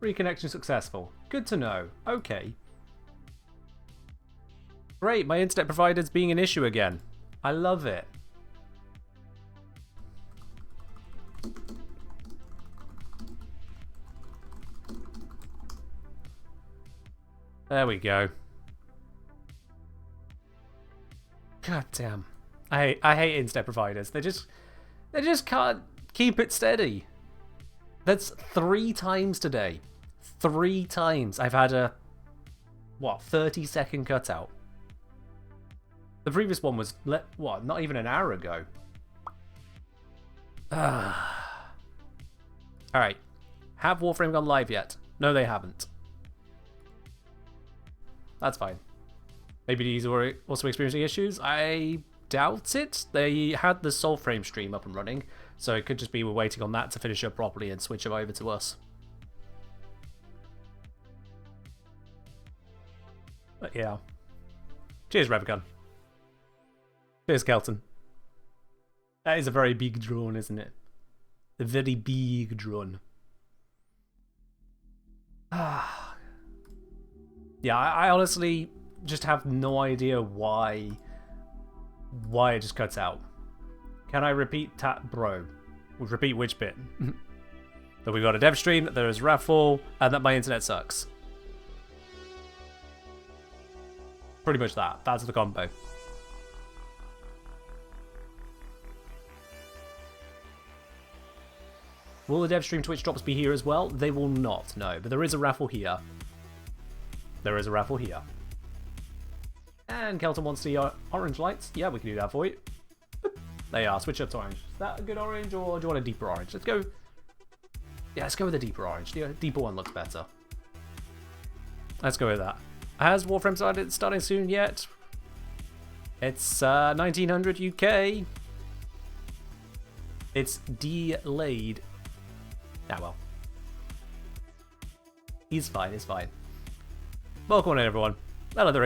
Reconnection successful. Good to know. Okay. Great, my internet provider's being an issue again. I love it. There we go. God damn. I hate internet providers. They just can't keep it steady. That's 3 times today. 3 times I've had a 30-second cutout. The previous one was not even an hour ago. Alright. Have Warframe gone live yet? No, they haven't. That's fine. Maybe these are also experiencing issues. I doubt it. They had the Soulframe stream up and running, so it could just be we're waiting on that to finish up properly and switch them over to us. But yeah. Cheers, Revigun. Cheers, Kelton. That is a very big drone, isn't it? A very big drone. Yeah, I honestly just have no idea why it just cuts out. Can I repeat bro? Repeat which bit? That we got a dev stream, that there is raffle, and that my internet sucks. Pretty much that. That's the combo. Will the Devstream Twitch drops be here as well? They will not, no. But there is a raffle here. There is a raffle here. And Kelton wants the orange lights. Yeah, we can do that for you. They are. Switch up to orange. Is that a good orange, or do you want a deeper orange? Let's go. Yeah, let's go with a deeper orange. The deeper one looks better. Let's go with that. Has Warframe starting soon yet? It's 1900 UK. It's delayed. Ah, well. He's fine, he's fine. Welcome on in, everyone. Another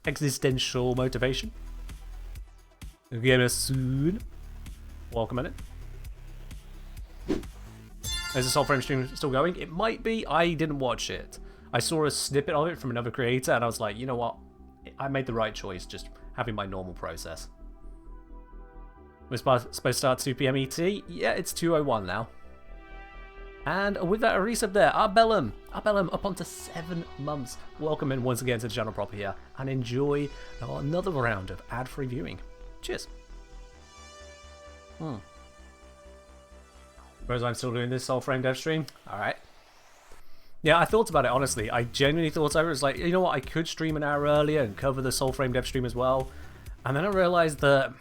existential motivation. Again, soon. Welcome in it. Is the Soulframe stream still going? It might be. I didn't watch it. I saw a snippet of it from another creator, and I was like, you know what? I made the right choice, just having my normal process. We're supposed to start 2 PM ET? Yeah, it's 2:01 now. And with that, a resub there. Arbellum up onto 7 months. Welcome in once again to the channel proper here, and enjoy another round of ad-free viewing. Cheers. Whereas I'm still doing this Soulframe dev stream. Alright. Yeah, I thought about it, honestly. I genuinely thought over it. It's like, you know what, I could stream an hour earlier and cover the Soulframe dev stream as well. And then I realised that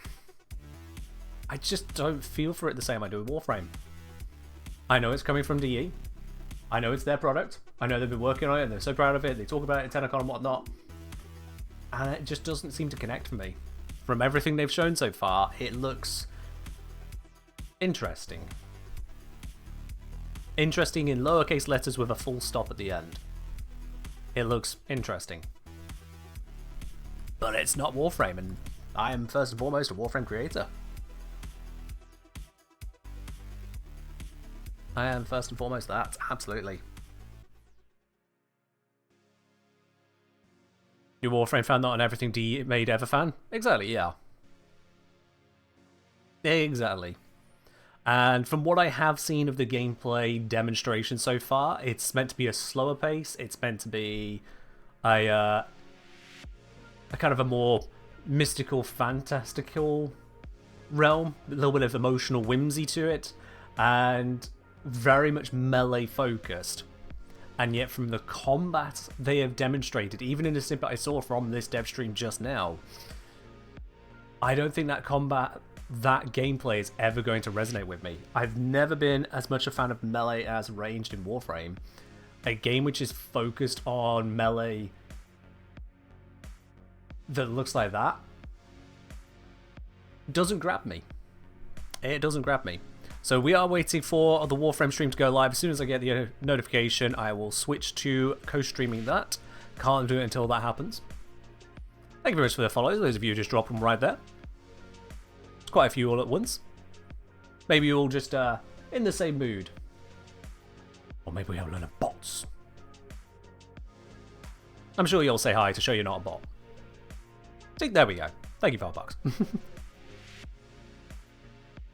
I just don't feel for it the same I do with Warframe. I know it's coming from DE. I know it's their product. I know they've been working on it and they're so proud of it. They talk about it at TennoCon and whatnot. And it just doesn't seem to connect for me. From everything they've shown so far, it looks interesting. Interesting in lowercase letters with a full stop at the end. It looks interesting. But it's not Warframe, and I am first and foremost a Warframe creator. I am first and foremost that, absolutely. You Warframe fan, not an everything D made ever fan? Exactly, yeah. Exactly. And from what I have seen of the gameplay demonstration so far, it's meant to be a slower pace. It's meant to be a kind of a more mystical, fantastical realm. A little bit of emotional whimsy to it. And very much melee focused. And yet from the combat they have demonstrated, even in the snippet I saw from this dev stream just now, I don't think that combat, that gameplay is ever going to resonate with me. I've never been as much a fan of melee as ranged in Warframe. A game which is focused on melee that looks like that doesn't grab me. It doesn't grab me. So we are waiting for the Warframe stream to go live. As soon as I get the notification, I will switch to co-streaming that. Can't do it until that happens. Thank you very much for the follows. Those of you who just dropped them right there. It's quite a few all at once. Maybe you're all just in the same mood. Or maybe we have a lot of bots. I'm sure you'll say hi to show you're not a bot. See, there we go. Thank you for $5.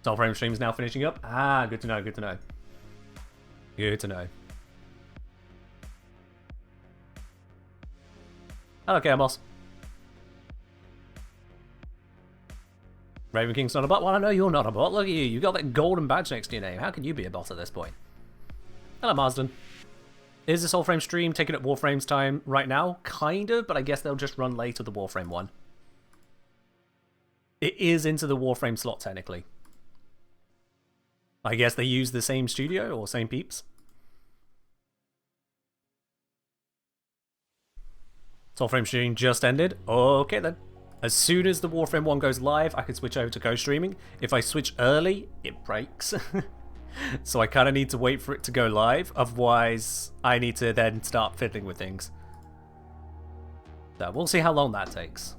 Soul Frame stream is now finishing up. Ah, good to know, good to know. Good to know. Hello, Chaos. Raven King's not a bot? Well, I know you're not a bot. Look at you. You got that golden badge next to your name. How can you be a bot at this point? Hello, Marsden. Is the Soul Frame stream taking up Warframe's time right now? Kind of, but I guess they'll just run late with the Warframe one. It is into the Warframe slot, technically. I guess they use the same studio or same peeps. Soul Frame stream just ended. Okay, then. As soon as the Warframe 1 goes live, I can switch over to Costreaming. If I switch early, it breaks. So I kind of need to wait for it to go live. Otherwise, I need to then start fiddling with things. So we'll see how long that takes.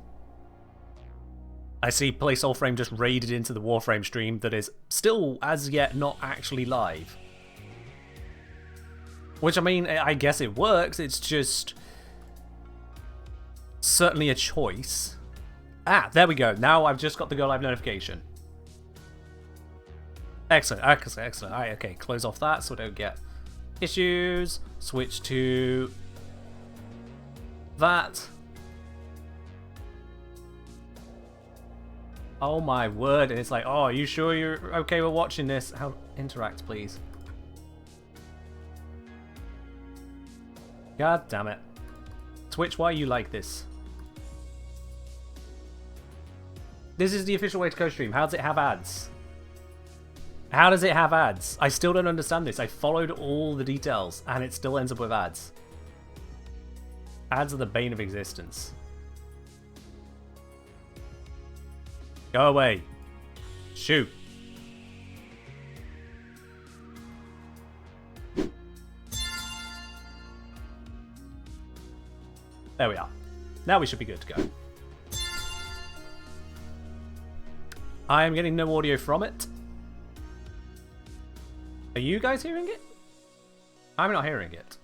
I see Play Soul Frame just raided into the Warframe stream that is still, as yet, not actually live. Which, I mean, I guess it works. It's just certainly a choice. Ah, there we go. Now I've just got the go live notification. Excellent, excellent, excellent. Alright, okay, close off that so I don't get issues. Switch to that. Oh my word, and it's like, oh, are you sure you're okay with watching this? How interact, please. God damn it. Twitch, why are you like this? This is the official way to Costream. How does it have ads? How does it have ads? I still don't understand this. I followed all the details, and it still ends up with ads. Ads are the bane of existence. Go away. Shoot. There we are. Now we should be good to go. I am getting no audio from it. Are you guys hearing it? I'm not hearing it.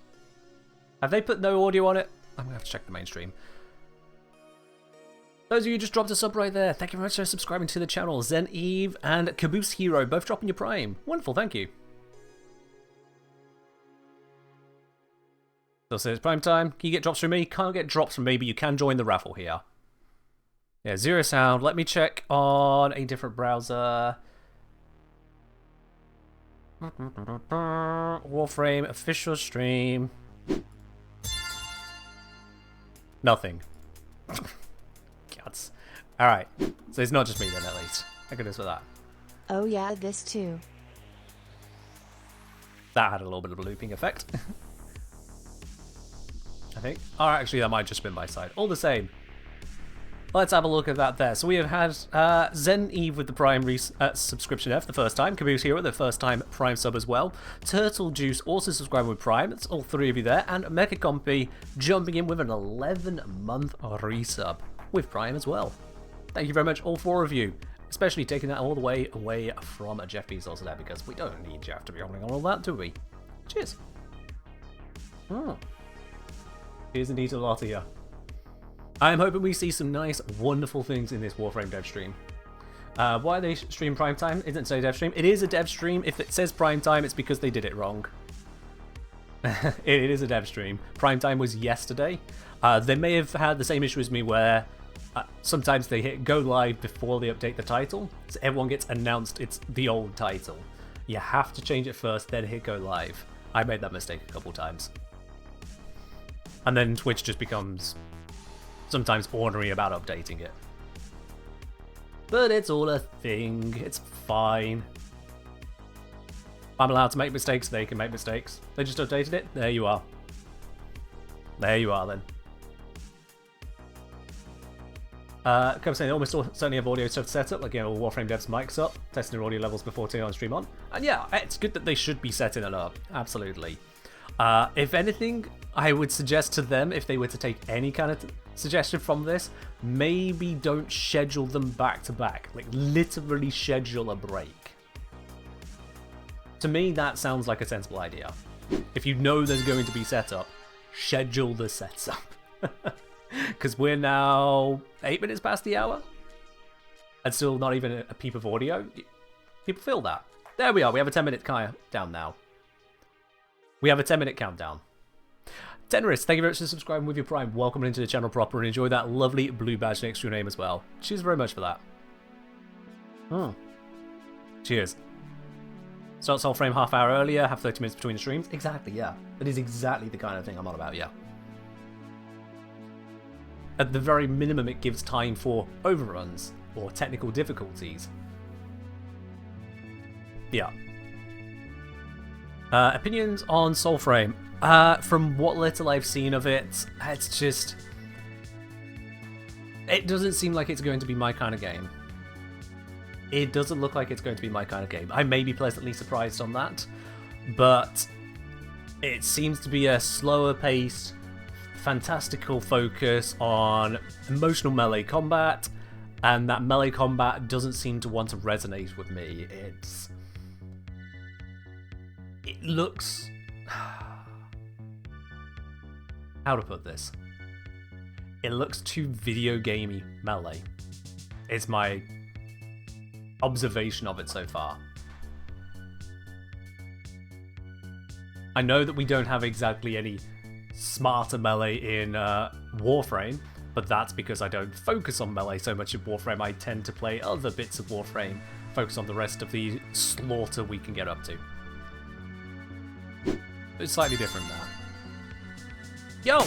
Have they put no audio on it? I'm going to have to check the mainstream. Those of you who just dropped a sub right there, thank you very much for subscribing to the channel. Zen Eve and Caboose Hero, both dropping your prime. Wonderful, thank you. Still says prime time. Can you get drops from me? Can't get drops from me, but you can join the raffle here. Yeah, zero sound. Let me check on a different browser. Warframe official stream. Nothing. Gods. Alright. So it's not just me then, at least. Thank goodness for that. Oh yeah, this too. That had a little bit of a looping effect. I think. Oh, actually, that might just been my side. All the same. Let's have a look at that there. So we have had Zen Eve with the Prime subscription there for the first time. Caboose Hero, the first time Prime sub as well. Turtle Juice also subscribing with Prime. That's all three of you there. And Mecha Compy jumping in with an 11-month resub with Prime as well. Thank you very much, all four of you. Especially taking that all the way away from Jeff Bezos there, because we don't need Jeff to be holding on all that, do we? Cheers. Oh. Cheers indeed to a lot of you. I'm hoping we see some nice, wonderful things in this Warframe dev stream. Why they stream prime time? Isn't it a dev stream? It is a dev stream. If it says prime time, it's because they did it wrong. It is a dev stream. Prime time was yesterday. They may have had the same issue as me where sometimes they hit go live before they update the title. So everyone gets announced it's the old title. You have to change it first, then hit go live. I made that mistake a couple times. And then Twitch just becomes sometimes ornery about updating it. But it's all a thing. It's fine. I'm allowed to make mistakes, they can make mistakes. They just updated it. There you are. There you are then. Come saying they almost certainly have audio stuff set up, like all Warframe devs mics up, testing their audio levels before turning on stream on. And yeah, it's good that they should be setting it up. Absolutely. If anything, I would suggest to them, if they were to take any kind of suggestion from this, maybe don't schedule them back to back. Like, literally schedule a break. To me, that sounds like a sensible idea. If you know there's going to be setup, schedule the setup. Because we're now 8 minutes past the hour. And still not even a peep of audio. People feel that. There we are. We have a 10-minute countdown now. We have a 10-minute countdown. Tenris, thank you very much for subscribing with your Prime. Welcome into the channel proper and enjoy that lovely blue badge next to your name as well. Cheers very much for that. Cheers. Start Soul Frame half hour earlier, have 30 minutes between the streams. Exactly, yeah. That is exactly the kind of thing I'm on about, yeah. At the very minimum, it gives time for overruns or technical difficulties. Yeah. Opinions on Soulframe. From what little I've seen of it, it's just... It doesn't seem like it's going to be my kind of game. It doesn't look like it's going to be my kind of game. I may be pleasantly surprised on that, but it seems to be a slower paced, fantastical focus on emotional melee combat, and that melee combat doesn't seem to want to resonate with me. It looks... How to put this? It looks too video gamey melee. It's my observation of it so far. I know that we don't have exactly any smarter melee in Warframe, but that's because I don't focus on melee so much in Warframe. I tend to play other bits of Warframe, focus on the rest of the slaughter we can get up to. It's slightly different now. Yo!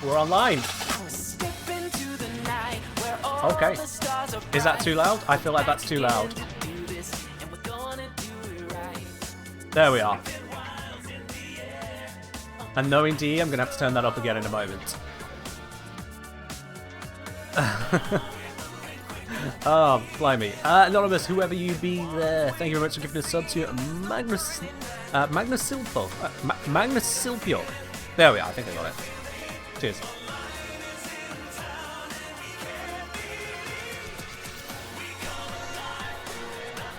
We're online. Okay. Is that too loud? I feel like that's too loud. There we are. And knowing DE, I'm going to have to turn that up again in a moment. Oh, blimey. Anonymous, whoever you be there, thank you very much for giving a sub to Magnus Silpio. There we are, I think I got it. Cheers.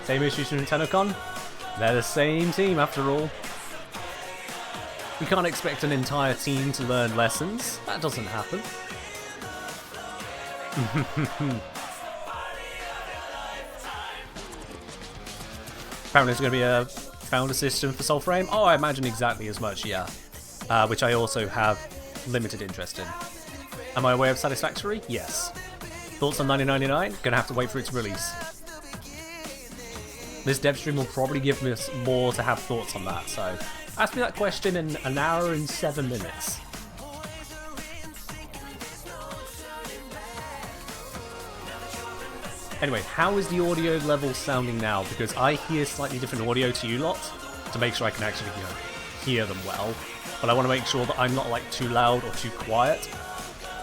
Same issues from NintendoCon? They're the same team after all. We can't expect an entire team to learn lessons. That doesn't happen. Apparently there's going to be a founder system for Soulframe. Oh, I imagine exactly as much, yeah. Which I also have limited interest in. Am I aware of Satisfactory? Yes. Thoughts on 9099? Gonna have to wait for its release. This Devstream will probably give us more to have thoughts on that, so ask me that question in an hour and 7 minutes. Anyway, how is the audio level sounding now? Because I hear slightly different audio to you lot to make sure I can actually hear them well. But I want to make sure that I'm not like too loud or too quiet.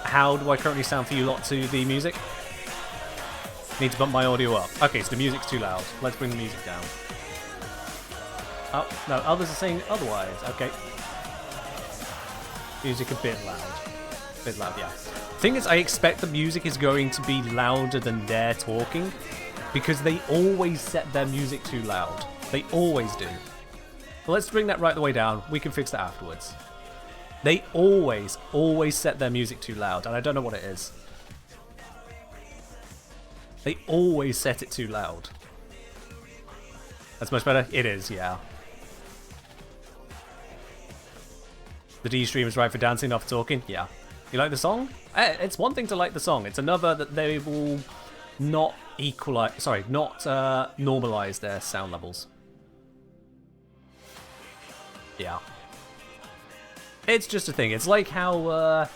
How do I currently sound for you lot to the music? Need to bump my audio up. Okay, so the music's too loud. Let's bring the music down. Oh, no, others are saying otherwise. Okay. Music a bit loud. A bit loud, yeah. Thing is, I expect the music is going to be louder than they're talking, because they always set their music too loud. They always do. But let's bring that right the way down. We can fix that afterwards. They always set their music too loud, and I don't know what it is. They always set it too loud. That's much better? It is, yeah. The D-Stream is right for dancing, not for talking? Yeah. You like the song? It's one thing to like the song. It's another that they will not normalize their sound levels. Yeah. It's just a thing. It's like how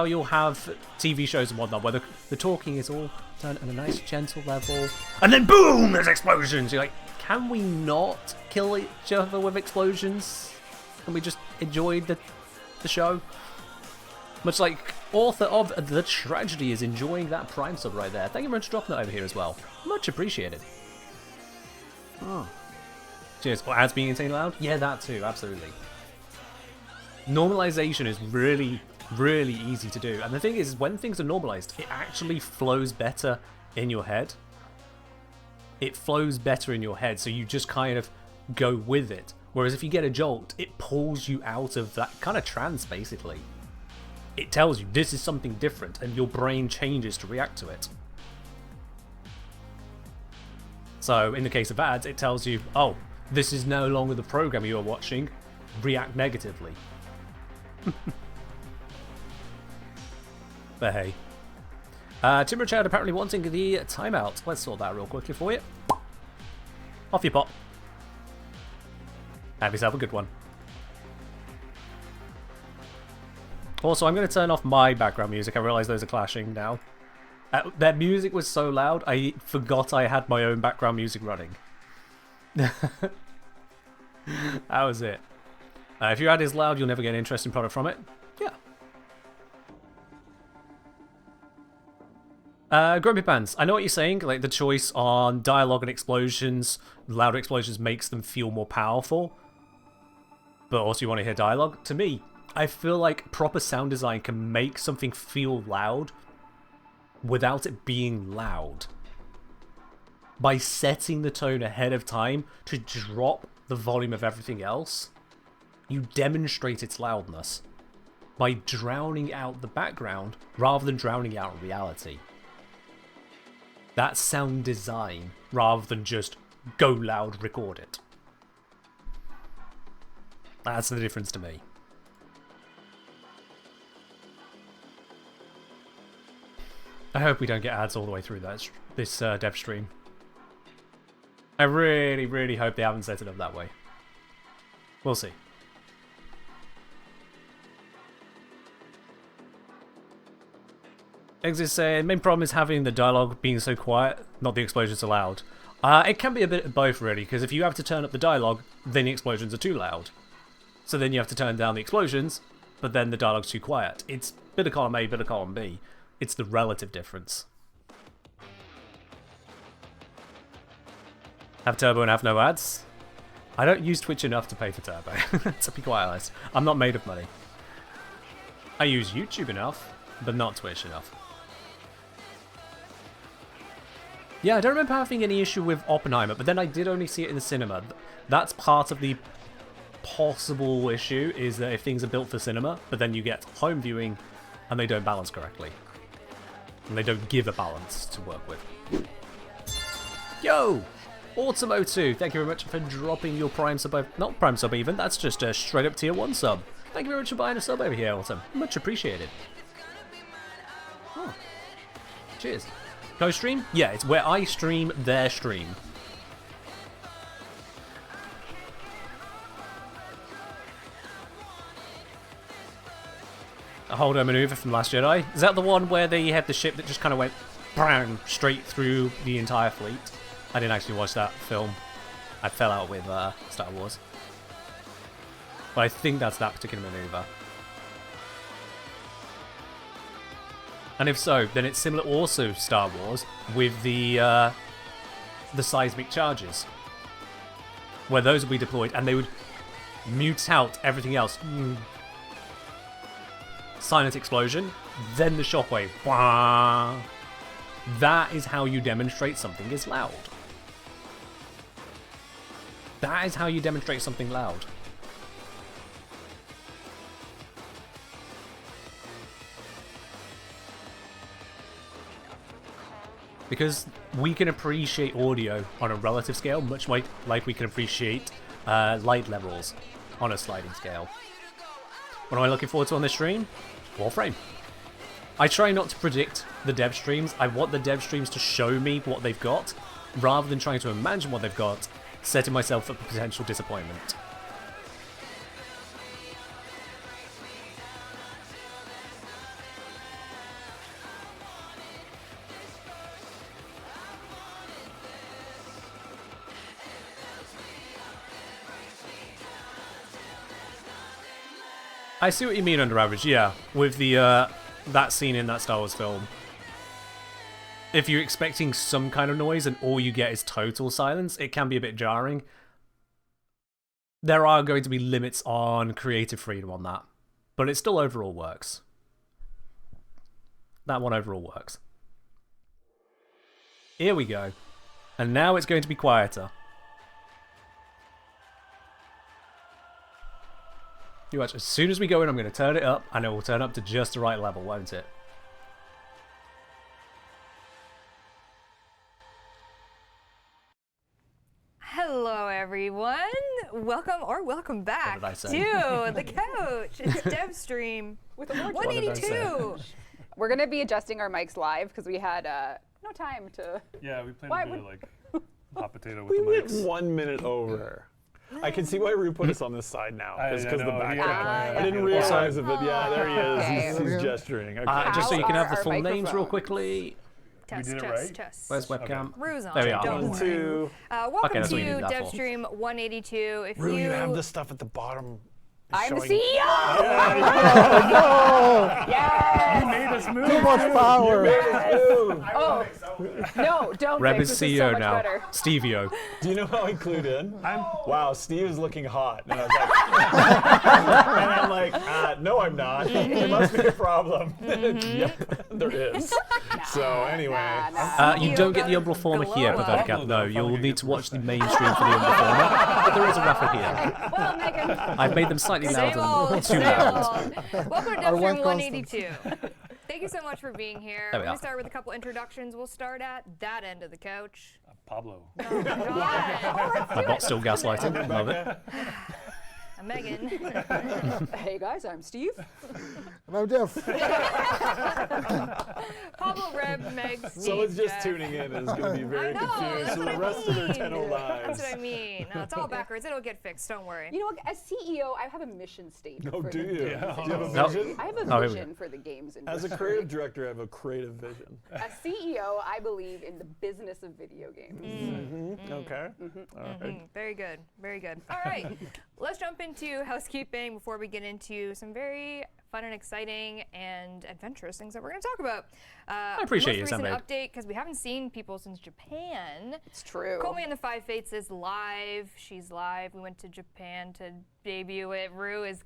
you'll have TV shows and whatnot where the talking is all done at a nice gentle level, and then boom, there's explosions. You're like, can we not kill each other with explosions? Can we just enjoy the show? Much like author of The Tragedy is enjoying that Prime sub right there. Thank you very much for dropping that over here as well. Much appreciated. Oh. Cheers. Or ads being insanely loud? Yeah, that too, absolutely. Normalization is really easy to do. And the thing is, when things are normalized, it actually flows better in your head. It flows better in your head, so you just kind of go with it. Whereas if you get a jolt, it pulls you out of that kind of trance, basically. It tells you this is something different, and your brain changes to react to it. So, in the case of ads, it tells you, oh, this is no longer the program you are watching, react negatively. But hey. Tim Richard apparently wanting the timeout. Let's sort that real quickly for you. Off you pop. Have yourself a good one. Also, I'm going to turn off my background music. I realise those are clashing now. Their music was so loud, I forgot I had my own background music running. That was it. If your ad is loud, you'll never get an interesting product from it. Yeah. Grumpy Pants, I know what you're saying, like the choice on dialogue and explosions, louder explosions makes them feel more powerful. But also you want to hear dialogue. To me, I feel like proper sound design can make something feel loud without it being loud. By setting the tone ahead of time to drop the volume of everything else, you demonstrate its loudness by drowning out the background rather than drowning out reality. That's sound design rather than just go loud, record it. That's the difference to me. I hope we don't get ads all the way through this dev stream. I really, really hope they haven't set it up that way. We'll see. Exit saying, main problem is having the dialogue being so quiet, not the explosions so loud. It can be a bit of both, really, because if you have to turn up the dialogue, then the explosions are too loud. So then you have to turn down the explosions, but then the dialogue's too quiet. It's bit of column A, bit of column B. It's the relative difference. Have Turbo and have no ads? I don't use Twitch enough to pay for Turbo, to be quite honest. I'm not made of money. I use YouTube enough, but not Twitch enough. Yeah, I don't remember having any issue with Oppenheimer, but then I did only see it in the cinema. That's part of the possible issue, is that if things are built for cinema, but then you get home viewing and they don't balance correctly. And they don't give a balance to work with. Yo! Automo2, thank you very much for dropping your Prime sub. Not Prime sub even, that's just a straight up tier 1 sub. Thank you very much for buying a sub over here, Autumn. Much appreciated. Oh. Cheers. Costream? Yeah, it's where I stream their stream. A Holdo maneuver from Last Jedi. Is that the one where they had the ship that just kind of went bang straight through the entire fleet? I didn't actually watch that film. I fell out with Star Wars. But I think that's that particular maneuver. And if so, then it's similar also Star Wars with the seismic charges. Where those would be deployed and they would mute out everything else. Silent explosion, then the shockwave. Wah! That is how you demonstrate something is loud. That is how you demonstrate something loud. Because we can appreciate audio on a relative scale, much like we can appreciate light levels on a sliding scale. What am I looking forward to on this stream? Warframe. I try not to predict the dev streams. I want the dev streams to show me what they've got, rather than trying to imagine what they've got, setting myself up for potential disappointment. I see what you mean under average, yeah. With the that scene in that Star Wars film. If you're expecting some kind of noise and all you get is total silence, it can be a bit jarring. There are going to be limits on creative freedom on that. But it still overall works. That one overall works. Here we go. And now it's going to be quieter. You watch. As soon as we go in, I'm going to turn it up, and it will turn up to just the right level, won't it? Hello, everyone. Welcome back did I say? to the couch. It's Devstream With a more 182. We're going to be adjusting our mics live because we had no time to. Yeah, we played Why a bit of would- like hot potato with We the went mics. 1 minute over. I can see why Rue put us on this side now, because I the know, background. yeah. I didn't Also- realize it, but yeah, there he is. Okay. He's gesturing. Okay. Just so you can How have the are full our names real microphones? quickly. Test, did it test, right? test. Where's webcam? Rue's on There we it, are. don't One, worry. two. Welcome that's to what you need that for. Devstream 182. If Rue, you you have the stuff at the bottom. I'm the showing- CEO! You Yes! made us move. Too much power. Oh, no, don't Reb fix is this. This CEO so much now. better. Stevio. Do you know how he clued in? Wow, Steve is looking hot. And I was like, and I'm like, no, I'm not. There must be a problem. Yep, there is. So anyway, You don't get the Umbral former here, Glow Pathetic up. Cap. No, you'll need to watch the main stream for the Umbral former. But there is a raffle here. Well, Megan, I've made them slightly Same louder than old, too same loud. old. Welcome to Our Devstream one 182. Thank you so much for being here. There We're we going are. to start with a couple introductions. We'll start at that end of the couch. Pablo. My bot's still gaslighting. Love it. I'm Megan. hey guys, I'm Steve. And I'm Jeff. Pablo, Reb, Meg, Steve, someone's just Jeff. tuning in is going to be very I know, confused that's for what the I rest of their mean. 10 lives. That's what I mean. No, it's all backwards. It'll get fixed. Don't worry. You know what? As CEO, I have a mission statement. Oh, for do the you? games Do you have a industry. No. vision? I have a Oh, here we vision for the games As industry. a creative director, I have a creative vision. As CEO, I believe in the business of video games. Okay. All right. Very good. Very good. All right. Let's jump into housekeeping before we get into some very fun and exciting and adventurous things that we're going to talk about. I appreciate you, most recent Sunbabe. update, because we haven't seen people since Japan. It's true. Komi and the Five Fates is live. She's live. We went to Japan to debut it. Rue is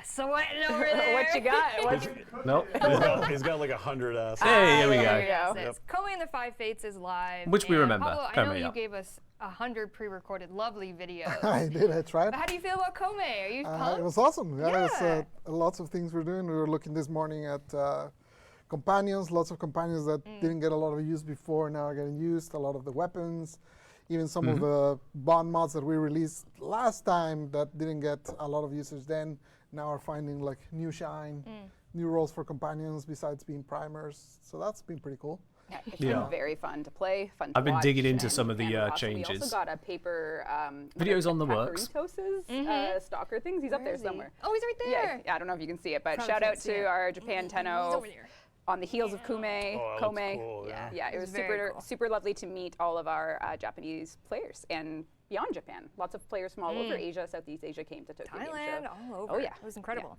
sweating over there. What you got? What Nope. He's got like 100 asses. Hey, here we there go. you go. Yes, Komi and the Five Fates is live. Which we and remember. Pablo, I know Komi, you yeah. gave us 100 pre-recorded lovely videos. I did. I tried. How do you feel about Komi? Are you It pumped? was awesome. Yeah, Yeah. there's lots of things we're doing. We were looking this morning at companions, lots of companions that didn't get a lot of use before now are getting used. A lot of the weapons, even some of the bond mods that we released last time that didn't get a lot of usage then, now are finding like new shine, new roles for companions besides being primers. So that's been pretty cool. Yeah, it's Yeah. been very fun to play, fun to I've been watch, digging into and- some of the, and awesome. We changes. also got a paper Videos on the works. Kakarutos's stalker things. He's up there Where is he? somewhere. Oh, he's right Yeah, there. yeah, I don't know if you can see it, but Probably shout can't out see to it. our Japan He's Tenno over there. on the heels of Kume, Oh, that looks Kome. cool, yeah. Yeah, it was very super cool. super lovely to meet all of our Japanese players and beyond Japan. Lots of players from all over Asia, Southeast Asia came to Tokyo Game Thailand, Show. all over. Oh yeah, It was incredible.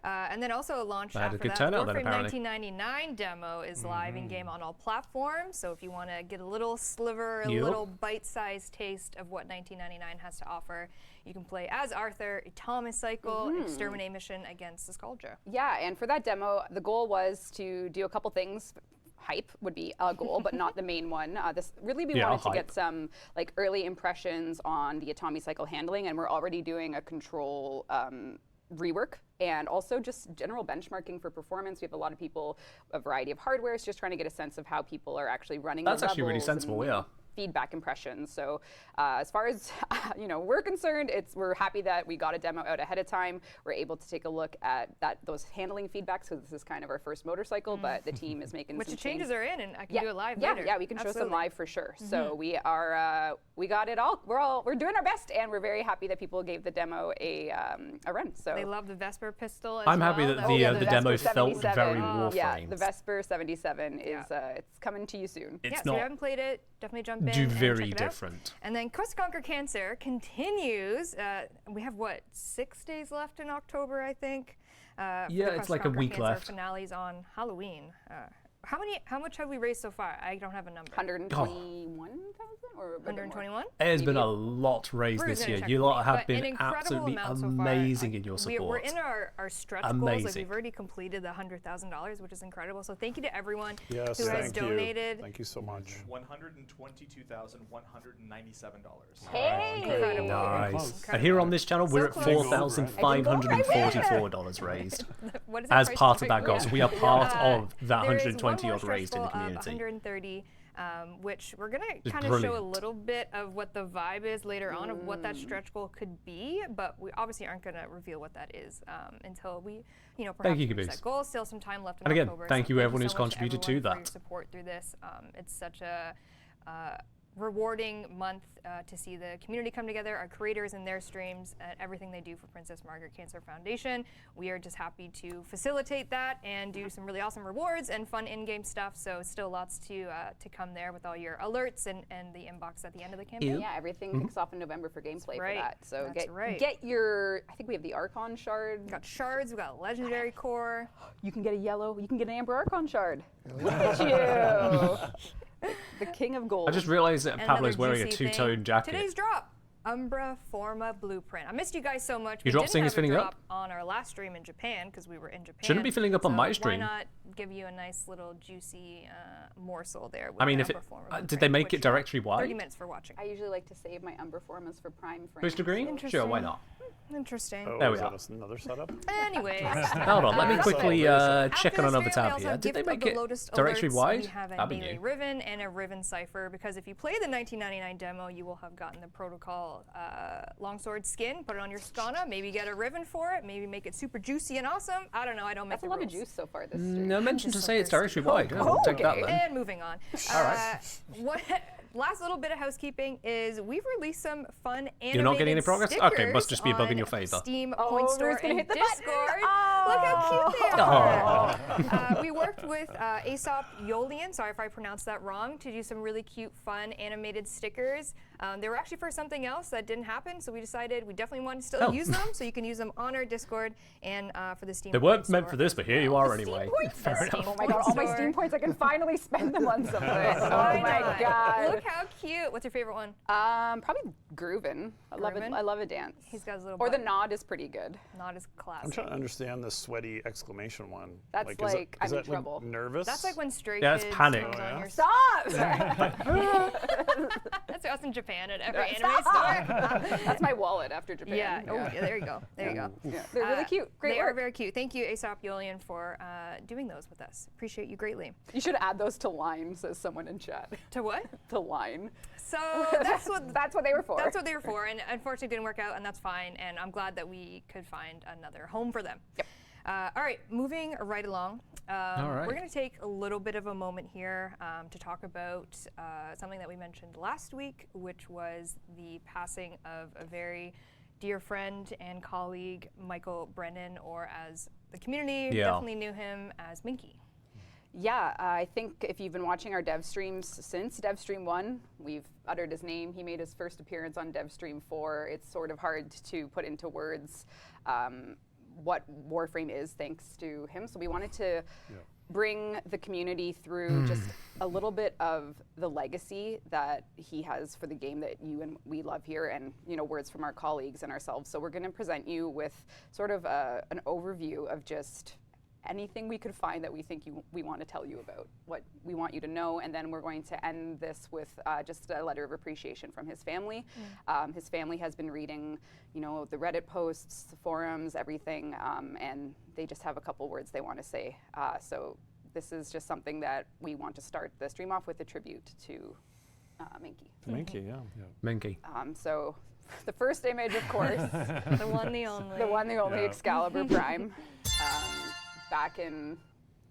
And then also launched I had a after good that. turnout then, Warframe apparently. 1999 demo is live in game on all platforms. So if you want to get a little sliver, a Yep. little bite-sized taste of what 1999 has to offer, you can play as Arthur, Atomic Cycle, Exterminate Mission against the Skullja. Yeah, and for that demo, the goal was to do a couple things. Hype would be a goal, but not the main one. We Yeah, wanted to hype. get some like early impressions on the Atomic Cycle handling, and we're already doing a control rework and also just general benchmarking for performance. We have a lot of people, a variety of hardwares, just trying to get a sense of how people are actually running. That's the actually really levels sensible, and yeah. Feedback impressions. So as far as we're concerned, we're happy that we got a demo out ahead of time. We're able to take a look at those handling feedbacks because this is kind of our first motorcycle, but the team is making Which some the changes are in, and I can do it live yeah, later. yeah, we can show some Absolutely. live for sure. So we are, we got it all. We're doing our best, and we're very happy that people gave the demo a run. So They love the Vesper pistol as I'm happy well. that That the, was the Vesper demo felt 77. very yeah, Warframe. the Vesper 77 is Yeah. it's coming to you soon. It's yeah, so if you not haven't played it, definitely jump in do and very check it out. different. And then Quest to Conquer Cancer continues. We have, what, 6 days left in October, I think? For the Yeah, Quest it's to like a Conquer week Cancer left. Finales on Halloween. How much have we raised so far? I don't have a number. 121,000 or 121. There's been a lot raised Rue's this gonna year. check You for lot me, have but been an incredible absolutely amount so far. amazing in your support. We're in our stretch goals. Like Amazing. we've already completed the $100,000, which is incredible. So thank you to everyone Yes, who has thank donated. you. Thank you so much. $122,197. Hey! Incredible. Nice. Close. And here on this channel, we're at close. $4,544 raised. What is As price part point of that right goal. now? So we are part of that There is 120 one odd more raised in the stretch goal of community. 130, which we're gonna It's kind of show a brilliant. little bit of what the vibe is later on of what that stretch goal could be, but we obviously aren't gonna reveal what that is until we, perhaps you, reach Caboose. that goal. Still some time left in And again, October. thank you everyone who's so much contributed to everyone for that. your support through this. It's such a rewarding month to see the community come together, our creators and their streams, and everything they do for Princess Margaret Cancer Foundation. We are just happy to facilitate that and do some really awesome rewards and fun in-game stuff. So still lots to come there with all your alerts and the inbox at the end of the campaign. Yeah, everything kicks off in November for gameplay right. for that. So That's right. get your. I think we have the Archon shard. We've got shards, we've got legendary core. You can get a yellow. You can get an amber Archon shard. Look at you, the king of gold. I just realized that And Pablo's another wearing a juicy two-tone thing. jacket. Today's drop, Umbra Forma Blueprint. I missed you guys so much. Your We drop didn't thing is have a filling up? drop on our last stream in Japan because we were in Japan. Shouldn't be filling up on So my stream. Why not give you a nice little juicy morsel there? With I mean, the if it, Umbra Forma did Blueprint, they make which it directory 30 wide? minutes for watching. I usually like to save my Umbra Formas for prime frames. Booster green? Sure, why not? Interesting. Oh, There we is are. that another setup? Anyways. Hold on, let me quickly check on another tab here. Did they make it directory wide? We have a That'd be daily new. Riven and a Riven Cipher because if you play the 1999 demo, you will have gotten the Protocol Longsword skin. Put it on your Skana, maybe get a Riven for it, maybe make it super juicy and awesome. I don't know, I don't make That's a the lot of rules. juice so far this stream. No mention to just say so it's directory wide. Yeah, Oh, we'll take that okay. then. And moving on. All right. Last little bit of housekeeping is we've released some fun animated You're not getting any progress? Okay, stickers must just be a bug in on your favor. Steam, Oh, Point Rue's Store, gonna and hit the button. Discord. Oh. Look how cute they Oh. are. We worked with Aesop Yolian, sorry if I pronounced that wrong, to do some really cute, fun animated stickers. They were actually for something else that didn't happen, so we decided we definitely wanted to still Oh. use them, so you can use them on our Discord and for the Steam. They Point weren't meant Store for this, but here you are anyway. Fair Steam enough. Oh my god, all my Store. Steam points, I can finally spend them on something. Oh Why my not? god. Look how cute. What's your favorite one? Probably groovin'. I love it. Groovin'? I love a dance. He's got his little Or the button. nod is pretty good. Not as I'm classic. trying to understand the sweaty exclamation one. That's is like, that, is I'm in that trouble. Like nervous? That's like when Stray Yeah, it's Kids panic. comes Oh, on yeah? your Stop! That's us in Japan at every anime Stop! store. That's my wallet after Japan. Yeah. Oh, yeah. There you go. There you go. Yeah. They're really cute. Great They are work. very cute. Thank you, Aesop Yolian, for doing those with us. Appreciate you greatly. You should add those to line, says someone in chat. To what? To line. So that's what That's what they were for. That's what they were for, and unfortunately didn't work out, and that's fine. And I'm glad that we could find another home for them. Yep. All right, moving right along. right. We're going to take a little bit of a moment here to talk about something that we mentioned last week, which was the passing of a very dear friend and colleague, Michael Brennan, or as the community definitely knew him as Minky. Yeah, I think if you've been watching our dev streams since Devstream 1, we've uttered his name. He made his first appearance on Devstream 4. It's sort of hard to put into words what Warframe is thanks to him. So we wanted to bring the community through just a little bit of the legacy that he has for the game that you and we love here, and words from our colleagues and ourselves. So we're going to present you with sort of an overview of just anything we could find that we think we want to tell you about, what we want you to know, and then we're going to end this with just a letter of appreciation from his family. His family has been reading, the Reddit posts, the forums, everything, and they just have a couple words they want to say. So this is just something that we want to start the stream off with, a tribute to Minky. Minky, yeah. Minky. So the first image, of course, The one, the only. the one, the only Yeah. Excalibur Prime. Back in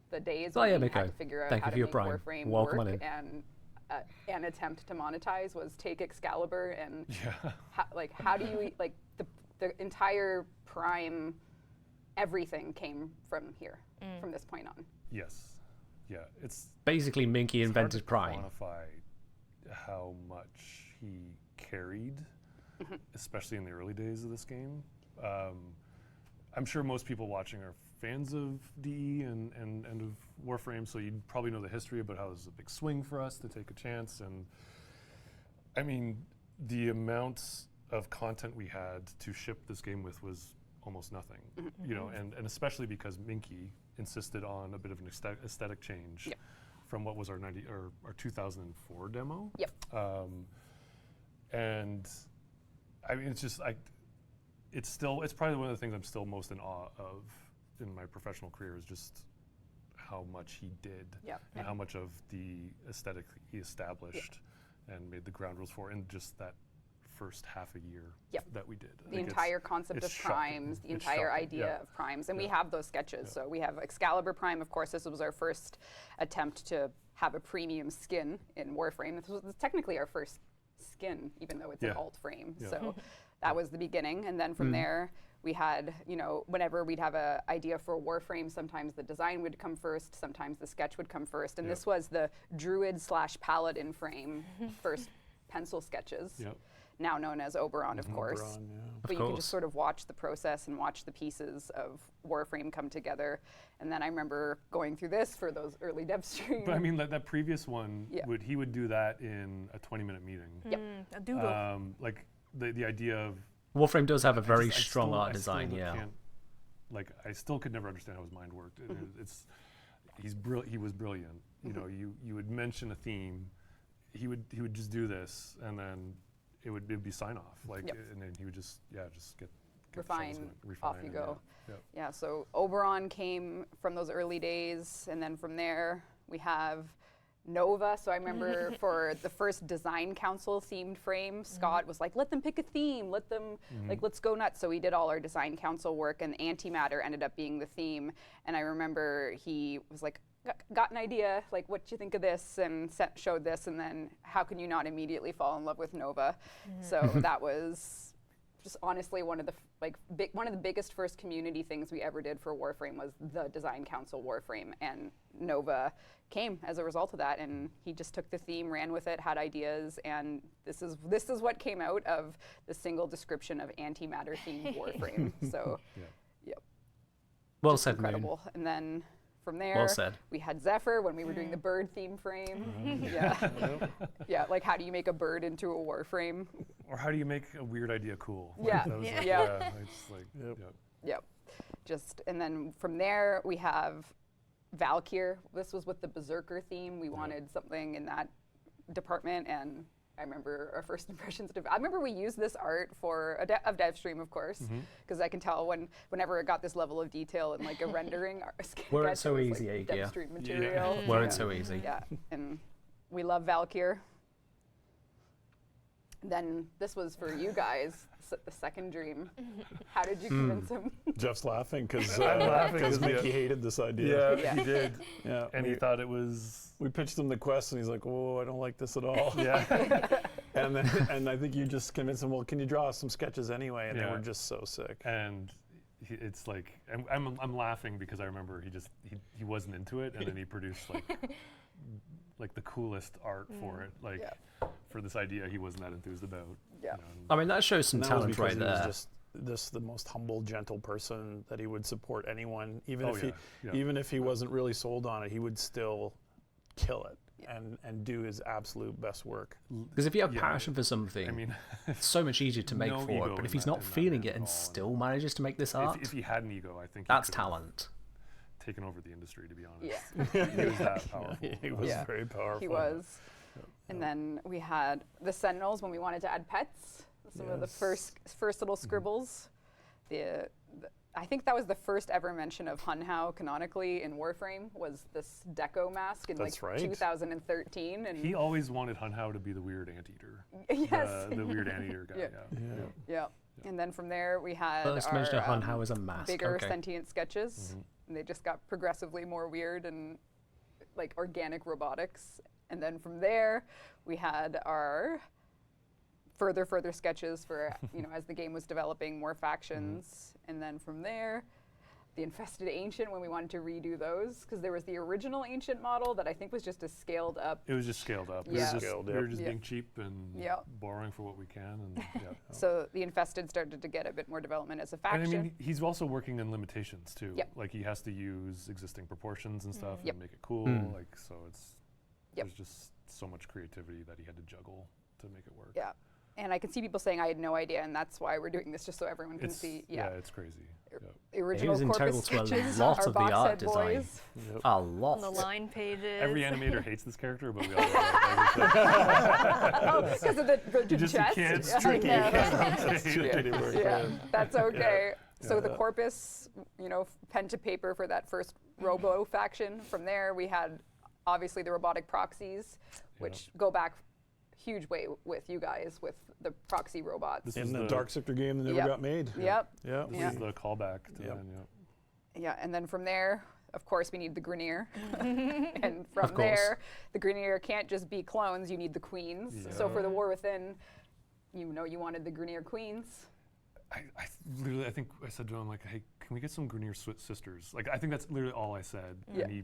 the days Oh, when yeah, we Miko. had to figure out Thank how you to for your make Prime. Warframe Welcome work, on in. and an attempt to monetize was take Excalibur and how do you the entire Prime, everything came from here from this point on. Yes. Yeah. It's Basically, Minky it's hard invented to Prime. quantify how much he carried, especially in the early days of this game. I'm sure most people watching are fans of DE and of Warframe, so you'd probably know the history about how it was a big swing for us to take a chance. And I mean, the amounts of content we had to ship this game with was almost nothing, you know, and especially because Minky insisted on a bit of an aesthetic change from what was our 2004 demo. Yep. And I mean, it's just it's probably one of the things I'm still most in awe of in my professional career is just how much he did and how much of the aesthetic he established and made the ground rules for in just that first half a year that we did. The entire concept of primes, the entire idea of primes, and we have those sketches. So we have Excalibur Prime, of course. This was our first attempt to have a premium skin in Warframe. This was technically our first skin, even though it's an alt frame. So that was the beginning, and then from there we had, you know, whenever we'd have an idea for a Warframe, sometimes the design would come first, sometimes the sketch would come first, and this was the Druid/Paladin frame first pencil sketches. Now known as Oberon, of course. But you can just sort of watch the process and watch the pieces of Warframe come together. And then I remember going through this for those early Devstream. But I mean, that previous one, he would do that in a 20-minute meeting. A doodle. Like the idea of Warframe does have a very I strong still- art I design, still yeah. can't- Like I still could never understand how his mind worked. He was brilliant. You know, you would mention a theme, he would just do this, and then it'd be sign off, like, and then he would just get Refine, off you and go. Yeah, so Oberon came from those early days, and then from there we have Nova. So I remember for the first design council themed frame, Scott was like, let them pick a theme, let them, like, let's go nuts. So we did all our design council work, and antimatter ended up being the theme. And I remember he was like, got an idea, like, what do you think of this? And showed this, and then how can you not immediately fall in love with Nova? So that was just honestly one of the one of the biggest first community things we ever did for Warframe was the design council Warframe, and Nova came as a result of that, and he just took the theme, ran with it, had ideas, and this is what came out of the single description of antimatter themed Warframe. So Well just said, Moon. incredible. And then from there, Well said. we had Zephyr when we were doing the bird theme frame. Yeah, like how do you make a bird into a Warframe? Or how do you make a weird idea cool? Yeah. That was like, it's like, Yep. Just, and then from there we have Valkyr. This was with the Berserker theme. We wanted something in that department, and I remember our first impressions of I remember we used this art for of Devstream, of course, because I can tell whenever it got this level of detail in like a rendering sketch, Were it so was, easy, like, yeah. Devstream material. Were it so easy. Yeah, and we love Valkyr. Then this was for you guys, the second dream. How did you convince him? Jeff's laughing because laughing 'cause Mickey hated this idea. Yeah. he did. Yeah, And he thought it was, we pitched him the quest, and he's like, "Oh, I don't like this at all." yeah. And I think you just convinced him. Well, can you draw us some sketches anyway? And they Yeah. were just so sick. And it's like, I'm laughing because I remember he wasn't into it, and then he produced like the coolest art for it, like for this idea he wasn't that enthused about. Yeah. You know, I mean, that shows some And that was talent because right he there. was just the most humble, gentle person that he would support anyone, even Oh, if yeah, yeah. even if he wasn't really sold on it, he would still kill it and do his absolute best work. Because if you have Yeah, passion for something, I mean, it's so much easier to make no for ego it. But if in he's that- not in that feeling man it and at all. still manages to make this art, if he had an ego, I think that's he could've talent. taken over the industry, to be honest. Yeah. He was that powerful. He was Yeah. very powerful. He was. And then we had the Sentinels when we wanted to add pets. Some of the first little scribbles. I think that was the first ever mention of Hunhao canonically in Warframe was this Deco mask in That's like right. 2013. And He always wanted Hunhao to be the weird anteater. yes. The weird anteater guy, Yeah. Yeah. And then from there we had First mention of our Hunhao as a mask. bigger Okay. sentient sketches. And they just got progressively more weird and like organic robotics. And then from there we had our further sketches for, as the game was developing, more factions. And then from there, the Infested Ancient when we wanted to redo those, because there was the original Ancient model that I think was just a scaled up. It was just scaled up. Yeah. We were just Yeah. being cheap and Yeah. borrowing for what we can. And yeah. So the Infested started to get a bit more development as a And I faction. mean, he's also working in limitations too. Yep. Like he has to use existing proportions and stuff Yep. and make it cool. Like so, it's Yep. there's just so much creativity that he had to juggle to make it work. Yeah. And I can see people saying I had no idea, and that's why we're doing this, just so everyone can It's, see. yeah, Yeah. it's crazy. Yep. The original was Corpus integral to a sketches lot are of the box art head design. boys. A lot. On the line pages. Every animator hates this character, but we all love it. Oh, because of the You just chest. can't Yeah, tricky. I know. That's tricky to work Yeah, with. that's okay. So the Yeah. Corpus, pen to paper for that first Robo faction. From there, we had obviously the robotic proxies, which go back huge way with you guys with the proxy robots. This In was the Dark Sector game that never Yep. got made. Yep. Yeah. This Yeah. is the callback to Yep. then, yeah. Yeah, and then from there, of course, we need the Grenier. And from Of course. there, the Grenier can't just be clones, you need the queens. So for the War Within, you wanted the Grenier queens. Literally, I think I said to him, like, hey, can we get some Grenier sisters? Like, I think that's literally all I said. Yeah. And he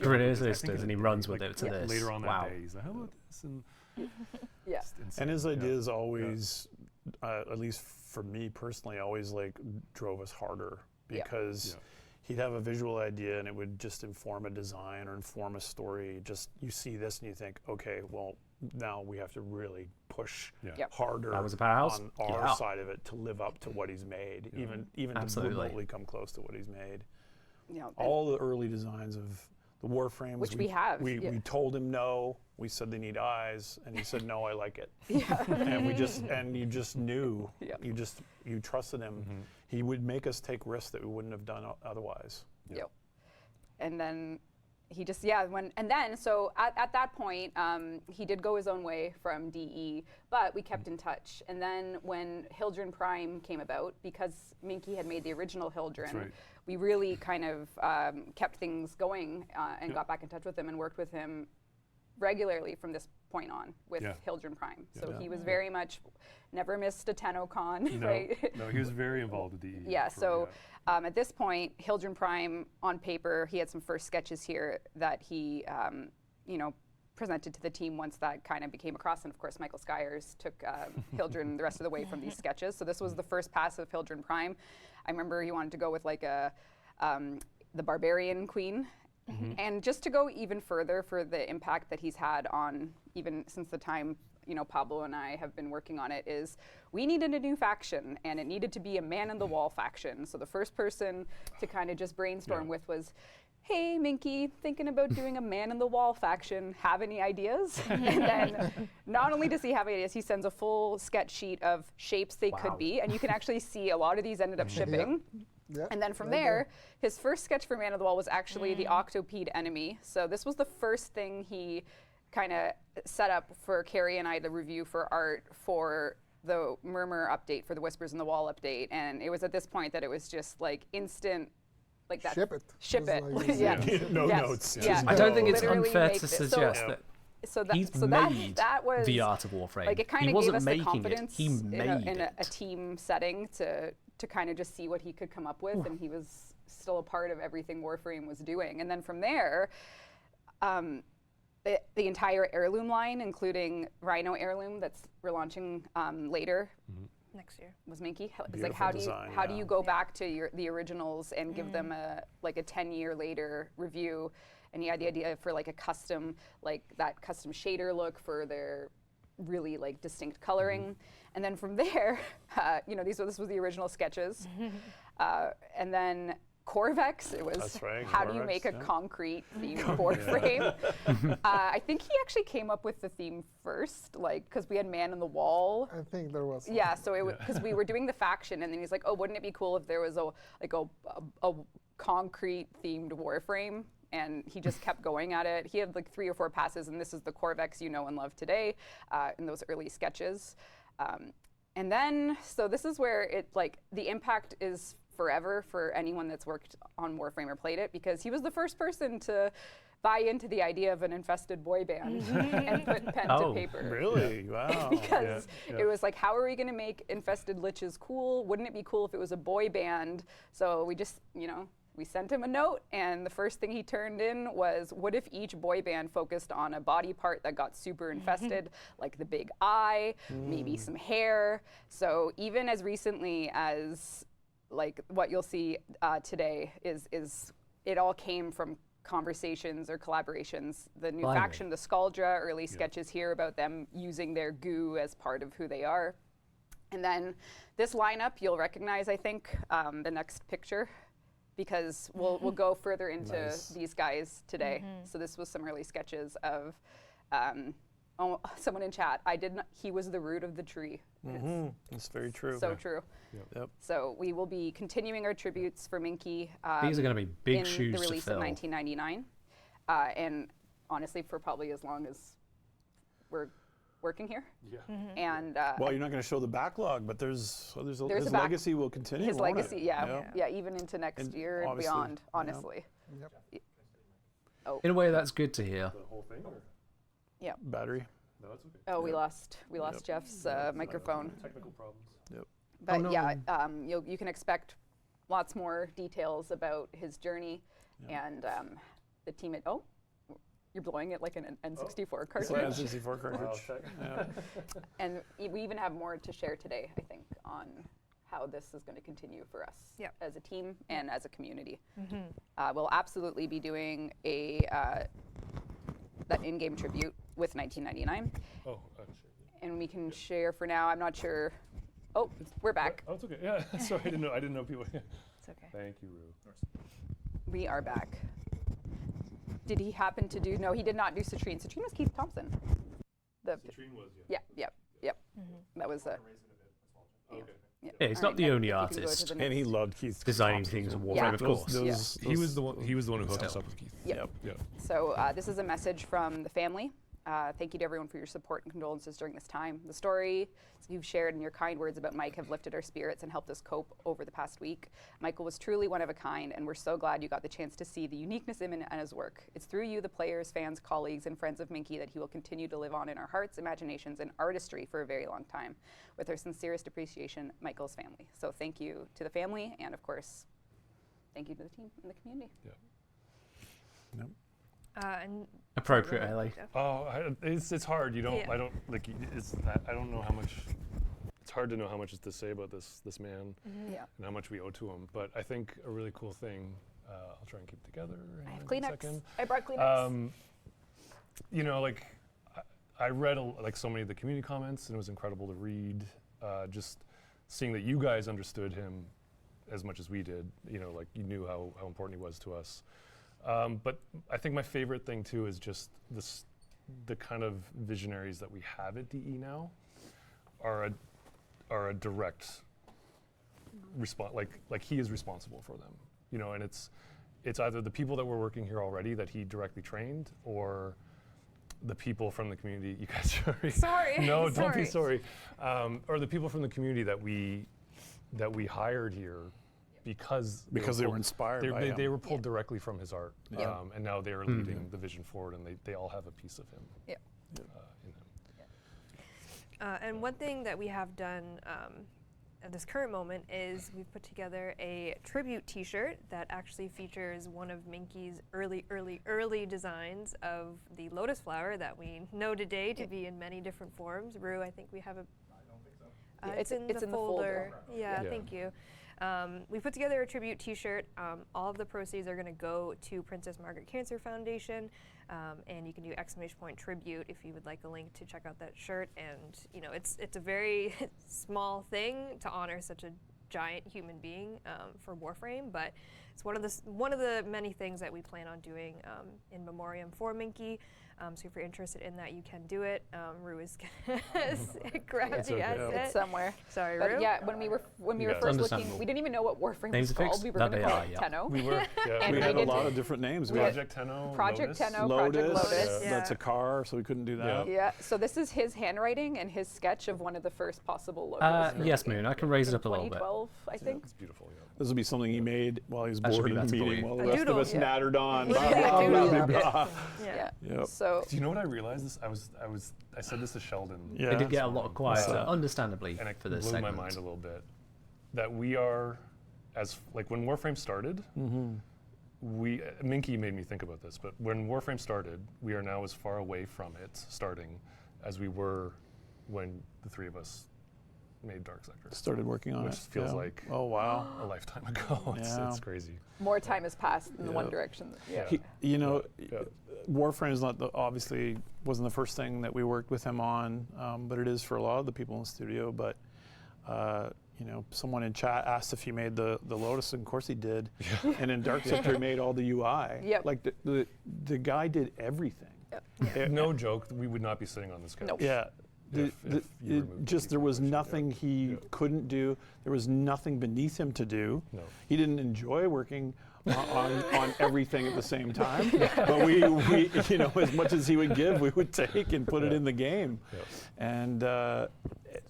Grenier I think sisters, in and a he day, runs with like, it to this. Later on Wow. that day, he's like, how about this? And Yeah. it's insane. And his Yeah. ideas always, at least for me personally, always like drove us harder Yeah. because Yeah. he'd have a visual idea and it would just inform a design or inform a story. Just you see this and you think, okay, well now we have to really push Yeah. Yep. harder That was a powerhouse. on our Yeah. side of it to live up to what he's made, even to Absolutely. remotely come close to what he's made. And All the early designs of the Warframes, Which we have, We yeah. told him no. We said they need eyes, and he said no. I like it. Yeah. And you just knew. Yep. You trusted him. He would make us take risks that we wouldn't have done otherwise. Yep. And then he just, so at that point, he did go his own way from DE, but we kept in touch. And then when Hildren Prime came about, because Minky had made the original Hildren, right. we really kind of kept things going and got back in touch with him and worked with him regularly from this point on with Yeah. Hildren Prime. So Yeah. he was very much, never missed a TennoCon, No, right? no, he was very involved with DE. Yeah, for- so at this point, Hildren Prime on paper, he had some first sketches here that he, presented to the team once that kind of became across. And of course, Michael Skyers took Hildren the rest of the way from these sketches. So this was the first pass of Hildren Prime. I remember he wanted to go with like the Barbarian Queen. And just to go even further for the impact that he's had on, even since the time Pablo and I have been working on it, is we needed a new faction, and it needed to be a man-in-the-wall faction. So the first person to kind of just brainstorm with was, hey, Minky, thinking about doing a man-in-the-wall faction, have any ideas? And then not only does he have ideas, he sends a full sketch sheet of shapes they could be, and you can actually see a lot of these ended up shipping. Yep. And then from Right there, his first sketch for Man of the Wall was actually the Octopede enemy. So this was the first thing he kind of set up for Carrie and I to review for art for the Murmur update, for the Whispers in the Wall update. And it was at this point that it was just like instant, like that. Ship it. Ship It's it. like- Yeah. No Yes. notes. Yeah. Just I don't think it's Literally unfair make to this. So- suggest that So that, he's so made that was the art of Warframe. like it kind He of gave wasn't us the making confidence it. He made in a it. team setting to kind of just see what he could come up with, and he was still a part of everything Warframe was doing. And then from there, the entire heirloom line, including Rhino heirloom that's we're launching later, Next year. was Minky. It's like Beautiful how design, do yeah. you go back to the originals and give them a 10-year later review? And he had the idea for like a custom, like that custom shader look for their really like distinct coloring. And then from there, this was the original sketches. And then Corvex, it was That's right, how do you Corvex, make a yeah. concrete themed board frame? I think he actually came up with the theme first, like because we had Man in the Wall. I think there was. Yeah, so it was because we were doing the faction, and then he's like, "Oh, wouldn't it be cool if there was a concrete themed Warframe?" And he just kept going at it. He had like 3 or 4 passes, and this is the Corvex you know and love today in those early sketches. And then, so this is where it the impact is forever for anyone that's worked on Warframe or played it, because he was the first person to buy into the idea of an infested boy band and put pen to paper. Really? Wow. Because it was like, how are we going to make infested liches cool? Wouldn't it be cool if it was a boy band? So we just, we sent him a note, and the first thing he turned in was, what if each boy band focused on a body part that got super infested, like the big eye, maybe some hair. So even as recently as like what you'll see today is it all came from conversations or collaborations. The new faction, the Scaldra, early sketches here about them using their goo as part of who they are. And then this lineup you'll recognize, I think, the next picture, because we'll go further into these guys today. So this was some early sketches of someone in chat. He was the root of the tree. It's very true. So true. Yep. So we will be continuing our tributes for Minky. These are going to be big in shoes the to release fill. of 1999, and honestly, for probably as long as we're working here. Yeah. And Well, you're not going to show the backlog, but his a legacy will continue. his won't legacy, it? yeah, even into next And year and obviously, beyond. yeah. Honestly, In a way, that's good to hear. The whole thing? Or? Battery. No, that's okay. oh, we lost Jeff's microphone. Technical problems. But no. yeah, you can expect lots more details about his journey and the team at. Oh, you're blowing it like an N64 It's cartridge. an N64 cartridge. Yeah. And we even have more to share today, I think, on how this is going to continue for us as a team and as a community. We'll absolutely be doing that in-game tribute with 1999. Oh, And we can share for now. I'm not sure. Oh, we're back. oh, it's okay. Yeah, sorry, I didn't know people. It's okay. Thank you, Rue. We are back. Did he happen to do? No, he did not do Citrine. Citrine was Keith Thompson. Citrine was, Yep. That was Okay. Yeah, he's All not right, the Nick, only if you can go to artist the And he next. loved Keith designing Thompson things in as Warframe, Yeah. of course. He was the one who hooked us Still. up with Keith. Yep. Yeah. So this is a message from the family. Thank you to everyone for your support and condolences during this time. The stories you've shared and your kind words about Mike have lifted our spirits and helped us cope over the past week. Michael was truly one of a kind, and we're so glad you got the chance to see the uniqueness in him and his work. It's through you, the players, fans, colleagues, and friends of Minky, that he will continue to live on in our hearts, imaginations, and artistry for a very long time. With our sincerest appreciation, Michael's family. So thank you to the family, and of course, thank you to the team and the community. And Appropriate, Ellie. It's hard. You don't. Yeah. I don't like. I don't know how much. It's hard to know how much is to say about this man Yeah. and how much we owe to him. But I think a really cool thing. I'll try and keep together. I have in a Kleenex. second. I brought Kleenex. Like I read like so many of the community comments, and it was incredible to read. Just seeing that you guys understood him as much as we did. Like you knew how important he was to us. But I think my favorite thing too is just the kind of visionaries that we have at DE now are a direct response. Like he is responsible for them, and it's either the people that were working here already that he directly trained, or the people from the community. You guys, Sorry. No, don't be sorry. Or the people from the community that we hired here. Because they were inspired by him. They were pulled directly from his art, Yeah. and now they are leading the vision forward, and they all have a piece of him Yeah. in him. And one thing that we have done at this current moment is we've put together a tribute T-shirt that actually features one of Minky's early designs of the lotus flower that we know today to be in many different forms. Rue, I think we have a. Yeah, It's in the folder. Yeah, Yeah. thank you. We put together a tribute T-shirt. All of the proceeds are going to go to Princess Margaret Cancer Foundation, and you can do !tribute if you would like a link to check out that shirt. And it's a very small thing to honor such a giant human being for Warframe, but it's one of the many things that we plan on doing in memoriam for Minky. So if you're interested in that, you can do it. Rue is gonna grab the okay. asset. It's somewhere. Sorry, But Rue. yeah, when we were Yeah. first looking, Understandable. we didn't even know what Warframe Names was are fixed? called. We were That going to they call are, it yeah. Tenno. We were. Yeah. And We we had a did- lot of different names. We Project Tenno. Project Lotus. Tenno, Lotus. Project Lotus. Yeah. That's a car, so we couldn't do that. Yeah. Yeah, so this is his handwriting and his sketch of one of the first possible logos. for Yes, the game. Moon. I can raise it up a little bit. 2012, I think. It's beautiful. Yeah. This would be something he made while he was That should bored be in a better for meeting you. while the A rest doodle, of us yeah. nattered on. Literally a Blah, blah, doodle. blah, blah. Yeah. Yep. So Do you know what I realized? I said this to Sheldon. Yeah. They did get a lot quieter, Yeah. understandably, And it for this blew segment. my mind a little bit. That we are, as like when Warframe started, Minky made me think about this, but when Warframe started, we are now as far away from it starting as we were when the three of us made Dark Sector. Started working on Which it. feels like Oh, wow. a lifetime ago. Yeah. It's crazy. more time has passed in the one Yeah. direction. Yeah. You know, Yeah. Warframe's not obviously wasn't the first thing that we worked with him on, but it is for a lot of the people in the studio. But you know, someone in chat asked if he made the Lotus, and of course he did. And in Dark Sector, he made all the UI. Yep. Like the guy did everything. No joke, we would not be sitting on this couch. Nope. Yeah. If you removed Just the there was information, yeah. nothing he couldn't do. There was nothing beneath him to do. No. He didn't enjoy working on everything at the same time. But we, you know, as much as he would give, we would take and put it in the game. Yeah. And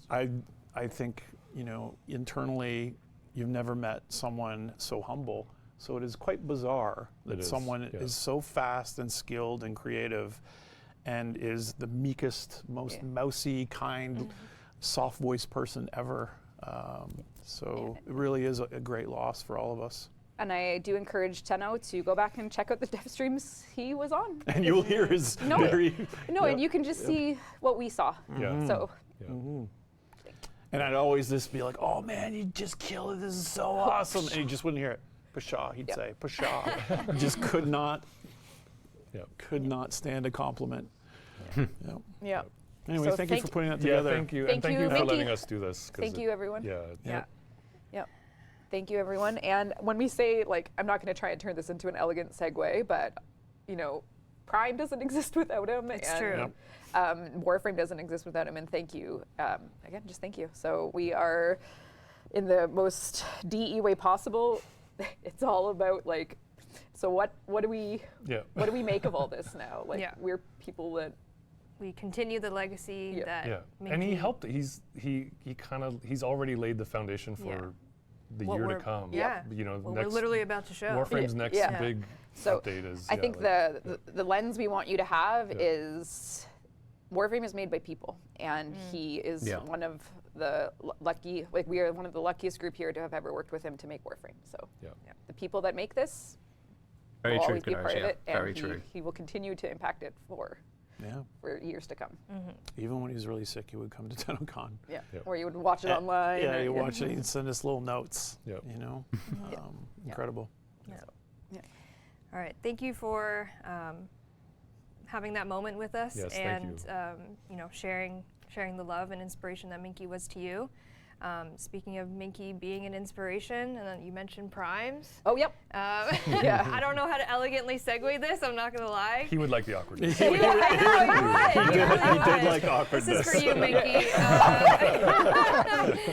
I think, you know, internally, you've never met someone so humble. So it is quite bizarre that It is, someone yeah. is so fast and skilled and creative and is the meekest, most mousy, kind, soft voiced person ever. So it really is a great loss for all of us. And I do encourage Tenno to go back and check out the Devstreams he was on. And you will hear his No. very... No, and you can just see what we saw. Yeah. So Yeah. And I'd always just be like, oh man, you just killed it, this is so awesome. And you just wouldn't hear it. Pshaw, he'd say, pshaw. Just could not stand a compliment. Yep. yeah. Anyway, So thank you for putting that Yeah, together. thank you. Thank And thank you, you for Minky. letting us do this. 'cause Thank you, everyone. Yeah. Yeah. Yep. Thank you, everyone. And when we say, like, I'm not going to try and turn this into an elegant segue, but, you know, Prime doesn't exist without him. It's and, true. Warframe doesn't exist without him. And thank you. Again, just thank you. So we are, in the most DE way possible, it's all about, like, so what do we make of all this now? Like, Yeah. we're people that We continue the legacy Yeah. that Yeah. Minky, And he helped. He's already laid the foundation for Yeah. the what year to we're- come. Yeah. You know, what next we're literally about to show. Warframe's next Yeah. big So update is. I think the lens we want you to have Yeah. is Warframe is made by people, and he is Yeah. one of the lucky, like we are one of the luckiest group here to have ever worked with him to make Warframe. So Yeah. the people that make this Very will true, always be a part Kanosh, of yeah. it, and Very true. he will continue to impact it Yeah. for years to come. Even when he was really sick, he would come to TennoCon. Yeah, Yeah. where you would watch it online. Yeah, or- you watch it, he'd send us little notes. Yep. You know, Yeah. incredible. All right, thank you for having that moment with us Yes, thank and you. you know, sharing the love and inspiration that Minky was to you. Speaking of Minky being an inspiration, and then you mentioned primes. Oh, yep. Yeah. I don't know how to elegantly segue this. I'm not gonna lie. He would like the awkwardness. He did like awkwardness. This is for you, Minky.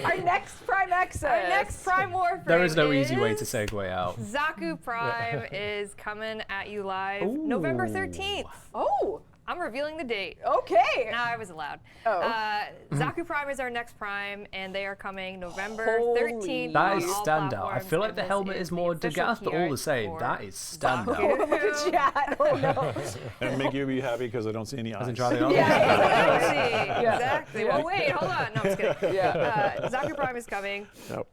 Our next Prime Access. Our next Prime Warframe. There is no easy way to is segue out. Zaku Prime is coming at you live November 13th. Oh, I'm revealing the date. okay. No, I was allowed. Oh. Zaku Prime is our next Prime, and they are coming November Holy 13th. That on is all standout. I platforms, feel like and the this helmet is more the official Degas, but all the key same, art that is for standout. Oh, look at chat. Oh, no. And make you be happy because I don't see any eyes. Hasn't tried it on. Exactly. Exactly. Well, wait, hold on. No, I'm just kidding. Yeah. Zaku Prime is coming. Yep.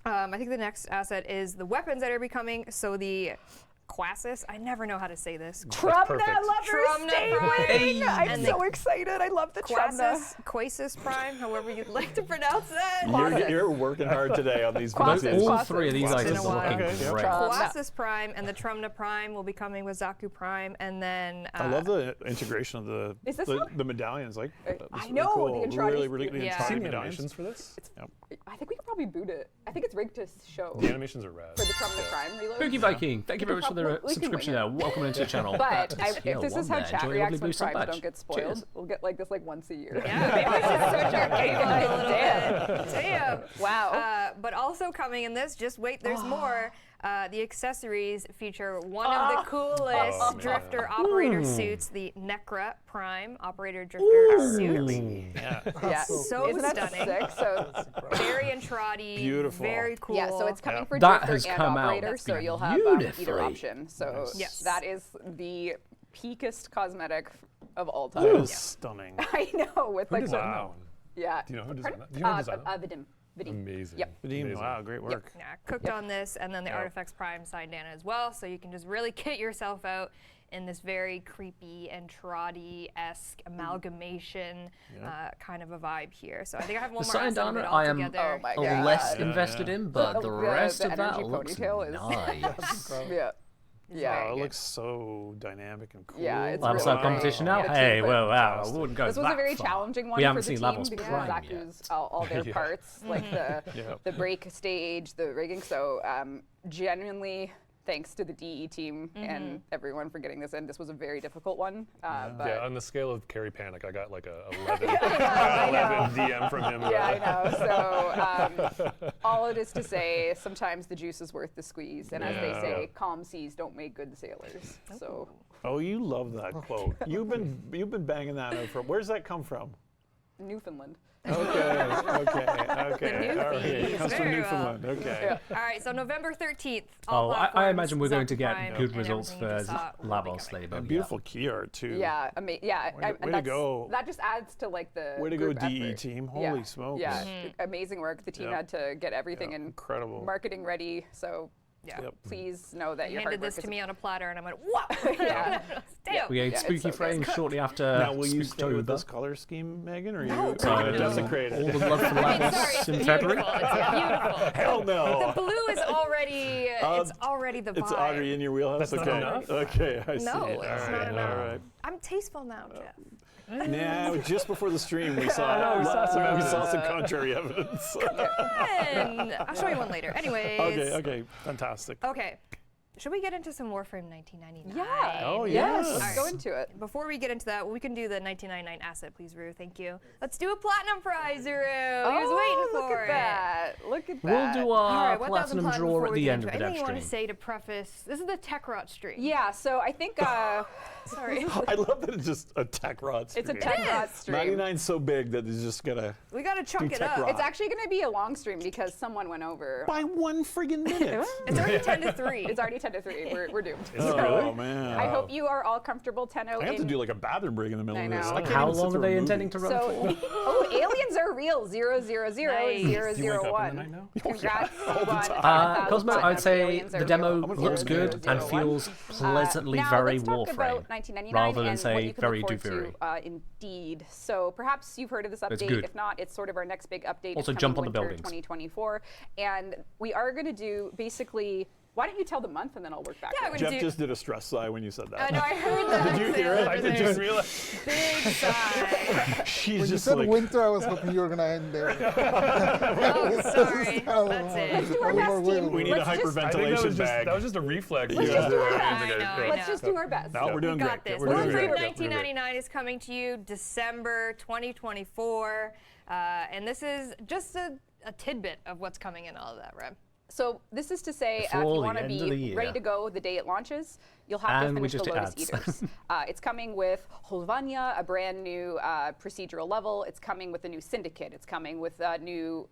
I think the next asset is the weapons that are becoming. So the Quasis, I never know how to say this. Trumna perfect. lover Trumna Prime. staying. I'm And so the excited. I love the Trumna. Quasis Prime, however you'd like to pronounce that. You're working hard today on these Quasis. pieces. All three of these Once in items a are while. looking Okay, yep. great. Trumna. Quasis Prime and the Trumna Prime will be coming with Zaku Prime, and then I love the integration of Is this the one? medallions. Like, that's I really know, cool. the Andrade- really Yeah. Andrade Seen the medallions. animations for this? Yep. I think we could probably boot it. I think it's rigged to show The animations are rad. for the Trump the Crime reload. Spooky Viking, thank you very much for the We can subscription wing there. Welcome into the channel. But Yeah, if this is one how there. chat Enjoy your reacts lovely when boost and primes badge. don't get spoiled, Cheers. we'll get like this like once a year. Yeah, maybe we should switch our game up a little Damn. bit. Damn. Wow. But also coming in this, just wait, there's more. The accessories feature one of the coolest Oh, man. drifter operator suits, the Necra Prime operator drifter suit. Yeah. Yeah. So Isn't that stunning. sick? So Very Entrati. Beautiful. Very cool. yeah, so it's coming for That drifter has and come out operator, so you'll have either beautifully. option. So Yes. that is the peakest cosmetic of all That time. is stunning. I know with Who like designed the, that one? yeah. Do you know who Pardon? designed that? Do you know who designed that? Vidim. Vidim. Amazing. Yep. Vadim, Amazing. wow, great work. Yeah, cooked on this, and then the Artifacts Prime signed Dana as well, so you can just really kit yourself out in this very creepy and Entrati-esque amalgamation kind of a vibe here. So I think I have one The more signed asset of it Dana all I am together. Oh my God. less Yeah, invested yeah. in, but the rest the of that energy looks ponytail is- nice. Yeah. Yeah. Wow, it looks so dynamic and cool. Yeah, it's We'll have really some great. competition now. The Hey, team well, put- wow, I wouldn't go This was that a very far. challenging one We for haven't the seen team levels because prime Zach yet. used all their Yeah. parts, like the Yep. the brake stage, the rigging. So genuinely, thanks to the DE team and everyone for getting this in. This was a very difficult one. But Yeah, on the scale of Carrie Panic, I got like a 11, I know. 11 DM from him. Yeah, I know. So all it is to say, sometimes the juice is worth the squeeze, and as they Yeah. say, calm seas don't make good sailors. So Oh, you love that quote. You've been banging that out from. Where's that come from? Newfoundland. Okay. The All right. Newfies, Comes from very well. Newfoundland. Okay. Yeah. All right, so November 13th. Oh, all I platforms, imagine we're going to Zach get Prime, good and results everything you for just saw will be Lavos coming. Stable. And beautiful key art too. Yeah, yeah. Way to- and way to that's- go. That just adds to like the Way to go, group DE effort. team. Yeah. Holy smokes. Yeah, amazing work. The team Yeah. had to get everything Yeah, in incredible. marketing ready. So Yeah. Yep. please know that You your handed hard work this is to me on a platter, and I went, "Wow!" Yeah. Damn. We had Yeah, it's spooky so good. frames shortly after Now, will you stay with Spooktober. this color scheme, Megan, or are you No, going to no. desecrate All it? the love for Sorry, Lavos it's in beautiful. February. It's beautiful. Hell no. The blue is already. It's already the vibe. It's already in your wheelhouse. That's not okay. enough? Okay, I see. No, All it's right, not enough. All right. I'm tasteful now, Jeff. Now, just before the stream, we saw we saw some contrary evidence. And I'll show you one later. Anyways. Okay, fantastic. Okay. Should we get into some Warframe 1999? Yeah. Oh, Yes. yes. Let's go into it. Before we get into that, we can do the 1999 asset, please, Rue. Thank you. Let's do a platinum prize, Rue. He was waiting for look it. at that. Look at We'll that. do All our right, 1,000 platinum draw before at we the get end of into the it. Anything you want Devstream. to say to preface? This is the Tech Rot stream. Yeah, so I think Sorry. I love that it's just a tech rod stream. it's a tech rod stream. 99's so big that it's just gonna We got to chunk it tech up. rot. It's actually going to be a long stream because someone went over. by 1 friggin' minute. It's already 10 to 3. It's already 10 to 3. We're doomed. Oh man. I hope you are all comfortable 10-0 I have to in. do like a bathroom break in the middle I of this. know. I can't How even sit long are through a they movie. intending to run for? So, aliens are real. 000 Nice. Do you wake up in the 001. night now? Congrats on Cosmo, 1,000 I'd say aliens the are demo real. looks 000 good and 01. feels pleasantly now very let's talk Warframe, about 1999 rather than and what say you can very look forward Duviri. to, Indeed. So perhaps you've heard of this It's update. good. If not, it's sort of our next big update. Also It's jump coming on the winter buildings. 2024, and we are going to do basically. Why don't you tell the month and then I'll work back? Yeah, we're Jeff gonna just did a stress sigh when you said I that. know, I heard that. Did you hear it? I didn't even realize. Big sigh. She's When you just said like, winter, I was hoping you were going to end there. Oh, sorry. Let's That's it. do our best, team. we need a Let's just- I think that hyperventilation was just, bag. that was just a reflex. Let's just do our I best. know, I Let's know. just do our best. No, we're doing We got great. this. We're doing Warframe great. 1999 is coming to you December 2024, and this is just a tidbit of what's coming in all of that, right? So this is to say, if Before you the want to end of the be year. ready to go the day it launches, you'll have And to we finish just the did Lotus ads. Eaters. It's coming with Holvania, a brand new procedural level. It's coming with a new syndicate. It's coming with a new,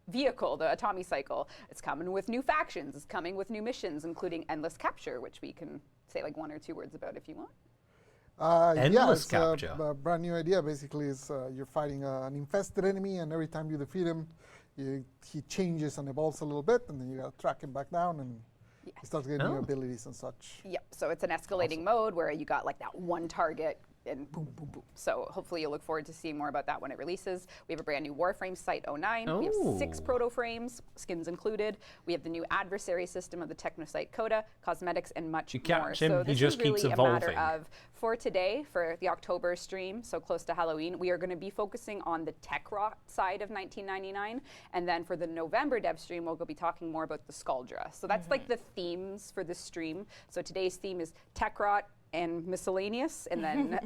vehicle, the Atomi cycle. It's coming with new factions. It's coming with new missions, including endless capture, which we can say like 1 or 2 words about if you want. Yeah, Endless it's capture. a brand new idea. Basically, is you're fighting an infested enemy, and every time you defeat him, he changes and evolves a little bit, and then you gotta track him back down, and he starts getting new Oh. abilities and such. Yep. So it's an escalating mode where you got like that one target and boom, boom, boom. So hopefully you'll look forward to seeing more about that when it releases. We have a brand new Warframe Site 09. We have 6 proto frames, skins included. We have the new adversary system of the Technosite Coda, cosmetics, and much You more. catch him, So he this just is really keeps a matter evolving. of, for today, for the October stream, so close to Halloween, we are going to be focusing on the Techrot side of 1999. And then for the November dev stream, we'll be talking more about the Scaldra. So that's like the themes for this stream. So today's theme is Techrot and miscellaneous, and then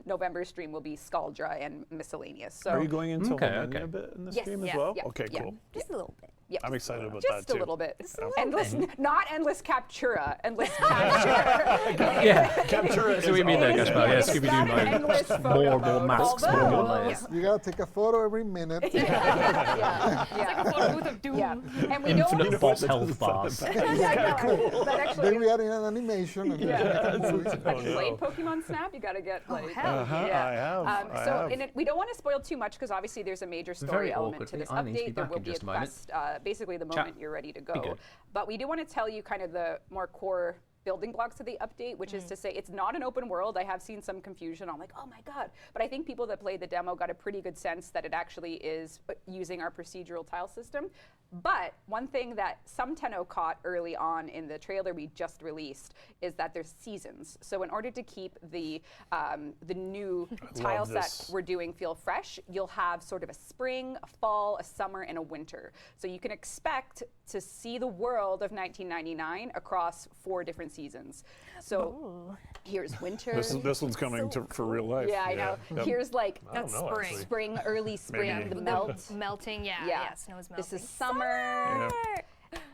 November stream will be Scaldra and miscellaneous. So Are you going into Okay, Homania okay. a bit in the Yes, stream as yeah, well? yeah, Okay, yeah. cool. Just a little bit. Yep. I'm excited about Just that a too. little bit. a little Endless, not endless Captura, endless capture. Yeah. Capture So we mean that, Endless- Gaspar. Yeah, it's Scooby-Doo not mode. endless More photo mode, masks, more although- layers. You gotta take a photo every minute. Yeah, Like a photo booth of doom. yeah. And we don't want Infinite false health bars. to. That Then actually we add in an animation. And Have you played Pokemon Snap? You got to get like. hell yeah. I have. I So have. in it, we don't want to spoil too much because obviously there's a major story Very element to this awkwardly, I need to be update. There back will in be a just a moment. quest basically the moment you're ready to go. good. But we do want to tell you kind of the more core building blocks of the update, which is to say it's not an open world. I have seen some confusion. I'm like, oh my God. But I think people that played the demo got a pretty good sense that it actually is using our procedural tile system. But one thing that some Tenno caught early on in the trailer we just released is that there's seasons. So in order to keep the new tile set this. we're doing feel fresh, you'll have sort of a spring, a fall, a summer, and a winter. So you can expect to see the world of 1999 across 4 different seasons. So here's winter. This one's coming for real life. Yeah, I know. Yep. Here's like That's know, spring. actually. spring, early spring, Maybe. the melt. Melting, yeah. Yeah. Yeah, snow is melting. This is summer.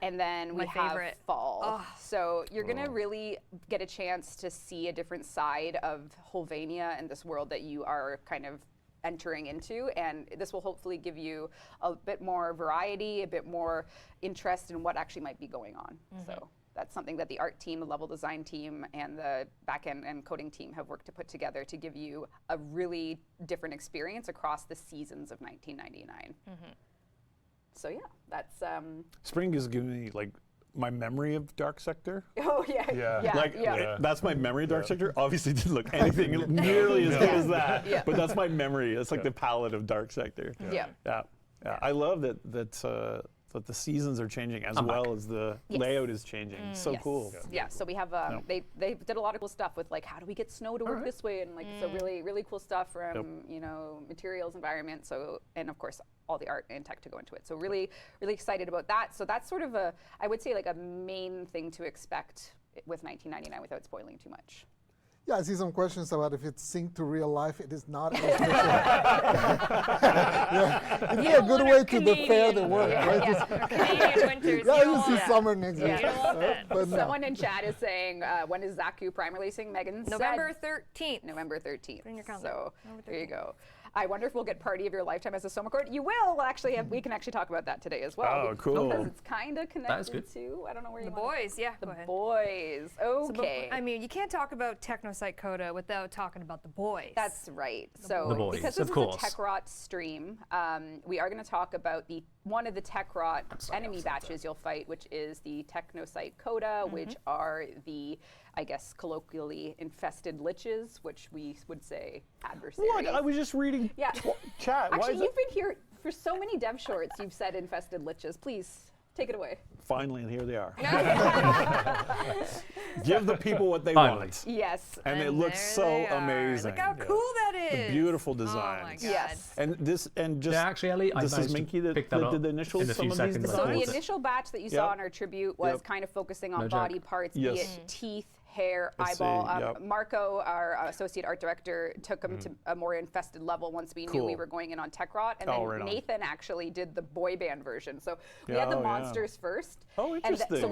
And then we My have favorite. fall. So you're going to really get a chance to see a different side of Holvania and this world that you are kind of entering into. And this will hopefully give you a bit more variety, a bit more interest in what actually might be going on. So that's something that the art team, the level design team, and the backend and coding team have worked to put together to give you a really different experience across the seasons of 1999. So yeah, that's Spring is giving me like my memory of Dark Sector. oh yeah, Like yeah. that's my memory of Dark Sector. Obviously, didn't look anything nearly as good as that. Yeah. But that's my memory. It's like the palette of Dark Sector. Yeah. Yeah. I love that the seasons are changing as well as the layout is changing. So Yes. cool. Yeah, so we have they did a lot of cool stuff with like how do we get snow to work this way and like so really cool stuff from materials, environment, so and of course all the art and tech to go into it. So really excited about that. So that's sort of I would say like a main thing to expect with 1999 without spoiling too much. Yeah, I see some questions about if it's synced to real life. It is not. It'd be a good way to defer the work, right? Just- Canadian winters. yeah, you you don't see want that. summer next Yeah, week. you don't want that. But no. Someone in chat is saying when is Zaku Prime releasing? Megan November said 13th. November 13th. in your calendar. So November there you go. I wonder if we'll get Party of Your Lifetime as a Soma card. You will. We'll actually we can actually talk about that today as well. Oh, cool. Because it's kind of connected good. to, I don't know where you The want boys, yeah. The go ahead. boys. So, but, Okay. I mean, you can't talk about Technosite Coda without talking about the boys. That's right. So The boys, because of this is course. a TechRot stream, we are going to talk about one of the TechRot enemy batches you'll fight, which is the Technosite Coda, which are the, I guess, colloquially infested liches, which we would say adversaries. What? I was just reading Yeah. chat. Why Actually, is you've been here for so many dev shorts. You've said infested liches. Please take it away. Finally, and here they are. Give the people what they Finally. want. Yes. And it And looks there so they are. amazing. Look how cool that is. Beautiful Oh my designs. God. Yes. And just Yeah, actually, Ellie, I this is managed to Minky that pick that up did the initials. in a some few of these seconds. So I the thought it. initial batch that you saw Yep. in our tribute was Yep. kind of focusing on No body joke. parts, Yes. be it teeth, hair, I see, eyeball. yep. Marco, our associate art director, took him to a more infested level once we knew we Cool. were going in on TechRot. And Oh, then right on. Nathan actually did the boy band version. So we Yeah, had the oh, yeah. monsters first. Oh, And so interesting.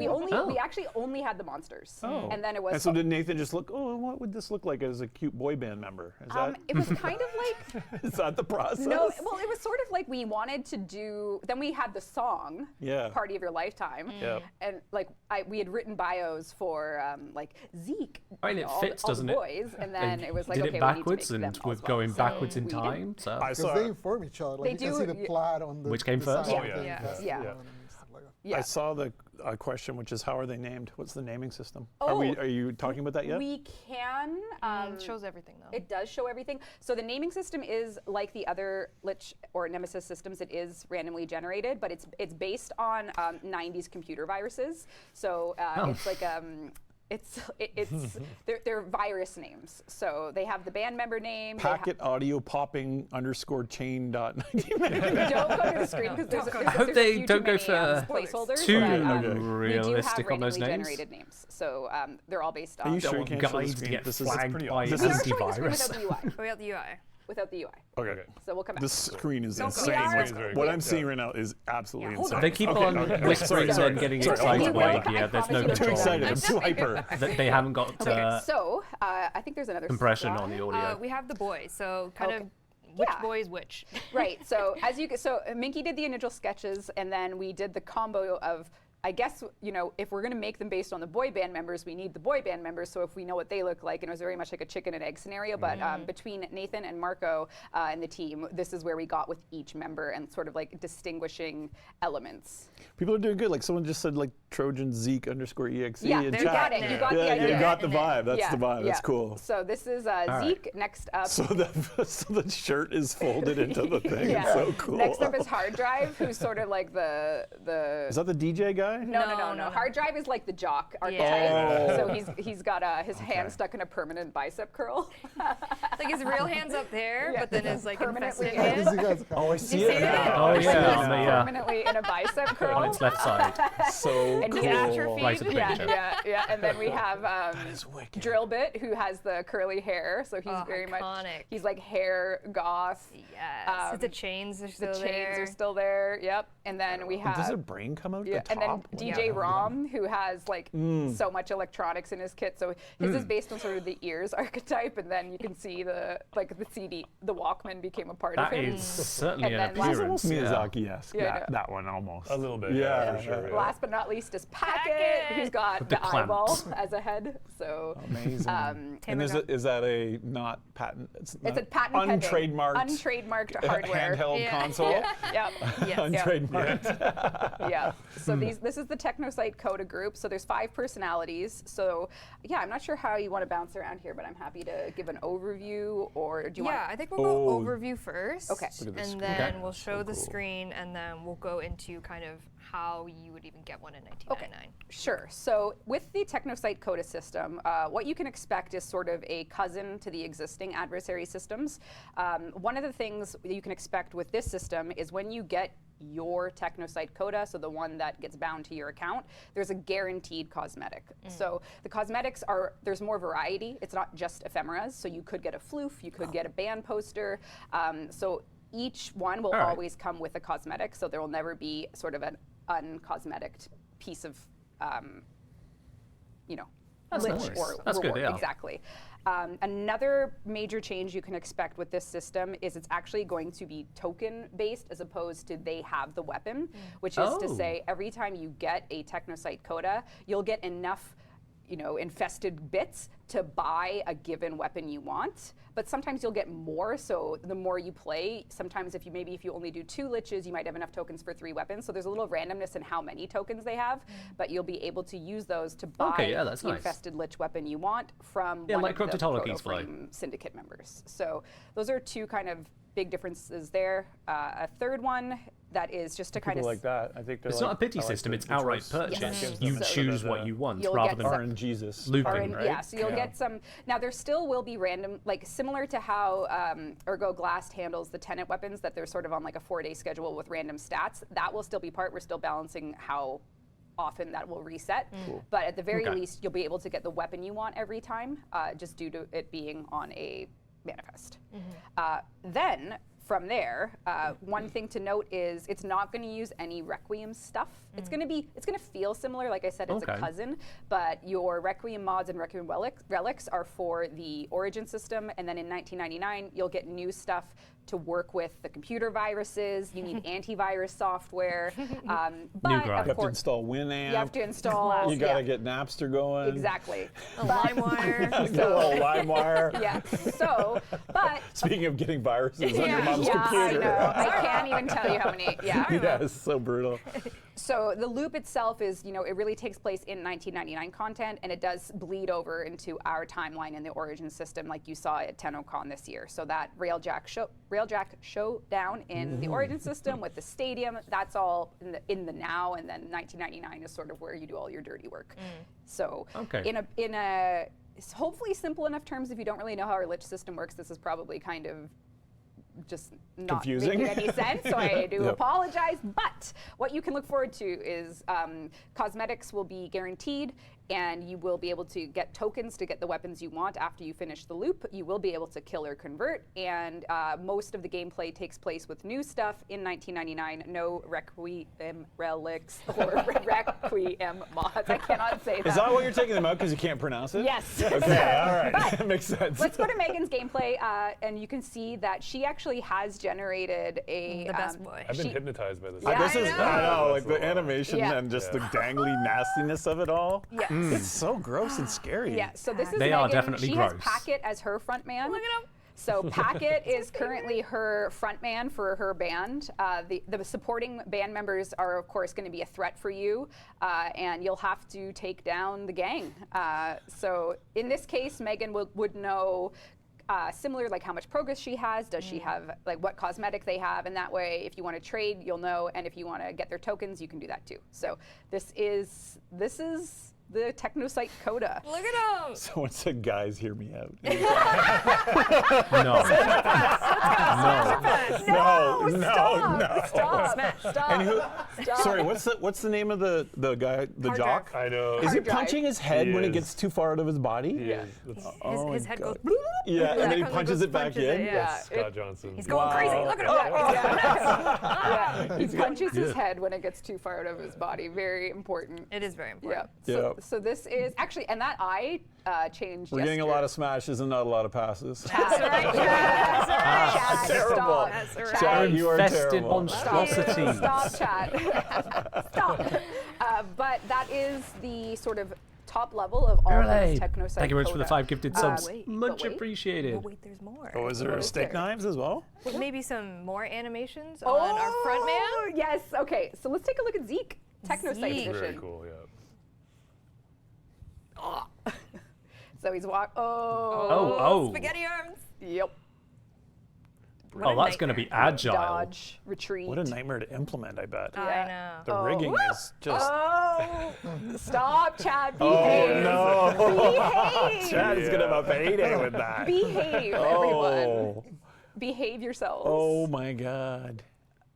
we actually only had the monsters. Oh. And then it was And so did Nathan just look, oh, what would this look like as a cute boy band member? Is that, it was kind of like is that the process? no, well, it was sort of like we wanted to do. Then we had the song, Yeah. "Party of Your Lifetime," Yep. and like we had written bios for like Zeke, I mean, it all, fits, all doesn't the it? boys, and then it was like did okay, it we need to backwards make and them with as well. going So backwards in we did. time. So I Because saw they inform each other. Like They you can see do, the plaid on the Which came the first? side Oh, of the yeah. festival Yeah. and stuff like that. Yeah. I saw the question, which is how are they named? What's the naming system? Oh, Are you talking about that yet? We can. It shows everything though. It does show everything. So the naming system is like the other Lich or Nemesis systems. It is randomly generated, but it's based on 90s computer viruses. So it's like they're virus names. So they have the band member name. Packet audio popping _ chain dot. Don't go to the screen because there's I hope they don't go for placeholders. too but, realistic we do have on those randomly names. generated names. So they're all based on. Are you sure you want can't show the guides to screen? get This is flagged pretty by obvious. We an are showing the screen antivirus. without the UI. Without the UI. Without the UI. Okay. So we'll come back. This screen is Don't go. insane. We are- What I'm seeing right now is absolutely hold insane. on. They keep on whispering and then getting excited by it. Yeah, there's no I'm too control. excited. I'm too hyper. They haven't got So I think there's another compression slide. on the audio. We have the boys, so kind Okay. of which Yeah. boy is which. Right. So so Minky did the initial sketches, and then we did the combo of. I guess, if we're going to make them based on the boy band members, we need the boy band members. So if we know what they look like, and it was very much like a chicken and egg scenario. But between Nathan and Marco and the team, this is where we got with each member and sort of like distinguishing elements. People are doing good. Like someone just said, like Trojan Zeke _EXE Yeah, in you chat. got it. You got the Yeah, idea. you got the And then- vibe. That's Yeah, the vibe. That's yeah. cool. So this is right. Zeke. Next up. So the shirt is folded into the thing. Yeah. It's so cool. Next up is Hard Drive, who's sort of like the. Is that the DJ guy? No. Hard Drive is like the jock archetype. Yeah. So he's got his hand stuck in a permanent bicep curl. Like his real hand's up there, but then his like Permanently infested As hand. you guys can. Oh, I see You it see that? now. Oh, Like yeah, he's yeah. permanently in a bicep curl. On its left side. So And cool. he's atrophied. Right at the Yeah, picture. yeah. And then we have That's wicked. Drillbit, who has the curly hair. So he's Oh, very much. iconic. He's like hair goth. Yes. The chains are The still chains there. are still there. Yep. And then we have. Does a brain come out Yeah, the and then top? DJ Rom, who has like so much electronics in his kit. So his is based on sort of the ears archetype, and then you can see the CD, the Walkman became a part That of him. is certainly And an then last- appearance. Almost Yeah. Miyazaki-esque. Yeah, that, no. that one almost. A little bit. Yeah, for sure. Yeah. Last but not least is Packet, Packet! who's got With the the eyeball clamps. as a head. So Amazing. And is that a not patent? it's a patent pending, untrademarked untrademarked hardware. handheld Yeah. console. Yep. Yes. Untrademarked. Yeah. So this is the Technosite Coda group. So there's 5 personalities. So yeah, I'm not sure how you want to bounce around here, but I'm happy to give an overview, or do you Yeah, want? I think we'll go overview first. Okay. Look at this And screen. then Okay. we'll show the cool. screen, and then we'll go into kind of how you would even get one in 1999. Sure. So with the Technosite Coda system, what you can expect is sort of a cousin to the existing adversary systems. One of the things that you can expect with this system is when you get your Technosite Coda, so the one that gets bound to your account, there's a guaranteed cosmetic. So the cosmetics there's more variety. It's not just ephemeras. So you could get a floof, you could get a band poster. So each one will All right. always come with a cosmetic. So there will never be sort of an uncosmetic piece of, That's lich nice. or That's good, reward. yeah. Exactly. Another major change you can expect with this system is it's actually going to be token based as opposed to they have the weapon, which is to Oh. say every time you get a Technosite Coda, you'll get enough infested bits to buy a given weapon you want, but sometimes you'll get more. So the more you play, sometimes if you only do 2 liches, you might have enough tokens for 3 weapons. So there's a little randomness in how many tokens they have, but you'll be able to use those to buy Okay, yeah, that's the nice. infested lich weapon you want from Yeah, one like of the Cryptozoology's flow. Protoframe syndicate members. So those are 2 kind of big differences there. A third one that is just to kind People of like that. I think they're It's like, not a pity I like system, the- it's the outright choice. purchase. Yes. You So- choose what you want You'll rather get than some- RNGesus. looping, right? Yeah, so you'll Yeah. get some. Now there still will be random, like similar to how Ergo Glast handles the tenant weapons, that they're sort of on like a 4-day schedule with random stats. That will still be part. We're still balancing how often that will reset. But at the very Okay. least, you'll be able to get the weapon you want every time, just due to it being on a manifest. Then from there, one thing to note is it's not going to use any Requiem stuff. It's going to feel similar. Like I said, it's a Okay. cousin, but your Requiem mods and Requiem relics are for the Origin system, and then in 1999 you'll get new stuff to work with the computer viruses. You need antivirus software, but grind. You of have to course install Winamp. you have to install. You gotta yeah, get Napster going. exactly. A LimeWire. Get a little LimeWire. Yeah. So, but Speaking of getting viruses on your Yeah. mom's yeah, I computer. know. I can't even tell you how many. Yeah. Yeah, it's so brutal. So the loop itself is, it really takes place in 1999 content, and it does bleed over into our timeline in the Origin system, like you saw at TennoCon this year. So that Railjack showdown in the Origin system with the stadium, that's all in the now, and then 1999 is sort of where you do all your dirty work. So in a hopefully simple enough terms, if you don't really know how our lich system works, this is probably kind of just not confusing. making any sense, so I do apologize. But what you can look forward to is cosmetics will be guaranteed, and you will be able to get tokens to get the weapons you want after you finish the loop. You will be able to kill or convert, and most of the gameplay takes place with new stuff in 1999. No Requiem relics or Requiem mods. I cannot say that. Is that why you're taking them out, because you can't pronounce it? Yes. Okay, all right. That makes sense. Let's go to Megan's gameplay, and you can see that she actually has generated a... The best boy. I've been hypnotized by this. Yeah, This is, I know, like the That's a lot. animation Yeah. and just the dangly nastiness of it all. Yeah. It's so gross and scary. Yeah, so this is They Megan. are definitely She gross. has Packet as her front man. Look at him. So Packet is currently her front man for her band. The supporting band members are, of course, going to be a threat for you, and you'll have to take down the gang. So in this case, Megan would know similar, like how much progress she has, does she have, like what cosmetic they have, and that way, if you want to trade, you'll know, and if you want to get their tokens, you can do that too. So this is the Technosite Coda. Look at him. Someone said, guys, hear me out. No. Stop. Smash. Stop. And who? Stop. Sorry, what's the name of the guy, the Hard jock? I know. Is he Hard drive. punching his head He when it is. gets too far out of his body? Yeah. That's His head goes. Yeah, and then he Comes punches it back punches in. it, yeah. Scott Johnson. He's going crazy. Look at him. Yeah, he punches his head when it gets too far out of his body. Very important. It is very Yeah. important. So this is actually, and that eye changed. We're getting a lot of smashes and not a lot of passes. That's right. That's right. Chad, terrible. stop. That's right. Chad, you are Infested terrible. monstrosity. Stop, Chad. Stop. But that is the sort of top level of all Hooray. things Technosite. Thank you very much for the Coda. 5 gifted subs. wait, Much but wait. appreciated. Oh, wait, there's more. Oh, is there What is steak there? knives as well? With maybe some more animations on our front man. Yes. Okay. So let's take a look at Zeke. Technosite Zeke. edition. Very cool, yeah. So he's Oh. Spaghetti arms. Yep. What a Oh, that's going to nightmare. be agile. Dodge, retreat. What a nightmare to implement, I bet. I know. The rigging is just... Oh, stop, Chad. Oh, Behave. no. Behave. Chad is going to have a payday with that. Behave, everyone. Behave yourselves. Oh, my God.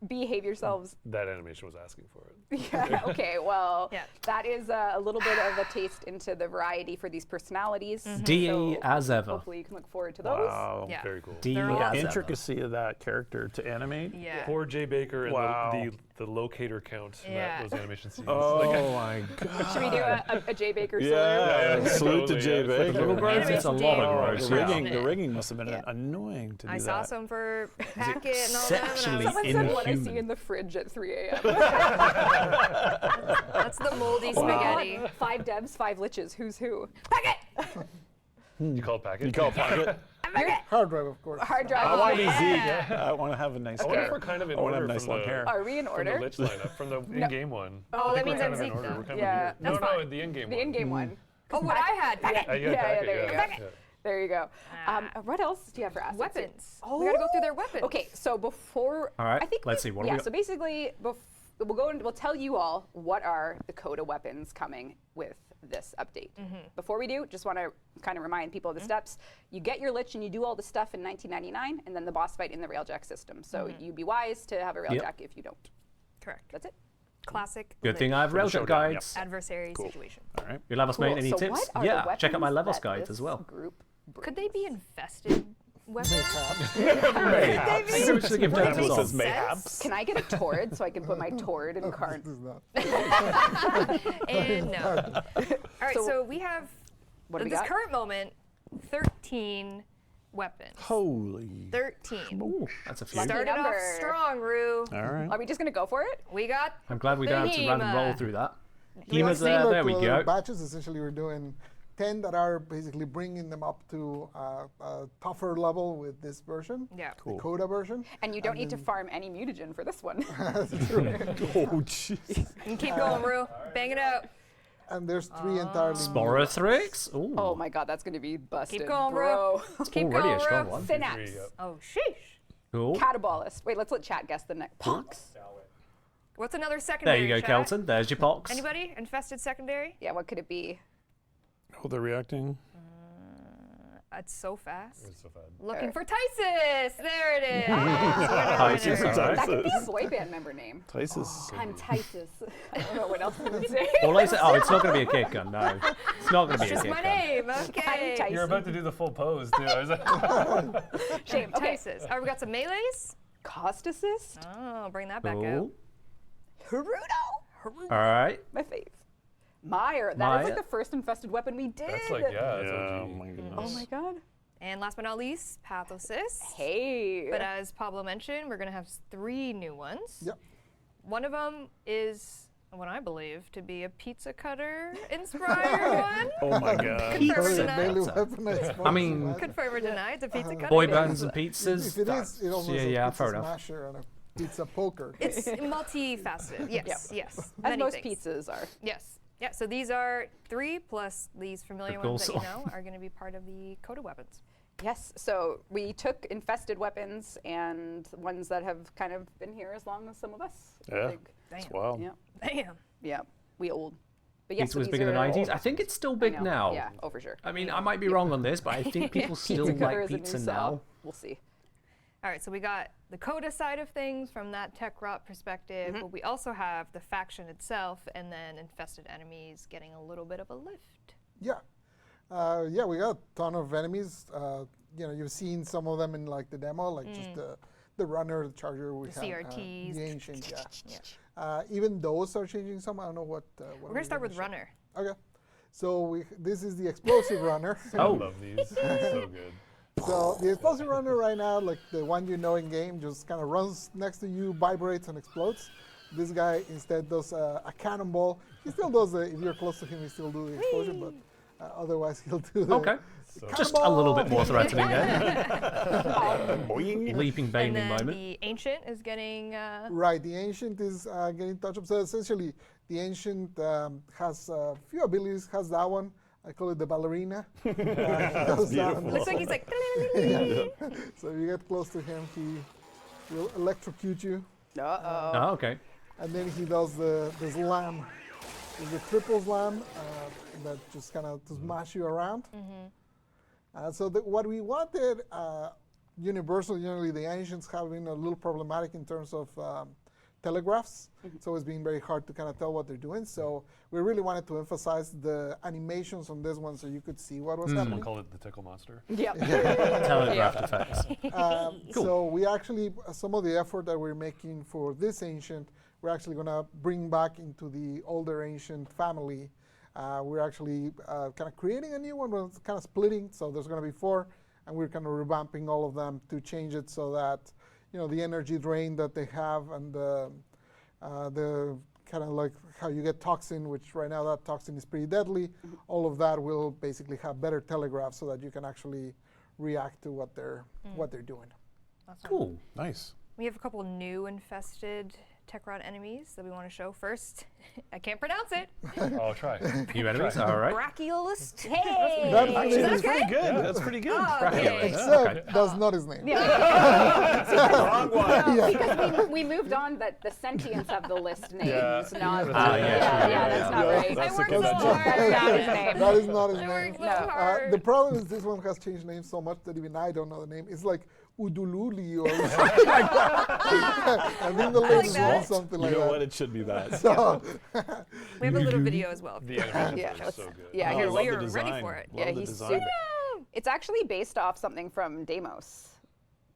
Behave yourselves. That animation was asking for it. Yeah, okay, well, Yeah. that is a little bit of a taste into the variety for these personalities. DE So as ever. hopefully you can look forward to those. Wow. Yeah. Very cool. DE They're all- as ever. Intricacy of that character to animate. Yeah. Poor Jay Baker and Wow. the locator count in Yeah. those animation scenes. Oh, my God. Should we do a Jay Baker salute? Yeah, Yeah, salute to totally, Jay yeah. Baker. Little gross, it's a lot of Oh, gross. the yeah. rigging must have been annoying to do I that. saw some for Packet and all that. Exceptionally And I was Someone said what I see Inhuman. in the fridge at 3 a.m. like, that's the moldy spaghetti. 5 devs, 5 liches. Who's who? You call it packet? You call it pocket? Hard drive, of course. Hard drive. I want to be Yeah. Zeke. I want to have a nice I wonder hair. if we're kind of in I want to order have nice from long hair. Are we in From the order? Lich lineup, from the in-game one. Oh, I that think means we're I'm kind of in Zeke, order. though. We're kind Yeah. of no, That's no, fine. the in-game The one. in-game one. Oh, what I had. Packet. You had Yeah, packet, there you go. yeah. There you go. What else do you have for assets? Weapons. Oh. We gotta go through their weapons. Okay, so before All right, I think let's see, what do we got? So basically, we'll go and we'll tell you all what are the Coda weapons coming with this update. Before we do, just want to kind of remind people of the steps. You get your Lich and you do all the stuff in 1999, and then the boss fight in the Railjack system. So you'd be wise to have a Railjack if you don't. Correct. That's it. Classic. Good thing I have For the Railjack showdown, guides. Adversary situation. All right. Your Levels mate, any so tips? what are the Yeah, check out my weapons Levels that guides this as well. Group Could they be infested weapons? Thank you very much for the gift Would of they the make song. sense? Can I get a Tord so I can put my Tord in This Karn? is not. And no. All right, So- so we have, What do at we this got? current moment, 13 weapons. Holy. 13. Ooh, that's a few. Lucky Started off number. strong, Rue. All right. Are we just gonna go for it? We got I'm glad we don't have to random Behema. roll through that. you want Hema's to there, Similar there to we the go. Batches, essentially, we're doing 10 that are basically bringing them up to a tougher level with this version, Yeah. the Coda version. And you don't need to farm any mutagen for this one. Oh, jeez. You can keep going, Rue. Bang it out. And there's 3 entirely new Sporathrix? Ooh. Oh my god, that's going to be busted. Keep going, bro. Keep Already going, a strong Rue. one. Synapse. Oh, sheesh. Cool. Catabolist. Wait, let's let chat guess the next. Pox. What's another There secondary? you go, chat? Kelton. There's your pox. Anybody? Infested secondary? Yeah, what could it be? Oh, they're reacting. It's so fast. It's so bad. Looking for Tysus. There it is. Tysus, Winner. alright. That could be a boy band member name. Tysus. I'm Tysus. I don't know what else I would say. All I said, oh, it's not going to be a kick gun. No, it's not going to be Just a kick my gun. name. Okay. Tyson. You're about to do the full pose, too. I was like, Shame. Okay. Tysus. Oh, we got some melees. Cost assist. Oh, bring that back out. Cool. Haruto. All right. My fave. Meyer. That is like the first infested weapon we did. that's like, yeah, that's Yeah, OG. my goodness. Oh my god. And last but not least, Pathocyst. Hey. But as Pablo mentioned, we're going to have 3 new ones. Yep. One of them is what I believe to be a pizza cutter inspired one. Oh my god. Confirm or Very deny. melee weapon, I suppose. I mean, Confirm or deny. It's a pizza cutter. Boy It is. bands and pizzas. if it is, it almost yeah, a pizza fair enough. smasher and a pizza poker. It's multifaceted. Yes, yes. As Many most things. pizzas are. Yes. Yeah, so these are 3 plus these familiar Typical ones that you song. know are going to be part of the Coda weapons. Yes, so we took infested weapons and ones that have kind of been here as long as some of us. I Yeah. think. It's Damn. wild. Yeah, Damn. yeah, we old. But yes, Pizza so was these big in the are- 90s. I think it's still I big know, now. Yeah, oh for sure. I mean, I might be wrong on this, but I think people still Pizza cutter like is a new pizza saw. now. We'll see. All right, so we got the Coda side of things from that tech rot perspective, but we also have the faction itself and then infested enemies getting a little bit of a lift. Yeah. Yeah, we got a ton of enemies. You know, you've seen some of them in like the demo, like just the runner, the charger. We The have CRTs. the ancient. Yeah. Yeah. Even those are changing some. I don't know what. We're going to start with Runner. Okay. So this is the explosive runner. I Oh. love these. So good. So the explosive runner right now, like the one you know in game, just kind of runs next to you, vibrates and explodes. This guy instead does a cannonball. He still does if you're close to him, he still do the explosion, but otherwise he'll do the Okay. Just a little bit more threatening there. Boing. Leaping, And banging then moment. the Ancient is getting... Right, the ancient is getting touched up. So essentially, the ancient has a few abilities. Has that one. I call it the ballerina. That's beautiful. looks like he's like... So if you get close to him, he will electrocute you. Uh-oh. Oh, okay. And then he does the slam. There's the triple slam that just kind of to smash you around. So what we wanted, universally, generally the ancients have been a little problematic in terms of telegraphs. It's always been very hard to kind of tell what they're doing. So we really wanted to emphasize the animations on this one so you could see what was happening. Call it the tickle monster. Yep. Telegraphed effects. So we actually, some of the effort that we're making for this ancient, we're actually going to bring back into the older ancient family. We're actually kind of creating a new one, but it's kind of splitting. So there's going to be 4, and we're kind of revamping all of them to change it so that, you know, the energy drain that they have and the kind of like how you get toxin, which right now that toxin is pretty deadly. All of that will basically have better telegraph so that you can actually react to what they're doing. Awesome. Cool. Nice. We have a couple new infested Techrod enemies that we want to show first. I can't pronounce it. I'll try. New enemies, all right. Brachiolist. Hey! That Actually, is that's okay? pretty good. That's pretty good. Okay. Except that's not his name. Wrong one. Because we moved on that the sentients have the list names, Yeah. not Ah, yeah, yeah, sure, that's yeah. not Yeah. right. That's I the worked so convention. hard. That's not his name. That is not his I name. worked so No. hard. The problem is this one has changed names so much that even I don't know the name. It's like Udululi or something like that. I think the list that. was something You like know that. what? It should be that. So, We have a little video as well. The animations Yeah. are so good. Yeah, Oh, here, I You're love the ready design. for it. Love Yeah, the he's design. super. It's actually based off something from Deimos.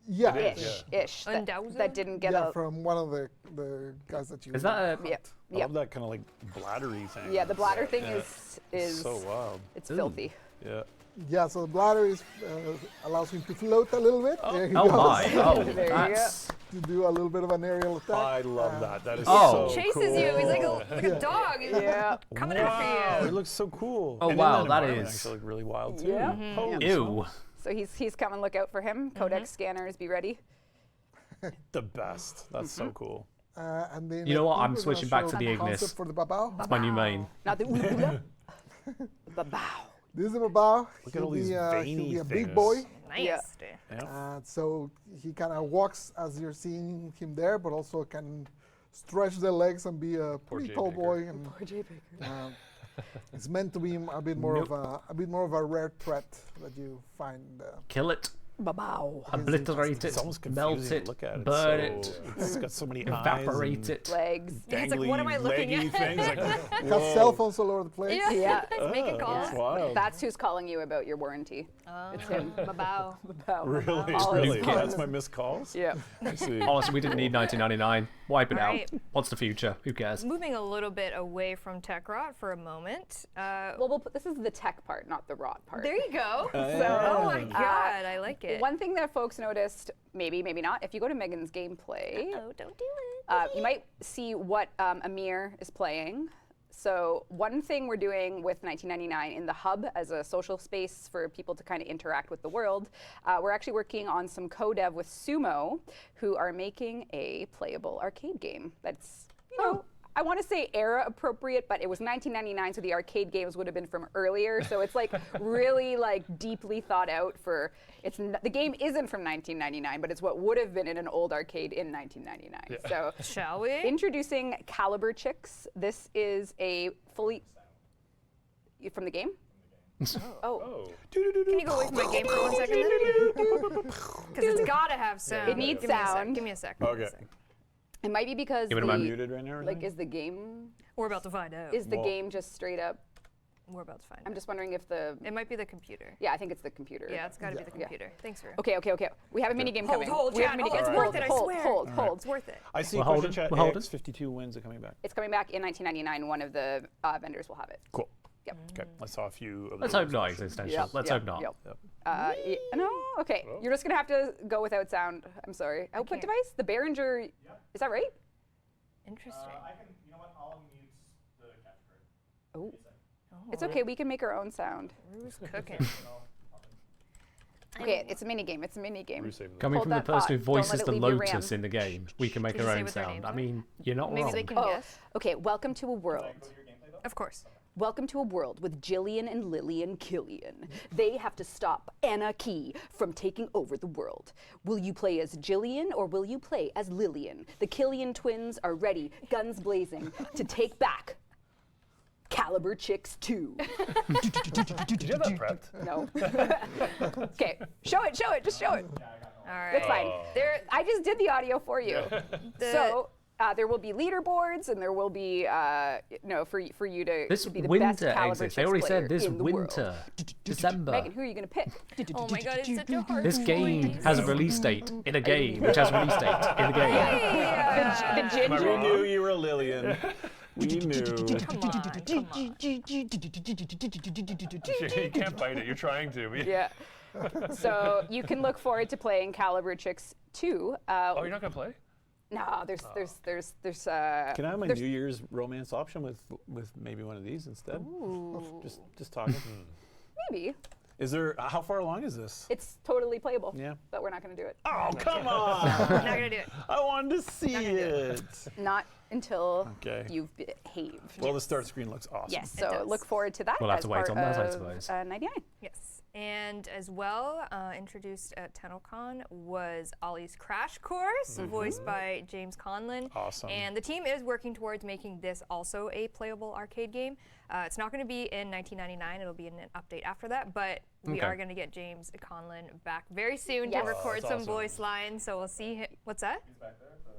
yeah, It is, Ish. yeah. Ish. That, Undausen? that didn't get yeah, a. from one of the guys that you. Is that a... Yeah. I Yeah. love that kind of like bladdery thing. Yeah, the bladder thing Yeah. is so wild. it's Ooh. filthy. Yeah. Yeah, so the bladder is allows him to float a little bit. There he Oh goes. my, oh, There you that's... to do a little bit of an aerial attack. I love that. That is Oh. so Chases cool. you. He's like a dog. He's Yeah. coming Wow, after it you. looks so cool. Oh, And in wow, that environment is- actually look really wild too. Yeah. Holy Ew. smokes. So he's coming. Look out for him. Codex scanners, be ready. The best. That's so cool. And then You know I what? think I'm we're switching gonna back show to the Ignis. concept for the babao. That's my new main. Not the ula ula. Babao. This is the babao. Look at all these he'll veiny be a things. big boy. Nice. Yeah. So he kind of walks as you're seeing him there, but also can stretch the legs and be a pretty Jay tall Baker. boy. And it's meant to be a bit more of a rare threat that you find. Kill it, Babao. obliterate It's it, almost melt confusing it, to look at. burn It's it, It's got so many evaporate eyes it. Legs. It's like, what am I looking leggy at? things. Like, Has whoa. cell phones all over the place. Yeah. Yeah. He's making calls. That's wild. That's who's calling you about your warranty. It's him. Babao. Babao. Really? All Really? his That's my missed calls? Yeah. I see. Honestly, we didn't need 1999. Wipe it out. Alright. What's the future? Who cares? Moving a little bit away from tech rot for a moment. Well, this is the tech part, not the rot part. There you go. So, Oh my god, I like it. one thing that folks noticed, maybe not, if you go to Megan's gameplay, Oh, don't do it. you might see what Amir is playing. So one thing we're doing with 1999 in the hub as a social space for people to kind of interact with the world, we're actually working on some co-dev with Sumo, who are making a playable arcade game that's, you know, I want to say era appropriate, but it was 1999, so the arcade games would have been from earlier. So it's like really like deeply thought out for. The game isn't from 1999, but it's what would have been in an old arcade in 1999. So Shall we? introducing Caliber Chicks. This is a fully from the game. Oh. Can you go away from my game for 1 second then? Because it's gotta have sound. It needs Give me a sec, sound. Give me a sec. Okay. It might be because Give it a moment. Muted right now? or like anything? is the game We're about to find out. is the Well- game just straight up? We're about to find I'm out. just wondering if the It might be the computer. yeah I think it's the computer. Yeah, it's gotta be the Yeah. computer. Thanks for. Okay. We have a mini game Hold, coming. hold, we have chat, a mini hold, game. it's worth it, I hold, swear. hold. It's worth it. I see We're question holding- chat. we're holding. X52, when's it coming back? It's coming back in 1999. One of the vendors will have it. Cool. Yep. Okay. I saw a few of Let's those hope not actually. existential. Yep, Let's yep, hope not. yep. No. Okay. You're just gonna have to go without sound. I'm sorry. Output can't. device. The Behringer. Is that right? Interesting. You know what? I'll mute the capture. Oh. It's okay. We can make our own sound. Who's cooking? Okay. It's a mini game. It's a mini game. Who's saving Coming Hold from the that person who thought. Don't let voices it the leave your Lotus RAM. in the game, we can make Did you our say own what their sound. names I are? mean, you're not Maybe wrong. they can Oh. guess. Okay. Welcome to a world. Of course. Welcome to a world with Jillian and Lillian Killian. They have to stop Anna Key from taking over the world. Will you play as Jillian or will you play as Lillian? The Killian twins are ready, guns blazing, to take back Caliber Chicks 2. Did you have that prepped? No. Okay, show it, just show it. All right. That's fine. I just did the audio for you. So there will be leaderboards and there will be, for you to, This to be the best winter Caliber exits. They Chicks already player said this in the world. winter, December. Megan, who are you going to pick? Oh my god, it's such a hard This game choice. has a release date in a game, which has a release date in the game. The We ginger. knew you were Lillian. We knew. Come on, come on. You can't fight it. You're trying to. Yeah. So you can look forward to playing Caliber Chicks 2. Oh, you're not gonna play? No, there's Can I have my there's- New Year's romance option with maybe one of these instead? Just talking. maybe. Is there? How far along is this? It's totally playable. Yeah. But we're not going to do it. Oh, come on! Not gonna do it. I wanted to see it. Not until Okay. you've behaved. Well, the start screen looks awesome. Yes, It so does. look forward to that. We'll have as to wait part on that, I of, suppose. 99. Yes. And as well, introduced at TennoCon was Ollie's Crash Course, voiced by James Conlon. Awesome. And the team is working towards making this also a playable arcade game. It's not going to be in 1999. It'll be in an update after that. But we Okay. are going to get James Conlon back very soon Yes. to record that's some awesome. voice lines. So we'll see him. What's that?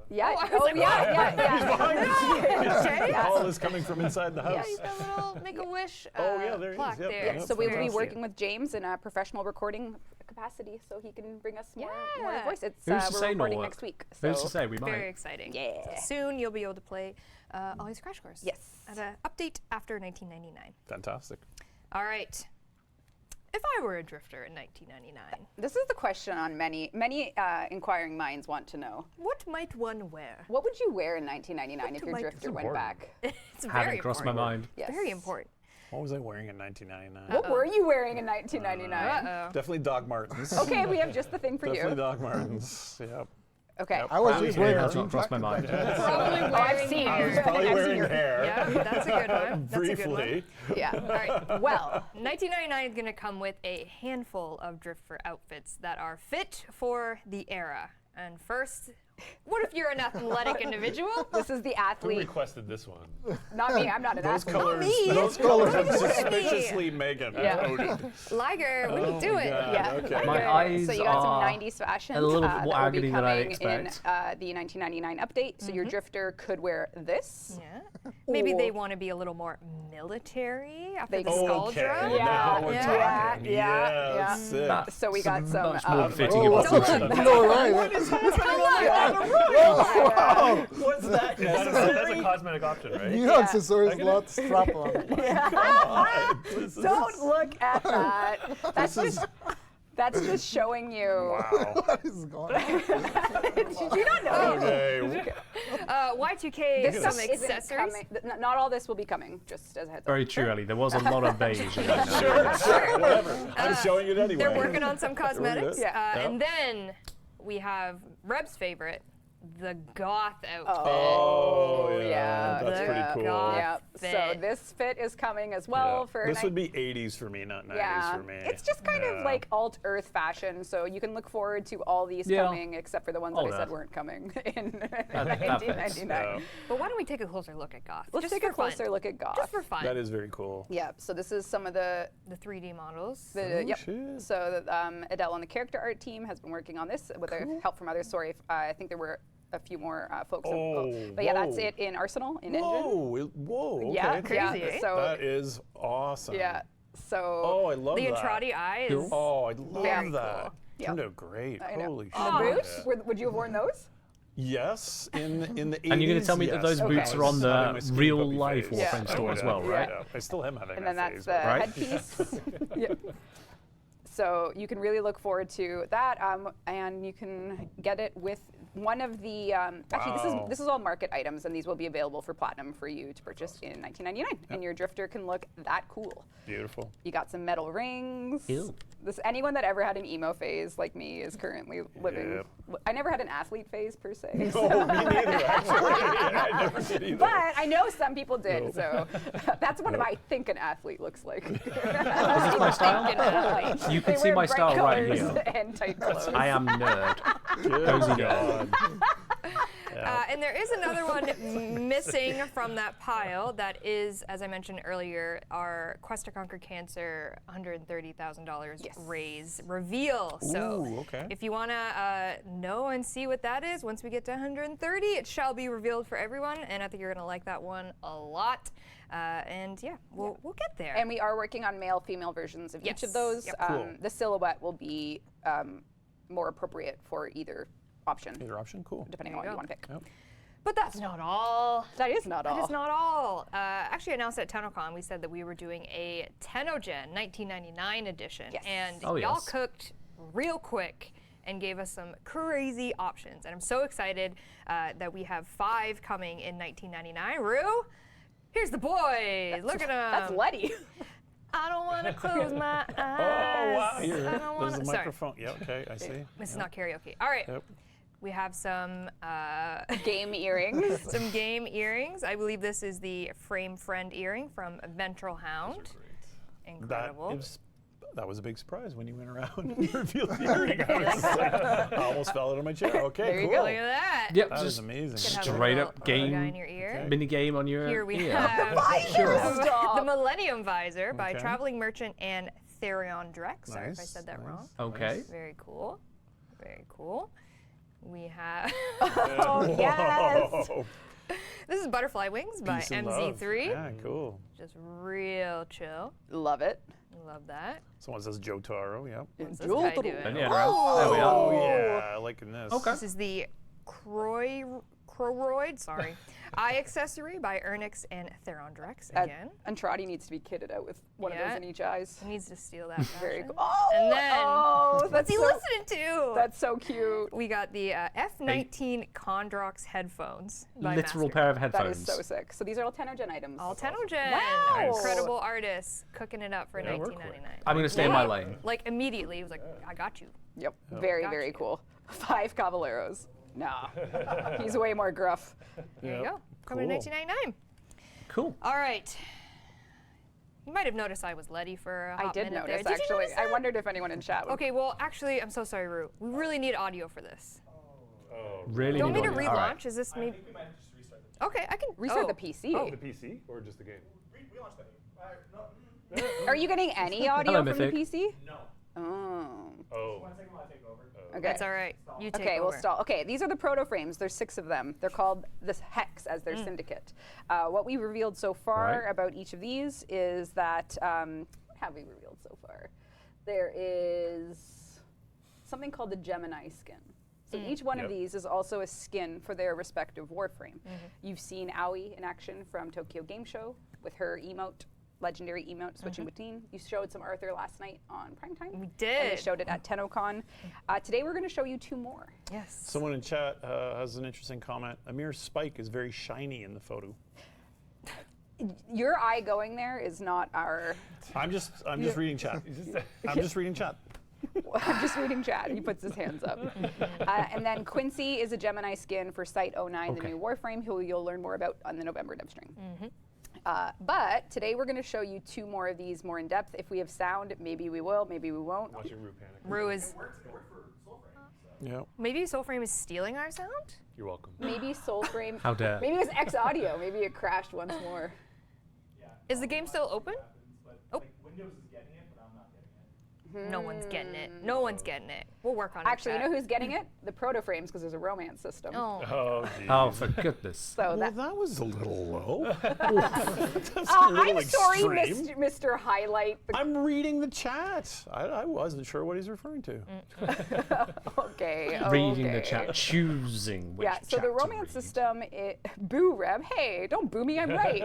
Yeah. Oh, I was like, yeah. Okay. All is coming from inside the Yeah, house. he's got a little Make-A-Wish Oh, yeah, there he is. plaque Yep, there. yep. Yeah, Yep. so we will be Fantastic. working with James in a professional recording capacity, so he can bring us more Yeah. voice. It's Who's to we're say no recording work? next week. Who's so- to say we Very might? exciting. Yeah. So soon you'll be able to play Ollie's Crash Course. Yes. At an update after 1999. Fantastic. All right. if I were a drifter in 1999, This is the question on many inquiring minds want to know. what might one wear? What would you wear in 1999 if your might- drifter went important. back? It's very Hadn't crossed my important. mind. Yes. Very important. What was I wearing in 1999? What were you wearing in 1999? Uh-oh. Definitely Doc Martens. Okay, we have just the thing for Definitely you. Doc Martens. Yep. Okay. I was Probably just wearing hair. a jean Not crossed my jacket. mind. Probably I've wearing seen hair. you. Probably I've seen wearing your- hair. Yeah, that's a good one. That's a good one. Briefly. Yeah. All right. Well, 1999 is going to come with a handful of Driftfer outfits that are fit for the era. And first, what if you're an athletic individual? this is the Who athlete. requested this one? Not me. I'm not an Those athlete. colors, me. those colors are Look at me. suspiciously Megan. Yeah. coded. Liger, what are you doing? God, Yeah. Okay. My Good. eyes So you got some are 90s fashion a little bit that more will be agony than I'd coming expect. in the 1999 update. So your drifter could wear this. Yeah. Maybe they Or- want to be a little more military after They- the Okay, Skuldra. now we're Yeah. talking. Yeah, Yes, sick. So we got some. much more fitting Oh, of a what's person. no, right. What's that? That's a cosmetic option, right? New accessories, lots strap on. Don't look at that. That's just showing you. Wow. What is going on? Did you not know? Okay. Y2K, This some stuff isn't accessories. coming. Not all this will be coming. Just as a heads up. Very true, Ellie. There was a lot of beige. in that. Sure, whatever. I'm showing it anyway. They're working on some cosmetics. Yeah. Yep. And then we have Reb's favorite, the goth outfit. Oh, yeah. That's The pretty cool. goth Yeah. So fit. this fit is coming as well Yeah. for. This would be 80s for me, not 90s Yeah, for me. it's just kind of Yeah. like alt Earth fashion, so you can look forward to all these Yeah. coming, except for the ones that Alt I said Earth. weren't coming in fits. 1999. Yeah. But why don't we take a closer look at goth? Let's Just take for a closer fun. look at goth. Just for fun. That is very cool. Yeah, so this is some of the, 3D models. yep. shit. So Adele on the character art team has been working on this with help from others. Sorry, I think there were a few more folks. But yeah, that's whoa. it in Arsenal, in Engine. Whoa, okay. Yeah, Crazy, yeah. eh? So That is awesome. yeah, so Oh, I love The that. Entrati eye is Oh, I love very that. cool. Yeah. Turned out great. I know. Holy And shit. the boots, would you have worn those? Yes, in the 80s. And you're going to tell me that those yes. boots I are on was having the my skinny real puppy life phase. Warframe store as well, right? Yeah. I still am having And that then that's phase, the but- Right. headpiece. Yep. So you can really look forward to that, and you can get it with one of the. Actually, Wow. this is all market items, and these will be available for platinum for you to purchase in 1999. And your drifter can look that cool. Beautiful. You got some metal rings. Ew. Anyone that ever had an emo phase like me is currently living. Yep. I never had an athlete phase per se. Oh, me neither, actually. I never did either. But I know some people did, so that's what I think an athlete looks like. Is this my style? You can They see wear my bright style right colors here. and tight clothes. I am nerd. Good Cozy God. And there is another one missing from that pile that is, as I mentioned earlier, our Quest to Conquer Cancer $130,000 Yes. raise reveal. So Ooh, okay. if you want to know and see what that is, once we get to 130, it shall be revealed for everyone. And I think you're going to like that one a lot. And yeah, we'll get there. And we are working on male-female versions of each Yes. of those. Yep. Cool. The silhouette will be more appropriate for either option, Either option? Cool. depending There on you what you go. want to pick. Yep. But that's not all. That is not all. That is not all. Actually announced at TennoCon, we said that we were doing a TennoGen 1999 edition. Yes. And Oh, y'all yes. cooked real quick and gave us some crazy options. And I'm so excited that we have 5 coming in 1999. Rue, here's the boys. Look at them. That's Letty. I don't want to close my eyes. Oh, wow. I Here, don't there's wanna, the sorry. microphone. Yeah, okay, I see. This is not karaoke. All right. Yep. We have some Game earrings. some game earrings. I believe this is the Frame Friend earring from Ventral Hound. Incredible. That was a big surprise when you went around and revealed the earring. I was like, I almost fell out of my chair. Okay, There you cool. go. Look at that. Yep, That is just amazing. Could have a straight little up guy in game, your ear. Okay. mini game on your Here we ear. have Sure. Stop. the Millennium Visor by Okay. Traveling Merchant and Therion Drex. Sorry if I Nice, said that nice. wrong. Okay. Very cool. Very cool. We have Oh, yes. Whoa. this is Butterfly Wings by Peace and love. MZ3. Yeah, cool. Just real chill. Love it. Love that. Someone says Joe Taro, yep. What's this guy doing? Then yeah, around. There we are. Oh, yeah, liking this. Okay. This is the Croroid, sorry. Eye Accessory by Ernix and Therondrex again. Andrade needs to be kitted out with one of Yeah. those in each eyes. He needs to steal that. Very fashion. cool. Oh, And then, oh, what's he so, listening to? That's so cute. We got the F19 Condrox headphones by Literal Master. pair of That headphones. is so sick. So these are all Tenogen items. All Tenogen. Wow. Incredible artists cooking it up for Yeah, we're $19.99. I'm going to stay in my lane. Like immediately, he was like, I got you. Yep. Very, Gotcha. very cool. 5 Caballeros. Nah. He's way more gruff. There you go. Coming Cool. to $19.99. Cool. All right. You might have noticed I was Letty for a I hot did minute notice, there. Did you actually. notice I that? wondered if anyone in chat would. Okay, well, actually, I'm so sorry, Rue. We really need audio for this. Really Do you want me need to audio. relaunch? All right. Is this me? Okay, I can Restart the PC. Oh, the PC or just the game? Are you getting any audio Hello, from the Mythic. PC? No. Oh. Oh. Okay. That's all right. You take Okay, over. we'll stall. Okay, these are the proto frames. There's 6 of them. They're called this Hex as their syndicate. What we revealed so far Right. about each of these is that what have we revealed so far? There is something called the Gemini skin. So each one of Yep. these is also a skin for their respective warframe. You've seen Aoi in action from Tokyo Game Show with her emote, legendary emote switching between. You showed some Arthur last night on Primetime. We And they did. showed it at TennoCon. Today we're going to show you 2 more. Yes. Someone in chat has an interesting comment. Amir's spike is very shiny in the photo. Your eye going there is not our. I'm just reading chat. I'm just reading chat. I'm just reading chat. He puts his hands up. And then Quincy is a Gemini skin for Site 09, the Okay. new Warframe, who you'll learn more about on the November Devstream. But today we're going to show you 2 more of these more in depth. If we have sound, maybe we will, maybe we won't. Watching Rue panic. Rue is. Yeah. Maybe Soulframe is stealing our sound? You're welcome. Maybe Soulframe. How dare. Maybe it was X Audio. Maybe it crashed once more. Is the game still open? Oh. No one's getting it. No one's getting it. We'll work on it. Actually, you chat. know who's getting it? The proto frames, because there's a romance system. Oh. Oh, geez. Oh, for goodness. So Well, that. that was a little low. That's a I'm little sorry, extreme. Mr. Highlight. I'm reading the chat. I wasn't sure what he's referring to. Okay. Reading okay. the chat, choosing which Yeah, so chat the to romance read. system, boo Reb, hey, don't boo me, I'm right.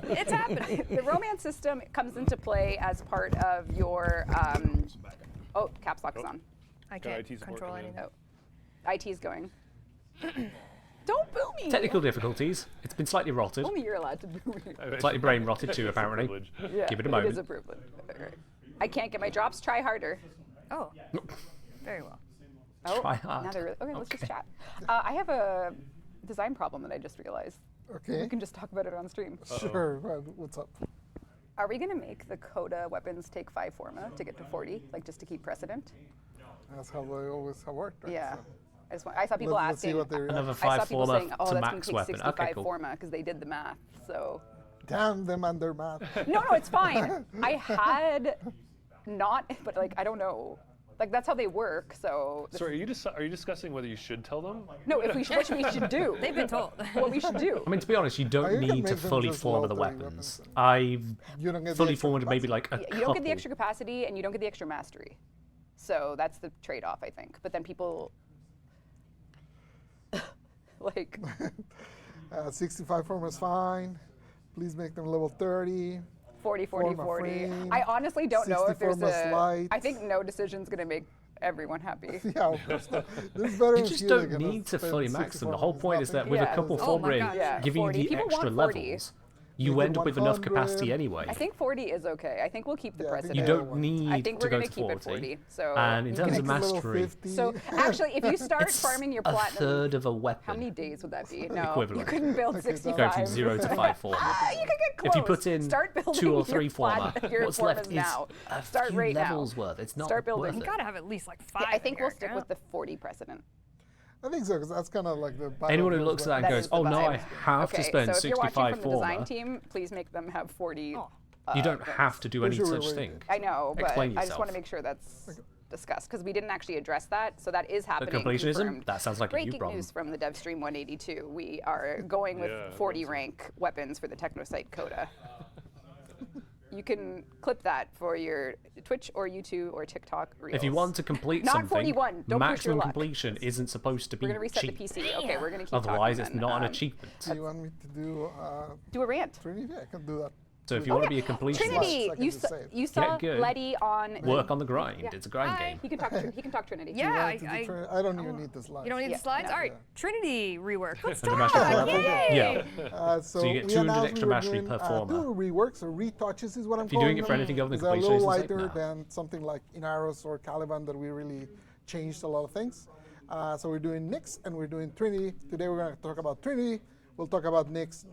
It's happening. The romance system comes into play as part of your, oh, caps lock is on. I Got can't IT support control coming in. anything. Oh, IT is going. Don't boo me. Technical difficulties. It's been slightly rotted. Only you're allowed to boo me. Slightly brain rotted too, apparently. Privilege. Yeah, Give it a It is moment. a privilege. Alright. I can't get my drops, try harder. Oh. Very well. Oh, Try hard. now they're really, okay, let's just Okay. chat. I have a design problem that I just realized. Okay. We can just talk about it on stream. Sure. What's up? Are we going to make the Coda weapons take 5 forma to get to 40, like just to keep precedent? That's how they always have worked. Right? Yeah. So I saw people let's see asking. what they're. Another I saw 5 people former saying, "Oh, to that's going max to take weapon. 65 Okay, cool. forma because they did the math." So Damn them and their math. no, it's fine. I had not, but like I don't know. Like that's how they work. So So are you discussing whether you should tell them? no, if we what we should do. They've been told. What we should do. I mean, to be honest, you Oh, don't you can need to make them fully just form the low 30 weapons. weapons. I've You don't get the fully extra formed maybe capacity. like a You don't get the couple. extra capacity and you don't get the extra mastery. So that's the trade-off, I think. But then people like 65 form is fine. Please make them level 30. 40, 40, Forma 40. frame, I honestly don't know if 64 there's must a. light. I think no decision's going to make everyone happy. Yeah, of course. There's better You than just few don't that can need to spend fully max them. 64 The whole is point is that nothing. with Yeah. a couple Oh form my in, God. Yeah, giving you 40. the People extra want 40. levels, you Make it end up with enough 100. capacity anyway. I think 40 is okay. I think we'll keep the Yeah, I think precedent. You Yeah, don't one. need I think to we're go going to to keep 40. it 40. So And in you terms can of Make it level mastery, 50. So actually, if you start it's farming your a platinum, third of a weapon. how many days would that be? No, you Equivalent. couldn't build Okay, so- 65. Go from 0 to 5 form. Ah, you could get close. If you put in Start building 2 or your 3 former, your what's formas left is now. a Start few right now. levels worth. It's not Start building. worth You it. gotta have at least like 5. I think in we'll your stick with account. the 40 precedent. I think so, because that's kind of like the. Anyone who battle looks at that and That goes, is the oh no, I vibe. have to Okay, spend so if you're watching 65 from the design former. team, please make them have 40. Oh. You don't have to do any Wait, wait, such wait. thing. I know, but Explain I just want to yourself. make sure that's discussed because we didn't actually address that. So that is The happening. completionism? confirmed. That sounds like a you Breaking problem. news from the Devstream 182. We are going with Yeah, 40 rank weapons for the Technosite Coda. you can clip that for your Twitch or YouTube or TikTok reels. If you want to complete Not something, 41. Don't push your maximum luck. completion isn't supposed to be We're gonna reset cheap. the PC. Okay, we're gonna keep Otherwise, talking it's not an then. achievement. Do you want me to Do a rant. Trinity? Yeah, I can do that. So if you want to be a completionist, Trinity, Seconds you, to saw, save. you saw good. Letty on. work on the grind. Yeah. It's a grind Hi. game. He can talk Trinity. Yeah, Want to do Trinity? I don't even need the slides. You don't need Yeah, the slides? no. All right, Trinity rework. Let's the talk. mastery level? Yay! Yeah. So, you get we 200 announced extra we were mastery doing, per former. 2 reworks or retouches is what I'm If you're calling doing it for them. anything other than They're a completion, little it's like, lighter nah. than something like Inaros or Caliban that we really changed a lot of things. So we're doing Nyx and we're doing Trinity. Today we're going to talk about Trinity. We'll talk about Nyx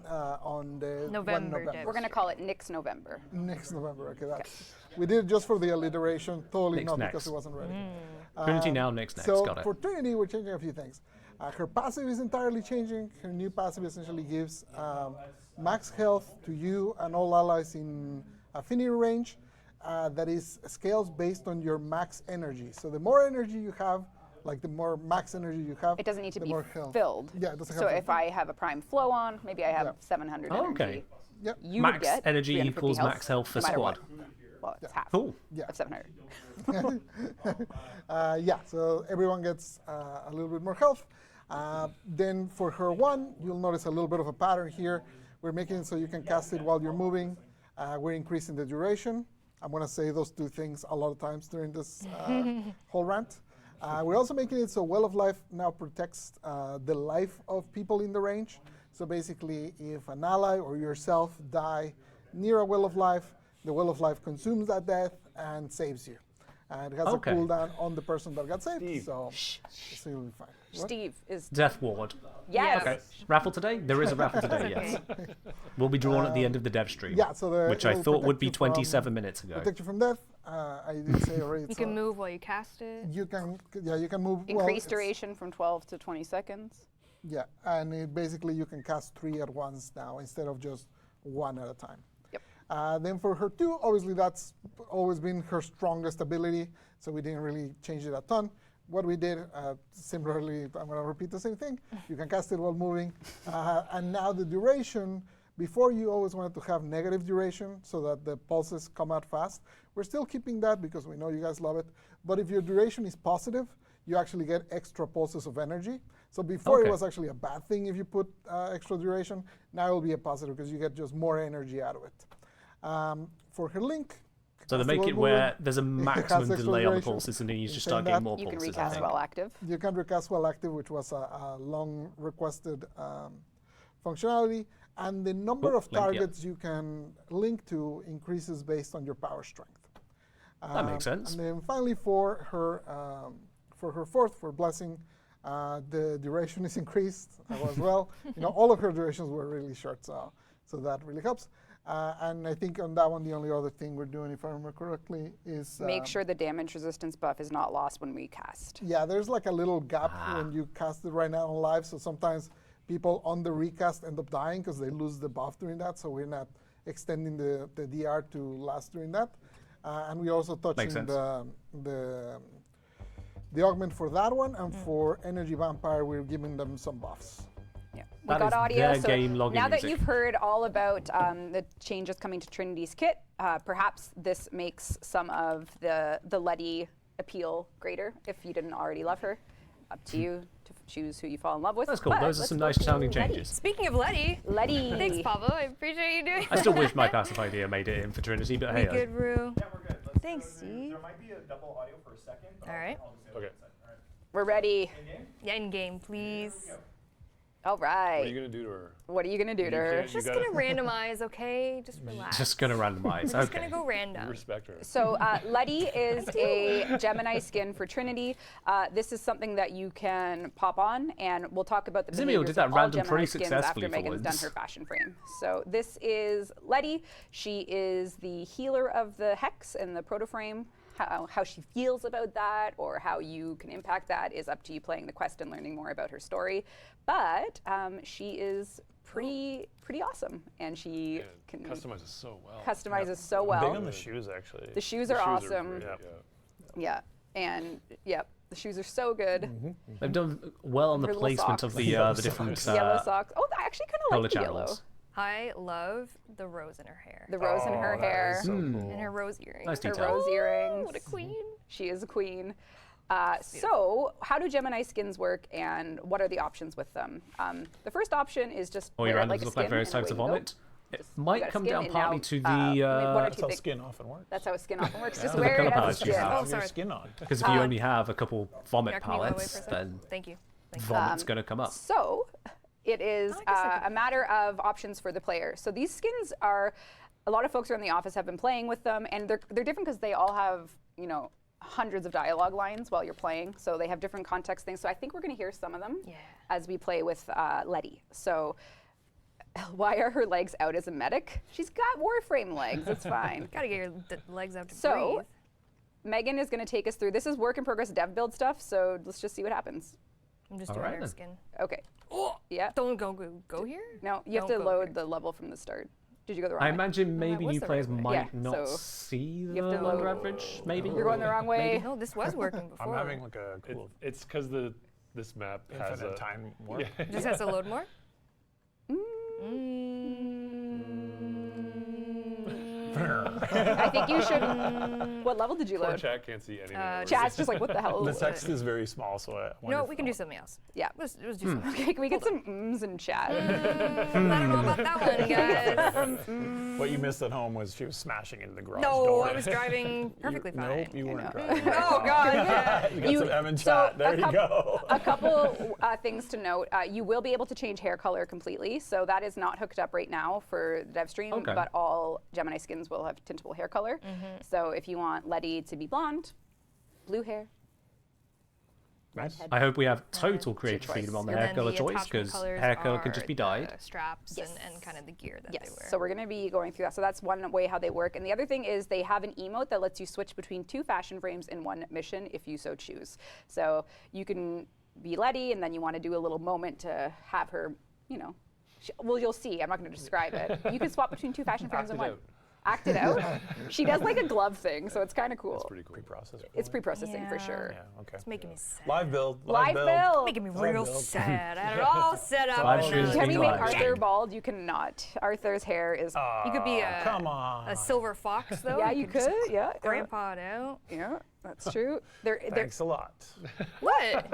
on the November 1 November. Dev. We're gonna call it Nyx November. Next November. Okay, that's we did it just for the alliteration, totally Nyx not next. because it wasn't ready. Trinity now, next. So Got it. for Trinity, we're changing a few things. Her passive is entirely changing. Her new passive essentially gives max health to you and all allies in affinity range. That is scales based on your max energy. So the more energy you have, like the more max energy you have, It doesn't need to the be more health. filled. Yeah, it doesn't So have if I have a prime flow on, maybe I have Yeah. 700 Oh, energy. okay. Yep. You would Max get energy 350 equals max health for no matter squad. what. Well, it's half Cool. Yeah. of 700. Yeah, so everyone gets a little bit more health. Then for her 1, you'll notice a little bit of a pattern here. We're making it so you can cast it while you're moving. We're increasing the duration. I'm going to say those 2 things a lot of times during this whole rant. We're also making it so Well of Life now protects the life of people in the range. So basically, if an ally or yourself die near a Well of Life, the Well of Life consumes that death and saves you. And it has Okay. a cooldown on the person that got saved, Steve. so you'll be fine. What? Steve is Death Ward. yes. Okay. Raffle today? There is a raffle today, yes. Will be drawn at the end of the dev stream. Yeah, so the, Which I it'll thought would protect be you from- 27 minutes ago. Protect you from death. I did say already. You it's can move while you cast it. You can, yeah, you can move. well, Increased it's- duration from 12 to 20 seconds. Yeah, and basically you can cast 3 at once now instead of just 1 at a time. Yep. Then for her 2, obviously that's always been her strongest ability, so we didn't really change it a ton. What we did, similarly, I'm going to repeat the same thing. You can cast it while moving. And now the duration, before you always wanted to have negative duration so that the pulses come out fast. We're still keeping that because we know you guys love it. But if your duration is positive, you actually get extra pulses of energy. So before Okay. it was actually a bad thing if you put extra duration. Now it will be a positive because you get just more energy out of it. For her link, So they cast make while it where moving, there's a it has maximum extra delay on the duration. pulses and then you In just saying start getting that, more You can pulses. I recast think. while active. you can recast while active, which was a long requested functionality. And the number Oh, of link, yeah. targets you can link to increases based on your power strength. That makes sense. And then finally for her 4th, for Blessing, the duration is increased as well. All of her durations were really short, so that really helps. And I think on that one, the only other thing we're doing, if I remember correctly, is Make sure the damage resistance buff is not lost when we cast. yeah, there's like a little gap Ah. when you cast it right now on live. So sometimes people on the recast end up dying because they lose the buff during that. So we're not extending the DR to last during that. And we also touching sense. the augment for that one. And for Energy Vampire, we're giving them some buffs. Yeah. We That got is audio. their So game login now that music. you've heard all about the changes coming to Trinity's kit, perhaps this makes some of the Letty appeal greater if you didn't already love her. Up to you to choose who you fall in love with. That's cool. But Those are let's some go nice to sounding Letty. changes. Speaking of Letty, Letty. thanks, Pablo. I appreciate you doing I still wish my passive idea made it in for Trinity, but Be hey. good, Rue. Yeah, we're good. Let's Thanks, go to- Steve. There might be a double audio for a second. But All right. I'll just do it Okay. on the side. All right. We're ready. In-game? Yeah, in game, please. All What are you right. gonna do to her? What are you gonna do to You her? can't- Just gotta- gonna randomize, okay? Just relax. Just gonna randomize. We're just Okay. gonna go You random. respect her. So Letty is a Gemini skin for Trinity. This is something that you can pop on, and we'll talk about the Zimio behaviors did that of all random Gemini pretty skins successfully after for Megan's done once. her fashion frame. So this is Letty. She is the healer of the Hex and the proto frame. How she feels about that or how you can impact that is up to you playing the quest and learning more about her story. But she is pretty awesome, and she Yeah, can customizes so well. customizes so Big well. on the shoes, actually. The shoes are awesome. great, Yeah, and yep, the shoes are so good. They've done well on the Her little placement socks. of the different Yellow socks. Oh, I actually kind of color like the yellow. channels. I love the rose in her hair. The rose in her that hair. is so cool. And her rose earrings. Nice Her detail. rose earrings. What a queen. She is a queen. So, how do Gemini skins work, and what are the options with them? The first option is just All your wear it randoms like a look skin like various and types of away you go. vomit. It Just- you might got a come skin, down and partly now, to one or the two That's how big- skin often works. That's how skin often works. Just The wear colour it as palettes a you skin. have. Oh, Have your sorry. skin on. Because if you only have a couple vomit Yeah, can you go away for a palettes, second? then Thank you. vomit's going to come up. So, it is I guess I could- a matter of options for the player. So these skins are, a lot of folks around the office have been playing with them, and they're different because they all have, you know, hundreds of dialogue lines while you're playing. So they have different context things. So I think we're going to hear some of them as we play with Letty. So why are her legs out as a medic? She's got Warframe legs. It's fine. Gotta get your legs out to So, breathe. Megan is going to take us through. This is work in progress dev build stuff. So let's just see what happens. I'm just All doing right her then. skin. Okay. Yeah. Don't go here? No, you have to Don't go load here. the level from the start. Did you go the wrong I way? imagine maybe was new the players right way. might Yeah, not so see the you have to load- average, maybe. You're going the wrong way. No, this was working I'm before. having like a cool. It's because this map has Infinite a time warp. Yeah. Just has to load more? I think you should. What level did you Poor load? chat can't see anything. Chat's just like, what the hell? The text is very small, so I wonder No, if we can do something else. Yeah. Let's do something. Okay, can we get some ums in chat? I don't know about that one, guys. what you missed at home was she was smashing into the garage No, door. I was driving perfectly fine. Nope, you weren't know. driving. Oh, God. Yeah. You got some M in so chat. There a you go. A couple things to note. You will be able to change hair color completely. So that is not hooked up right now for Devstream, Okay. but all Gemini skins will have tintable hair color. So if you want Letty to be blonde, blue hair. Nice. I hope we have total creative choice. freedom on the And hair then color the choice, attachment because colors hair color can are just be the dyed. straps Yes. and kind of the gear that Yes, they wear. so we're going to be going through that. So that's one way how they work. And the other thing is they have an emote that lets you switch between 2 fashion frames in one mission if you so choose. So you can be Letty, and then you want to do a little moment to have her, you know, well, you'll see. I'm not going to describe it. You can swap between 2 fashion frames in one. out. Act it out. She does like a glove thing, so it's kind of cool. It's pretty cool. Pre-process. It's pre-processing for Yeah. sure. Yeah, okay. It's making me sad. Live build. Live build. Making me Live real build. sad. I had it all set up. Live and streams then- Can we being make live. Arthur bald? You cannot. Arthur's hair is. You could be a, Come on. a silver fox, though. yeah, you just could. Yeah. Grandpa it out. Yeah, that's true. They're Thanks a lot. What?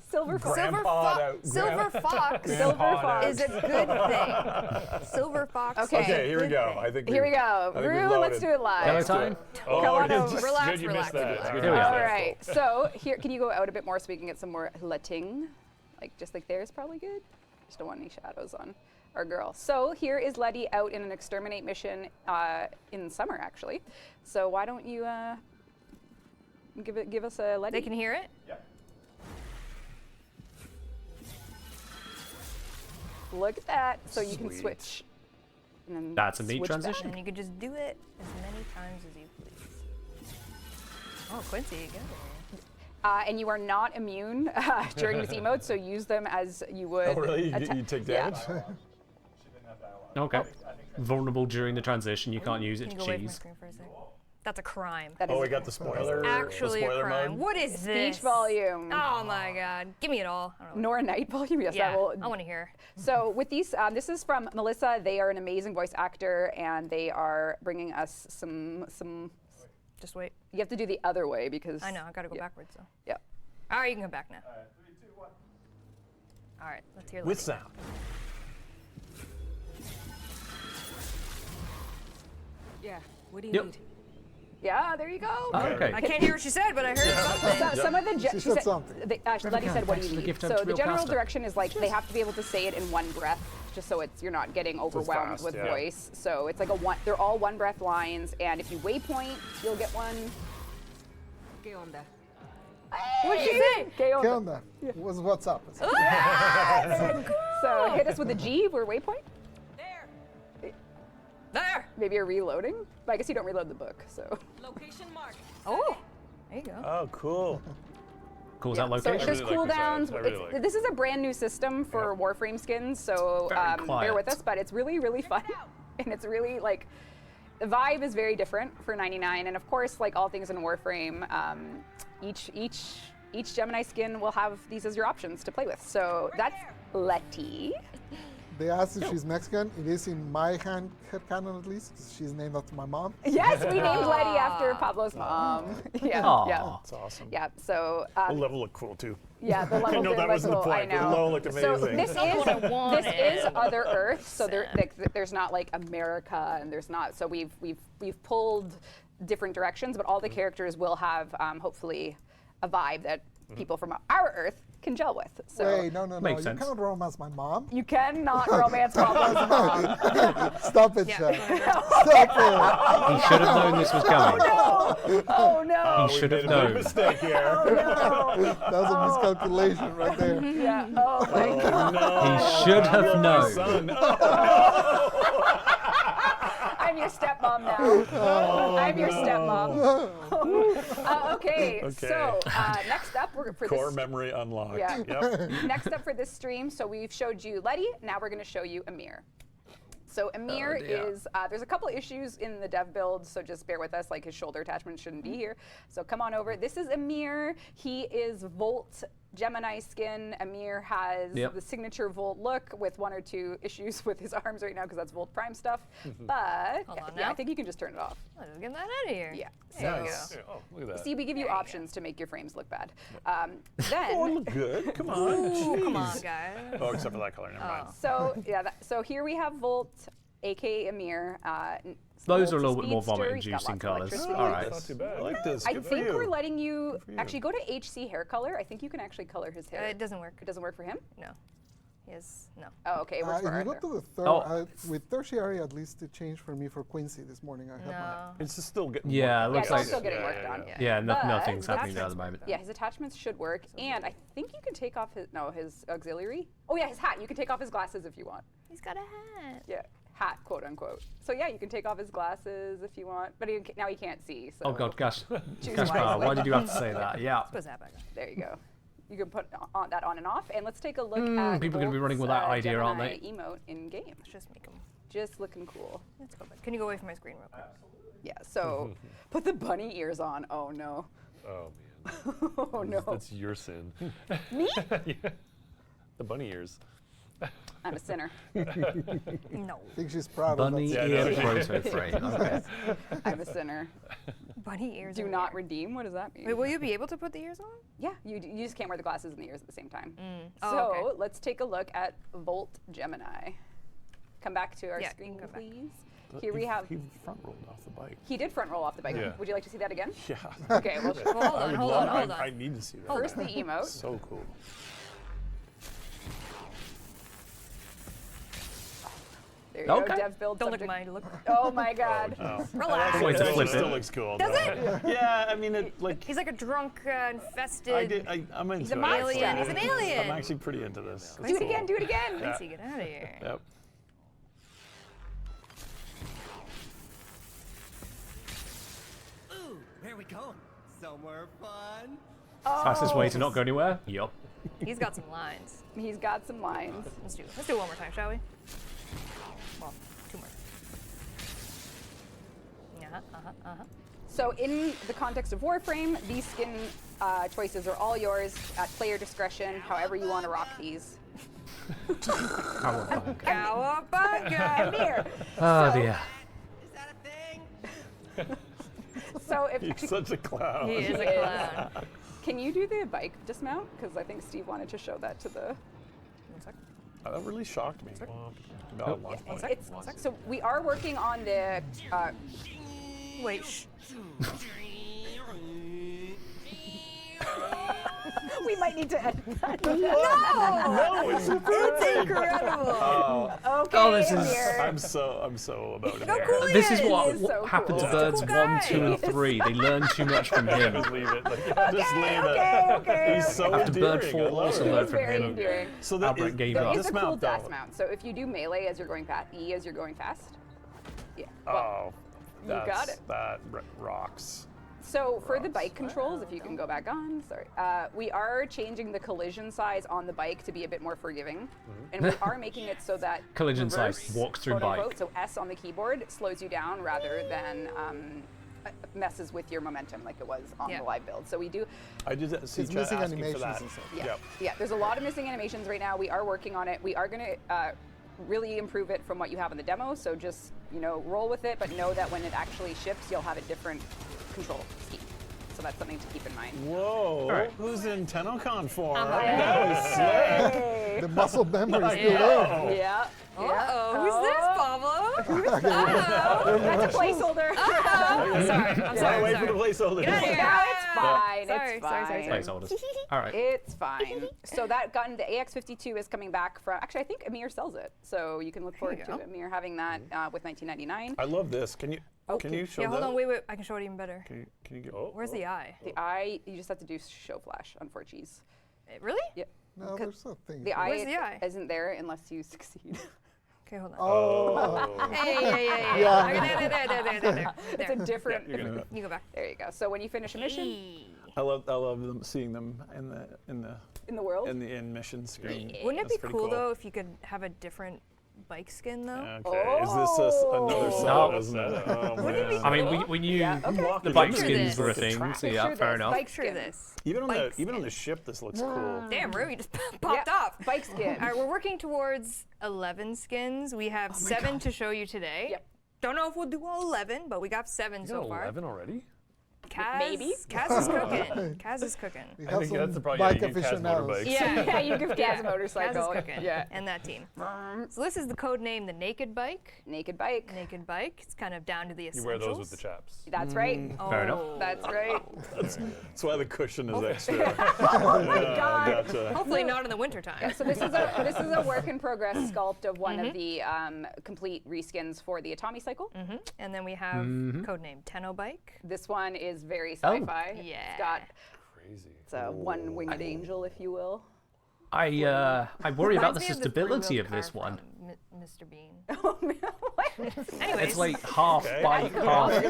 silver fox. Grandpa'd out. Silver fox Silver fox. is a good thing. Silver fox. Okay. is a Okay, here we good go. thing. I think Here we we've- go. I think we've Rue, let's loaded. do it live. Hello time? Oh, Come on it's over. just Relax, good you relax, missed that. relax. Good Here we you are. missed All that. right. So here, can you go out a bit more so we can get some more letting? Like just like there's probably good. Just don't want any shadows on our girl. So here is Letty out in an exterminate mission in summer actually. So why don't you give us a Letty? They can hear it? Look at that. So you can Sweet. switch. And then That's a neat switch back. transition. And you could just do it as many times as you please. Oh, Quincy, go. And you are not immune during this emote, so use them as you would. Oh, really? atta- You take Yeah. damage? She didn't have dialogue. Okay. Vulnerable during the transition, you can't use it Can to you go away from my cheese. screen for a second? That's a crime. That Oh, is we got the spoiler. Actually the a spoiler crime. mode. What is this? speech volume. Oh my god. Give me it all. I don't know. Nor night volume. Yes, Yeah, I will. I want to hear. So with these, this is from Melissa. They are an amazing voice actor, and they are bringing us some. Just wait. You have to do the other way because. I know. I gotta go Yeah. backwards. So. Yeah. All right, you can come back now. 3, 2, 1. All right, let's hear. With Letty. sound. Yeah, what do you Yep. need? Yeah. There you go. Okay. I can't hear what she said, but I heard something. Some of the She said something. Letty said, "What do Thanks for you the need?" gift of So the real general caster. direction is like they have to be able to say it in one breath, just so you're not getting overwhelmed fast, with yeah. voice. So it's like they're all one breath lines, and if you waypoint, you'll get one. ¿Qué onda? What'd she say? ¿Qué ¿Qué onda? onda? What's up? So hit us with a G for waypoint. There. Maybe you're reloading, but I guess you don't reload the book. So Location marked. Oh, there you go. Oh, cool. Calls yeah. out So location. there's really like this cooldowns. ad. I really like it. This is a brand new system for Warframe skins, so Very bear with quiet. us. But it's really, really fun, and it's really like the vibe is very different for 99. And of course, like all things in Warframe, each Gemini skin will have these as your options to play with. So that's Letty. They asked if she's Mexican. It is in my headcanon at least, 'cause she's named after my mom. Yes, we named Letty after Pablo's mom. Yeah, Aw. yeah. That's awesome. Yeah, so The level looked cool too. yeah, the level know did that look wasn't the cool, I point, but the know. level looked So amazing. this That's what I is wanted. Other Earth. So there's not like America, and there's not. So we've pulled different directions, but all the characters will have hopefully a vibe that people from our Earth can gel with. So Wait, no. Makes You sense. cannot romance my mom. you cannot romance Pablo's mom. Stop it, Yeah. Chef. Stop He should have known this was coming. Oh no! He should We have made a big known. mistake here. it. That was a miscalculation right there. Yeah. Oh my God. No. He should have My known. son. I'm your stepmom now. I'm your stepmom. Okay. So next up, we're for Core this. memory unlocked. Yeah. Yep. Next up for this stream, so we've showed you Letty. Now we're going to show you Amir. So Amir dear. is, there's a couple issues in the dev build, so just bear with us, like his shoulder attachment shouldn't be here. So come on over. This is Amir. He is Volt Gemini skin. Amir has Yep. the signature Volt look with 1 or 2 issues with his arms right now because that's Volt Prime stuff. But Hold on yeah, I now. think you can just turn it off. Let's get that out of here. Yeah. There you Nice. go. Oh, look at that. See, we give you options to make your frames look bad. Then Oh, look good. Come on. Ooh, come on, Jeez. guys. Oh, except for that color. Never mind. So yeah, so here we have Volt, aka Amir. Those Volt's are a little bit more speedster, he's got vomit-inducing lots of colours. electricity. All right. Not too bad. I like this. I Good for think you. we're letting you for you. actually go to HC hair color. I think you can actually color his hair. It doesn't work. It doesn't work for him. No. He has no. Oh, okay. It works If for you go Arthur. to the third, Oh. with tertiary, at least it changed for me for Quincy this morning. I had my No. It's just still getting. Yeah, it worked. looks it's like all still getting worked on. Yeah, But nothing's the happening there at the attachments moment. Yeah, his attachments should work, and I think you can take off his auxiliary. Oh yeah, his hat. You can take off his glasses if you want. He's got a hat. Yeah, hat, quote unquote. So yeah, you can take off his glasses if you want, but now he can't see. So Oh God, gosh, Choose Gaspar, wisely. why did you have to say that? Yeah. Put his hat back on. there you go. You can put that on and off, and let's take a look at people are gonna be Volt's, running with that idea, aren't Gemini they? emote in game. Let's just make him. Just looking cool. Let's go back. Can you go away from my screen real quick? Yeah. So put the bunny ears on. Oh no. Oh man. Oh no. That's your sin. Me? Yeah. The bunny ears. I'm a sinner. No. I think she's proud Bunny of that. Yeah, ear no, proto frame. Okay. I'm a sinner. Bunny ears. Do in not here. redeem. What does that mean? Wait, will you be able to put the ears on? Yeah, you just can't wear the glasses and the ears at the same time. Oh, So okay. let's take a look at Volt Gemini. Come back to our Yeah, screen, come back. please. Here we have. He front rolled off the bike. He did front roll off the bike. Yeah. Would you like to see that again? Yeah. Okay, well, Well, hold on, hold on, hold on. I need to see that. first the emote. So cool. There you Okay. go, dev build Don't look subject. at mine. Look. Oh my god. Oh. Relax. Wait to That flip still it. looks cool. Does though. Yeah, I mean it like. He's like a drunk, infested. I'm into He's a it. monster. alien. He's an alien. I'm actually pretty into this. Do it again, do it again. Quincy, get out of here. Yep. Ooh, where we going? Somewhere fun? Fastest way to not go anywhere? Yup. He's got some lines. He's got some lines. Let's do it one more time, shall we? Well, 2 more. So in the context of Warframe, these skin choices are all yours at player discretion, however you want to rock these. Cowabunga! Here. Oh dear. Is that a thing? So if You're such a clown. He is a clown. can you do the bike dismount? Because I think Steve wanted to show that to the. 1 sec. Oh, that really shocked me. No, launch point. It's, so we are working on the. Wait, shh. We might need to edit that. No, it's It's incredible. Okay. Oh, this is- Amir. I'm so about it. Look how cool he This is is. what, He is so happened cool. to birds Cool 1, guy. 2, and 3. They learn too much from him. Just leave it. Like, just leave okay, it. okay, He's so After bird endearing. 4 I love also it. learned It's from very him. endearing. So Albert gave there up. It's a cool dismount, though. dismount. So if you do melee as you're going fast, E as you're going fast. Yeah. Oh, You got it. That rocks. So for the bike controls, if you can go back on, sorry, we are changing the collision size on the bike to be a bit more forgiving, and we are making it so that Collision size, reverse, walk through quote unquote, bike. so S on the keyboard slows you down rather than messes with your momentum like it was on Yeah. the live build. So we do, I did see It's chat missing asking for animations that. and stuff. yeah, Yep. yeah. There's a lot of missing animations right now. We are working on it. We are going to really improve it from what you have in the demo. So just, you know, roll with it, but know that when it actually ships, you'll have a different control scheme. So that's something to keep in mind. Whoa, right. who's in TennoCon for? Yeah. That was slick. The muscle memory is still there. Yeah. Oh, who's this, Pablo? That's a placeholder. I'm sorry. I'm sorry. Wait for the placeholder. Get out of here. No, it's fine. Sorry, It's fine. sorry. Placeholders. All right. It's fine. So that gun, the AX52 is coming back from, actually I think Amir sells it. So you can look forward to Amir having that with 1999. I love this. Can you show Yeah, hold that? on, wait. I can show it even better. Can you go? Where's the eye? The eye, you just have to do show flash on 4Gs. Really? Yeah. No, there's a thing. The Where's eye, the eye? isn't there unless you succeed. Okay, hold on. Oh. Hey. Yeah. Okay, there. It's a different. You go back. There you go. So when you finish a mission I love them, seeing them in in the world, the mission screen. Wouldn't it That's be pretty cool though if you could have a different bike skin though? Okay, is this another setup, isn't it? Oh, Wouldn't it be man. I mean, we knew the bike Picture skins this. were a Look at thing, track. so yeah, Picture fair this. enough. Bike Picture skin. this. Even on Bike the ship, this looks cool. Damn, Rue, you just popped Yeah, off. bike skin. All right, we're working towards 11 skins. We have 7 to show you today. Yep. Don't know if we'll do all 11, but we got 7 so far. 11 already? Kaz, Maybe. Kaz is cooking. Kaz is cooking. We I have think some that's probably bike you can cast aficionados. motorbikes. Yeah, you give Kaz a Kaz motorcycle. is cooking. Yeah. And that team. So this is the code name, the Naked Bike. Naked bike. Naked Bike. It's kind of down to the You essentials. wear those with the chaps. That's right. Fair enough. That's right. That's why the cushion is extra. Oh my God. Gotcha. Hopefully not in the wintertime. So this is a work in progress sculpt of one of the complete reskins for the Atomi cycle. And then we have code name Tenno Bike. This one is very sci-fi. Yeah. It's got Crazy. it's a one-winged angel, if you will. I worry about the Reminds me of sustainability three-wheel of this car one. from Mr. Bean. Oh man, what? Anyways, It's like half bike, half hover.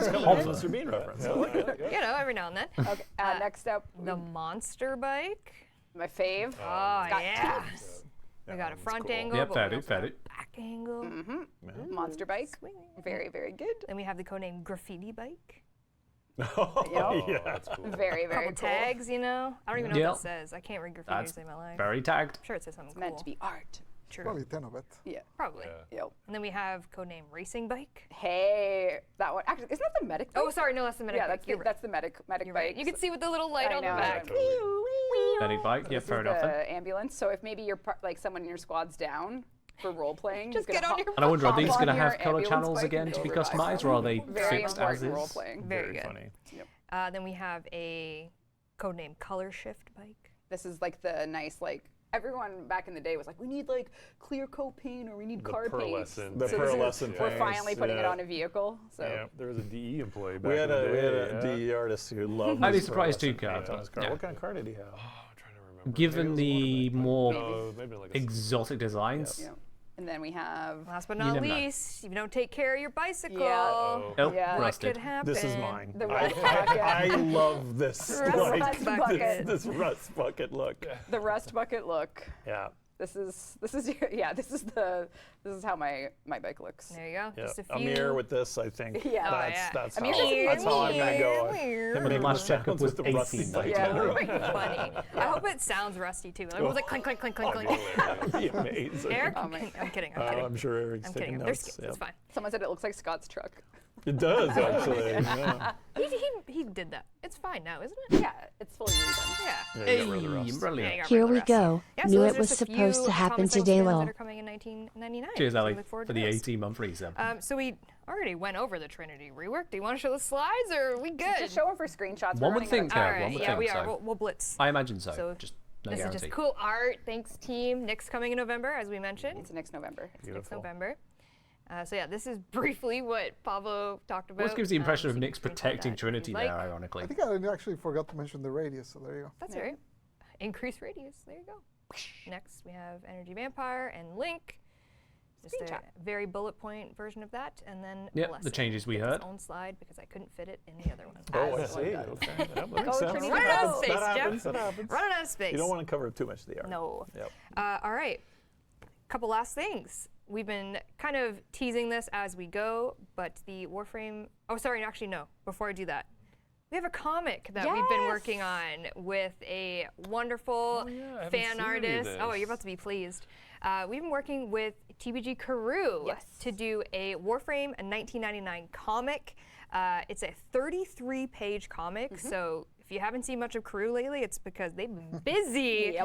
Mr. Bean reference. you know, every now and then. Okay. Next up, The Monster Bike. my fave. Oh, got yeah. We got a front angle, Yep, but fair we do, also fair have do. a back angle. Monster bike. Swinging. Very, very good. Then we have the code name Graffiti Bike. Oh, yeah. That's cool. Very, very Couple cool. tags, you know. I don't even know Yep. what that says. I can't read graffiti That's to save my life. very tagged. I'm sure it says something cool. Meant to be art. True. Probably 10 of it. Yeah. Probably. Yeah. Yep. And then we have code name Racing Bike. Hey, that one. Actually, isn't that the medic bike? Oh, sorry, no, that's the medic Yeah, bike. that's You're the, right. that's the medic You're bike. right. You can see with the little light I on know. the back. Medic bike, yeah, This fair is enough then. the ambulance. So if maybe you're like someone in your squad's down for role playing, Just you can get on your And I wonder, are these hop going to on your have color ambulance channels bike again and to be go revive customized, them. or are they Very fixed as important role is? playing. Very good. funny. Then we have a code name Color Shift Bike. This is like the nice everyone back in the day was like, we need like clear coat paint or we need The car paint. pearlescent. The So this is- pearlescent We're paints, finally putting it yeah. on a vehicle. So Yeah. There was a DE employee back We had in the a day. DE artist who loved I'd be this surprised too, pearlescent Kat, paint on his car. yeah. What kind of car did he have? I'm trying to remember. Given the more No, maybe like a exotic designs. yeah. And then we have Last but You not never know. least, if you don't take care of your bicycle, Yeah. Oh, Yeah. what rusted. could happen? This is mine. The rust bucket. I love this. Rust bucket. This rust bucket look. The rust bucket look. Yeah. This is how my bike looks. There you go. Yeah. Just a few. Amir with this, I think. Yeah. Oh, yeah. That's Amir how, doesn't that's how I'm gonna go. Amir. Him The making last the checkup sounds was with the rusty 18. bike. Yeah. Funny. I hope it sounds rusty too. Like, it was like clink, clink, clink, clink, clink. That'd be amazing. Eric, Oh I'm my kidding. I'm kidding. I'm kidding. I'm sure Eric's I'm taking kidding. They're notes. skits. Yeah. It's fine. Someone said it looks like Scott's truck. It does actually. Yeah. He did that. It's fine now, isn't it? Yeah, it's fully redone. Yeah. Yeah, you got rid of the Hey, rust. brilliant. Yeah, Here we rest. go. Yeah, so Knew those it are was just a few supposed to happen Atomic Cycle today, skins Will. that are coming in 1999. Cheers, so we Ali, look forward for to the this. 18-month resub. So we already went over the Trinity rework. Do you want to show the slides, or are we good? Just show them for screenshots. One We're would running think, out of All time. one right. would Yeah, think we are. so. We'll blitz. I imagine so. So Just no This guarantee. is just cool art. Thanks, team. Nick's coming in November, as we mentioned. It's next November. It's next November. So yeah, this is briefly what Pablo talked about. Almost gives the impression so of you can Nick's screenshot protecting that if Trinity you'd there, like. ironically. I think I actually forgot to mention the radius, so there you go. That's all right. Increase radius. There you go. Next, we have Energy Vampire and Link. Just a Screenshot. very bullet point version of that, and then Yep, the Blessing changes we gets heard. its own slide because I couldn't fit it in the other one. Oh, I As see. one does. Okay. Yep, that makes Go sense. Trinity Running out of Go. space, That Jeff. happens. That happens. Running out of space. You don't want to cover up too much of the art. No. Yep. All right. Couple last things. We've been kind of teasing this as we go, but the Warframe. Oh, sorry. Actually, no. Before I do that, we have a comic that we've been working Yes. on with a wonderful yeah, I haven't fan seen any of artist. Oh, this. you're about to be pleased. we've been working with TBG Karoo Yes. to do a Warframe, a 1999 comic. It's a 33-page comic, so if you haven't seen much of Karoo lately, it's because they've been busy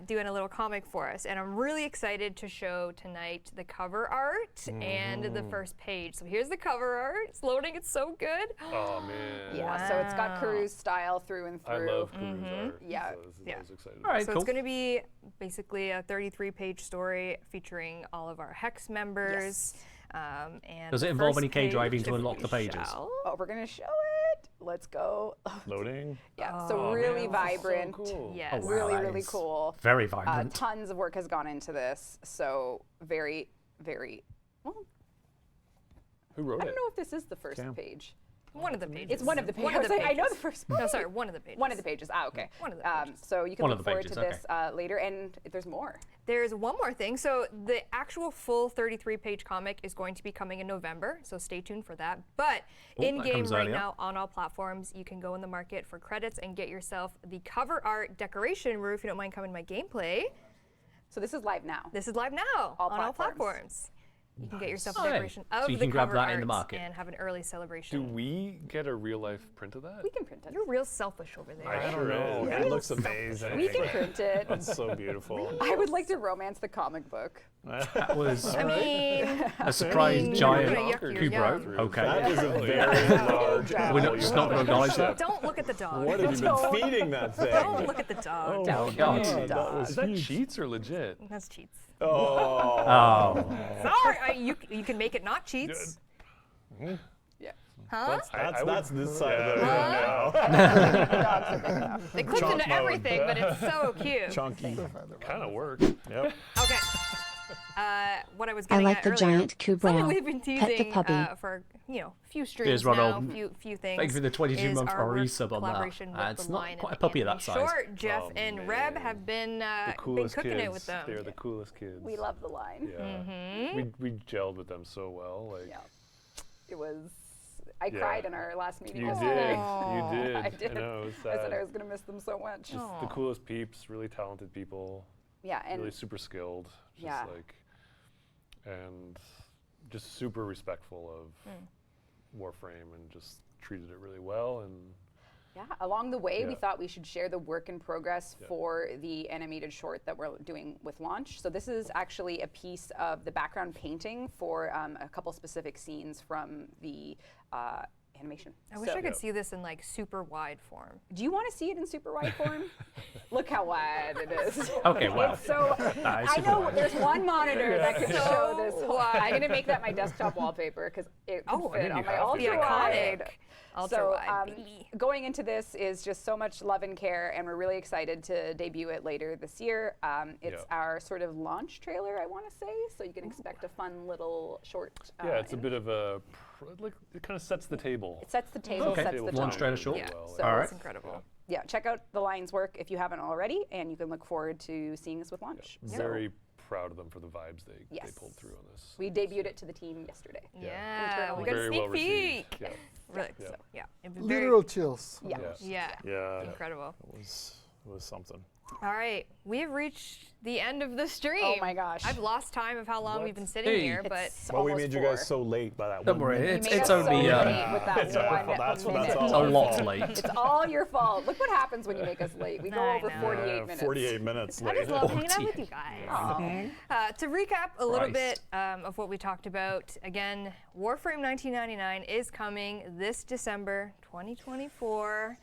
doing a little comic for us. And I'm really excited to show tonight the cover art and the first page. So here's the cover art. It's loading. It's so good. Oh man. Yeah, so it's got Karoo's style through and I through. love Karoo's art. Yeah. So Yeah. I was excited. All right, So cool. it's going to be basically a 33-page story featuring all of our Hex members. And Does it the involve first any K page, driving to if unlock we the pages? shall. Oh, we're gonna show it. Let's go. Loading. Yeah, so Oh, really man, this is so vibrant. cool. Yes. Oh, wow, Really, that really is cool. Very vibrant. Tons of work has gone into this. So very, very, well, Who wrote I it? don't know if this is the first Cam. page. One of the pages. It's one of the pages. One of the I know the pages. first No, page. sorry, one of the pages. One of the pages. Ah, okay. One of the pages. So you can One look of the forward pages, to this later, and there's more. There's one more thing. So the actual full 33-page comic is going to be coming in November, so stay tuned for that. But Oh, that in-game comes right earlier. now on all platforms, you can go in the market for credits and get yourself the cover art decoration roof. If you don't mind coming to my gameplay. So this is live now. This is live now All on all platforms. platforms. You can get yourself a Nice. decoration So of you the can grab cover that in the art market. and have an early celebration. Do we get a real life print of that? We can print it. You're real selfish over there. I I sure don't know. is. It looks amazing. We can print it. That's so beautiful. I would like to romance the comic book. That was I mean, a surprise you're giant gonna yuck your Kubro. yum. Okay. That is a very large. We're not, just not going to acknowledge that. don't look at the dog. What have you been feeding that thing? Don't look at the dog. Oh, God. That was Is that huge. cheats or legit? That's cheats. Oh. Oh. Sorry, you can make it not cheats. Yeah. Huh? That's this side of the room now. It clips Chomp into mode. everything, but it's so cute. Chunky. Kind of works. Yep. Okay. What I was I getting like at the earlier, giant something Kubrow. we've been Pet the teasing puppy. for a few Here's streams Ronald. now, few things. Thank you for the 22-month is our work resub on that. collaboration with It's the not Lion quite and a puppy the of that Anime size. Short, Jeff Oh, and Reb man. have been The coolest cooking kids. it with them. They're the coolest kids. We love the line. Yeah. We gelled with them so well. Like Yeah. It was. I Yeah. cried in our last meeting. you yesterday. did. You did. I did. know. It was I said sad. I was gonna miss them so much. Just the coolest peeps, really talented people, Yeah, and really super skilled. Just Yeah. like, and just super respectful of Warframe and just treated it really well. And yeah, along the way, we Yeah. thought we should share the work in progress for the animated short that we're doing with launch. So this is actually a piece of the background painting for a couple specific scenes from the animation. I wish So- I could see this in like super wide form. Do you want to see it in super wide form? Look how wide it is. Okay, wow. So That is I super know wide. there's one monitor that can show this. So Whole, I'm gonna make that my desktop wallpaper because it can Oh, fit and on you my have to. ultra The iconic wide. ultra So wide. baby. going into this is just so much love and care, and we're really excited to debut it later this year. It's Yeah. our sort of launch trailer, I want to say, so you can expect a fun little short. yeah, it's a bit of a, like, it kind of sets the table. It sets the table, Okay. sets the Launch tone. trailer short. Yeah, well, so All it's right. incredible. Yeah, check out the Lion's work if you haven't already, and you can look forward to seeing us with launch. So Very proud of them for the vibes they Yes. pulled through on this. we debuted it to the team yesterday. Yeah, we Internally. got a Very sneak well received. peek. Yeah. Really, Yeah. so yeah, it'd be very, Literal chills. Yeah. yeah, Yeah. incredible. It was something. All right, we have reached the end of the stream. Oh my gosh. I've lost time of how long we've been sitting Hey. here, but It's Well, we almost made you 4. guys so late by that Don't one worry, minute. You it's made us only so late with that That's one that's minute. all a our lot fault. late. It's all your fault. Look what happens when you make us late. We go I over know. 48 minutes. 48 minutes I late. just love hanging out with you guys. To recap a little bit Christ. of what we talked about, again, Warframe 1999 is coming this December 2024.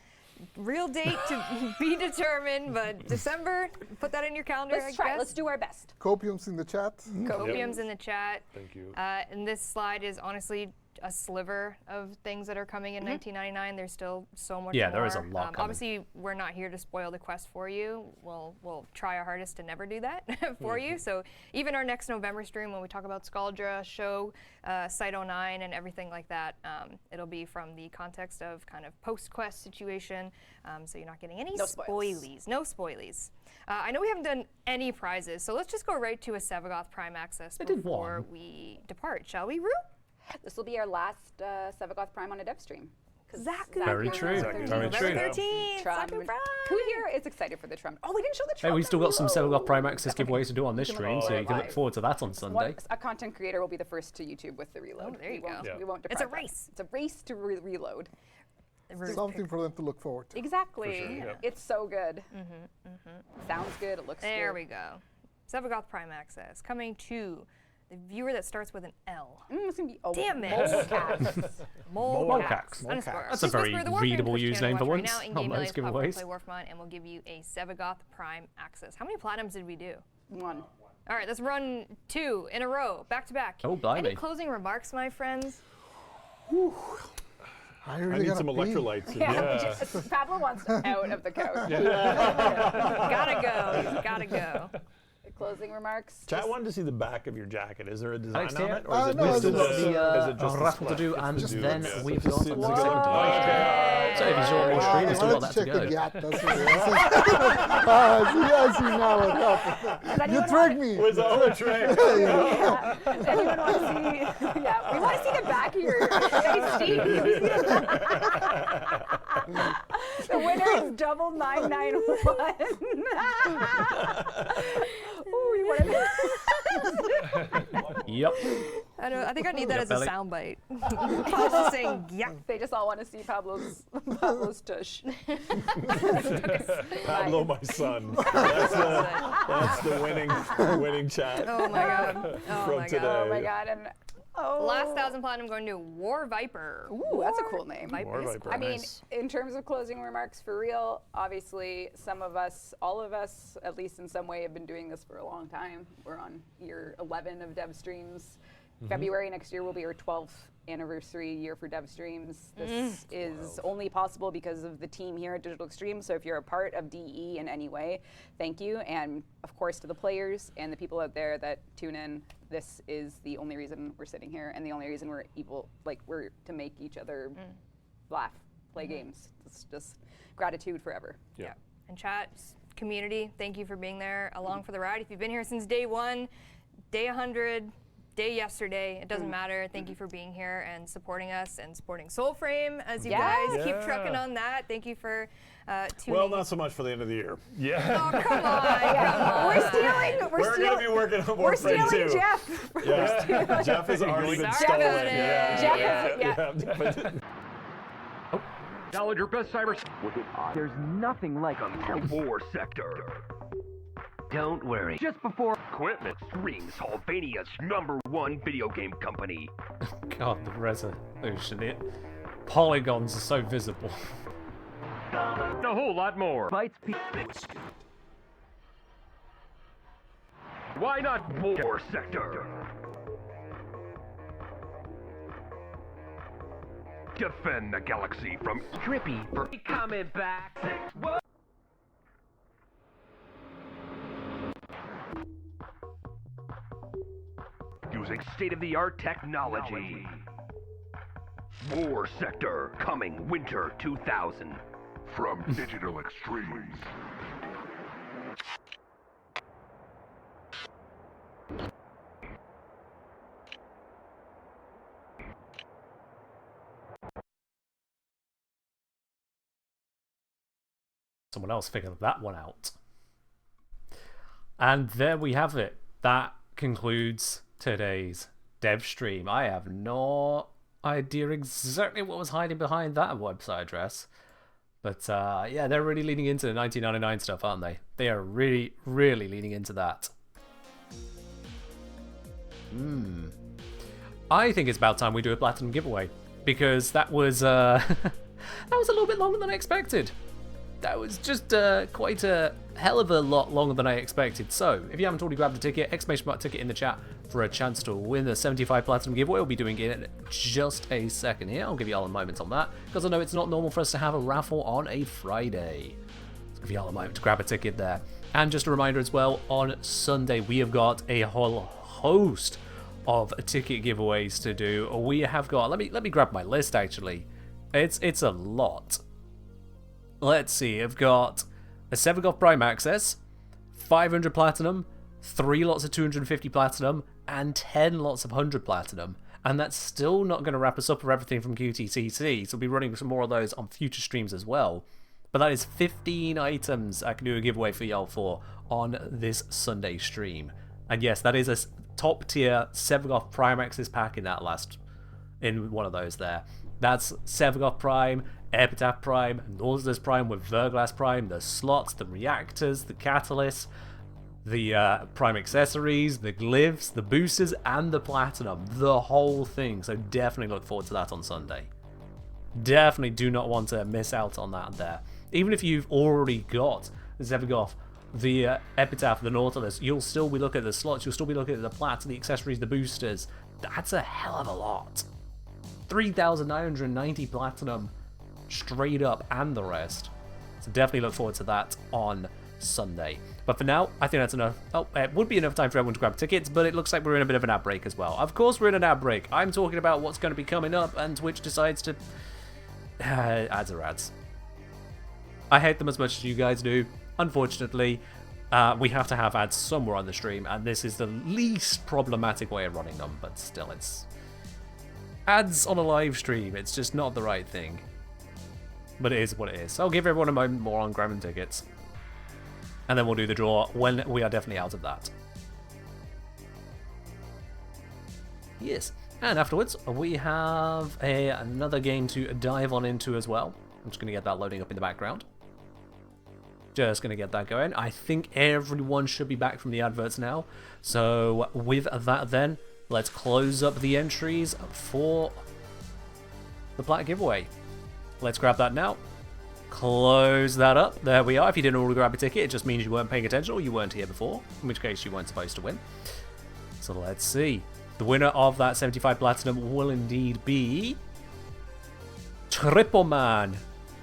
Real date to be determined, but December, put that in your calendar, Let's I try. guess. Let's do our best. Copiums in the chat. Copiums in the chat. Thank you. And this slide is honestly a sliver of things that are coming in 1999. There's still so much Yeah, more. there is a lot coming. Obviously, we're not here to spoil the quest for you. We'll try our hardest to never do that for you. So even our next November stream, when we talk about Scaldra, show Site 09 and everything like that, it'll be from the context of kind of post-quest situation. So you're not getting any No spoils. spoilies. No spoilies. I know we haven't done any prizes, so let's just go right to a Sevagoth Prime access did before one. we depart, shall we, Rue? This will be our last Sevagoth Prime on a Devstream. Zaku. Very true. Very November true. 13th. Trump. Zaku Prime. Who here is excited for the Trump? Oh, we didn't show the Hey, Trump. we've still got some Reload. Sevegoth Prime Access giveaways to do on this You can stream, look so you can live. look forward to that on Sunday. A content creator will be the first to YouTube with the reload. Oh, there you we won't, go. We won't It's a deprive them. race. It's a race to reload. Something for them to look forward to. Exactly. For sure, yeah. It's so good. Sounds good. It looks There good. we go. Sevagoth Prime Access coming to the viewer that starts with an L. It's gonna be Damn it. Molecax. Molecax. Underscore. That's a very Whisper of the Warframe readable Twitch channel username for watch right once now. on In-game most Melee is Popcorn giveaways. Play Warfmon, and we'll give you a Sevagoth Prime Access. How many platinums did we do? 1. All right, let's run 2 in a row, back to back. Oh, blimey. Any closing remarks, my friends? I I need some electrolytes. Pablo wants out of the couch. Gotta go. He's gotta go. Closing remarks. Chat wanted to see the back of your jacket. Is there a design Alex, on here? it? Or is it no, just it's just a- the is it just a raffle to split? do, It's and the do, then yeah. we've It's got a something single- exciting to watch. So if you saw more stream, there's still I got like that to to check the go. gap. That's what it is. I see now what happened. You tricked me. Was all a trick. Anyone want to see? Yeah, we want to see the back of your face, Steve. The winner is double 991. Ooh, you want to? Yep. I think I need that Yeah, as a belly. soundbite. Pablo saying, yeah. They just all want to see Pablo's tush. Pablo, my son. That's the winning chat Oh my god. Oh from my today. god. Oh my god! And Last 1,000 platinum going to War Viper. Ooh, that's a cool name. War is Viper. cool. I mean, Nice. in terms of closing remarks, for real, obviously, some of us, all of us, at least in some way, have been doing this for a long time. We're on year 11 of Devstreams. February next year will be our 12th anniversary year for Devstreams. This is only possible because of the team here at Digital Extreme. So if you're a part of DE in any way, thank you. And of course, to the players and the people out there that tune in, this is the only reason we're sitting here and the only reason we're able, like, we're to make each other laugh, play games. It's just gratitude forever. Yeah. And chat, community, thank you for being there along for the ride. If you've been here since day 1, day 100, day yesterday, it doesn't matter. Thank you for being here and supporting us and supporting Soulframe as you guys keep trucking on that. Thank you for tuning Well, not so much for the end of the year. Yeah. Oh, come on. We're stealing. We're going to be working on We're Warframe stealing too. Jeff. Yeah. Jeff has already been Sorry stolen. about it. Jeff has, Knowledge your best cyber. There's nothing like a war sector. Don't worry. Just before equipment streams Albania's #1 video game company. God, the resolution. Polygons are so visible. A whole lot more. Bites Why not war sector? Defend the galaxy from Trippy for coming back. What? Using state-of-the-art technology. War Sector coming winter 2000 from Digital Extremes. Someone else figured that one out. And there we have it. That concludes today's dev stream. I have no idea exactly what was hiding behind that website address. But yeah, they're really leaning into the 1999 stuff, aren't they? They are really, really leaning into that. I think it's about time we do a platinum giveaway, because that was that was a little bit longer than I expected. That was just quite a hell of a lot longer than I expected. So, if you haven't already grabbed the ticket, exclamation mark ticket in the chat for a chance to win the 75 Platinum giveaway. We'll be doing it in just a second here. I'll give you all a moment on that, because I know it's not normal for us to have a raffle on a Friday. Let's give you all a moment to grab a ticket there. And just a reminder as well, on Sunday we have got a whole host of ticket giveaways to do. We have got, let me grab my list actually. It's a lot. Let's see, I've got a Sevagoth Prime Access, 500 Platinum, 3 lots of 250 Platinum, and 10 lots of 100 Platinum. And that's still not going to wrap us up for everything from QTCC, so we'll be running some more of those on future streams as well. But that is 15 items I can do a giveaway for y'all for on this Sunday stream. And yes, that is a top tier Sevagoth Prime Access pack in one of those there. That's Sevagoth Prime, Epitaph Prime, Nautilus Prime with Verglass Prime, the slots, the reactors, the catalysts, the Prime accessories, the glyphs, the boosters, and the platinum. The whole thing. So definitely look forward to that on Sunday. Definitely do not want to miss out on that there. Even if you've already got Sevagoth, the Epitaph, the Nautilus, you'll still be looking at the slots, you'll still be looking at the plats, the accessories, the boosters. That's a hell of a lot. 3,990 platinum straight up and the rest. So definitely look forward to that on Sunday. But for now, I think that's enough. Oh, it would be enough time for everyone to grab tickets, but it looks like we're in a bit of an ad break as well. Of course we're in an ad break. I'm talking about what's going to be coming up, and Twitch decides to... ads are ads. I hate them as much as you guys do. Unfortunately, we have to have ads somewhere on the stream, and this is the least problematic way of running them, but still, it's... ads on a live stream, it's just not the right thing. But it is what it is. I'll give everyone a moment more on grabbing tickets. And then we'll do the draw when we are definitely out of that. Yes. And afterwards, we have another game to dive on into as well. I'm just going to get that loading up in the background. Just going to get that going. I think everyone should be back from the adverts now. So with that then, let's close up the entries for the Plat giveaway. Let's grab that now. Close that up. There we are. If you didn't already grab a ticket, it just means you weren't paying attention or you weren't here before, in which case you weren't supposed to win. So let's see. The winner of that 75 Platinum will indeed be... Triple Man.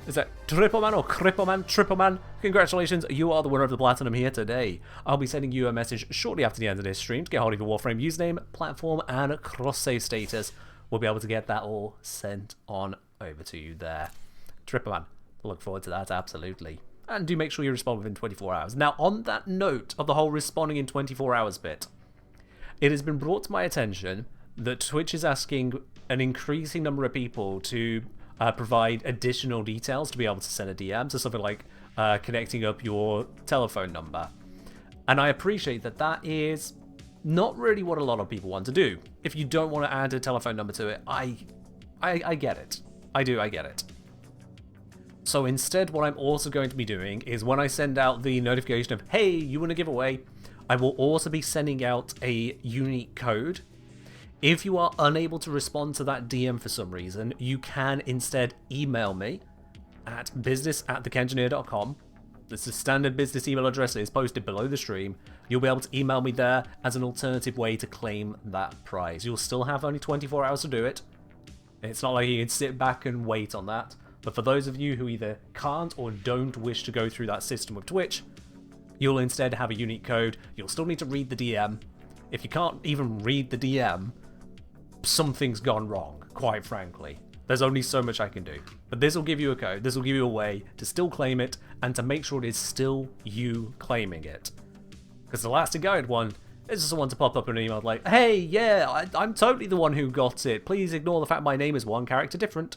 Is that Triple Man or Cripple Man? Triple Man. Congratulations, you are the winner of the Platinum here today. I'll be sending you a message shortly after the end of this stream to get hold of your Warframe username, platform, and cross-save status. We'll be able to get that all sent on over to you there. Triple Man. Look forward to that, absolutely. And do make sure you respond within 24 hours. Now, on that note of the whole responding in 24 hours bit, it has been brought to my attention that Twitch is asking an increasing number of people to provide additional details to be able to send a DM, so something like connecting up your telephone number. And I appreciate that that is not really what a lot of people want to do. If you don't want to add a telephone number to it, I get it. I get it. So instead, what I'm also going to be doing is when I send out the notification of, hey, you want a giveaway, I will also be sending out a unique code. If you are unable to respond to that DM for some reason, you can instead email me at business@thekengineer.com. This is standard business email address. It is posted below the stream. You'll be able to email me there as an alternative way to claim that prize. You'll still have only 24 hours to do it. It's not like you can sit back and wait on that. But for those of you who either can't or don't wish to go through that system with Twitch, you'll instead have a unique code. You'll still need to read the DM. If you can't even read the DM, something's gone wrong, quite frankly. There's only so much I can do. But this will give you a code. This will give you a way to still claim it and to make sure it is still you claiming it. Because the last thing I would want is just someone to pop up in an email like, hey, yeah, I'm totally the one who got it. Please ignore the fact my name is one character different.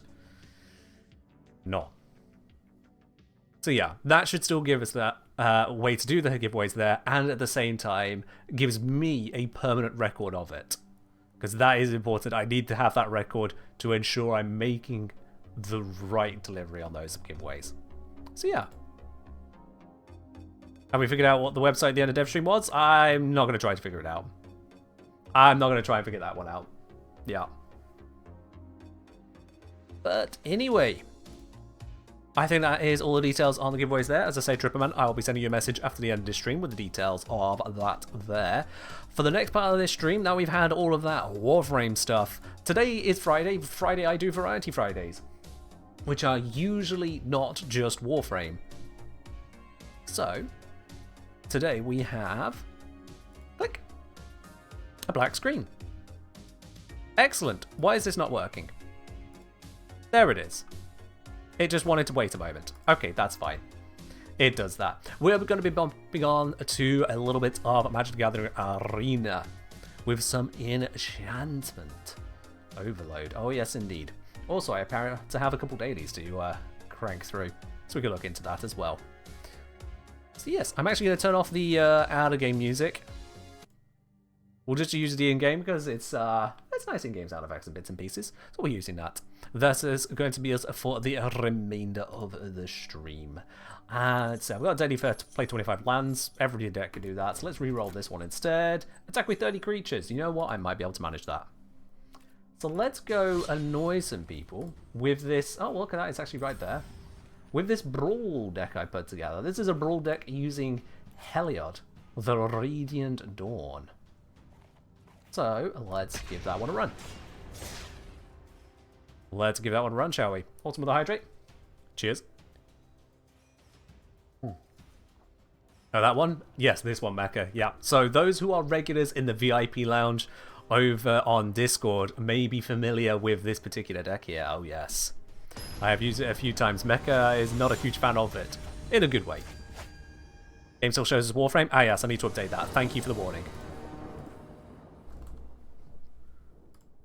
No. So yeah, that should still give us that way to do the giveaways there, and at the same time gives me a permanent record of it. Because that is important. I need to have that record to ensure I'm making the right delivery on those giveaways. So yeah. Have we figured out what the website at the end of Devstream was? I'm not going to try to figure it out. I'm not going to try and figure that one out. Yeah. But anyway, I think that is all the details on the giveaways there. As I say, Tripperman, I will be sending you a message after the end of this stream with the details of that there. For the next part of this stream, now we've had all of that Warframe stuff. Today is Friday. Friday I do Variety Fridays, which are usually not just Warframe. So, today we have, click, a black screen. Excellent. Why is this not working? There it is. It just wanted to wait a moment. Okay, that's fine. It does that. We're going to be bumping on to a little bit of Magic the Gathering Arena with some enchantment. Overload. Oh, yes, indeed. Also, I appear to have a couple dailies to crank through, so we can look into that as well. So yes, I'm actually going to turn off the out-of-game music. We'll just use the in-game because it's nice in-game sound effects and bits and pieces, so we're using that. That is going to be us for the remainder of the stream. So I've got a daily for to play 25 lands. Every deck can do that, so let's re-roll this one instead. Attack with 30 creatures. You know what? I might be able to manage that. So let's go annoy some people with this. Oh, look at that. It's actually right there. With this Brawl deck I put together. This is a Brawl deck using Heliod, the Radiant Dawn. So let's give that one a run. Let's give that one a run, shall we? Ultimate Hydrate. Cheers. Oh, that one? Yes, this one, Mecha. Yeah. So those who are regulars in the VIP lounge over on Discord may be familiar with this particular deck here. Oh, yes. I have used it a few times. Mecha is not a huge fan of it. In a good way. Game still shows as Warframe. Ah, yes, I need to update that. Thank you for the warning.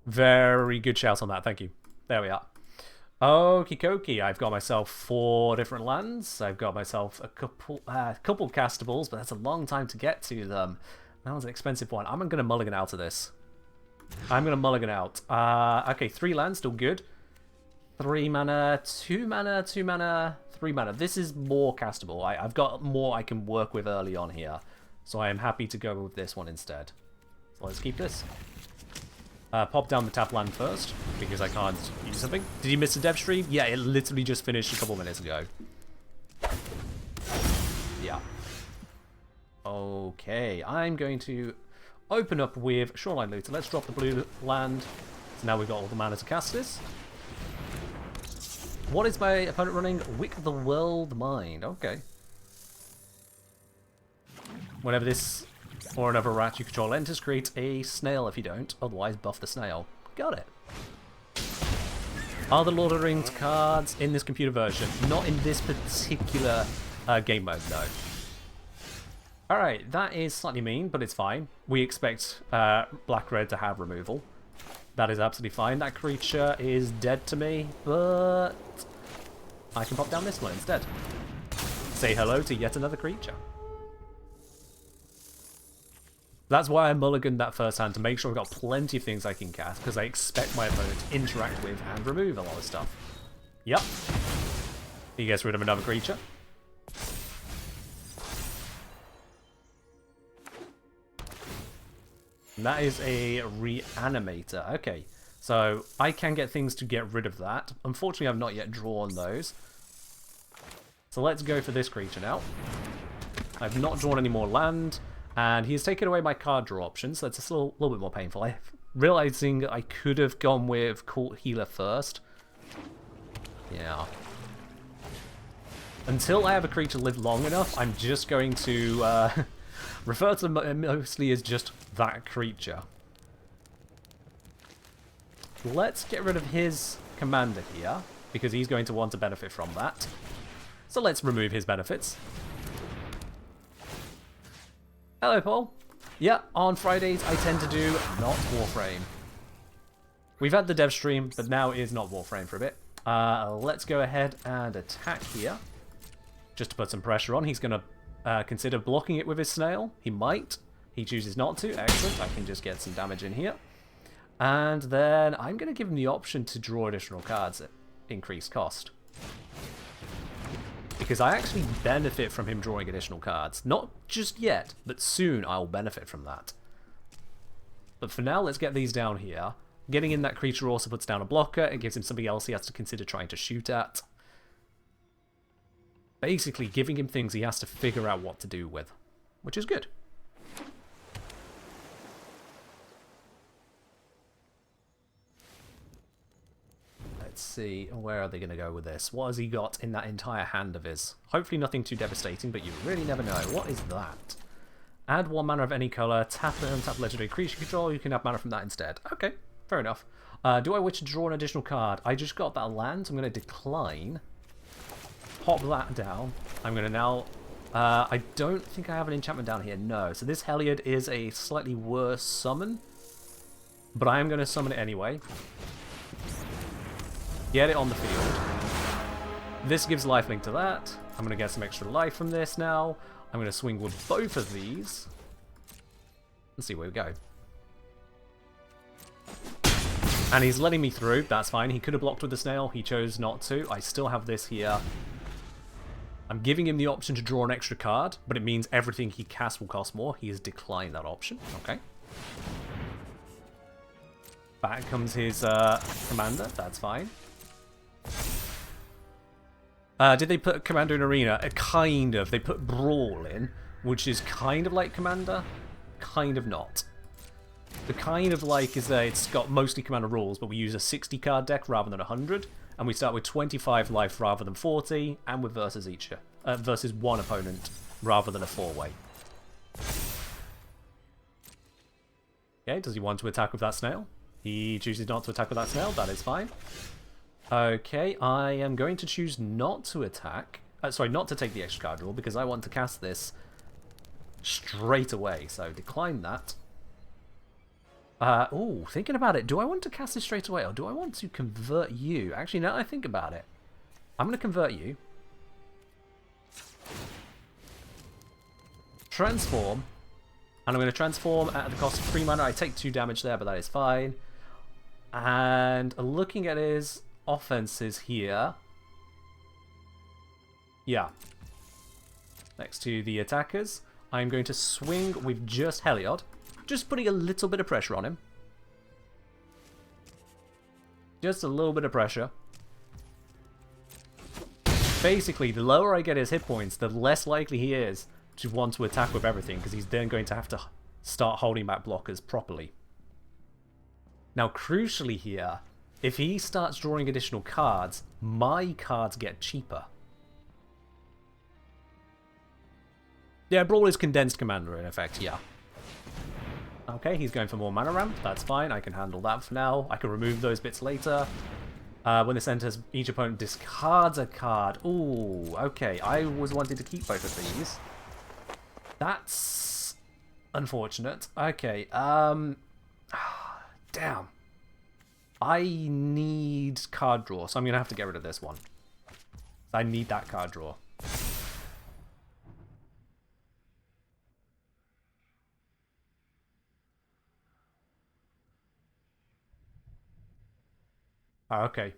Very good shout on that. Thank you. There we are. Okie dokie. I've got myself 4 different lands. I've got myself a couple castables, but that's a long time to get to them. That was an expensive one. I'm going to mulligan out of this. I'm going to mulligan out. Okay, 3 lands, still good. 3 mana, 2 mana, 2 mana, 3 mana. This is more castable. I've got more I can work with early on here. So I am happy to go with this one instead. So let's keep this. Pop down the tap land first, because I can't use something. Did you miss the Devstream? Yeah, it literally just finished a couple minutes ago. Yeah. Okay, I'm going to open up with Shoreline Looter. Let's drop the blue land. So now we've got all the mana to cast this. What is my opponent running? Wick the World Mind. Okay. Whenever this or another rat you control enters, create a snail if you don't. Otherwise, buff the snail. Got it. Are the Lord of the Rings cards in this computer version? Not in this particular game mode, no. Alright, that is slightly mean, but it's fine. We expect black-red to have removal. That is absolutely fine. That creature is dead to me, but I can pop down this one instead. Say hello to yet another creature. That's why I mulliganed that first hand, to make sure I've got plenty of things I can cast, because I expect my opponent to interact with and remove a lot of stuff. Yep. He gets rid of another creature. And that is a reanimator. Okay, so I can get things to get rid of that. Unfortunately, I've not yet drawn those. So let's go for this creature now. I've not drawn any more land. And he's taken away my card draw option, so that's a little bit more painful. I'm realizing I could have gone with Cult Healer first. Yeah. Until I have a creature live long enough, I'm just going to refer to them mostly as just that creature. Let's get rid of his commander here, because he's going to want to benefit from that. So let's remove his benefits. Hello, Paul. Yeah, on Fridays I tend to do not Warframe. We've had the Devstream, but now it is not Warframe for a bit. Let's go ahead and attack here. Just to put some pressure on. He's going to consider blocking it with his snail. He might. He chooses not to. Excellent. I can just get some damage in here. And then I'm going to give him the option to draw additional cards at increased cost. Because I actually benefit from him drawing additional cards. Not just yet, but soon I'll benefit from that. But for now, let's get these down here. Getting in that creature also puts down a blocker. It gives him something else he has to consider trying to shoot at. Basically, giving him things he has to figure out what to do with. Which is good. Let's see, where are they going to go with this? What has he got in that entire hand of his? Hopefully nothing too devastating, but you really never know. What is that? Add 1 mana of any colour, tap and tap legendary creature control, you can have mana from that instead. Okay, fair enough. Do I wish to draw an additional card? I just got that land, so I'm going to decline. Pop that down. I'm going to now... I don't think I have an enchantment down here, no. So this Heliod is a slightly worse summon. but I am going to summon it anyway. Get it on the field. This gives lifelink to that. I'm going to get some extra life from this now. I'm going to swing with both of these. Let's see where we go. And he's letting me through. That's fine. He could have blocked with the snail. He chose not to. I still have this here. I'm giving him the option to draw an extra card, but it means everything he casts will cost more. He has declined that option. Okay. Back comes his commander. That's fine. Did they put Commander in Arena? Kind of. They put Brawl in, which is kind of like Commander, kind of not. The kind of like is that it's got mostly Commander rules, but we use a 60 card deck rather than 100, and we start with 25 life rather than 40, and with versus versus one opponent rather than a 4-way. Okay, does he want to attack with that snail? He chooses not to attack with that snail. That is fine. Okay, I am going to choose not to attack. Sorry, not to take the extra card draw because I want to cast this straight away. So decline that. Oh, thinking about it, do I want to cast this straight away or do I want to convert you? Actually, now that I think about it, I'm going to convert you. Transform. And I'm going to transform at the cost of 3 mana. I take 2 damage there, but that is fine. And looking at his offenses here. Yeah. Next to the attackers, I'm going to swing with just Heliod. Just putting a little bit of pressure on him. Just a little bit of pressure. Basically, the lower I get his hit points, the less likely he is to want to attack with everything, because he's then going to have to start holding back blockers properly. Now, crucially here, if he starts drawing additional cards, my cards get cheaper. Yeah, Brawl is condensed commander in effect, yeah. Okay, he's going for more mana ramp. That's fine. I can handle that for now. I can remove those bits later. When this enters, each opponent discards a card. Ooh, okay. I was wanting to keep both of these. That's unfortunate. Okay, damn. I need card draw, so I'm going to have to get rid of this one. I need that card draw. Okay.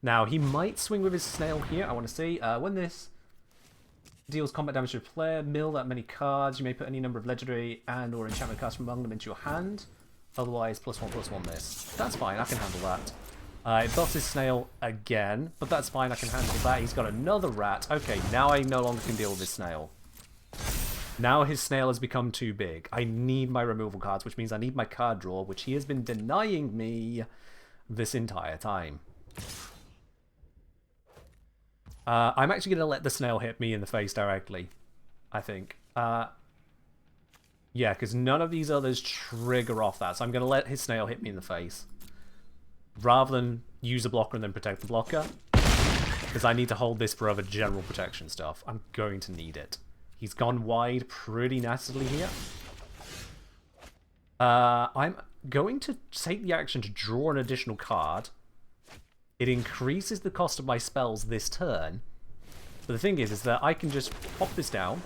Now, he might swing with his snail here. I want to see. When this deals combat damage to a player, mill that many cards. You may put any number of legendary and or enchantment cards from among them into your hand. Otherwise, +1/+1 this. That's fine. I can handle that. It buffs his snail again, but that's fine. I can handle that. He's got another rat. Okay, now I no longer can deal with his snail. Now his snail has become too big. I need my removal cards, which means I need my card draw, which he has been denying me this entire time. I'm actually going to let the snail hit me in the face directly, I think. Yeah, because none of these others trigger off that, so I'm going to let his snail hit me in the face. Rather than use a blocker and then protect the blocker. Because I need to hold this for other general protection stuff. I'm going to need it. He's gone wide pretty nastily here. I'm going to take the action to draw an additional card. It increases the cost of my spells this turn. But the thing is that I can just pop this down.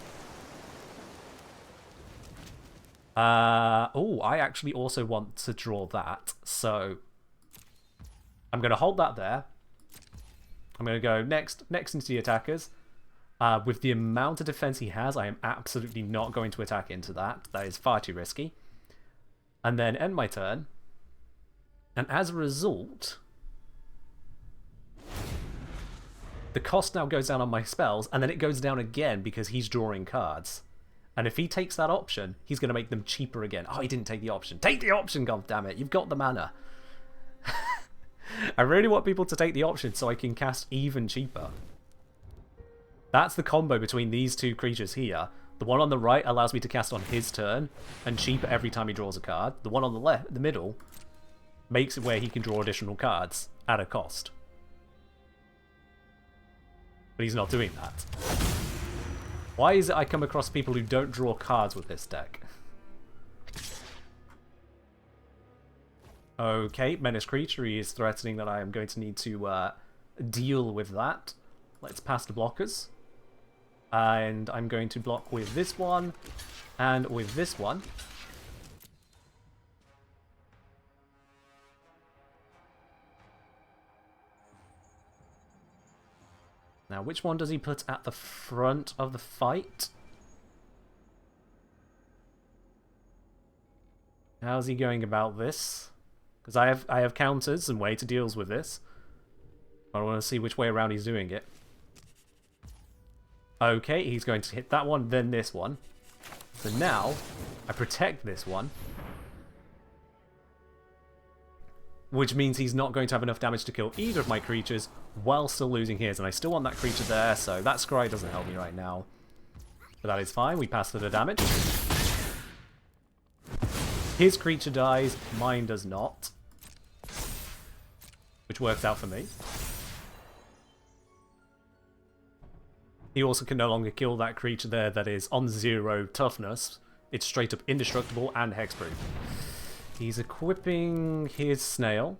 Oh, I actually also want to draw that. So I'm going to hold that there. I'm going to go next into the attackers. With the amount of defense he has, I am absolutely not going to attack into that. That is far too risky. And then end my turn. And as a result, the cost now goes down on my spells, and then it goes down again because he's drawing cards. And if he takes that option, he's going to make them cheaper again. Oh, he didn't take the option. Take the option, goddammit. You've got the mana. I really want people to take the option so I can cast even cheaper. That's the combo between these two creatures here. The one on the right allows me to cast on his turn, and cheaper every time he draws a card. The one on the left, the middle, makes it where he can draw additional cards at a cost. But he's not doing that. Why is it I come across people who don't draw cards with this deck? Okay, menace creature. He is threatening that I am going to need to deal with that. Let's pass the blockers. And I'm going to block with this one and with this one. Now, which one does he put at the front of the fight? How's he going about this? Because I have counters and way to deal with this. I want to see which way around he's doing it. Okay, he's going to hit that one, then this one. So now, I protect this one. Which means he's not going to have enough damage to kill either of my creatures while still losing his. And I still want that creature there, so that scry doesn't help me right now. But that is fine, we pass to the damage. His creature dies, mine does not. Which works out for me. He also can no longer kill that creature there that is on 0 toughness. It's straight up indestructible and hexproof. He's equipping his snail.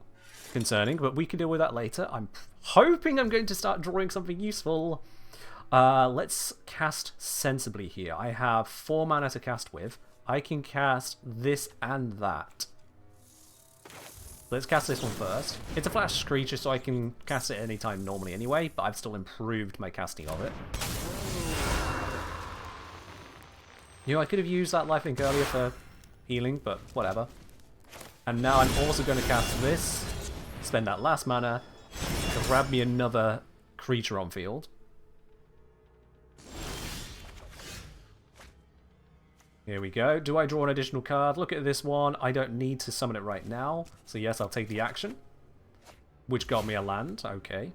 Concerning, but we can deal with that later. I'm hoping I'm going to start drawing something useful. Let's cast sensibly here. I have 4 mana to cast with. I can cast this and that. Let's cast this one first. It's a flash creature, so I can cast it anytime normally anyway, but I've still improved my casting of it. You know, I could have used that lifelink earlier for healing, but whatever. And now I'm also going to cast this, spend that last mana, to grab me another creature on field. Here we go. Do I draw an additional card? Look at this one. I don't need to summon it right now. So yes, I'll take the action. Which got me a land. Okay.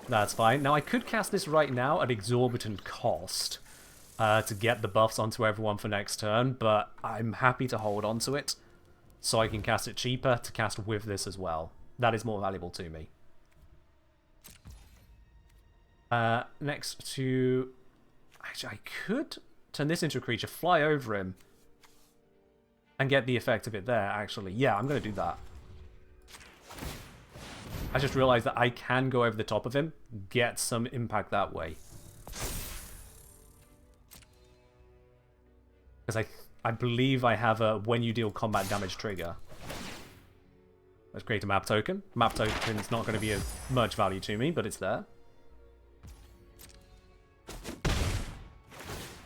That's fine. Now I could cast this right now at exorbitant cost to get the buffs onto everyone for next turn, but I'm happy to hold on to it so I can cast it cheaper to cast with this as well. That is more valuable to me. Next to... Actually, I could turn this into a creature, fly over him, and get the effect of it there, actually. Yeah, I'm going to do that. I just realized that I can go over the top of him, get some impact that way. Because I believe I have a when you deal combat damage trigger. Let's create a map token. Map token is not going to be of much value to me, but it's there.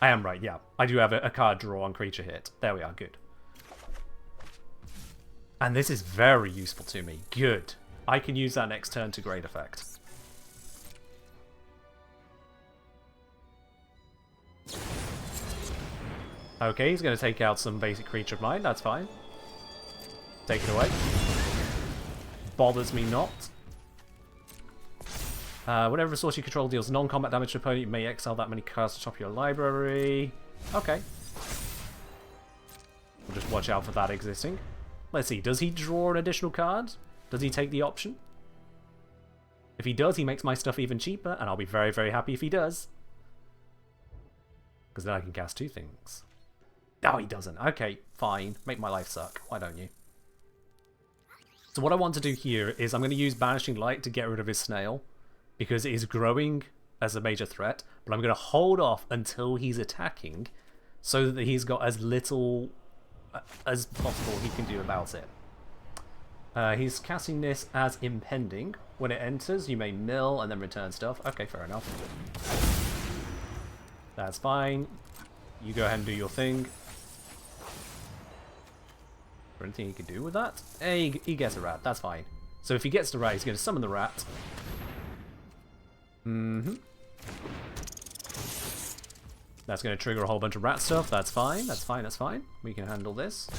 I am right, yeah. I do have a card draw on creature hit. There we are, good. And this is very useful to me. Good. I can use that next turn to great effect. Okay, he's going to take out some basic creature of mine. That's fine. Take it away. Bothers me not. Whatever resource you control deals non-combat damage to opponent, you may exile that many cards to top of your library. Okay. We'll just watch out for that existing. Let's see, does he draw an additional card? Does he take the option? If he does, he makes my stuff even cheaper, and I'll be very, very happy if he does. Because then I can cast 2 things. No, he doesn't. Okay, fine. Make my life suck. Why don't you? So what I want to do here is I'm going to use Banishing Light to get rid of his snail, because it is growing as a major threat, but I'm going to hold off until he's attacking so that he's got as little as possible he can do about it. He's casting this as impending. When it enters, you may mill and then return stuff. Okay, fair enough. That's fine. You go ahead and do your thing. Is there anything he can do with that? Hey, he gets a rat. That's fine. So if he gets the rat, he's going to summon the rat. That's going to trigger a whole bunch of rat stuff. That's fine. That's fine. That's fine. We can handle this.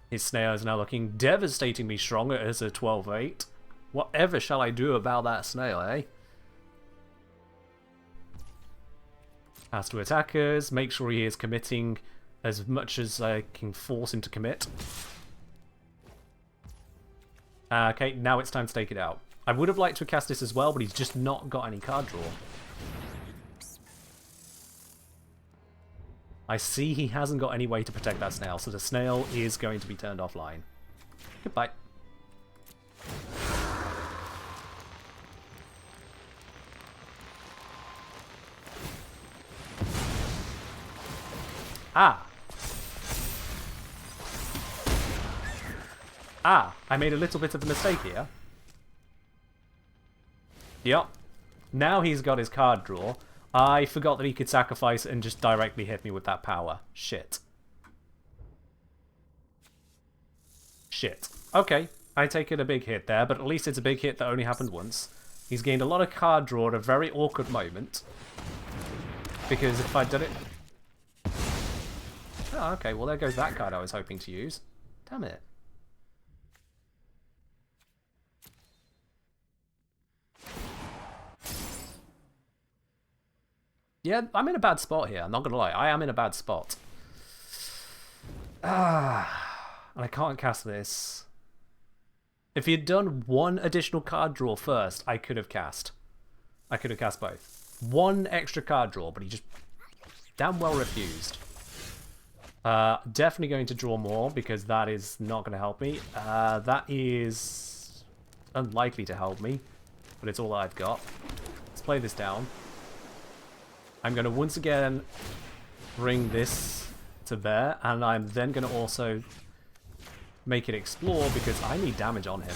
His snail is now looking devastatingly stronger as a 12-8. Whatever shall I do about that snail, eh? Has to attackers. Make sure he is committing as much as I can force him to commit. Okay, now it's time to take it out. I would have liked to cast this as well, but he's just not got any card draw. I see he hasn't got any way to protect that snail, so the snail is going to be turned offline. Goodbye. Ah! Ah! I made a little bit of a mistake here. Yep. Now he's got his card draw. I forgot that he could sacrifice and just directly hit me with that power. Shit. Shit. Okay, I take it a big hit there, but at least it's a big hit that only happened once. He's gained a lot of card draw at a very awkward moment. Because if I'd done it... Oh, okay, well there goes that card I was hoping to use. Damn it. Yeah, I'm in a bad spot here, I'm not gonna lie. I am in a bad spot. Ah, and I can't cast this. If he had done one additional card draw first, I could have cast. I could have cast both. One extra card draw, but he just damn well refused. Definitely going to draw more, because that is not going to help me. That is unlikely to help me, but it's all I've got. Let's play this down. I'm going to once again bring this to bear, and I'm then going to also make it explore, because I need damage on him.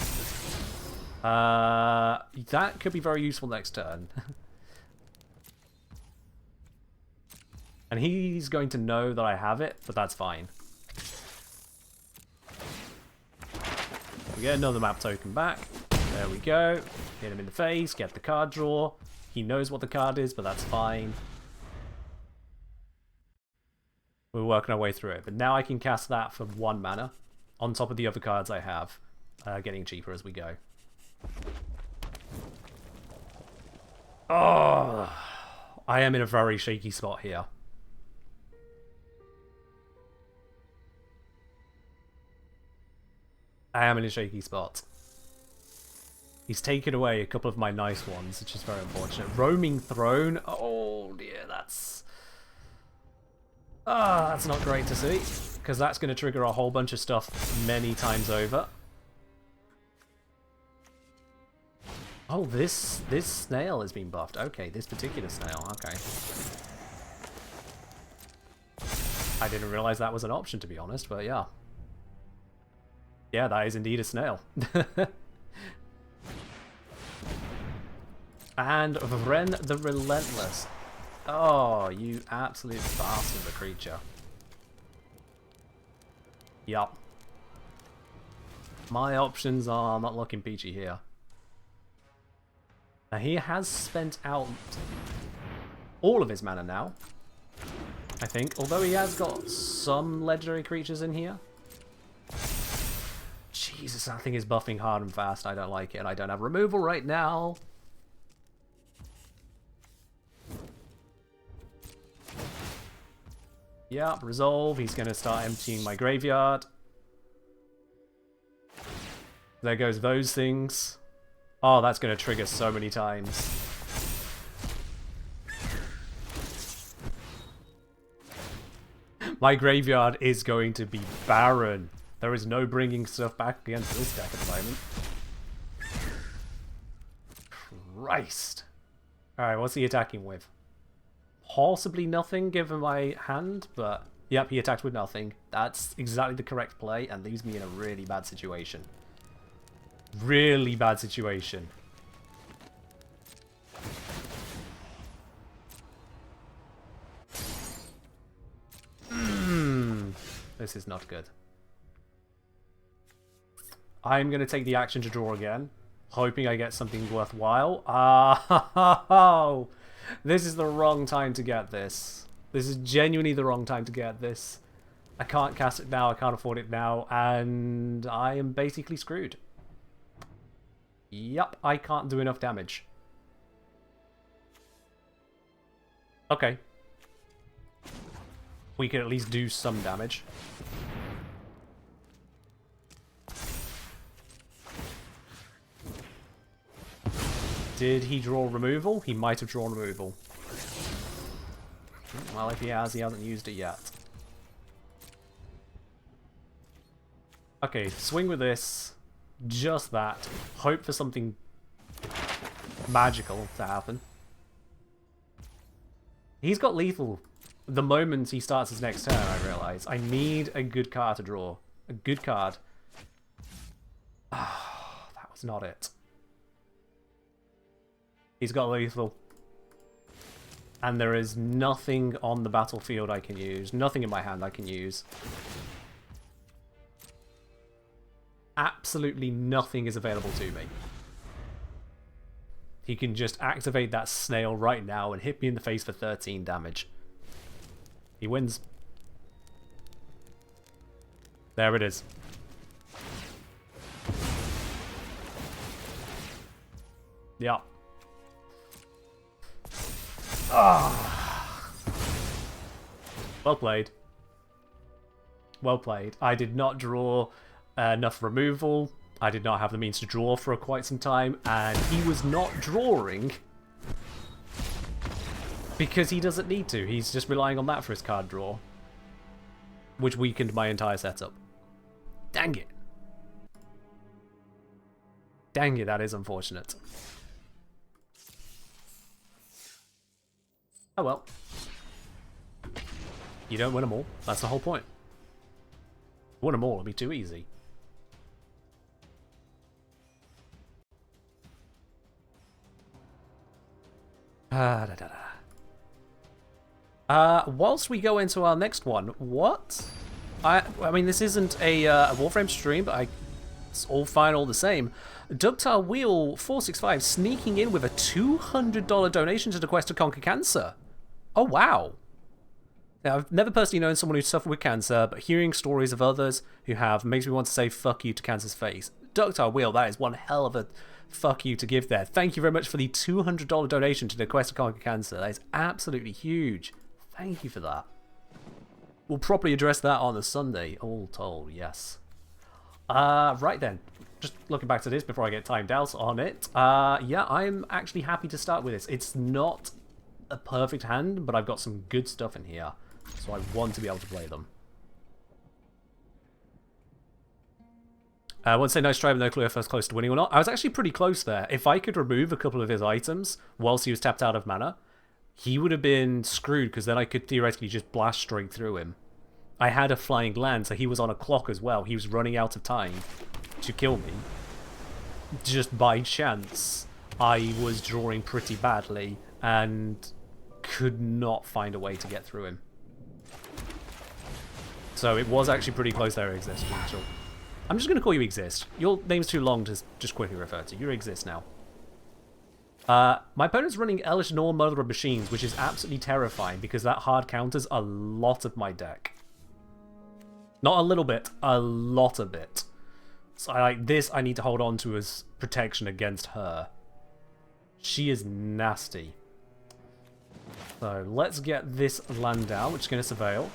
That could be very useful next turn. And he's going to know that I have it, but that's fine. We get another map token back. There we go. Hit him in the face, get the card draw. He knows what the card is, but that's fine. We're working our way through it. But now I can cast that for 1 mana, on top of the other cards I have, getting cheaper as we go. Oh, I am in a very shaky spot here. I am in a shaky spot. He's taken away a couple of my nice ones, which is very unfortunate. Roaming Throne. Oh dear, that's not great to see, because that's going to trigger a whole bunch of stuff many times over. Oh, this snail has been buffed. Okay, this particular snail. Okay. I didn't realize that was an option, to be honest, but yeah. Yeah, that is indeed a snail. And Vren the Relentless. Oh, you absolute bastard of a creature. Yup. My options are not looking peachy here. Now, he has spent out all of his mana now, I think. Although he has got some legendary creatures in here. Jesus, that thing is buffing hard and fast. I don't like it. I don't have removal right now. Yep, resolve. He's going to start emptying my graveyard. There goes those things. Oh, that's going to trigger so many times. My graveyard is going to be barren. There is no bringing stuff back against this deck at the moment. Christ. Alright, what's he attacking with? Possibly nothing given my hand, but yep, he attacked with nothing. That's exactly the correct play and leaves me in a really bad situation. Really bad situation. This is not good. I'm going to take the action to draw again, hoping I get something worthwhile. Oh, this is the wrong time to get this. This is genuinely the wrong time to get this. I can't cast it now, I can't afford it now, and I am basically screwed. Yup, I can't do enough damage. Okay. We can at least do some damage. Did he draw removal? He might have drawn removal. Well, if he has, he hasn't used it yet. Okay, swing with this. Just that. Hope for something magical to happen. He's got lethal the moment he starts his next turn, I realise. I need a good card to draw. A good card. Ah, that was not it. He's got lethal. And there is nothing on the battlefield I can use. Nothing in my hand I can use. Absolutely nothing is available to me. He can just activate that snail right now and hit me in the face for 13 damage. He wins. There it is. Yeah. Ah. Well played. Well played. I did not draw enough removal. I did not have the means to draw for quite some time, and he was not drawing because he doesn't need to. He's just relying on that for his card draw, which weakened my entire setup. Dang it. Dang it, that is unfortunate. Oh well. You don't win them all. That's the whole point. Win them all, it'll be too easy. Whilst we go into our next one, what? I mean, this isn't a Warframe stream, but it's all fine, all the same. Ductile Wheel 465 sneaking in with a $200 donation to the Quest to Conquer Cancer. Oh, wow. Now, I've never personally known someone who suffered with cancer, but hearing stories of others who have makes me want to say fuck you to cancer's face. Ductile Wheel, that is one hell of a fuck you to give there. Thank you very much for the $200 donation to the Quest to Conquer Cancer. That is absolutely huge. Thank you for that. We'll properly address that on the Sunday, all told, yes. Right then. Just looking back to this before I get timed out on it. Yeah, I'm actually happy to start with this. It's not a perfect hand, but I've got some good stuff in here. So I want to be able to play them. I want to say nice try, but no clue if I was close to winning or not. I was actually pretty close there. If I could remove a couple of his items whilst he was tapped out of mana, he would have been screwed, because then I could theoretically just blast straight through him. I had a flying land, so he was on a clock as well. He was running out of time to kill me. Just by chance, I was drawing pretty badly and could not find a way to get through him. So it was actually pretty close there, Exist. I'm just going to call you Exist. Your name's too long to just quickly refer to. You're Exist now. My opponent's running Elish Norn, Mother of Machines, which is absolutely terrifying because that hard counters a lot of my deck. Not a little bit, a lot of it. So like this, I need to hold on to as protection against her. She is nasty. So let's get this land down, which is going to Surveil.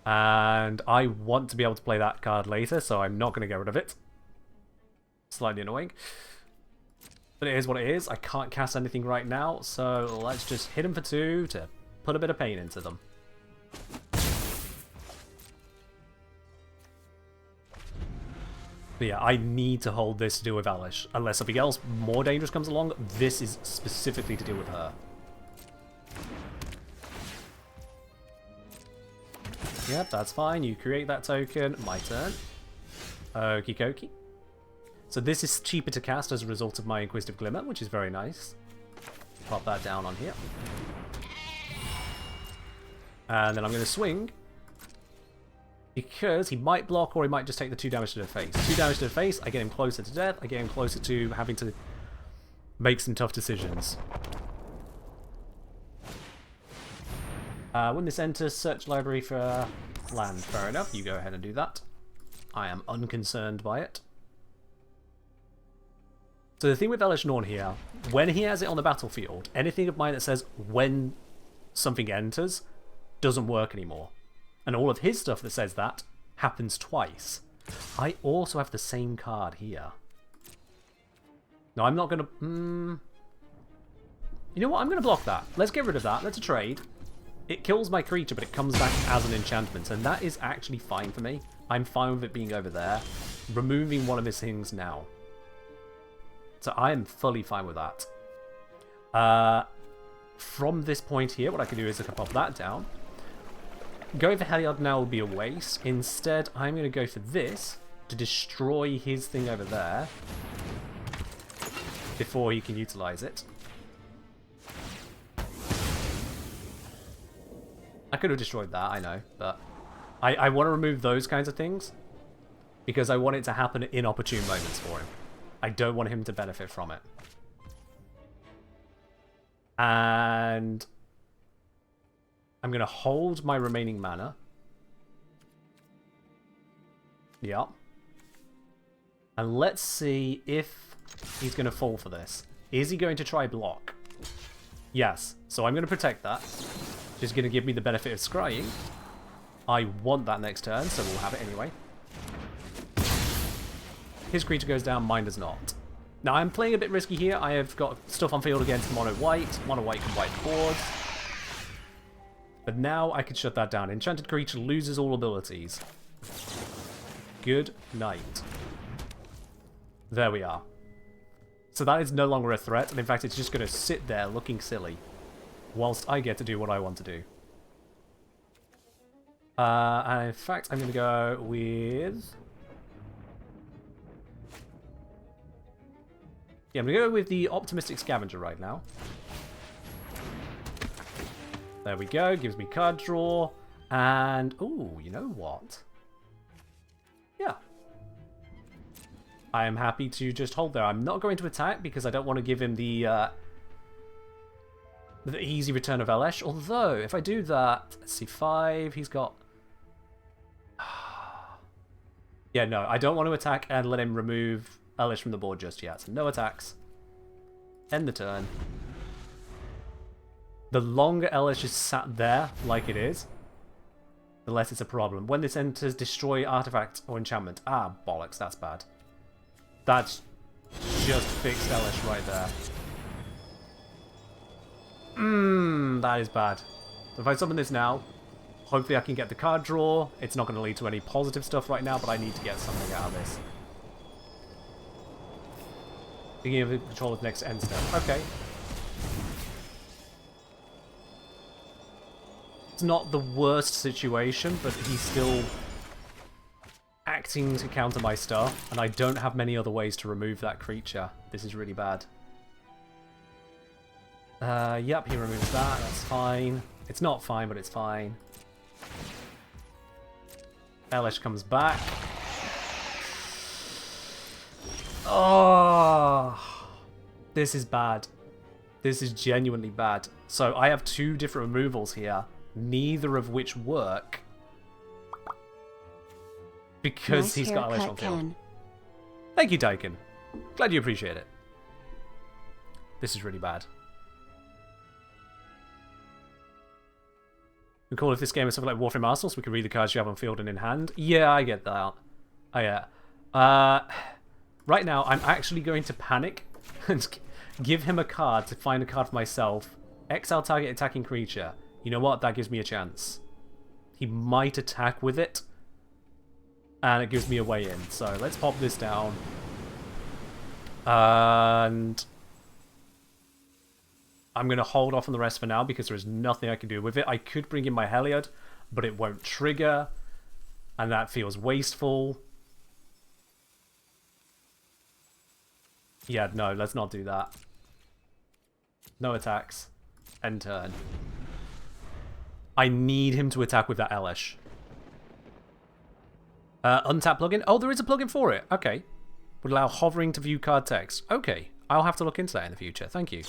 And I want to be able to play that card later, so I'm not going to get rid of it. Slightly annoying. But it is what it is. I can't cast anything right now, so let's just hit them for 2 to put a bit of pain into them. But yeah, I need to hold this to deal with Elish. Unless something else more dangerous comes along, this is specifically to deal with her. Yep, that's fine. You create that token. My turn. Okie dokie. So this is cheaper to cast as a result of my Inquisitive Glimmer, which is very nice. Pop that down on here. And then I'm going to swing. Because he might block or he might just take the 2 damage to the face. 2 damage to the face, I get him closer to death. I get him closer to having to make some tough decisions. When this enters, search library for land. Fair enough, you go ahead and do that. I am unconcerned by it. So the thing with Elish Norn here, when he has it on the battlefield, anything of mine that says when something enters doesn't work anymore. And all of his stuff that says that happens twice. I also have the same card here. No, I'm not going to... You know what? I'm going to block that. Let's get rid of that. Let's a trade. It kills my creature, but it comes back as an enchantment, and that is actually fine for me. I'm fine with it being over there. Removing one of his things now. So I am fully fine with that. From this point here, what I can do is I can pop that down. Going for Heliod now would be a waste. Instead, I'm going to go for this to destroy his thing over there before he can utilize it. I could have destroyed that, I know, but I want to remove those kinds of things because I want it to happen in opportune moments for him. I don't want him to benefit from it. And I'm going to hold my remaining mana. Yep. And let's see if he's going to fall for this. Is he going to try block? Yes. So I'm going to protect that. Just going to give me the benefit of scrying. I want that next turn, so we'll have it anyway. His creature goes down, mine does not. Now I'm playing a bit risky here. I have got stuff on field against mono white. Mono white can wipe boards. But now I can shut that down. Enchanted creature loses all abilities. Good night. There we are. So that is no longer a threat, and in fact it's just going to sit there looking silly. Whilst I get to do what I want to do. And in fact, I'm going to go with... Yeah, I'm going to go with the Optimistic Scavenger right now. There we go. Gives me card draw. And, ooh, you know what? Yeah. I am happy to just hold there. I'm not going to attack because I don't want to give him the easy return of Elesh. Although, if I do that, let's see, 5, he's got... Yeah, no, I don't want to attack and let him remove Elesh from the board just yet. So no attacks. End the turn. The longer Elesh is sat there, like it is, the less it's a problem. When this enters, destroy artifact or enchantment. Ah, bollocks, that's bad. That's just fixed Elesh right there. That is bad. So if I summon this now, hopefully I can get the card draw. It's not going to lead to any positive stuff right now, but I need to get something out of this. Beginning of the controller's next end step. Okay. It's not the worst situation, but he's still acting to counter my stuff, and I don't have many other ways to remove that creature. This is really bad. Yep, he removes that. That's fine. It's not fine, but it's fine. Elesh comes back. Oh, this is bad. This is genuinely bad. So I have 2 different removals here, neither of which work because Nice he's got Elesh haircut, on field. Ken. Thank you, Daikin. Glad you appreciate it. This is really bad. We call if this game is something like Warframe Arsenal, so we can read the cards you have on field and in hand. Yeah, I get that. Oh, yeah. Right now, I'm actually going to panic and give him a card to find a card for myself. Exile target attacking creature. You know what? That gives me a chance. He might attack with it. And it gives me a way in. So let's pop this down. And I'm going to hold off on the rest for now because there is nothing I can do with it. I could bring in my Heliod, but it won't trigger. And that feels wasteful. Yeah, no, let's not do that. No attacks. End turn. I need him to attack with that Elesh. Untap plugin? Oh, there is a plugin for it. Okay. Would allow hovering to view card text. Okay. I'll have to look into that in the future. Thank you.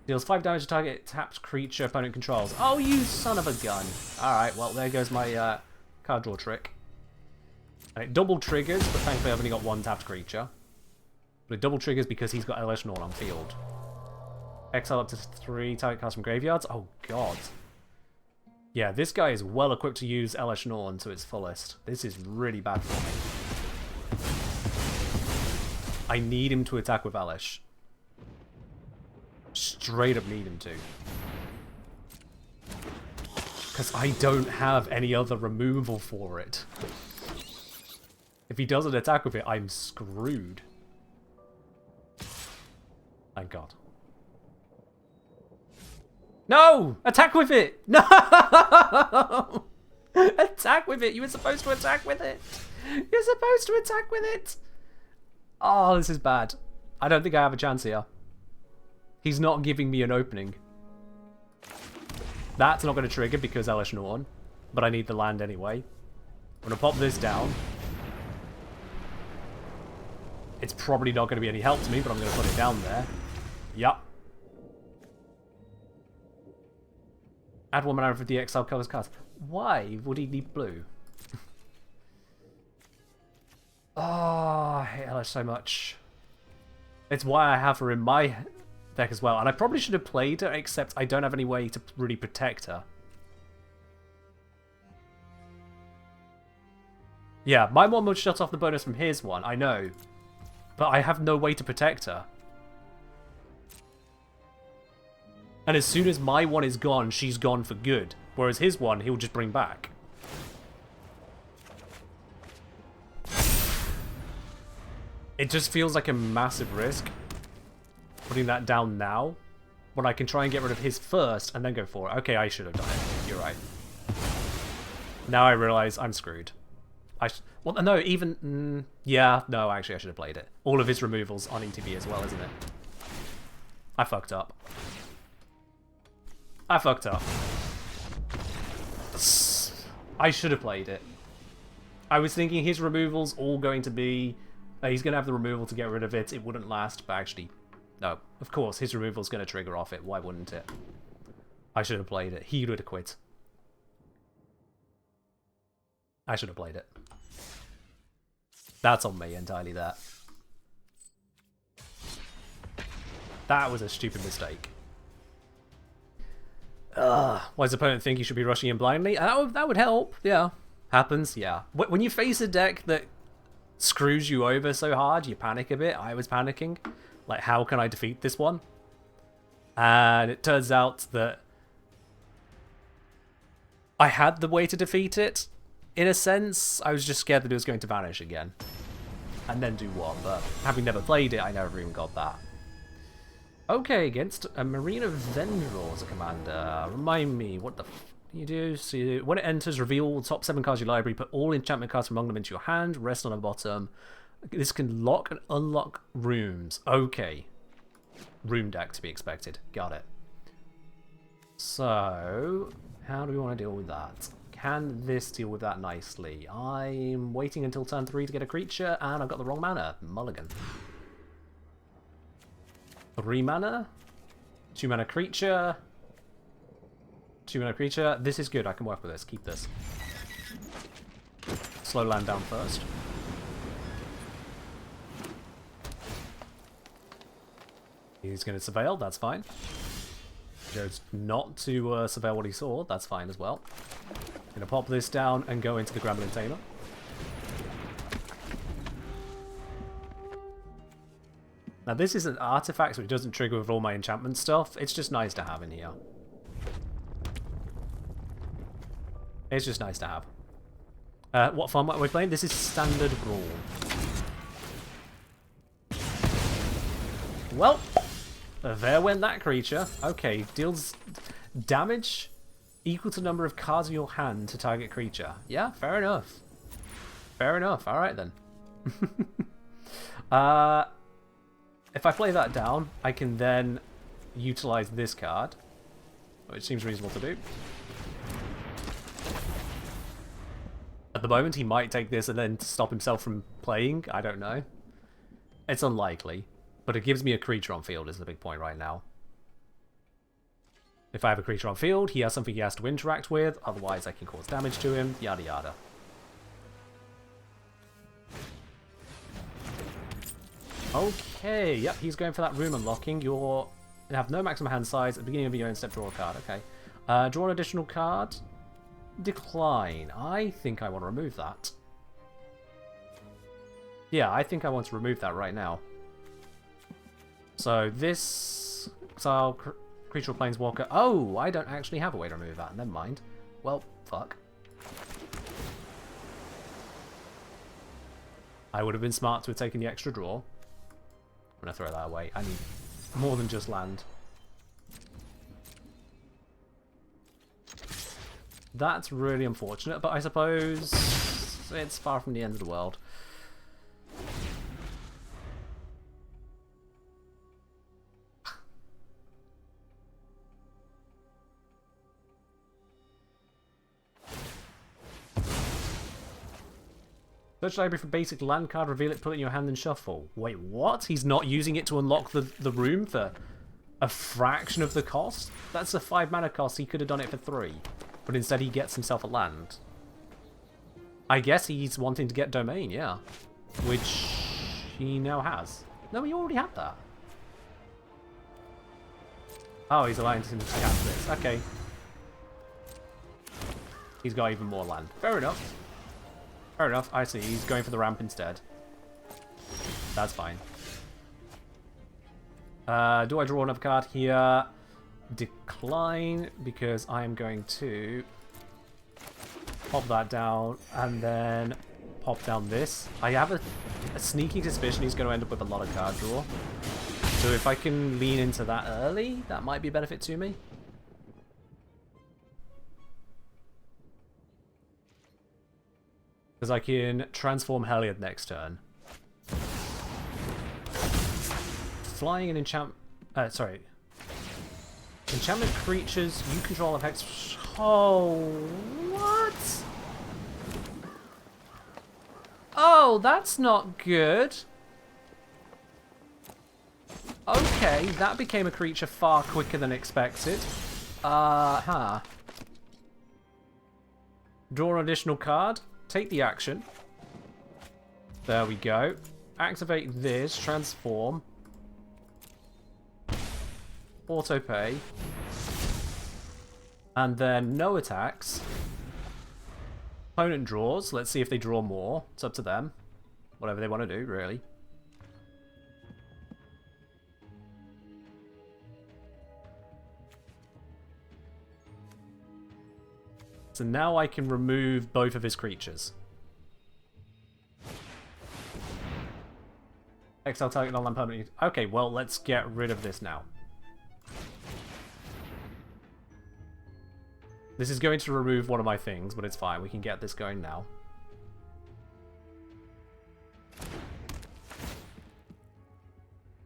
Deals 5 damage to target tapped creature opponent controls. Oh, you son of a gun. Alright, well, there goes my card draw trick. And it double triggers, but thankfully I've only got 1 tapped creature. But it double triggers because he's got Elesh Norn on field. Exile up to 3 target cards from graveyards. Oh, God. Yeah, this guy is well equipped to use Elesh Norn to its fullest. This is really bad for me. I need him to attack with Elesh. straight up need him to. Because I don't have any other removal for it. If he doesn't attack with it, I'm screwed. Thank God. No! Attack with it! No! Attack with it! You were supposed to attack with it! You're supposed to attack with it! Oh, this is bad. I don't think I have a chance here. He's not giving me an opening. That's not going to trigger because Elish Norn, but I need the land anyway. I'm going to pop this down. It's probably not going to be any help to me, but I'm going to put it down there. Yup. Add 1 mana for the exile colors cards. Why would he need blue? Oh, I hate Elish so much. It's why I have her in my deck as well. And I probably should have played her, except I don't have any way to really protect her. Yeah, my one would shut off the bonus from his one, I know. But I have no way to protect her. And as soon as my one is gone, she's gone for good. Whereas his one, he'll just bring back. It just feels like a massive risk putting that down now, when I can try and get rid of his first and then go for it. Okay, I should have done it. You're right. Now I realize I'm screwed. Well, no, even... yeah, no, actually I should have played it. All of his removals on ETB as well, isn't it? I fucked up. I fucked up. I should have played it. I was thinking his removal's all going to be... he's going to have the removal to get rid of it. It wouldn't last, but actually... no, of course, his removal's going to trigger off it. Why wouldn't it? I should have played it. He would have quit. I should have played it. That's on me entirely, that. That was a stupid mistake. Why does the opponent think you should be rushing in blindly? That would help, yeah. Happens, yeah. When you face a deck that screws you over so hard, you panic a bit. I was panicking. Like, how can I defeat this one? And it turns out that I had the way to defeat it. In a sense, I was just scared that it was going to vanish again. And then do what? But having never played it, I never even got that. Okay, against a Marina Vendor as a commander. Remind me, what the f do you do? So when it enters, reveal the top 7 cards of your library, put all enchantment cards from among them into your hand, rest on the bottom. This can lock and unlock rooms. Okay. Room deck to be expected. Got it. So, how do we want to deal with that? Can this deal with that nicely? I'm waiting until turn 3 to get a creature, and I've got the wrong mana. Mulligan. 3 mana. 2 mana creature. 2 mana creature. This is good. I can work with this. Keep this. Slow land down first. He's going to surveil. That's fine. Chose not to surveil what he saw. That's fine as well. Going to pop this down and go into the Gremlin Tamer. Now this is an artifact, so it doesn't trigger with all my enchantment stuff. It's just nice to have in here. It's just nice to have. What format are we playing? This is Standard Brawl. Well, there went that creature. Okay, deals damage equal to the number of cards in your hand to target creature. Yeah, fair enough. Fair enough. Alright then. If I play that down, I can then utilize this card, which seems reasonable to do. At the moment, he might take this and then stop himself from playing. I don't know. It's unlikely. But it gives me a creature on field is the big point right now. If I have a creature on field, he has something he has to interact with. Otherwise, I can cause damage to him. Yada yada. Okay, yep, he's going for that room unlocking. You have no maximum hand size. At the beginning of your own step, draw a card. Okay. Draw an additional card. Decline. I think I want to remove that. Yeah, I think I want to remove that right now. So this exile creature or planeswalker. Oh, I don't actually have a way to remove that. Never mind. Well, fuck. I would have been smart to have taken the extra draw. I'm gonna throw that away. I need more than just land. That's really unfortunate, but I suppose it's far from the end of the world. Search library for basic land card, reveal it, put it in your hand and shuffle. Wait, what? He's not using it to unlock the room for a fraction of the cost? That's a 5 mana cost, he could have done it for 3. But instead he gets himself a land. I guess he's wanting to get domain, yeah. Which he now has. No, he already had that. Oh, he's allowing him to cast this. Okay. He's got even more land. Fair enough. Fair enough, I see. He's going for the ramp instead. That's fine. Do I draw another card here? Decline, because I am going to pop that down and then pop down this. I have a sneaking suspicion he's going to end up with a lot of card draw. So if I can lean into that early, that might be a benefit to me. Because I can transform Heliod next turn. Flying and enchant... sorry. Enchantment creatures you control effects... Oh, what? Oh, that's not good. Okay, that became a creature far quicker than expected. Draw an additional card. Take the action. There we go. Activate this. Transform. Auto pay. And then no attacks. Opponent draws. Let's see if they draw more. It's up to them. Whatever they want to do, really. So now I can remove both of his creatures. Exile target non-land permanent. Okay, well, let's get rid of this now. This is going to remove one of my things, but it's fine. We can get this going now.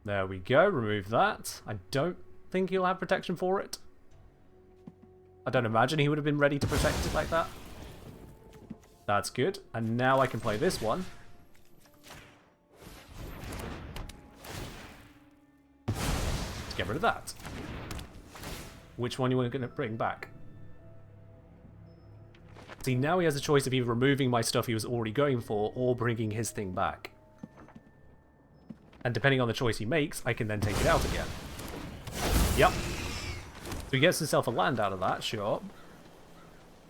There we go. Remove that. I don't think he'll have protection for it. I don't imagine he would have been ready to protect it like that. That's good. And now I can play this one. Let's get rid of that. Which one you want to bring back? See, now he has a choice of either removing my stuff he was already going for or bringing his thing back. And depending on the choice he makes, I can then take it out again. Yep. So he gets himself a land out of that, sure.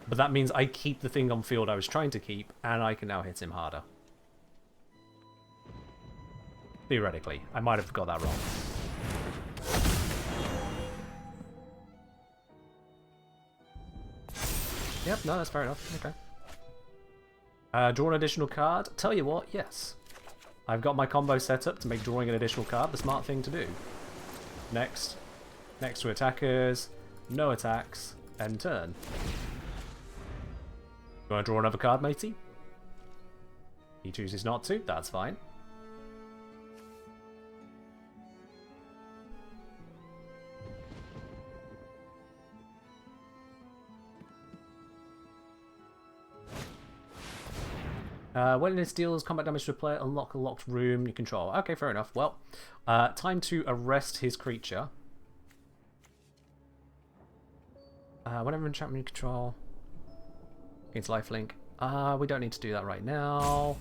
But that means I keep the thing on field I was trying to keep, and I can now hit him harder. Theoretically. I might have got that wrong. Yep, no, that's fair enough. Okay. Draw an additional card. Tell you what, yes. I've got my combo set up to make drawing an additional card the smart thing to do. Next. Next to attackers. No attacks. End turn. You want to draw another card, matey? He chooses not to. That's fine. When it deals combat damage to a player, unlock a locked room you control. Okay, fair enough. Well, time to arrest his creature. Whenever enchantment you control against lifelink. We don't need to do that right now.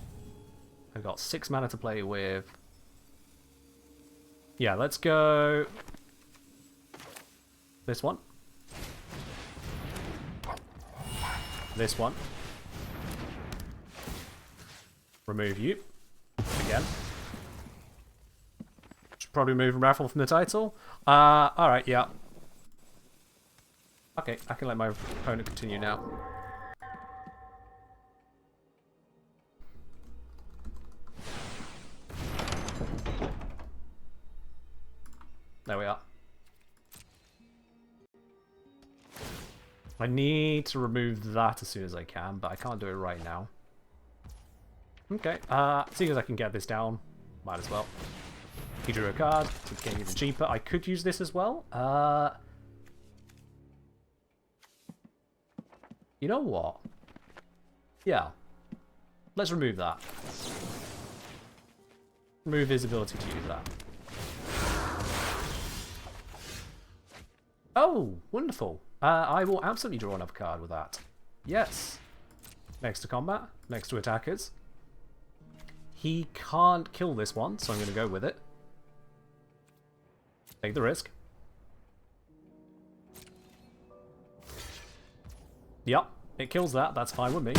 I've got 6 mana to play with. Yeah, let's go this one. This one. Remove you. Again. probably remove raffle from the title. Alright, yeah. Okay, I can let my opponent continue now. There we are. I need to remove that as soon as I can, but I can't do it right now. Okay, seeing as I can get this down, might as well. He drew a card, so it's getting even cheaper. I could use this as well. You know what? Yeah. Let's remove that. Remove his ability to use that. Oh, wonderful. I will absolutely draw another card with that. Yes. Next to combat, next to attackers. He can't kill this one, so I'm going to go with it. Take the risk. Yep, it kills that. That's fine with me.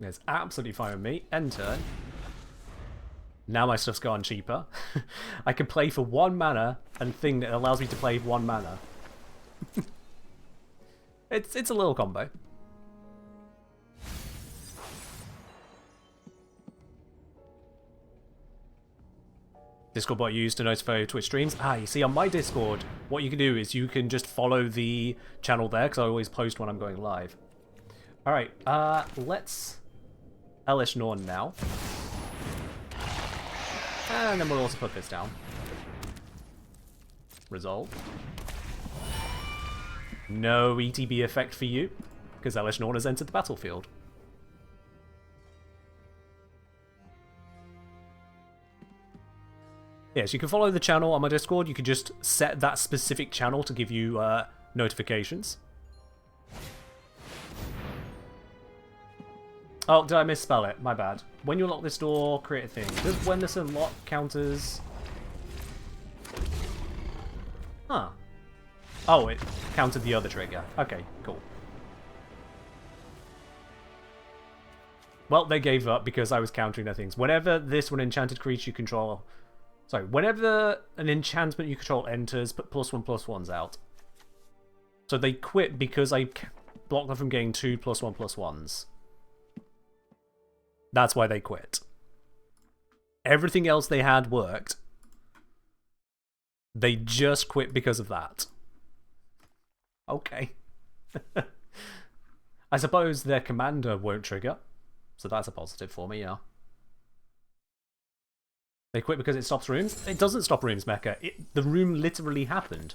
It's absolutely fine with me. End turn. Now my stuff's gone cheaper. I can play for 1 mana and thing that allows me to play 1 mana. It's a little combo. Discord bot used to notify Twitch streams. You see on my Discord, what you can do is you can just follow the channel there, because I always post when I'm going live. Alright, let's Elish Norn now. And then we'll also put this down. Resolve. No ETB effect for you, because Elish Norn has entered the battlefield. Yes, you can follow the channel on my Discord. You can just set that specific channel to give you notifications. Oh, did I misspell it? My bad. When you unlock this door, create a thing. Does when this unlock counters... Huh. Oh, it counted the other trigger. Okay, cool. Well, they gave up because I was countering their things. Whenever this one enchanted creature you control... Sorry, whenever an enchantment you control enters, put +1/+1s out. So they quit because I blocked them from getting 2 +1/+1s. That's why they quit. Everything else they had worked. They just quit because of that. Okay. I suppose their commander won't trigger. So that's a positive for me, yeah. They quit because it stops rooms? It doesn't stop rooms, Mecha. The room literally happened.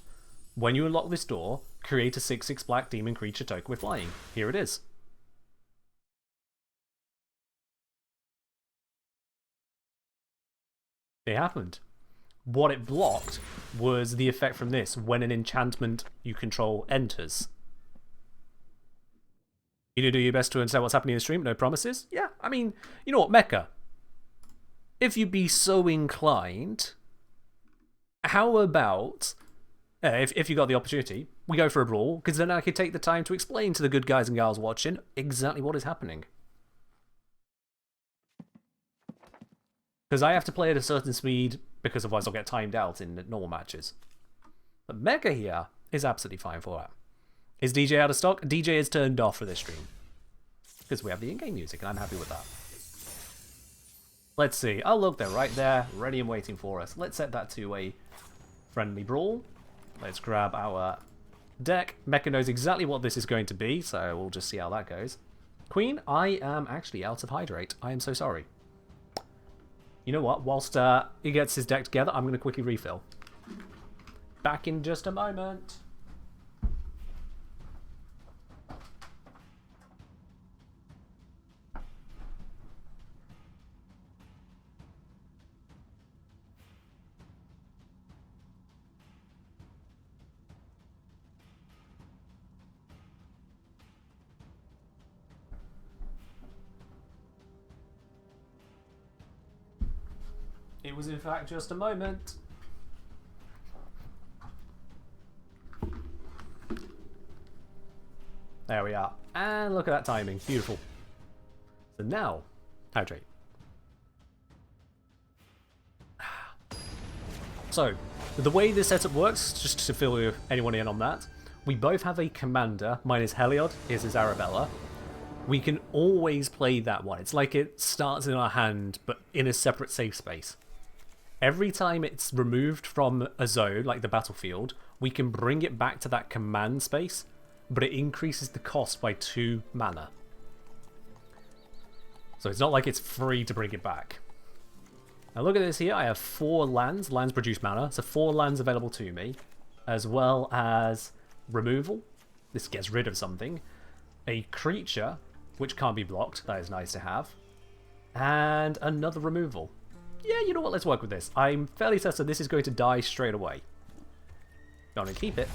When you unlock this door, create a 6/6 black demon creature token with flying. Here it is. It happened. What it blocked was the effect from this when an enchantment you control enters. You do your best to understand what's happening in the stream, no promises? Yeah, I mean, you know what, Mecha? If you'd be so inclined, how about, if you got the opportunity, we go for a brawl, because then I could take the time to explain to the good guys and gals watching exactly what is happening. Because I have to play at a certain speed, because otherwise I'll get timed out in normal matches. But Mecha here is absolutely fine for that. Is DJ out of stock? DJ is turned off for this stream. Because we have the in-game music, and I'm happy with that. Let's see. Oh, look, they're right there, ready and waiting for us. Let's set that to a friendly brawl. Let's grab our deck. Mecha knows exactly what this is going to be, so we'll just see how that goes. Queen, I am actually out of hydrate. I am so sorry. You know what? Whilst he gets his deck together, I'm going to quickly refill. Back in just a moment. It was in fact just a moment. There we are. And look at that timing. Beautiful. So now, hydrate. So, the way this setup works, just to fill anyone in on that, we both have a commander. Mine is Heliod, his is Arabella. We can always play that one. It's like it starts in our hand, but in a separate safe space. Every time it's removed from a zone, like the battlefield, we can bring it back to that command space, but it increases the cost by 2 mana. So it's not like it's free to bring it back. Now look at this here, I have 4 lands. Lands produce mana, so 4 lands available to me, as well as removal. This gets rid of something. A creature, which can't be blocked, that is nice to have. And another removal. Yeah, you know what, let's work with this. I'm fairly certain this is going to die straight away. Not going to keep it,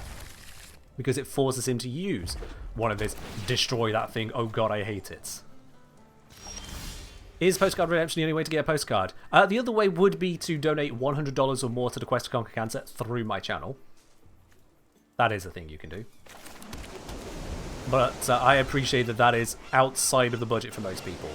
because it forces him to use one of his destroy that thing, oh god I hate it. Is Postcard Redemption the only way to get a postcard? The other way would be to donate $100 or more to the Quest to Conquer Cancer through my channel. That is a thing you can do. But I appreciate that that is outside of the budget for most people.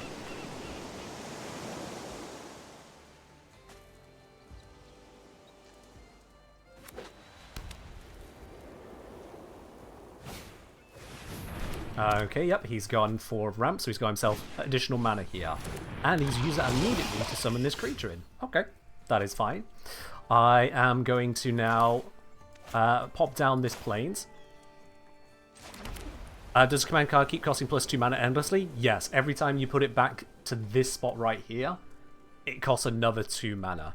Okay, yep, he's gone for ramp, so he's got himself additional mana here. And he's used that immediately to summon this creature in. Okay, that is fine. I am going to now pop down this plains. Does the command card keep costing +2 mana endlessly? Yes, every time you put it back to this spot right here, it costs another 2 mana.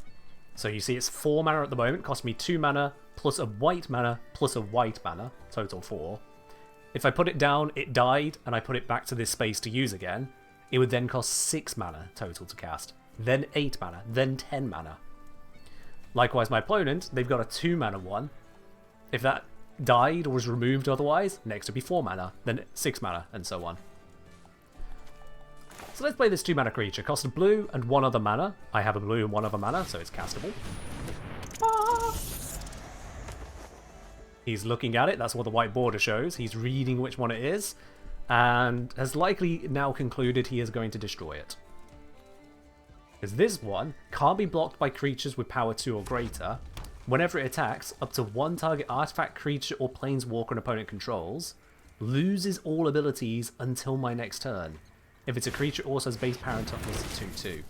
So you see it's 4 mana at the moment, costs me 2 mana, plus a white mana, plus a white mana, total 4. If I put it down, it died, and I put it back to this space to use again, it would then cost 6 mana total to cast, then 8 mana, then 10 mana. Likewise, my opponent, they've got a 2 mana one. If that died or was removed otherwise, next would be 4 mana, then 6 mana, and so on. So let's play this 2 mana creature. Cost a blue and 1 other mana. I have a blue and 1 other mana, so it's castable. He's looking at it, that's what the white border shows. He's reading which one it is, and has likely now concluded he is going to destroy it. Because this one can't be blocked by creatures with power 2 or greater. Whenever it attacks, up to 1 target artifact, creature, or planeswalker an opponent controls loses all abilities until my next turn. If it's a creature, it also has base power and toughness of 2/2.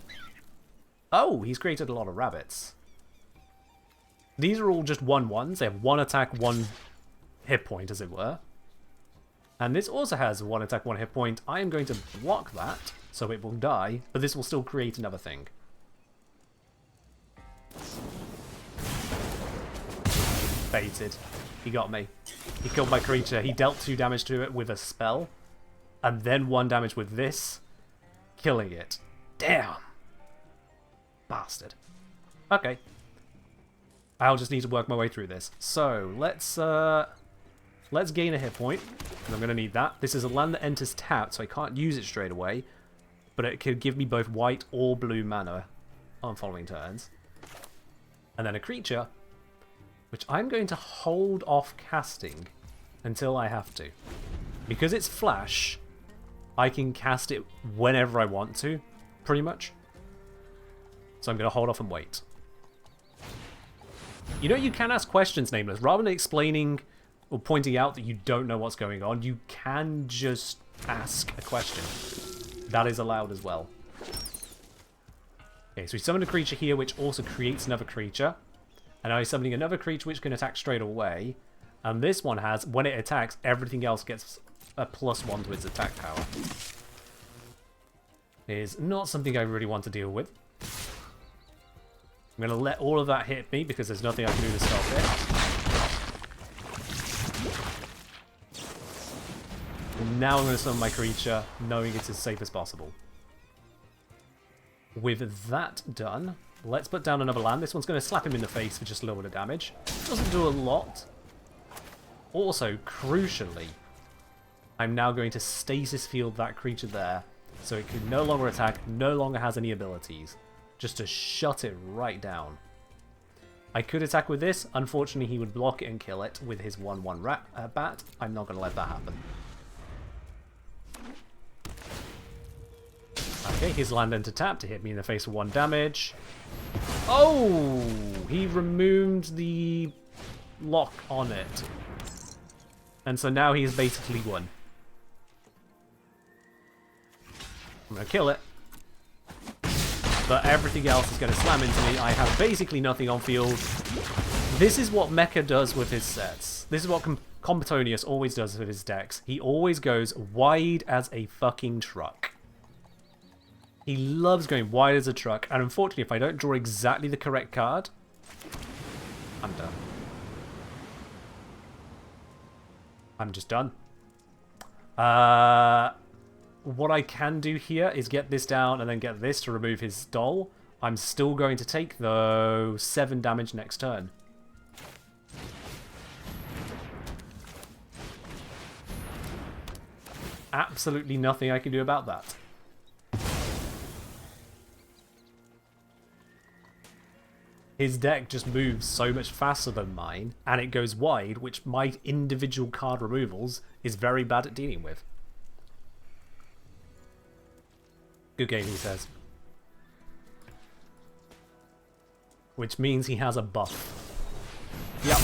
Oh, he's created a lot of rabbits. These are all just 1/1s. They have 1 attack, 1 hit point, as it were. And this also has 1 attack, 1 hit point. I am going to block that, so it will die, but this will still create another thing. Baited. He got me. He killed my creature. He dealt 2 damage to it with a spell, and then 1 damage with this, killing it. Damn! Bastard. Okay. I'll just need to work my way through this. So, let's gain a hit point, and I'm going to need that. This is a land that enters tapped, so I can't use it straight away, but it could give me both white or blue mana on following turns. And then a creature, which I'm going to hold off casting until I have to. Because it's flash, I can cast it whenever I want to, pretty much. So I'm going to hold off and wait. You know, you can ask questions, Nameless. Rather than explaining or pointing out that you don't know what's going on, you can just ask a question. That is allowed as well. Okay, so we summoned a creature here, which also creates another creature. And now he's summoning another creature which can attack straight away. And this one has, when it attacks, everything else gets a +1 to its attack power. It is not something I really want to deal with. I'm going to let all of that hit me because there's nothing I can do to stop it. And now I'm going to summon my creature, knowing it's as safe as possible. With that done, let's put down another land. This one's going to slap him in the face for just a little bit of damage. Doesn't do a lot. Also, crucially, I'm now going to stasis field that creature there, so it can no longer attack, no longer has any abilities. Just to shut it right down. I could attack with this. Unfortunately, he would block it and kill it with his 1/1 bat. I'm not going to let that happen. I'm Okay, his land enter tap to hit me in the face for 1 damage. Oh! He removed the lock on it. And so now he's basically won. I'm gonna kill it. But everything else is gonna slam into me. I have basically nothing on field. This is what Mecha does with his sets. This is what Competonius always does with his decks. He always goes wide as a fucking truck. He loves going wide as a truck, and unfortunately, if I don't draw exactly the correct card, I'm done. I'm just done. What I can do here is get this down and then get this to remove his doll. I'm still going to take, though, 7 damage next turn. Absolutely nothing I can do about that. His deck just moves so much faster than mine, and it goes wide, which my individual card removals is very bad at dealing with. Good game, he says. Which means he has a buff. Yep.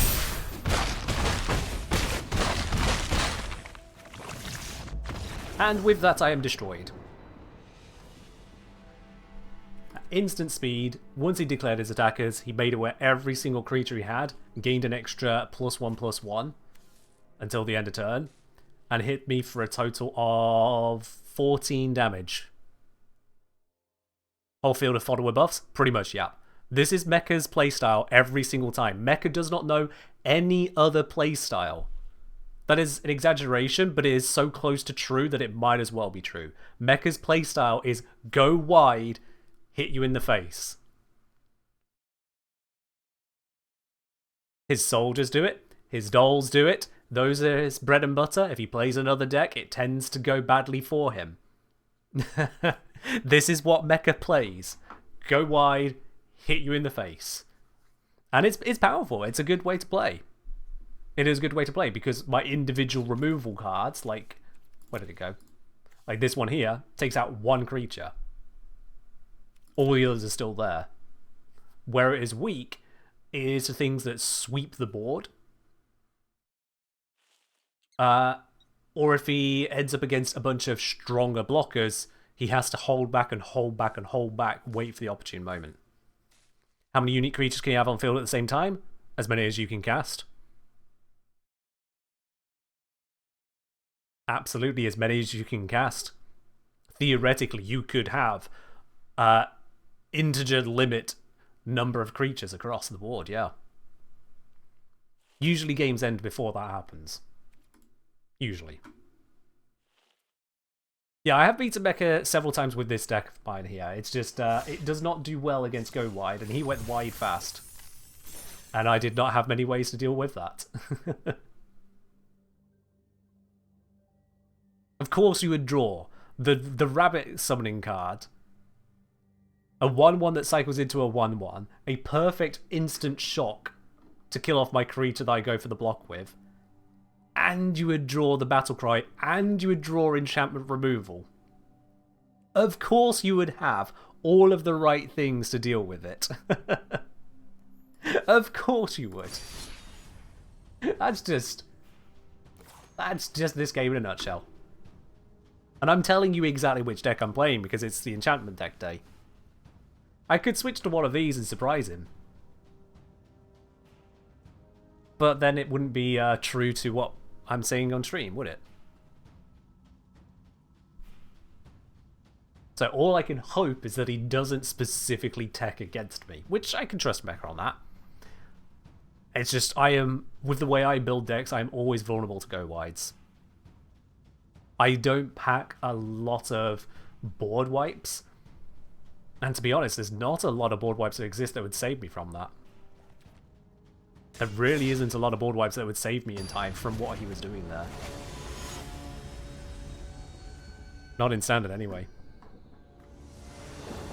And with that, I am destroyed. Instant speed. Once he declared his attackers, he made it where every single creature he had gained an extra +1/+1 until the end of turn, and hit me for a total of 14 damage. Whole field of fodder with buffs? Pretty much, yeah. This is Mecha's playstyle every single time. Mecha does not know any other playstyle. That is an exaggeration, but it is so close to true that it might as well be true. Mecha's playstyle is go wide, hit you in the face. His soldiers do it. His dolls do it. Those are his bread and butter. If he plays another deck, it tends to go badly for him. This is what Mecha plays. Go wide, hit you in the face. And it's powerful. It's a good way to play. It is a good way to play because my individual removal cards, like, where did it go? Like this one here, takes out 1 creature. All the others are still there. Where it is weak is the things that sweep the board. Or if he ends up against a bunch of stronger blockers, he has to hold back and hold back and hold back, wait for the opportune moment. How many unique creatures can you have on field at the same time? As many as you can cast. Absolutely, as many as you can cast. Theoretically, you could have integer limit number of creatures across the board, yeah. Usually games end before that happens. Usually. Yeah, I have beaten Mecha several times with this deck of mine here. It's just, it does not do well against go wide, and he went wide fast. And I did not have many ways to deal with that. Of course you would draw the rabbit summoning card. A 1/1 that cycles into a 1/1. A perfect instant shock to kill off my creature that I go for the block with. And you would draw the battle cry, and you would draw enchantment removal. Of course you would have all of the right things to deal with it. Of course you would. That's just this game in a nutshell. And I'm telling you exactly which deck I'm playing because it's the enchantment deck day. I could switch to one of these and surprise him. But then it wouldn't be true to what I'm saying on stream, would it? So all I can hope is that he doesn't specifically tech against me, which I can trust Mecha on that. It's just, with the way I build decks, I'm always vulnerable to go wides. I don't pack a lot of board wipes. And to be honest, there's not a lot of board wipes that exist that would save me from that. There really isn't a lot of board wipes that would save me in time from what he was doing there. Not in standard, anyway.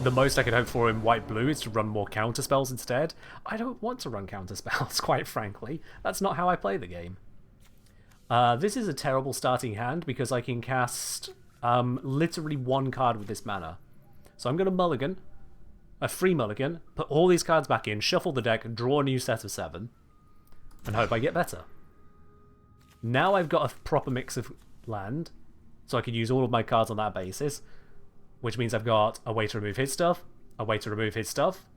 The most I could hope for in white-blue is to run more counterspells instead. I don't want to run counterspells, quite frankly. That's not how I play the game. This is a terrible starting hand because I can cast literally 1 card with this mana. So I'm going to mulligan, a free mulligan, put all these cards back in, shuffle the deck, draw a new set of 7, and hope I get better. Now I've got a proper mix of land, so I can use all of my cards on that basis, which means I've got a way to remove his stuff, a way to remove his stuff,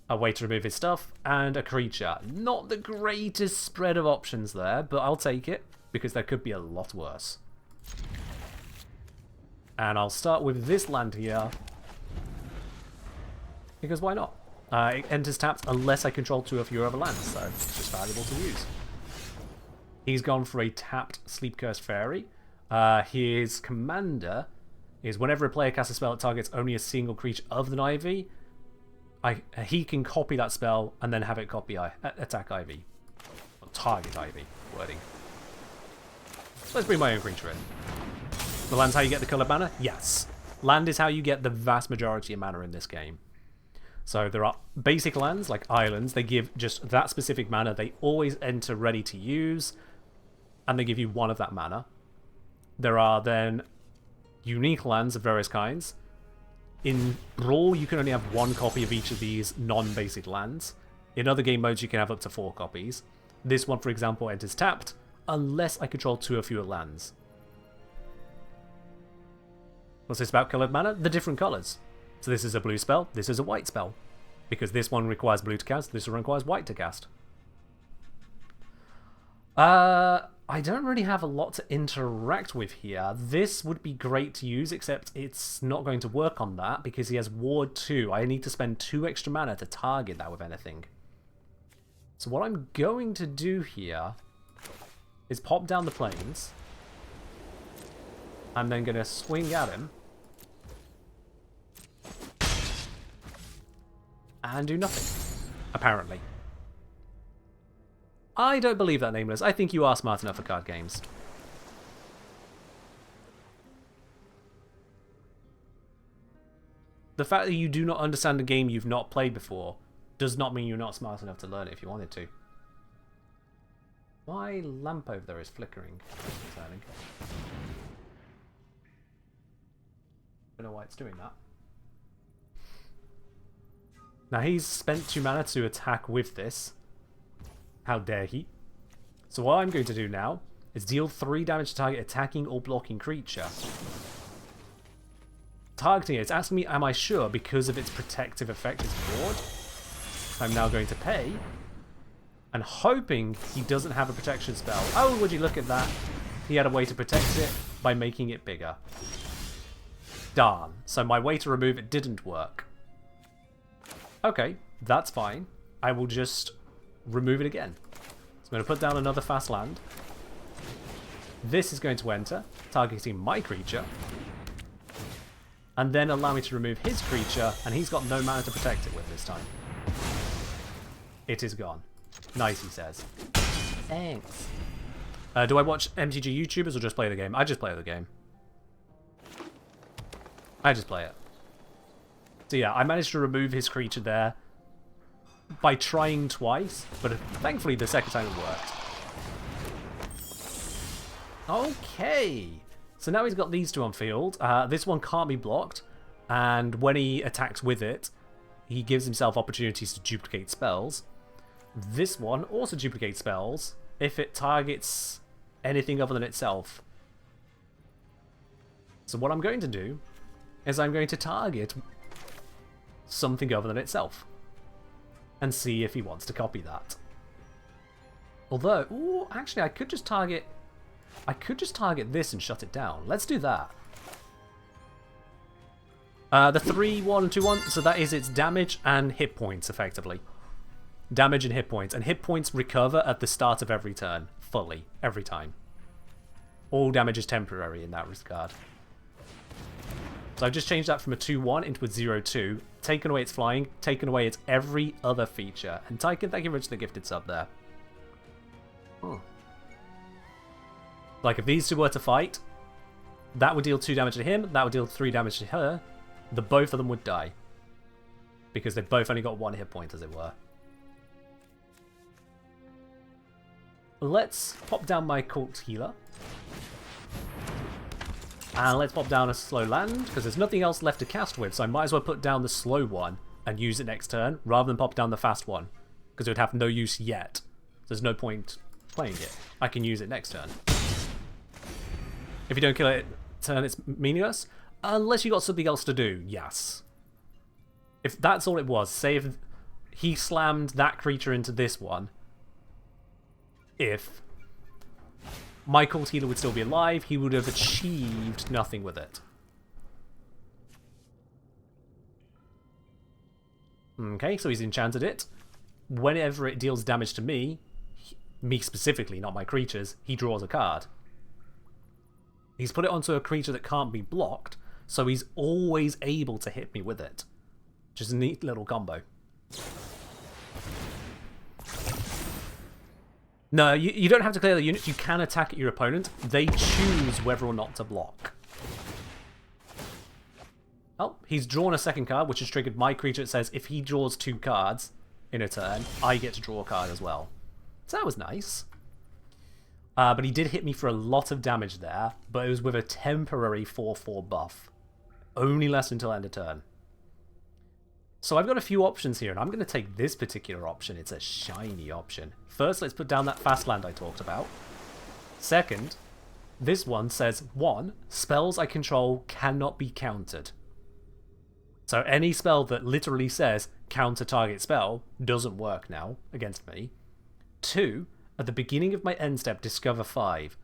a way to remove his stuff, and a creature. Not the greatest spread of options there, but I'll take it, because there could be a lot worse. And I'll start with this land here, because why not? It enters tapped unless I control 2 of your other lands, so it's just valuable to use. He's gone for a tapped Sleep Cursed Fairy. His commander is whenever a player casts a spell that targets only a single creature other than Ivy, he can copy that spell and then have it copy attack Ivy. Or target Ivy, wording. Let's bring my own creature in. The land's how you get the colored mana? Yes. Land is how you get the vast majority of mana in this game. So there are basic lands, like islands, they give just that specific mana, they always enter ready to use, and they give you 1 of that mana. There are then unique lands of various kinds. In Brawl, you can only have 1 copy of each of these non-basic lands. In other game modes, you can have up to 4 copies. This one, for example, enters tapped, unless I control 2 or fewer lands. What's this about colored mana? The different colors. So this is a blue spell, this is a white spell. Because this one requires blue to cast, this one requires white to cast. I don't really have a lot to interact with here. This would be great to use, except it's not going to work on that because he has Ward 2. I need to spend 2 extra mana to target that with anything. So what I'm going to do here is pop down the plains. I'm then going to swing at him. And do nothing, apparently. I don't believe that, Nameless. I think you are smart enough for card games. The fact that you do not understand a game you've not played before does not mean you're not smart enough to learn it if you wanted to. My lamp over there is flickering. I don't know why it's doing that. Now he's spent 2 mana to attack with this. How dare he? So what I'm going to do now is deal 3 damage to target attacking or blocking creature. Targeting it, it's asking me, am I sure because of its protective effect is broad? I'm now going to pay, and hoping he doesn't have a protection spell. Oh, would you look at that? He had a way to protect it by making it bigger. Darn. So my way to remove it didn't work. Okay, that's fine. I will just remove it again. So I'm going to put down another fast land. This is going to enter, targeting my creature. And then allow me to remove his creature, and he's got no mana to protect it with this time. It is gone. Nice, he says. Thanks. Do I watch MTG YouTubers or just play the game? I just play the game. I just play it. So yeah, I managed to remove his creature there by trying twice, but thankfully the second time it worked. Okay. So now he's got these 2 on field. This one can't be blocked, and when he attacks with it, he gives himself opportunities to duplicate spells. This one also duplicates spells if it targets anything other than itself. So what I'm going to do is I'm going to target something other than itself and see if he wants to copy that. Although, ooh, actually I could just target this and shut it down. Let's do that. The 3/1/2/1, so that is its damage and hit points effectively. Damage and hit points, and hit points recover at the start of every turn, fully, every time. All damage is temporary in that regard. So I've just changed that from a 2/1 into a 0/2, taken away its flying, taken away its every other feature. And Tyken, thank you very much for the gifted sub there. Oh. Like if these 2 were to fight, that would deal 2 damage to him, that would deal 3 damage to her. The both of them would die. Because they both only got 1 hit point, as it were. Let's pop down my Cult Healer. And let's pop down a slow land, because there's nothing else left to cast with, so I might as well put down the slow one and use it next turn, rather than pop down the fast one, because it would have no use yet. There's no point playing it. I can use it next turn. If you don't kill it turn, it's meaningless. Unless you got something else to do, yes. If that's all it was, say if he slammed that creature into this one, if my Cult Healer would still be alive, he would have achieved nothing with it. Okay, so he's enchanted it. Whenever it deals damage to me specifically, not my creatures, he draws a card. He's put it onto a creature that can't be blocked, so he's always able to hit me with it. Just a neat little combo. No, you don't have to clear the units. You can attack at your opponent. They choose whether or not to block. Oh, he's drawn a second card, which has triggered my creature. It says if he draws 2 cards in a turn, I get to draw a card as well. So that was nice. But he did hit me for a lot of damage there, but it was with a temporary 4/4 buff. Only lasts until end of turn. So I've got a few options here, and I'm going to take this particular option. It's a shiny option. First, let's put down that fast land I talked about. Second, this one says, 1, spells I control cannot be countered. So any spell that literally says counter target spell doesn't work now against me. 2, at the beginning of my end step, discover 5.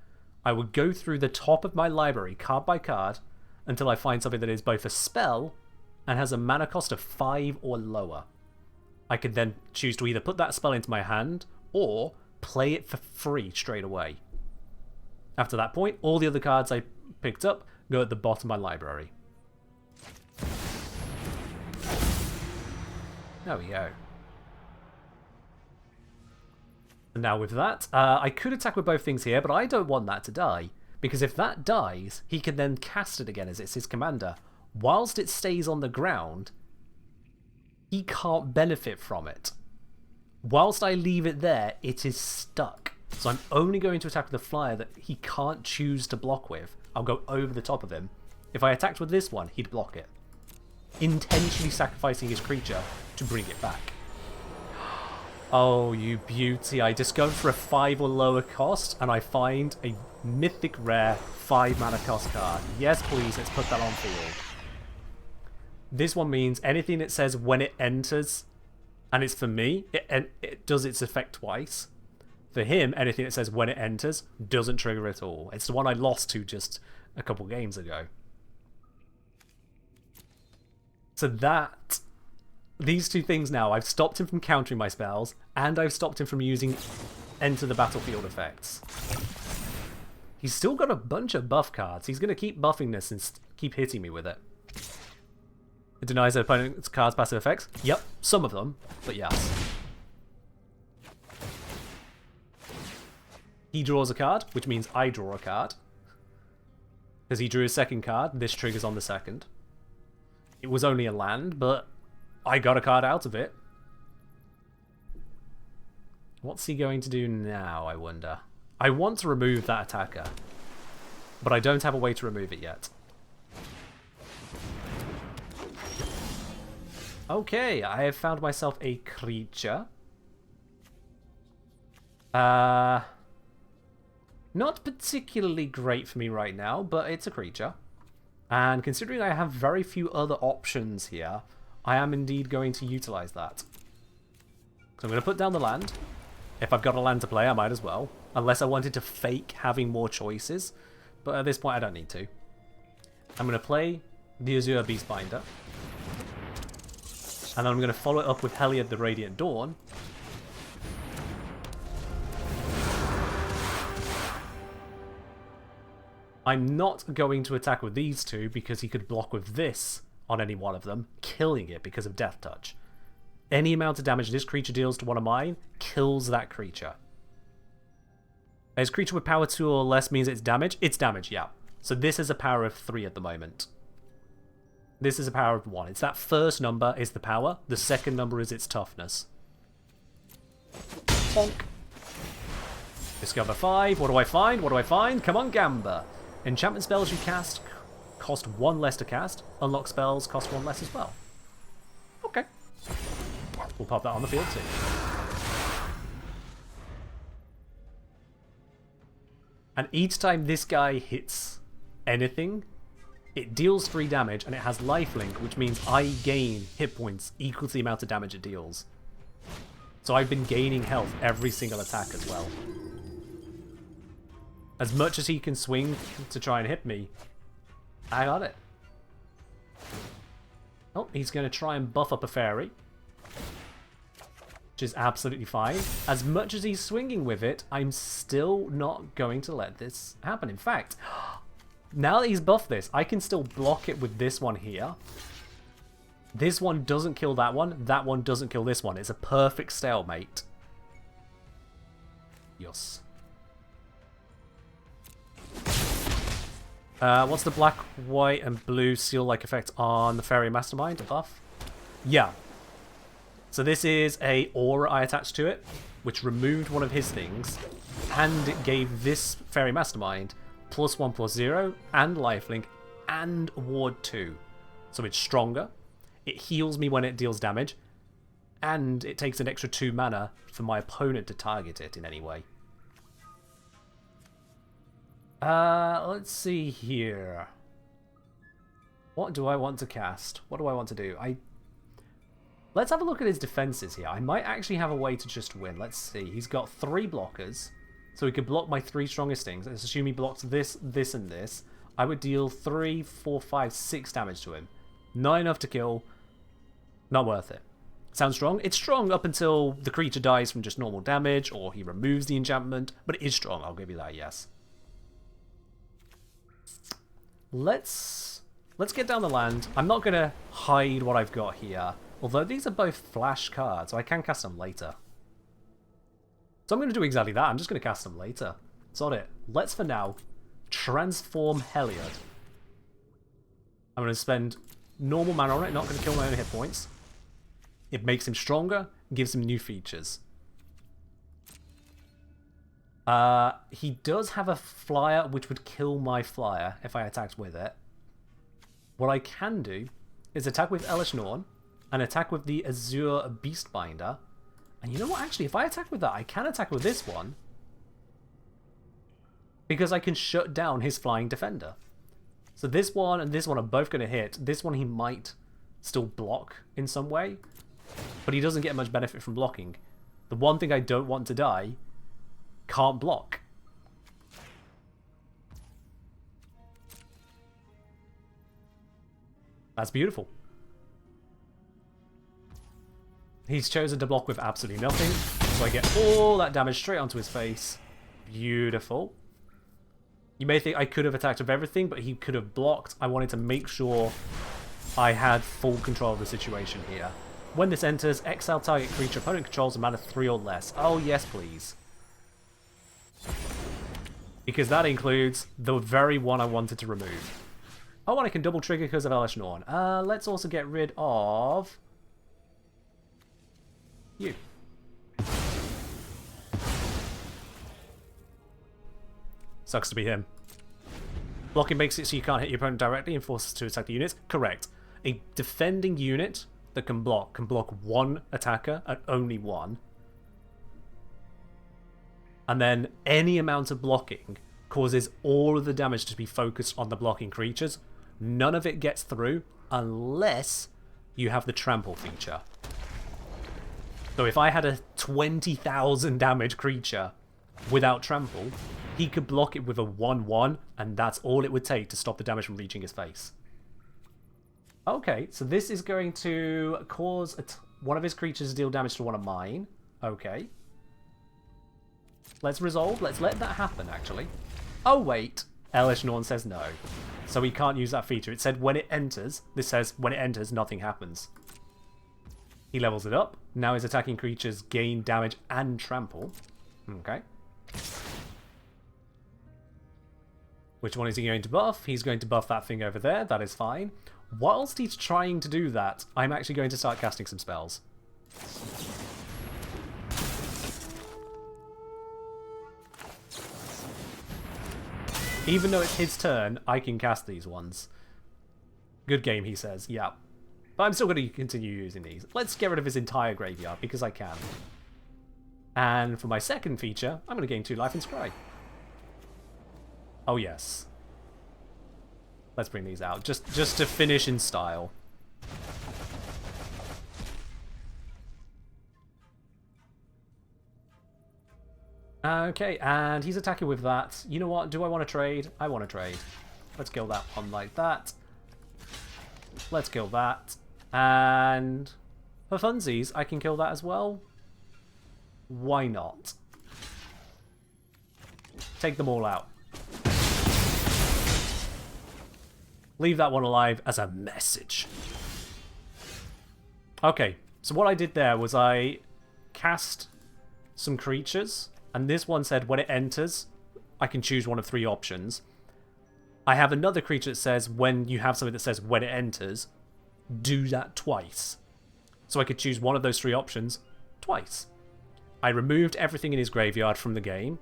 I would go through the top of my library, card by card, until I find something that is both a spell and has a mana cost of 5 or lower. I could then choose to either put that spell into my hand or play it for free straight away. After that point, all the other cards I picked up go at the bottom of my library. There we go. And now with that, I could attack with both things here, but I don't want that to die, because if that dies, he can then cast it again as it's his commander. Whilst it stays on the ground, he can't benefit from it. Whilst I leave it there, it is stuck. So I'm only going to attack with a flyer that he can't choose to block with. I'll go over the top of him. If I attacked with this one, he'd block it, intentionally sacrificing his creature to bring it back. Oh, you beauty. I discovered for a 5 or lower cost, and I find a mythic rare 5 mana cost card. Yes, please, let's put that on field. This one means anything that says when it enters, and it's for me, it does its effect twice. For him, anything that says when it enters doesn't trigger at all. It's the one I lost to just a couple games ago. So these two things now, I've stopped him from countering my spells, and I've stopped him from using enter the battlefield effects. He's still got a bunch of buff cards. He's going to keep buffing this and keep hitting me with it. It denies the opponent's card's passive effects. Yep, some of them, but yes. He draws a card, which means I draw a card. Because he drew his second card, this triggers on the second. It was only a land, but I got a card out of it. What's he going to do now, I wonder? I want to remove that attacker, but I don't have a way to remove it yet. Okay, I have found myself a creature. Not particularly great for me right now, but it's a creature. And considering I have very few other options here, I am indeed going to utilize that. So I'm going to put down the land. If I've got a land to play, I might as well. Unless I wanted to fake having more choices. But at this point, I don't need to. I'm going to play the Azure Beastbinder. And then I'm going to follow it up with Heliod the Radiant Dawn. I'm not going to attack with these two because he could block with this on any one of them, killing it because of Death Touch. Any amount of damage this creature deals to one of mine kills that creature. His creature with power 2 or less means it's damage? It's damage, yeah. So this is a power of 3 at the moment. This is a power of 1. It's that first number is the power. The second number is its toughness. Bonk. Discover 5. What do I find? What do I find? Come on, Gamba. Enchantment spells you cast cost 1 less to cast. Unlock spells cost 1 less as well. Okay. We'll pop that on the field too. And each time this guy hits anything, it deals 3 damage, and it has lifelink, which means I gain hit points equal to the amount of damage it deals. So I've been gaining health every single attack as well. As much as he can swing to try and hit me, I got it. Oh, he's going to try and buff up a fairy, which is absolutely fine. As much as he's swinging with it, I'm still not going to let this happen. In fact, now that he's buffed this, I can still block it with this one here. This one doesn't kill that one doesn't kill this one. It's a perfect stalemate. Yes. What's the black, white, and blue seal-like effect on the Fairy Mastermind? A buff? Yeah. So this is a aura I attached to it, which removed one of his things, and it gave this Fairy Mastermind +1/+0, and lifelink, and ward 2. So it's stronger, it heals me when it deals damage, and it takes an extra 2 mana for my opponent to target it in any way. Let's see here. What do I want to cast? What do I want to do? Let's have a look at his defenses here. I might actually have a way to just win. Let's see. He's got 3 blockers. So he could block my 3 strongest things. Let's assume he blocks this, this, and this. I would deal 3, 4, 5, 6 damage to him. Not enough to kill. Not worth it. Sounds strong? It's strong up until the creature dies from just normal damage, or he removes the enchantment. But it is strong, I'll give you that, yes. Let's get down the land. I'm not going to hide what I've got here. Although these are both flash cards, so I can cast them later. So I'm going to do exactly that. I'm just going to cast them later. Sod it. Let's, for now, transform Heliod. I'm going to spend normal mana on it, not going to kill my own hit points. It makes him stronger, gives him new features. He does have a flyer, which would kill my flyer if I attacked with it. What I can do is attack with Elesh Norn, and attack with the Azure Beastbinder. And you know what, actually, if I attack with that, I can attack with this one, because I can shut down his Flying Defender. So this one and this one are both going to hit. This one he might still block in some way, but he doesn't get much benefit from blocking. The one thing I don't want to die can't block. That's beautiful. He's chosen to block with absolutely nothing, so I get all that damage straight onto his face. Beautiful. You may think I could have attacked with everything, but he could have blocked. I wanted to make sure I had full control of the situation here. When this enters, exile target creature opponent controls a mana 3 or less. Oh yes, please. Because that includes the very one I wanted to remove. Oh, and I can double trigger because of Elesh Norn. Let's also get rid of you. Sucks to be him. Blocking makes it so you can't hit your opponent directly and forces to attack the units. Correct. A defending unit that can block one attacker and only one. And then any amount of blocking causes all of the damage to be focused on the blocking creatures. None of it gets through unless you have the trample feature. So if I had a 20,000 damage creature without trample, he could block it with a 1/1, and that's all it would take to stop the damage from reaching his face. Okay, so this is going to cause one of his creatures to deal damage to one of mine. Okay. Let's resolve. Let's let that happen, actually. Oh, wait. Elesh Norn says no. So we can't use that feature. It said when it enters. This says when it enters, nothing happens. He levels it up. Now his attacking creatures gain damage and trample. Okay. Which one is he going to buff? He's going to buff that thing over there. That is fine. Whilst he's trying to do that, I'm actually going to start casting some spells. Even though it's his turn, I can cast these ones. Good game, he says. Yeah. But I'm still going to continue using these. Let's get rid of his entire graveyard, because I can. And for my second feature, I'm going to gain 2 life and scry. Oh, yes. Let's bring these out, just to finish in style. Okay, and he's attacking with that. You know what? Do I want to trade? I want to trade. Let's kill that one like that. Let's kill that. And for funsies, I can kill that as well. Why not? Take them all out. Leave that one alive as a message. Okay, so what I did there was I cast some creatures, and this one said when it enters, I can choose one of 3 options. I have another creature that says when you have something that says when it enters, do that twice. So I could choose one of those 3 options twice. I removed everything in his graveyard from the game,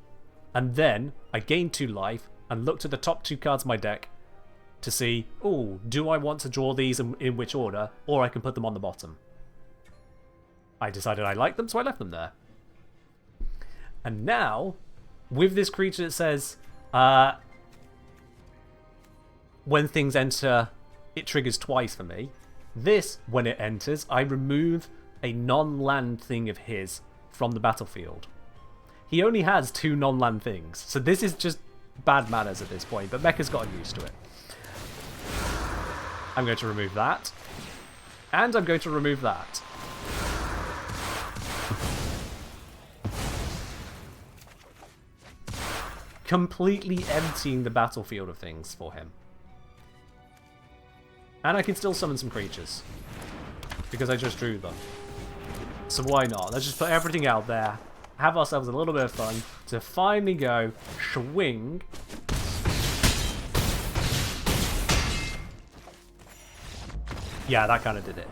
and then I gained 2 life and looked at the top 2 cards of my deck to see, oh, do I want to draw these in which order, or I can put them on the bottom. I decided I liked them, so I left them there. And now, with this creature that says, when things enter, it triggers twice for me. This, when it enters, I remove a non-land thing of his from the battlefield. He only has 2 non-land things, so this is just bad manners at this point, but Mecha's gotten used to it. I'm going to remove that. And I'm going to remove that. Completely emptying the battlefield of things for him. And I can still summon some creatures. Because I just drew them. So why not? Let's just put everything out there. Have ourselves a little bit of fun. To finally go swing. Yeah, that kind of did it.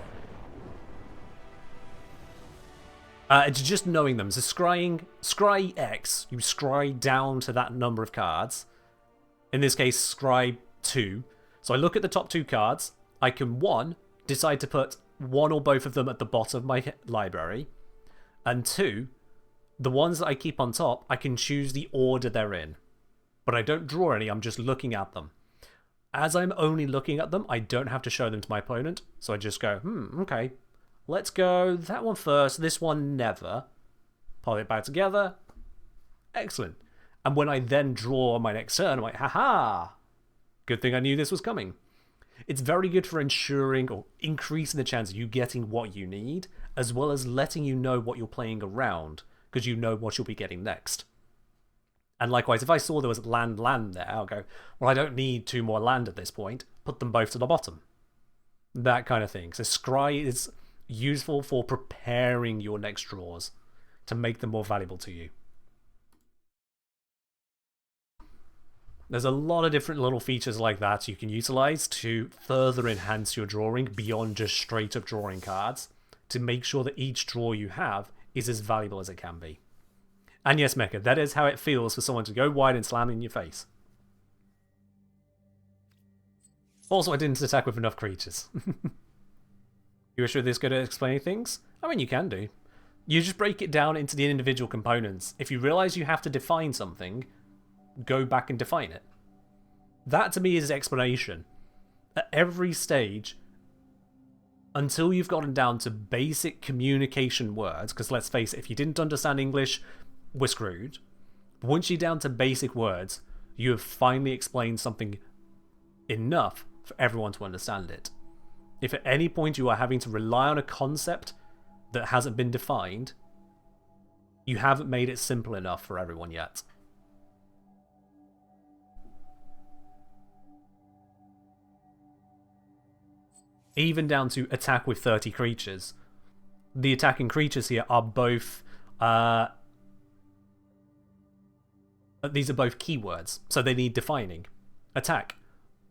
It's just knowing them. So scry X, you scry down to that number of cards. In this case, scry 2. So I look at the top 2 cards. I can, 1, decide to put 1 or both of them at the bottom of my library. And 2, the ones that I keep on top, I can choose the order they're in. But I don't draw any, I'm just looking at them. As I'm only looking at them, I don't have to show them to my opponent. So I just go, okay. Let's go that one first, this one never. Pull it back together. Excellent. And when I then draw my next turn, I'm like, haha! Good thing I knew this was coming. It's very good for ensuring or increasing the chance of you getting what you need, as well as letting you know what you're playing around, because you know what you'll be getting next. And likewise, if I saw there was land there, I'll go, well, I don't need 2 more land at this point. Put them both to the bottom. That kind of thing. So scry is useful for preparing your next draws to make them more valuable to you. There's a lot of different little features like that you can utilize to further enhance your drawing beyond just straight up drawing cards, to make sure that each draw you have is as valuable as it can be. And yes, Mecha, that is how it feels for someone to go wide and slam in your face. Also, I didn't attack with enough creatures. You sure this good at explaining things? I mean, you can do. You just break it down into the individual components. If you realize you have to define something, go back and define it. That to me is explanation. At every stage, until you've gotten down to basic communication words, because let's face it, if you didn't understand English, we're screwed. Once you're down to basic words, you have finally explained something enough for everyone to understand it. If at any point you are having to rely on a concept that hasn't been defined, you haven't made it simple enough for everyone yet. Even down to attack with 30 creatures. The attacking creatures here are both... these are both keywords, so they need defining. Attack.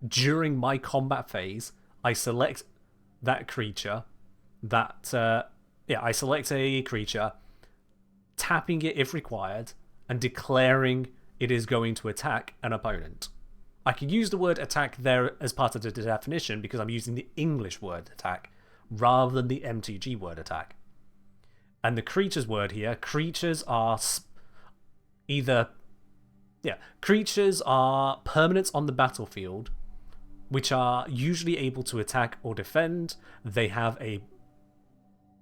During my combat phase, I select that creature. I select a creature, tapping it if required, and declaring it is going to attack an opponent. I can use the word attack there as part of the definition because I'm using the English word attack rather than the MTG word attack. And the creatures word here, creatures are creatures are permanents on the battlefield, which are usually able to attack or defend. They have a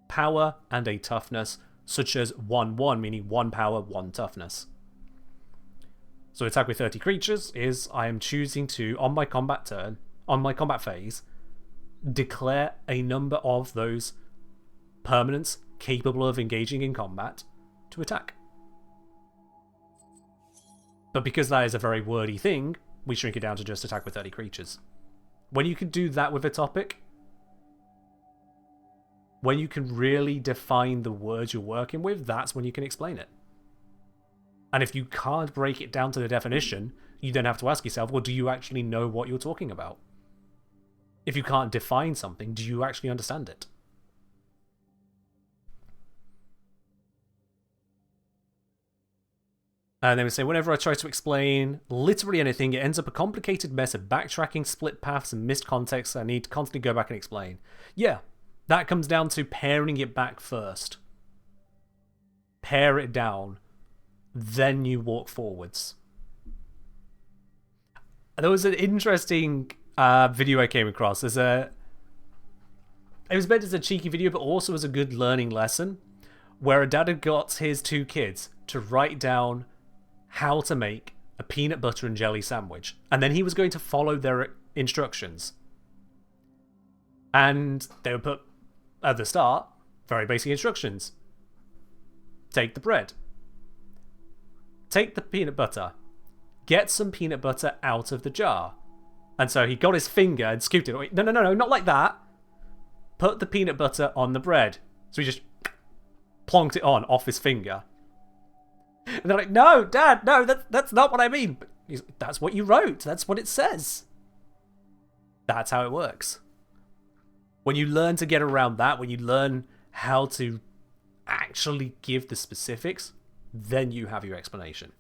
power and a toughness, such as 1/1, meaning 1 power, 1 toughness. So attack with 30 creatures is I am choosing to, on my combat phase, declare a number of those permanents capable of engaging in combat to attack. But because that is a very wordy thing, we shrink it down to just attack with 30 creatures. When you can do that with a topic, when you can really define the words you're working with, that's when you can explain it. And if you can't break it down to the definition, you then have to ask yourself, well, do you actually know what you're talking about? If you can't define something, do you actually understand it? And then we say, whenever I try to explain literally anything, it ends up a complicated mess of backtracking, split paths, and missed context I need to constantly go back and explain. Yeah, that comes down to paring it back first. Pare it down. Then you walk forwards. There was an interesting video I came across. It was meant as a cheeky video, but also as a good learning lesson, where a dad had got his 2 kids to write down how to make a peanut butter and jelly sandwich, and then he was going to follow their instructions. And they would put at the start very basic instructions. Take the bread. Take the peanut butter. Get some peanut butter out of the jar. And so he got his finger and scooped it away. No, not like that. Put the peanut butter on the bread. So he just plonked it on off his finger. And they're like, no, Dad, no, that's not what I mean. But that's what you wrote. That's what it says. That's how it works. When you learn to get around that, when you learn how to actually give the specifics, then you have your explanation.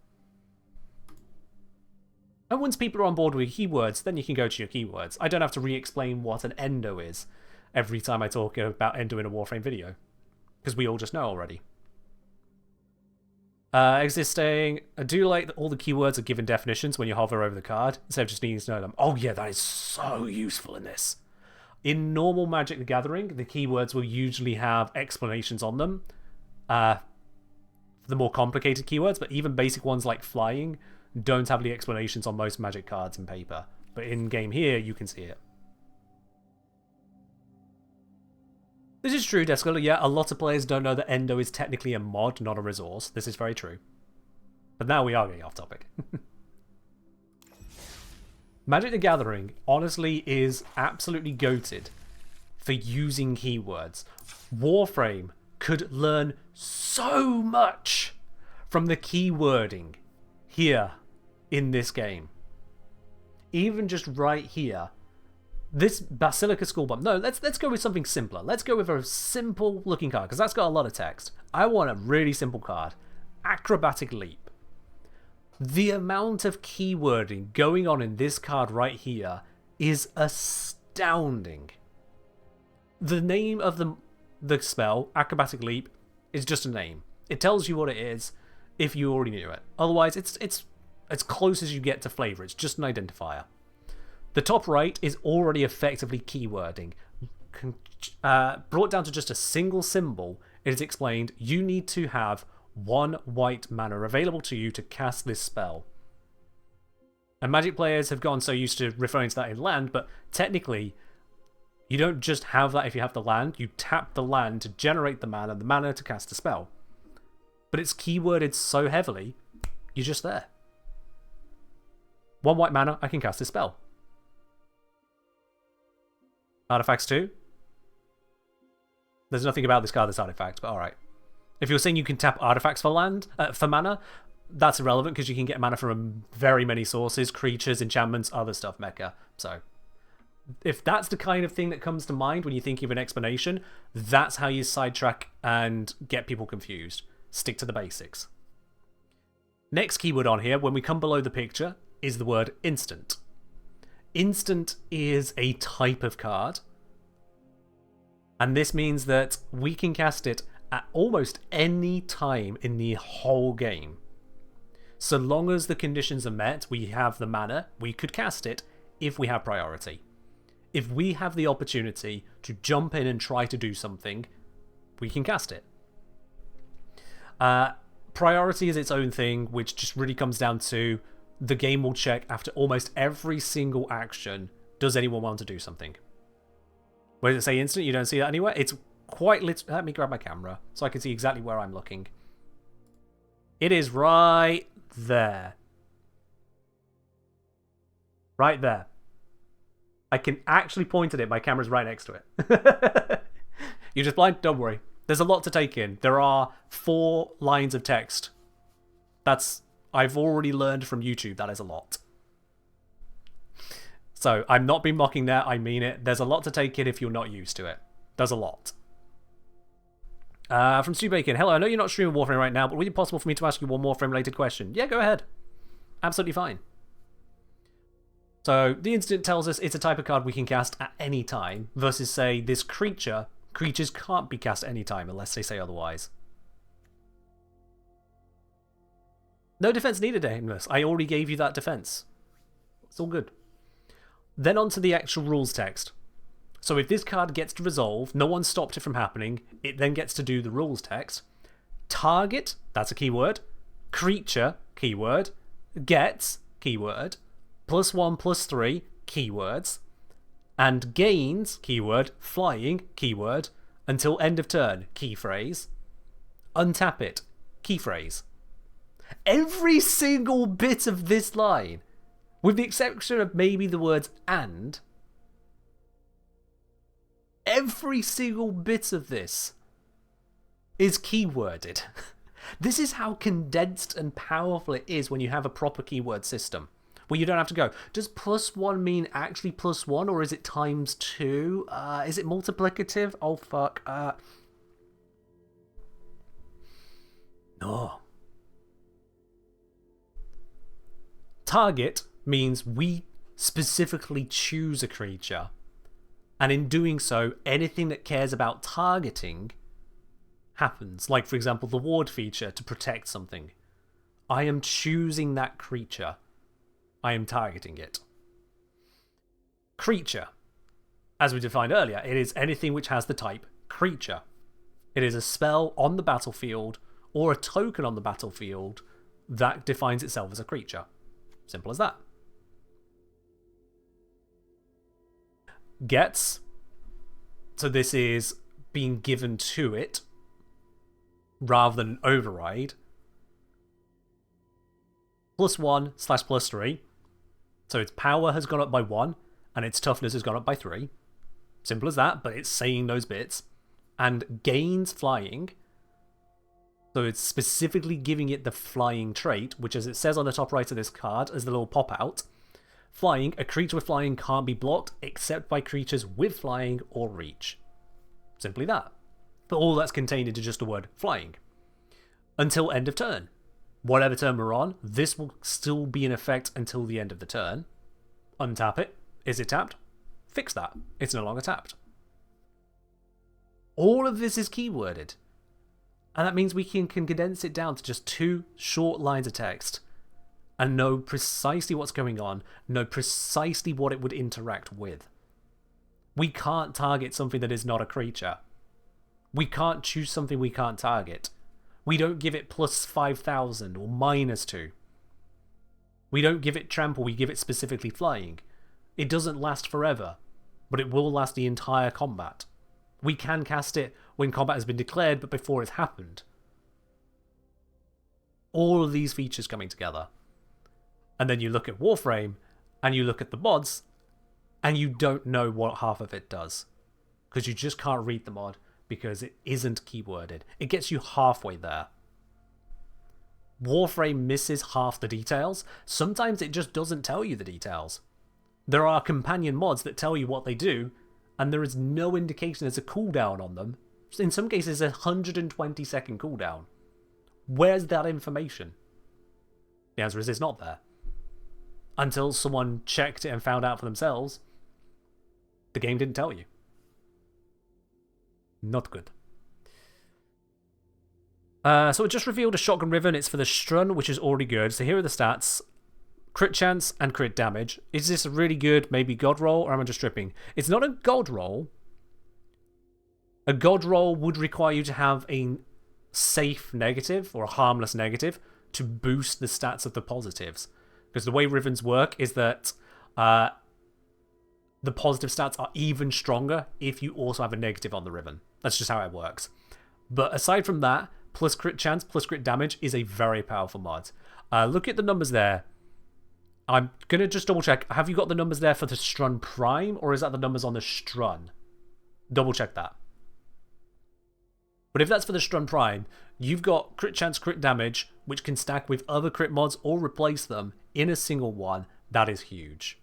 And once people are on board with keywords, then you can go to your keywords. I don't have to re-explain what an endo is every time I talk about endo in a Warframe video, because we all just know already. Existing, I do like that all the keywords are given definitions when you hover over the card, instead of just needing to know them. Oh yeah, that is so useful in this. In normal Magic the Gathering, the keywords will usually have explanations on them. The more complicated keywords, but even basic ones like flying don't have the explanations on most Magic cards in paper. But in game here, you can see it. This is true, Descola. Yeah, a lot of players don't know that Endo is technically a mod, not a resource. This is very true. But now we are getting off topic. Magic the Gathering, honestly, is absolutely goated for using keywords. Warframe could learn so much from the keywording here in this game. Even just right here. This Basilica School Bomb. No, let's go with something simpler. Let's go with a simple looking card, because that's got a lot of text. I want a really simple card. Acrobatic Leap. The amount of keywording going on in this card right here is astounding. The name of the spell, Acrobatic Leap, is just a name. It tells you what it is if you already knew it. Otherwise, it's as close as you get to flavor. It's just an identifier. The top right is already effectively keywording. Brought down to just a single symbol, it is explained you need to have 1 white mana available to you to cast this spell. And Magic players have gone so used to referring to that in land, but technically, you don't just have that if you have the land, you tap the land to generate the mana to cast the spell. But it's keyworded so heavily, you're just there. 1 white mana, I can cast this spell. Artifacts too? There's nothing about this card that's artifact, but alright. If you're saying you can tap artifacts for mana, that's irrelevant because you can get mana from very many sources, creatures, enchantments, other stuff, mecha. So, if that's the kind of thing that comes to mind when you think of an explanation, that's how you sidetrack and get people confused. Stick to the basics. Next keyword on here, when we come below the picture, is the word instant. Instant is a type of card. And this means that we can cast it at almost any time in the whole game. So long as the conditions are met, we have the mana, we could cast it if we have priority. If we have the opportunity to jump in and try to do something, we can cast it. Priority is its own thing, which just really comes down to the game will check after almost every single action, does anyone want to do something? Where does it say instant? You don't see that anywhere? It's quite let me grab my camera so I can see exactly where I'm looking. It is right there. Right there. I can actually point at it. My camera's right next to it. You're just blind? Don't worry. There's a lot to take in. There are 4 lines of text. I've already learned from YouTube that is a lot. So I'm not being mocking there. I mean it. There's a lot to take in if you're not used to it. There's a lot. From Stu Bacon. Hello, I know you're not streaming Warframe right now, but would it be possible for me to ask you one Warframe related question? Yeah, go ahead. Absolutely fine. So the instant tells us it's a type of card we can cast at any time, versus say this creature. Creatures can't be cast at any time unless they say otherwise. No defense needed, Aimless. I already gave you that defense. It's all good. Then on to the actual rules text. So if this card gets to resolve, no one stopped it from happening, it then gets to do the rules text. Target, that's a keyword. Creature, keyword. Gets, keyword. +1/+3, keywords. And gains, keyword. Flying, keyword. Until end of turn, key phrase. Untap it, key phrase. Every single bit of this line, with the exception of maybe the words and, every single bit of this is keyworded. This is how condensed and powerful it is when you have a proper keyword system. Where you don't have to go, does +1 mean actually +1 or is it ×2? Is it multiplicative? Oh fuck. No. Target means we specifically choose a creature. And in doing so, anything that cares about targeting happens. Like, for example, the ward feature to protect something. I am choosing that creature. I am targeting it. Creature. As we defined earlier, it is anything which has the type creature. It is a spell on the battlefield or a token on the battlefield that defines itself as a creature. Simple as that. Gets. So this is being given to it rather than an override. +1/+3. So its power has gone up by 1 and its toughness has gone up by 3. Simple as that, but it's saying those bits. And gains flying. So it's specifically giving it the flying trait, which as it says on the top right of this card as the little pop out. Flying, a creature with flying can't be blocked except by creatures with flying or reach. Simply that. But all that's contained into just the word flying. Until end of turn. Whatever turn we're on, this will still be in effect until the end of the turn. Untap it. Is it tapped? Fix that. It's no longer tapped. All of this is keyworded. And that means we can condense it down to just 2 short lines of text and know precisely what's going on, know precisely what it would interact with. We can't target something that is not a creature. We can't choose something we can't target. We don't give it +5,000 or -2. We don't give it trample, we give it specifically flying. It doesn't last forever, but it will last the entire combat. We can cast it when combat has been declared, but before it's happened. All of these features coming together. And then you look at Warframe, and you look at the mods, and you don't know what half of it does. Because you just can't read the mod, because it isn't keyworded. It gets you halfway there. Warframe misses half the details. Sometimes it just doesn't tell you the details. There are companion mods that tell you what they do, and there is no indication there's a cooldown on them. In some cases, a 120-second cooldown. Where's that information? The answer is it's not there. until someone checked it and found out for themselves, the game didn't tell you. Not good. So it just revealed a shotgun ribbon. It's for the Strun, which is already good. So here are the stats. Crit chance and crit damage. Is this a really good, maybe god roll, or am I just tripping? It's not a god roll. A god roll would require you to have a safe negative, or a harmless negative, to boost the stats of the positives. Because the way ribbons work is that the positive stats are even stronger if you also have a negative on the ribbon. That's just how it works. But aside from that, plus crit chance, plus crit damage is a very powerful mod. Look at the numbers there. I'm going to just double check. Have you got the numbers there for the Strun Prime, or is that the numbers on the Strun? Double check that. But if that's for the Strun Prime, you've got crit chance, crit damage, which can stack with other crit mods or replace them in a single one. That is huge.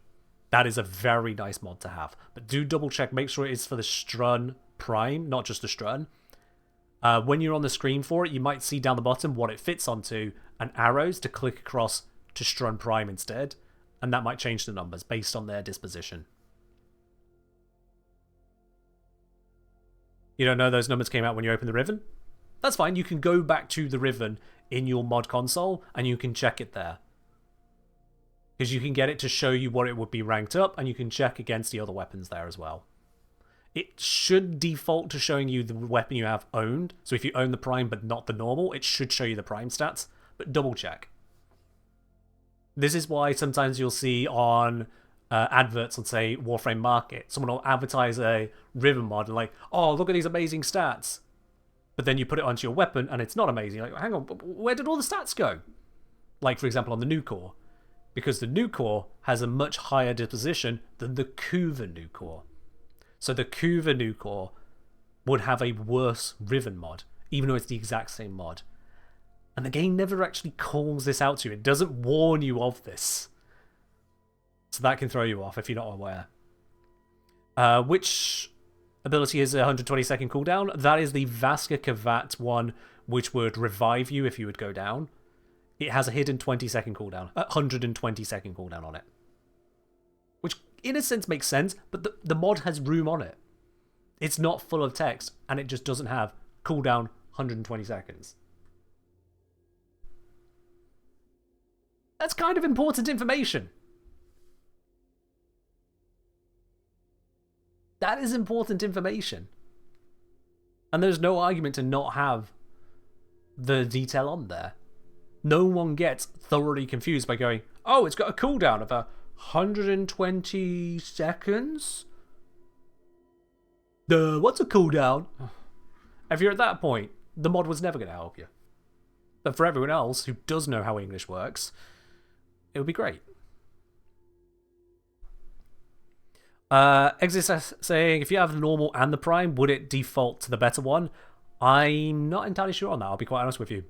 That is a very nice mod to have. But do double check, make sure it is for the Strun Prime, not just the Strun. When you're on the screen for it, you might see down the bottom what it fits onto, and arrows to click across to Strun Prime instead, and that might change the numbers based on their disposition. You don't know those numbers came out when you open the Ribbon? That's fine, you can go back to the Ribbon in your mod console, and you can check it there. Because you can get it to show you what it would be ranked up, and you can check against the other weapons there as well. It should default to showing you the weapon you have owned. So if you own the Prime but not the normal, it should show you the Prime stats. But double check. This is why sometimes you'll see on adverts on, say, Warframe Market, someone will advertise a Ribbon mod and like, oh, look at these amazing stats. But then you put it onto your weapon and it's not amazing. You're like, hang on, where did all the stats go? Like, for example, on the new core. Because the new core has a much higher disposition than the Kuva new core. So the Kuva new core would have a worse Ribbon mod, even though it's the exact same mod. And the game never actually calls this out to you. It doesn't warn you of this. So that can throw you off if you're not aware. Which ability is a 120-second cooldown? That is the Vaska Kavat one, which would revive you if you would go down. It has a hidden 20-second cooldown, 120-second cooldown on it. Which, in a sense, makes sense, but the mod has room on it. It's not full of text, and it just doesn't have cooldown 120 seconds. That's kind of important information. That is important information. And there's no argument to not have the detail on there. No one gets thoroughly confused by going, oh, it's got a cooldown of 120 seconds? What's a cooldown? If you're at that point, the mod was never going to help you. But for everyone else who does know how English works, it would be great. Exit saying, if you have the normal and the Prime, would it default to the better one? I'm not entirely sure on that, I'll be quite honest with you.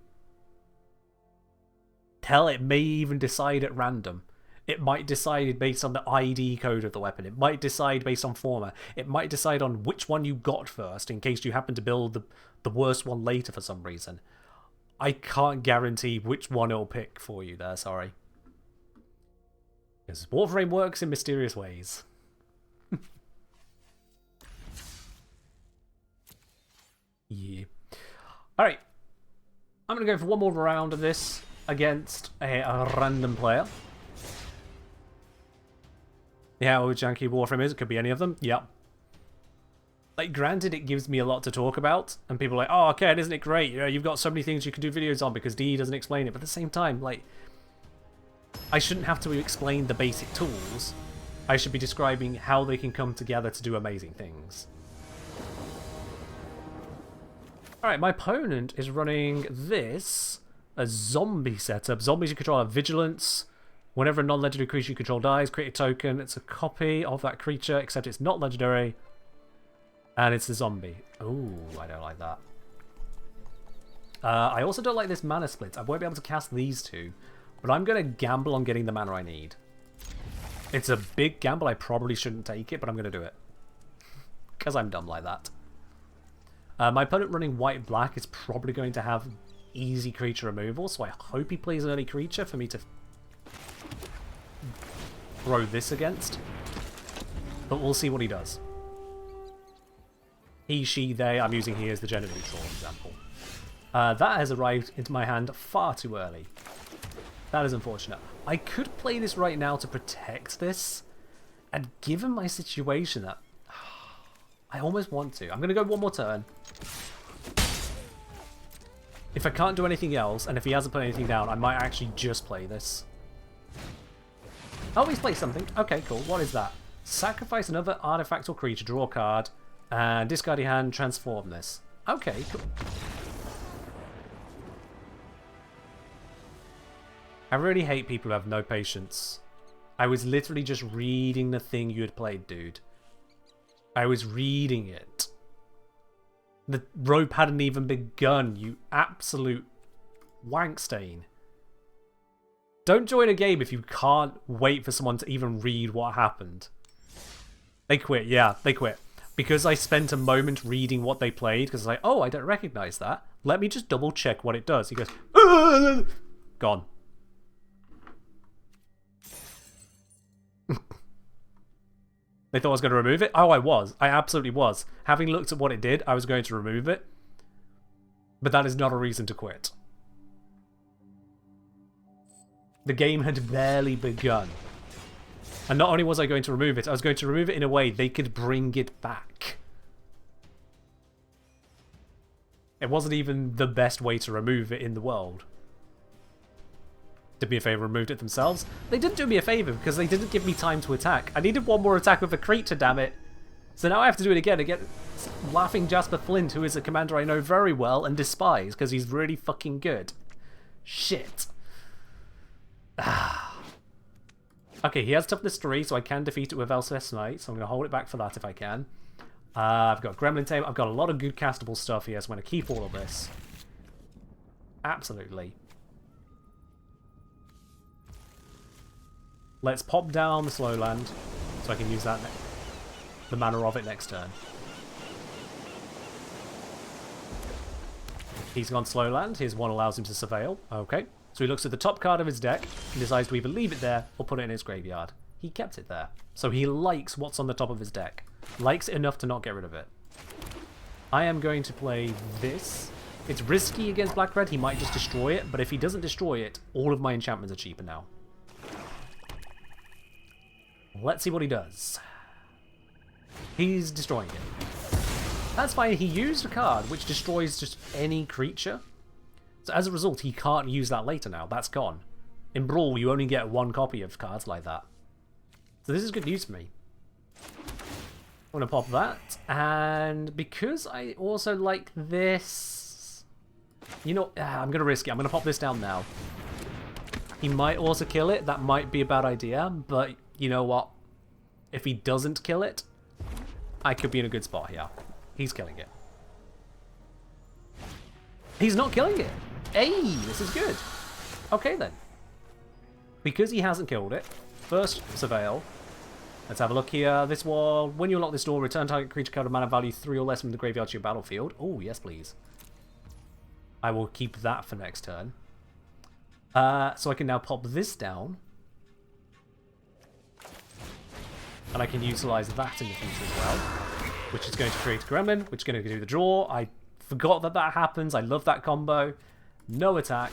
Hell, it may even decide at random. It might decide based on the ID code of the weapon. It might decide based on format. It might decide on which one you got first in case you happen to build the worst one later for some reason. I can't guarantee which one it'll pick for you there, sorry. Because Warframe works in mysterious ways. Yeah. Alright. I'm going to go for one more round of this against a random player. Yeah, how janky Warframe is. It could be any of them. Yep. Like, granted, it gives me a lot to talk about, and people are like, oh, okay, isn't it great? You know, you've got so many things you can do videos on because DE doesn't explain it. But at the same time, like, I shouldn't have to explain the basic tools. I should be describing how they can come together to do amazing things. Alright, my opponent is running this, a zombie setup. Zombies you control have vigilance. Whenever a non-legendary creature you control dies, create a token. It's a copy of that creature, except it's not legendary. And it's a zombie. Ooh, I don't like that. I also don't like this mana split. I won't be able to cast these two. But I'm going to gamble on getting the mana I need. It's a big gamble. I probably shouldn't take it, but I'm going to do it. Because I'm dumb like that. My opponent running white-black is probably going to have easy creature removal, so I hope he plays an early creature for me to throw this against. But we'll see what he does. He, she, they. I'm using he as the gender neutral example. That has arrived into my hand far too early. That is unfortunate. I could play this right now to protect this. And given my situation, that I almost want to. I'm going to go one more turn. If I can't do anything else, and if he hasn't put anything down, I might actually just play this. Oh, he's played something. Okay, cool. What is that? Sacrifice another artifact or creature, draw a card, and discard your hand, transform this. Okay, cool. I really hate people who have no patience. I was literally just reading the thing you had played, dude. I was reading it. The rope hadn't even begun, you absolute wankstain. Don't join a game if you can't wait for someone to even read what happened. They quit, yeah, they quit. Because I spent a moment reading what they played, because I was like, oh, I don't recognize that. Let me just double check what it does. He goes, "Ugh!" Gone. They thought I was going to remove it? Oh, I was. I absolutely was. Having looked at what it did, I was going to remove it. But that is not a reason to quit. The game had barely begun. And not only was I going to remove it, I was going to remove it in a way they could bring it back. It wasn't even the best way to remove it in the world. Did me a favour, removed it themselves. They didn't do me a favour because they didn't give me time to attack. I needed one more attack with a creature, damn it. So now I have to do it again against Laughing Jasper Flint, who is a commander I know very well and despise because he's really fucking good. Shit. Okay, he has toughness 3, so I can defeat it with Elspeth's Might, so I'm going to hold it back for that if I can. I've got Gremlin Tame. I've got a lot of good castable stuff here, so I'm going to keep all of this. Absolutely. Let's pop down the slow land, so I can use that, the mana of it next turn. He's gone slow land. His one allows him to surveil. Okay. So he looks at the top card of his deck and decides to either leave it there or put it in his graveyard. He kept it there. So he likes what's on the top of his deck. Likes it enough to not get rid of it. I am going to play this. It's risky against black-red. He might just destroy it, but if he doesn't destroy it, all of my enchantments are cheaper now. Let's see what he does. He's destroying it. That's fine. He used a card which destroys just any creature. So as a result, he can't use that later now. That's gone. In Brawl, you only get one copy of cards like that. So this is good news for me. I'm going to pop that. And because I also like this... You know, I'm going to risk it. I'm going to pop this down now. He might also kill it. That might be a bad idea. But you know what? If he doesn't kill it, I could be in a good spot here. He's killing it. He's not killing it. Hey, this is good. Okay then. Because he hasn't killed it, first surveil. Let's have a look here. This wall, when you unlock this door, return target creature card of mana value 3 or less from the graveyard to your battlefield. Oh, yes please. I will keep that for next turn. So I can now pop this down. And I can utilize that in the future as well. Which is going to create a gremlin, which is going to do the draw. I forgot that that happens. I love that combo. No attack.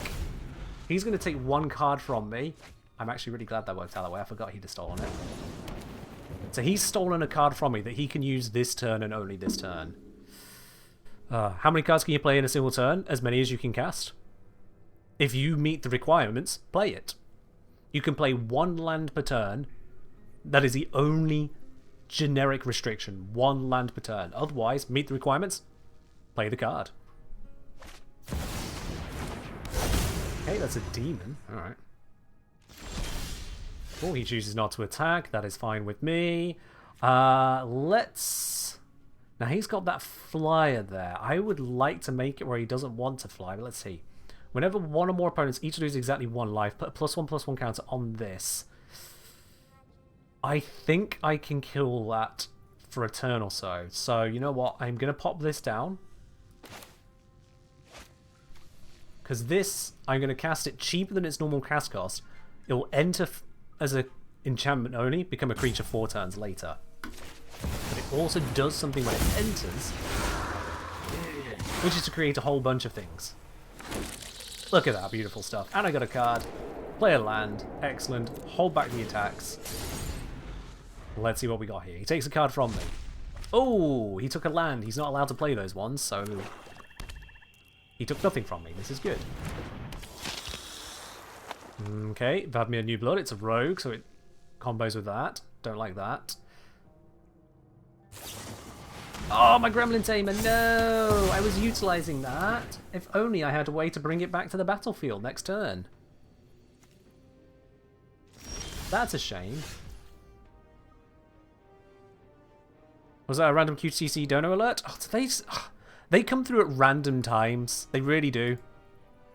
He's going to take one card from me. I'm actually really glad that worked out that way. I forgot he'd have stolen it. So he's stolen a card from me that he can use this turn and only this turn. How many cards can you play in a single turn? As many as you can cast. If you meet the requirements, play it. You can play one land per turn. That is the only generic restriction. One land per turn. Otherwise, meet the requirements, play the card. Okay, that's a demon. Alright. Oh, he chooses not to attack. That is fine with me. Let's... Now, he's got that flyer there. I would like to make it where he doesn't want to fly, but let's see. Whenever one or more opponents each lose exactly 1 life, put a +1/+1 counter on this. I think I can kill that for a turn or so. So, you know what? I'm going to pop this down. Because this, I'm going to cast it cheaper than its normal cast cost. It will enter as a enchantment only, become a creature 4 turns later. But it also does something when it enters, which is to create a whole bunch of things. Look at that beautiful stuff. And I got a card. Play a land. Excellent. Hold back the attacks. Let's see what we got here. He takes a card from me. Oh, he took a land. He's not allowed to play those ones, so he took nothing from me. This is good. Okay, Vladimir New Blood. It's a rogue, so it combos with that. Don't like that. Oh, my Gremlin Tamer, no! I was utilizing that. If only I had a way to bring it back to the battlefield next turn. That's a shame. Was that a random QTC dono alert? Oh, they come through at random times. They really do.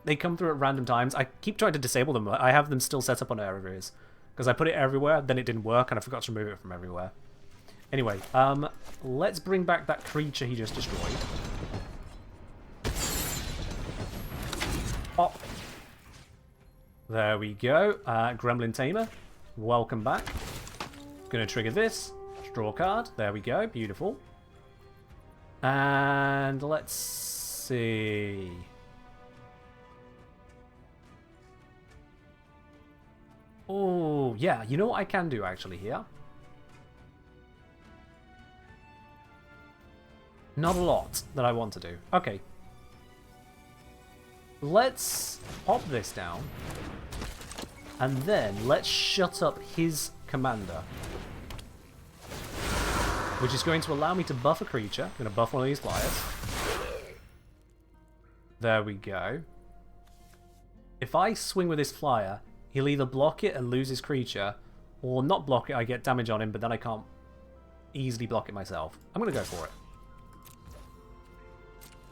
They come through at random times. I keep trying to disable them. I have them still set up on areas. Because I put it everywhere, then it didn't work, and I forgot to remove it from everywhere. Anyway, let's bring back that creature he just destroyed. Pop. There we go. Gremlin Tamer, welcome back. Gonna trigger this. Draw a card. There we go. Beautiful. And let's see. Oh, yeah. You know what I can do actually here? Not a lot that I want to do. Okay. Let's pop this down. And then let's shut up his commander. Which is going to allow me to buff a creature. I'm going to buff one of these flyers. There we go. If I swing with this flyer, he'll either block it and lose his creature, or not block it, I get damage on him, but then I can't easily block it myself. I'm going to go for it.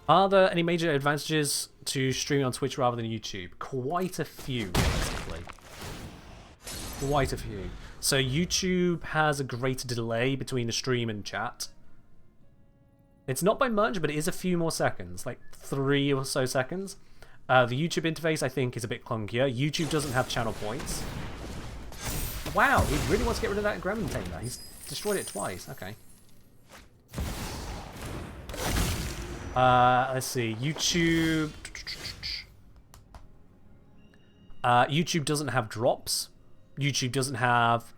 Are there any major advantages to streaming on Twitch rather than YouTube? Quite a few, basically. Quite a few. So YouTube has a greater delay between the stream and chat. It's not by much, but it is a few more seconds, like 3 or so seconds. The YouTube interface, I think, is a bit clunkier. YouTube doesn't have channel points. Wow, he really wants to get rid of that Gremlin Tamer. He's destroyed it twice. Okay. Let's see. YouTube... YouTube doesn't have drops. YouTube doesn't have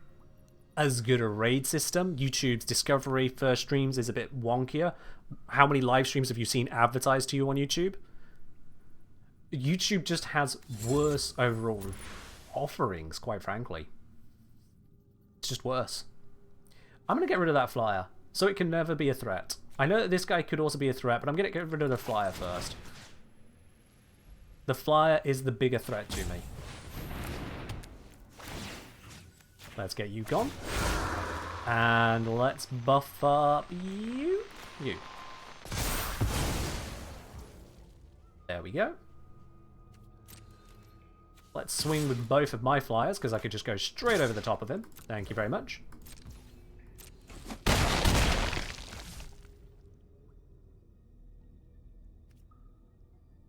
as good a raid system. YouTube's discovery for streams is a bit wonkier. How many live streams have you seen advertised to you on YouTube? YouTube just has worse overall offerings, quite frankly. It's just worse. I'm going to get rid of that flyer, so it can never be a threat. I know that this guy could also be a threat, but I'm going to get rid of the flyer first. The flyer is the bigger threat to me. Let's get you gone. And let's buff up you. There we go. Let's swing with both of my flyers, because I could just go straight over the top of him. Thank you very much.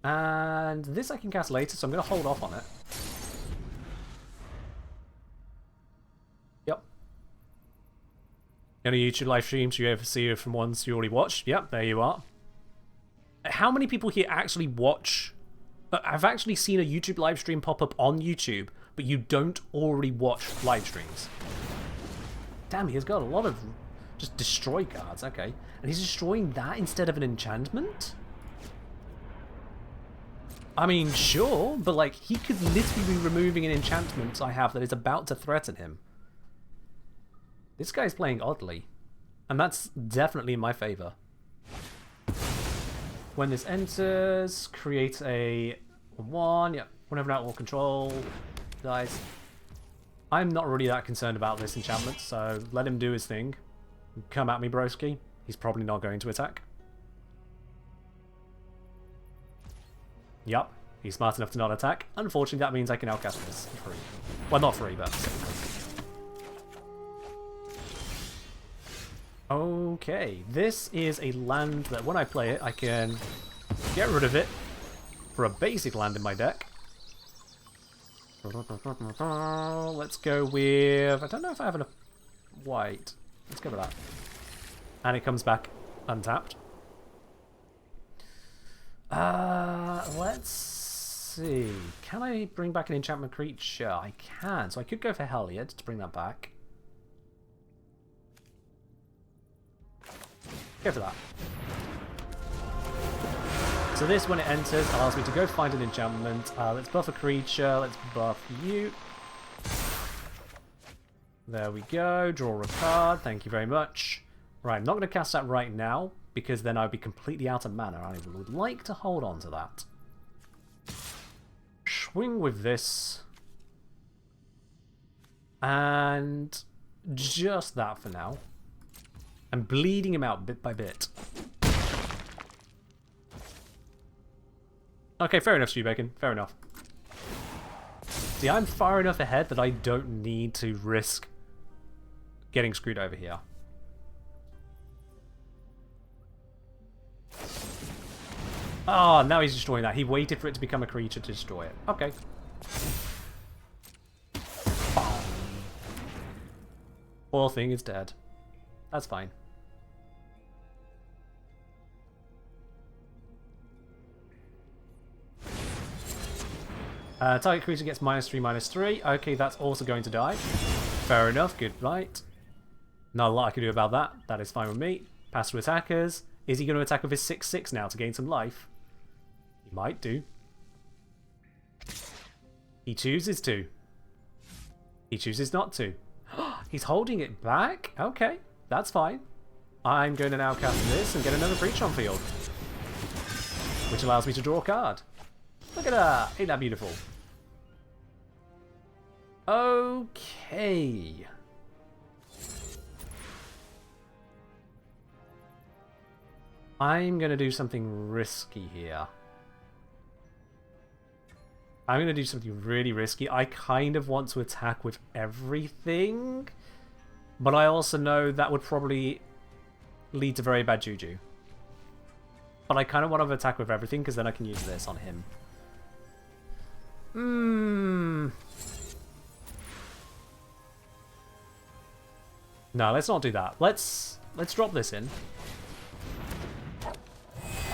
And this I can cast later, so I'm going to hold off on it. Yep. Any YouTube live streams you ever see from ones you already watched? Yep, there you are. How many people here actually watch... I've actually seen a YouTube live stream pop up on YouTube, but you don't already watch live streams. Damn, he's got a lot of just destroy cards. Okay. And he's destroying that instead of an enchantment? I mean, sure, but like, he could literally be removing an enchantment I have that is about to threaten him. This guy's playing oddly. And that's definitely in my favor. When this enters, create a 1. Yep, whenever outlaw control dies. I'm not really that concerned about this enchantment, so let him do his thing. Come at me, broski. He's probably not going to attack. Yup, he's smart enough to not attack. Unfortunately, that means I can outcast this for free. Well, not free, but... Okay, this is a land that when I play it, I can get rid of it for a basic land in my deck. Let's go with... I don't know if I have enough white. Let's go with that. And it comes back untapped. Let's see. Can I bring back an enchantment creature? I can. So I could go for Heliod to bring that back. Go for that. So this, when it enters, allows me to go find an enchantment. Let's buff a creature. Let's buff you. There we go. Draw a card. Thank you very much. Right, I'm not going to cast that right now, because then I'd be completely out of mana. I would like to hold on to that. Swing with this. And just that for now. I'm bleeding him out bit by bit. Okay, fair enough, Stew Bacon. Fair enough. See, I'm far enough ahead that I don't need to risk getting screwed over here. Oh, now he's destroying that. He waited for it to become a creature to destroy it. Okay. Poor thing is dead. That's fine. Target creature gets -3/-3. Okay, that's also going to die. Fair enough. Good right. Not a lot I can do about that. That is fine with me. Pass to attackers. Is he going to attack with his 6/6 now to gain some life? He might do. He chooses to. He chooses not to. He's holding it back? Okay, that's fine. I'm going to now cast this and get another creature on field. Which allows me to draw a card. Look at that! Ain't that beautiful? Okay. I'm going to do something risky here. I'm going to do something really risky. I kind of want to attack with everything, but I also know that would probably lead to very bad juju. But I kind of want to attack with everything because then I can use this on him. No, let's not do that. Let's drop this in.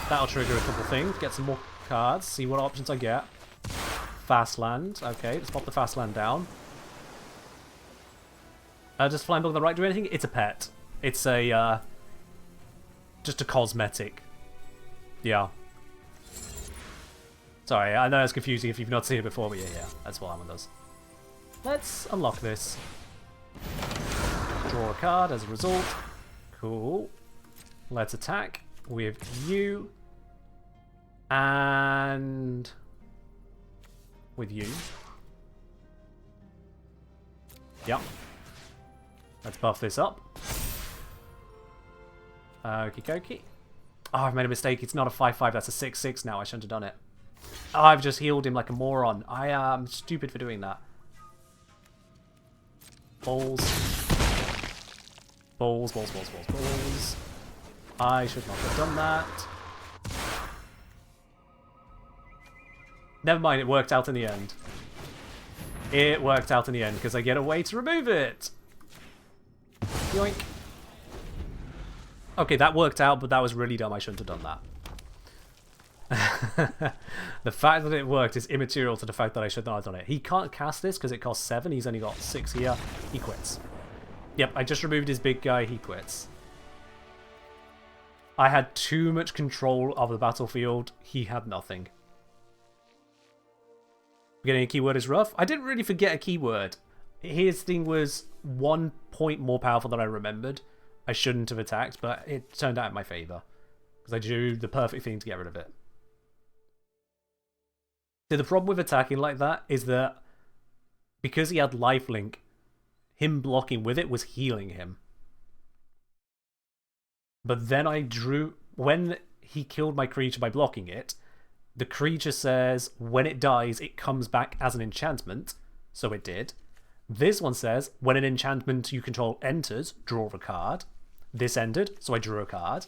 That'll trigger a couple things. Get some more cards. See what options I get. Fast land. Okay, let's pop the fast land down. Does Flying Bug on the right do anything? It's a pet. It's a just a cosmetic. Yeah. Sorry, I know it's confusing if you've not seen it before, but yeah, that's what one does. Let's unlock this. Draw a card as a result. Cool. Let's attack with you. And with you. Yep. Let's buff this up. Okie dokie. Oh, I've made a mistake. It's not a 5/5, that's a 6/6 now. I shouldn't have done it. Oh, I've just healed him like a moron. I am stupid for doing that. Balls. Balls, balls, balls, balls, balls. I should not have done that. Never mind, it worked out in the end. It worked out in the end because I get a way to remove it. Yoink. Okay, that worked out, but that was really dumb. I shouldn't have done that. The fact that it worked is immaterial to the fact that I should not have done it. He can't cast this because it costs 7. He's only got 6 here. He quits. Yep, I just removed his big guy. He quits. I had too much control of the battlefield. He had nothing. Getting a keyword is rough. I didn't really forget a keyword. His thing was 1 point more powerful than I remembered. I shouldn't have attacked, but it turned out in my favour. Because I drew the perfect thing to get rid of it. So the problem with attacking like that is that because he had lifelink, him blocking with it was healing him. But then I drew... When he killed my creature by blocking it, the creature says when it dies, it comes back as an enchantment. So it did. This one says when an enchantment you control enters, draw a card. This ended, so I drew a card.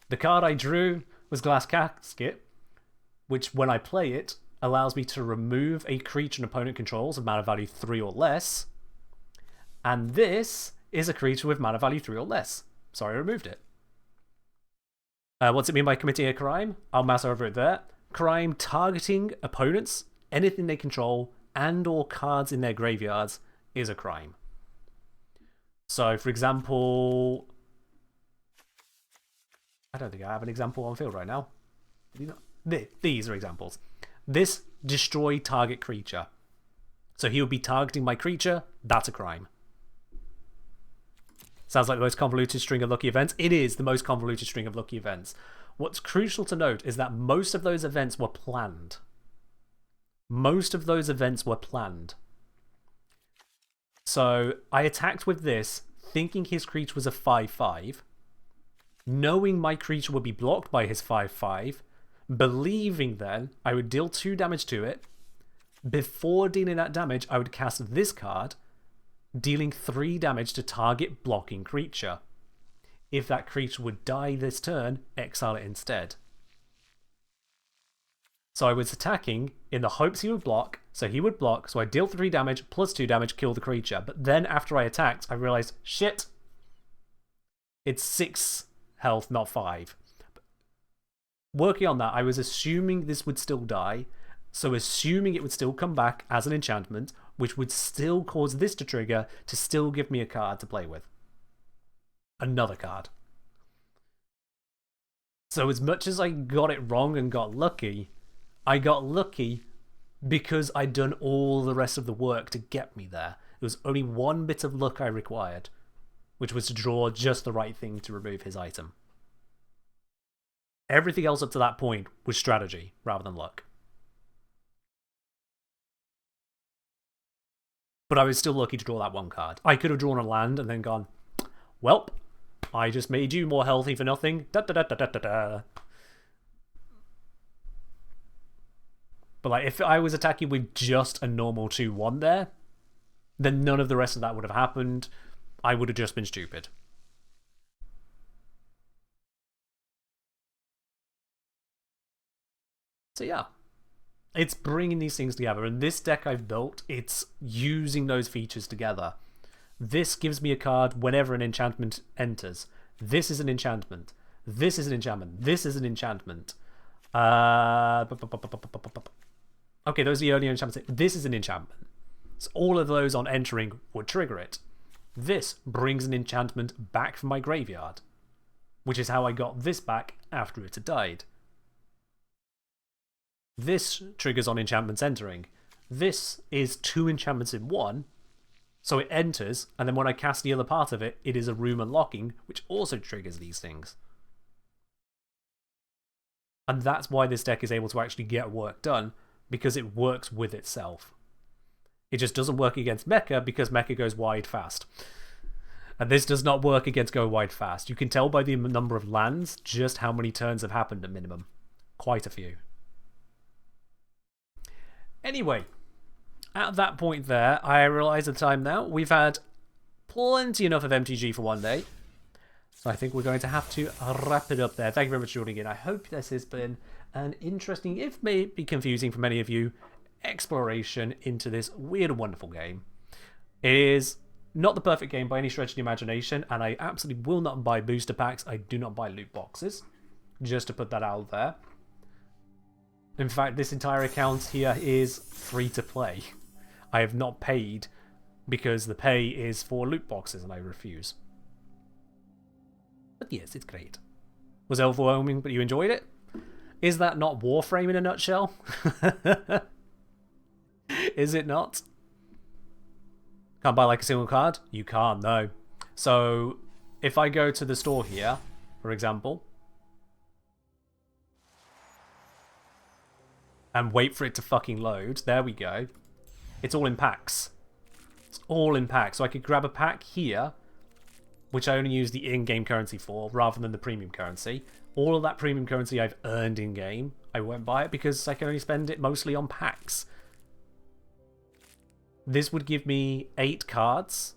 The card I drew was Glass Casket, which when I play it, allows me to remove a creature an opponent controls of mana value 3 or less. And this is a creature with mana value 3 or less. Sorry, I removed it. What's it mean by committing a crime? I'll mouse over it there. Crime targeting opponents, anything they control, and or cards in their graveyards is a crime. So, for example... I don't think I have an example on field right now. These are examples. This, destroy target creature. So he would be targeting my creature, that's a crime. Sounds like the most convoluted string of lucky events. It is the most convoluted string of lucky events. What's crucial to note is that most of those events were planned. Most of those events were planned. So I attacked with this, thinking his creature was a 5/5, knowing my creature would be blocked by his 5/5, believing then I would deal 2 damage to it. Before dealing that damage, I would cast this card, dealing 3 damage to target blocking creature. If that creature would die this turn, exile it instead. So I was attacking in the hopes he would block, so he would block, so I deal 3 damage plus 2 damage, kill the creature. But then after I attacked, I realized, shit, it's 6 health, not 5. Working on that, I was assuming this would still die, so assuming it would still come back as an enchantment, which would still cause this to trigger to still give me a card to play with. Another card. So as much as I got it wrong and got lucky, I got lucky because I'd done all the rest of the work to get me there. It was only one bit of luck I required, which was to draw just the right thing to remove his item. Everything else up to that point was strategy rather than luck. But I was still lucky to draw that one card. I could have drawn a land and then gone, welp, I just made you more healthy for nothing. Da da da da da da da. But like, if I was attacking with just a normal 2/1 there, then none of the rest of that would have happened. I would have just been stupid. So yeah, it's bringing these things together. And this deck I've built, it's using those features together. This gives me a card whenever an enchantment enters. This is an enchantment. This is an enchantment. This is an enchantment. Okay, those are the only enchantments. This is an enchantment. So all of those on entering would trigger it. This brings an enchantment back from my graveyard, which is how I got this back after it had died. This triggers on enchantments entering. This is 2 enchantments in 1, so it enters, and then when I cast the other part of it, it is a room unlocking, which also triggers these things. And that's why this deck is able to actually get work done, because it works with itself. It just doesn't work against Mecha because Mecha goes wide fast. And this does not work against go wide fast. You can tell by the number of lands just how many turns have happened at minimum. Quite a few. Anyway, at that point there, I realise at the time now, we've had plenty enough of MTG for one day. So I think we're going to have to wrap it up there. Thank you very much for joining in. I hope this has been an interesting, if maybe confusing for many of you, exploration into this weird and wonderful game. It is not the perfect game by any stretch of the imagination, and I absolutely will not buy booster packs. I do not buy loot boxes, just to put that out there. In fact, this entire account here is free to play. I have not paid because the pay is for loot boxes and I refuse. But yes, it's great. Was overwhelming, but you enjoyed it? Is that not Warframe in a nutshell? Is it not? Can't buy like a single card? You can't, no. So, if I go to the store here, for example, and wait for it to fucking load, there we go. It's all in packs. It's all in packs. So I could grab a pack here, which I only use the in-game currency for, rather than the premium currency. All of that premium currency I've earned in-game. I won't buy it because I can only spend it mostly on packs. This would give me 8 cards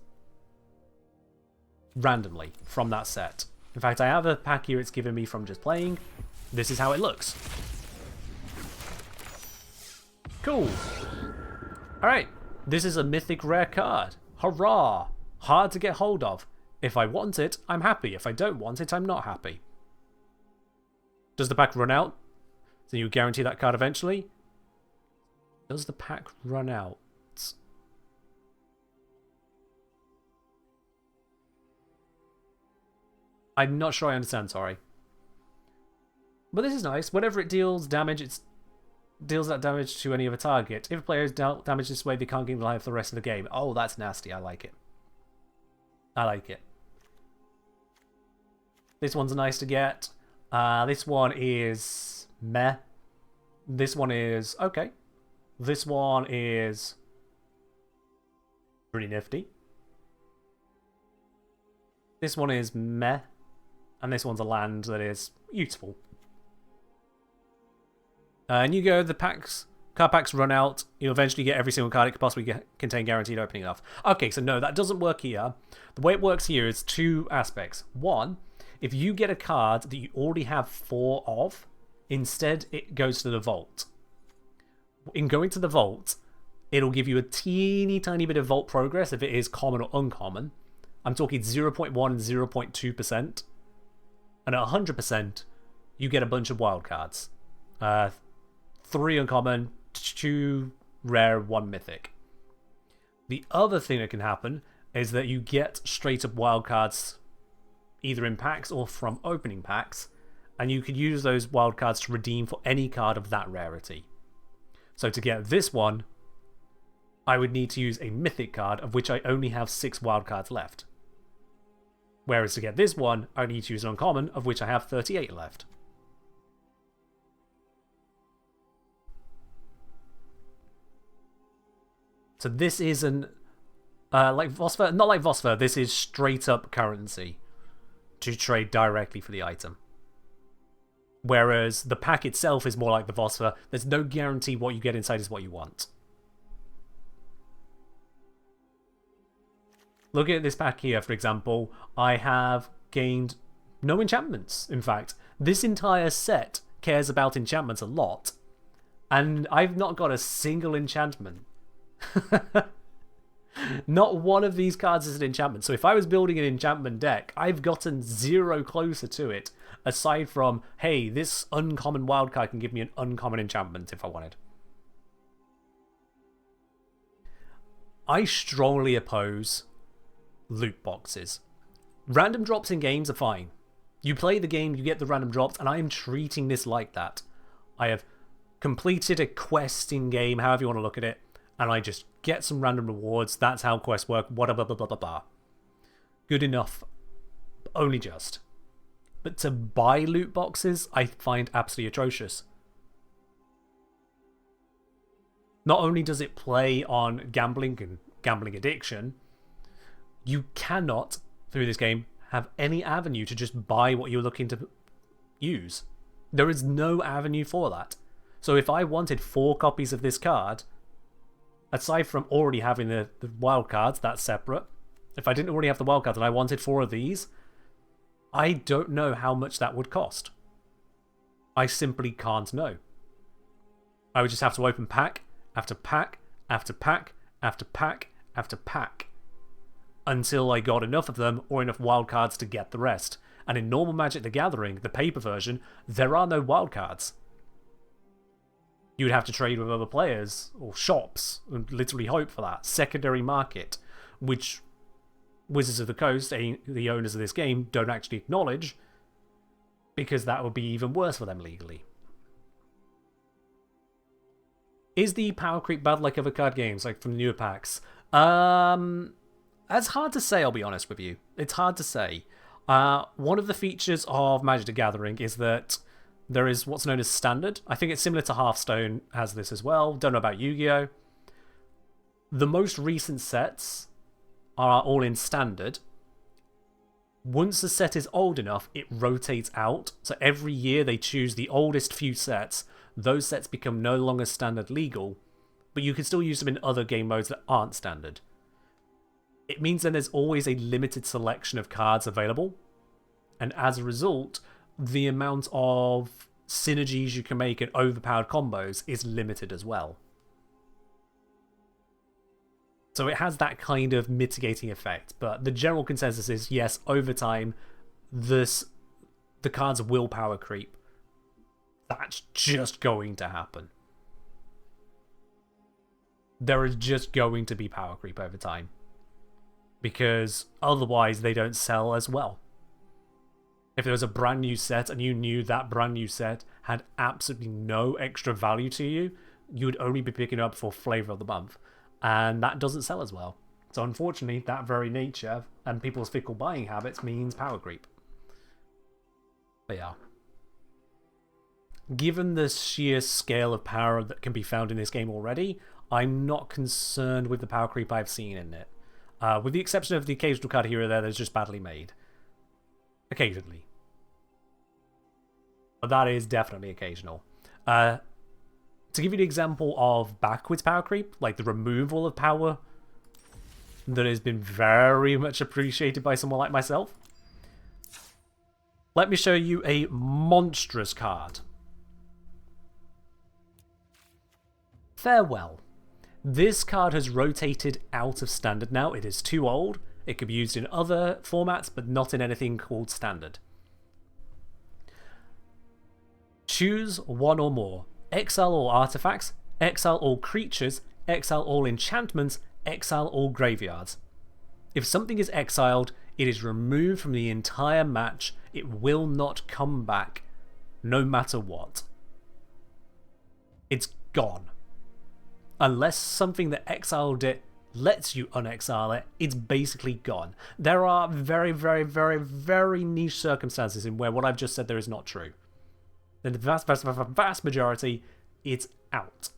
randomly from that set. In fact, I have a pack here it's given me from just playing. This is how it looks. Cool. Alright, this is a mythic rare card. Hurrah! Hard to get hold of. If I want it, I'm happy. If I don't want it, I'm not happy. Does the pack run out? So you guarantee that card eventually? Does the pack run out? I'm not sure I understand, sorry. But this is nice. Whenever it deals damage, it deals that damage to any other target. If a player is dealt damage this way, they can't gain life for the rest of the game. Oh, that's nasty. I like it. I like it. This one's nice to get. This one is meh. This one is okay. This one is pretty nifty. This one is meh. And this one's a land that is useful. And you go, the card packs run out. You'll eventually get every single card it could possibly contain guaranteed opening off. Okay, so no, that doesn't work here. The way it works here is two aspects. One, if you get a card that you already have 4 of, instead it goes to the vault. In going to the vault, it'll give you a teeny tiny bit of vault progress if it is common or uncommon. I'm talking 0.1 and 0.2%. And at 100%, you get a bunch of wild cards. 3 uncommon, 2 rare, 1 mythic. The other thing that can happen is that you get straight up wild cards either in packs or from opening packs, and you can use those wild cards to redeem for any card of that rarity. So to get this one, I would need to use a mythic card, of which I only have 6 wild cards left. Whereas to get this one, I need to use an uncommon, of which I have 38 left. So this isn't like Vosper, not like Vosper, this is straight up currency to trade directly for the item. Whereas the pack itself is more like the Vosper, there's no guarantee what you get inside is what you want. Looking at this pack here, for example, I have gained no enchantments, in fact. This entire set cares about enchantments a lot, and I've not got a single enchantment. Not one of these cards is an enchantment. So if I was building an enchantment deck, I've gotten 0 closer to it, aside from, hey, this uncommon wildcard can give me an uncommon enchantment if I wanted. I strongly oppose loot boxes. Random drops in games are fine. You play the game, you get the random drops, and I am treating this like that. I have completed a quest in game, however you want to look at it, and I just get some random rewards. That's how quests work. Whatever, blah, blah, blah, blah. Good enough. Only just. But to buy loot boxes, I find absolutely atrocious. Not only does it play on gambling and gambling addiction, you cannot, through this game, have any avenue to just buy what you're looking to use. There is no avenue for that. So if I wanted 4 copies of this card, aside from already having the wild cards, that's separate. If I didn't already have the wild cards and I wanted 4 of these, I don't know how much that would cost. I simply can't know. I would just have to open pack after pack after pack after pack after pack until I got enough of them or enough wildcards to get the rest. And in normal Magic the Gathering, the paper version, there are no wildcards. You would have to trade with other players or shops and literally hope for that secondary market, which Wizards of the Coast, the owners of this game, don't actually acknowledge, because that would be even worse for them legally. Is the power creep bad like other card games, like from the newer packs? That's hard to say, I'll be honest with you. It's hard to say. One of the features of Magic the Gathering is that there is what's known as Standard. I think it's similar to Hearthstone has this as well. Don't know about Yu-Gi-Oh! The most recent sets are all in Standard. Once the set is old enough, it rotates out. So every year they choose the oldest few sets. Those sets become no longer Standard legal, but you can still use them in other game modes that aren't Standard. It means then there's always a limited selection of cards available, and as a result, the amount of synergies you can make and overpowered combos is limited as well. So it has that kind of mitigating effect. But the general consensus is, yes, over time, the cards will power creep. That's just going to happen. There is just going to be power creep over time. Because otherwise they don't sell as well. If there was a brand new set and you knew that brand new set had absolutely no extra value to you, you would only be picking it up for flavor of the month. And that doesn't sell as well. So unfortunately, that very nature and people's fickle buying habits means power creep. But yeah. Given the sheer scale of power that can be found in this game already, I'm not concerned with the power creep I've seen in it. With the exception of the occasional card here or there that's just badly made. Occasionally. But that is definitely occasional. To give you an example of backwards power creep, like the removal of power that has been very much appreciated by someone like myself, let me show you a monstrous card. Farewell. This card has rotated out of standard now. It is too old. It could be used in other formats, but not in anything called standard. Choose one or more. Exile all artifacts, exile all creatures, exile all enchantments, exile all graveyards. If something is exiled, it is removed from the entire match. It will not come back, no matter what. It's gone. Unless something that exiled it lets you unexile it, it's basically gone. There are very, very, very, very niche circumstances in where what I've just said there is not true. In the vast majority, it's out.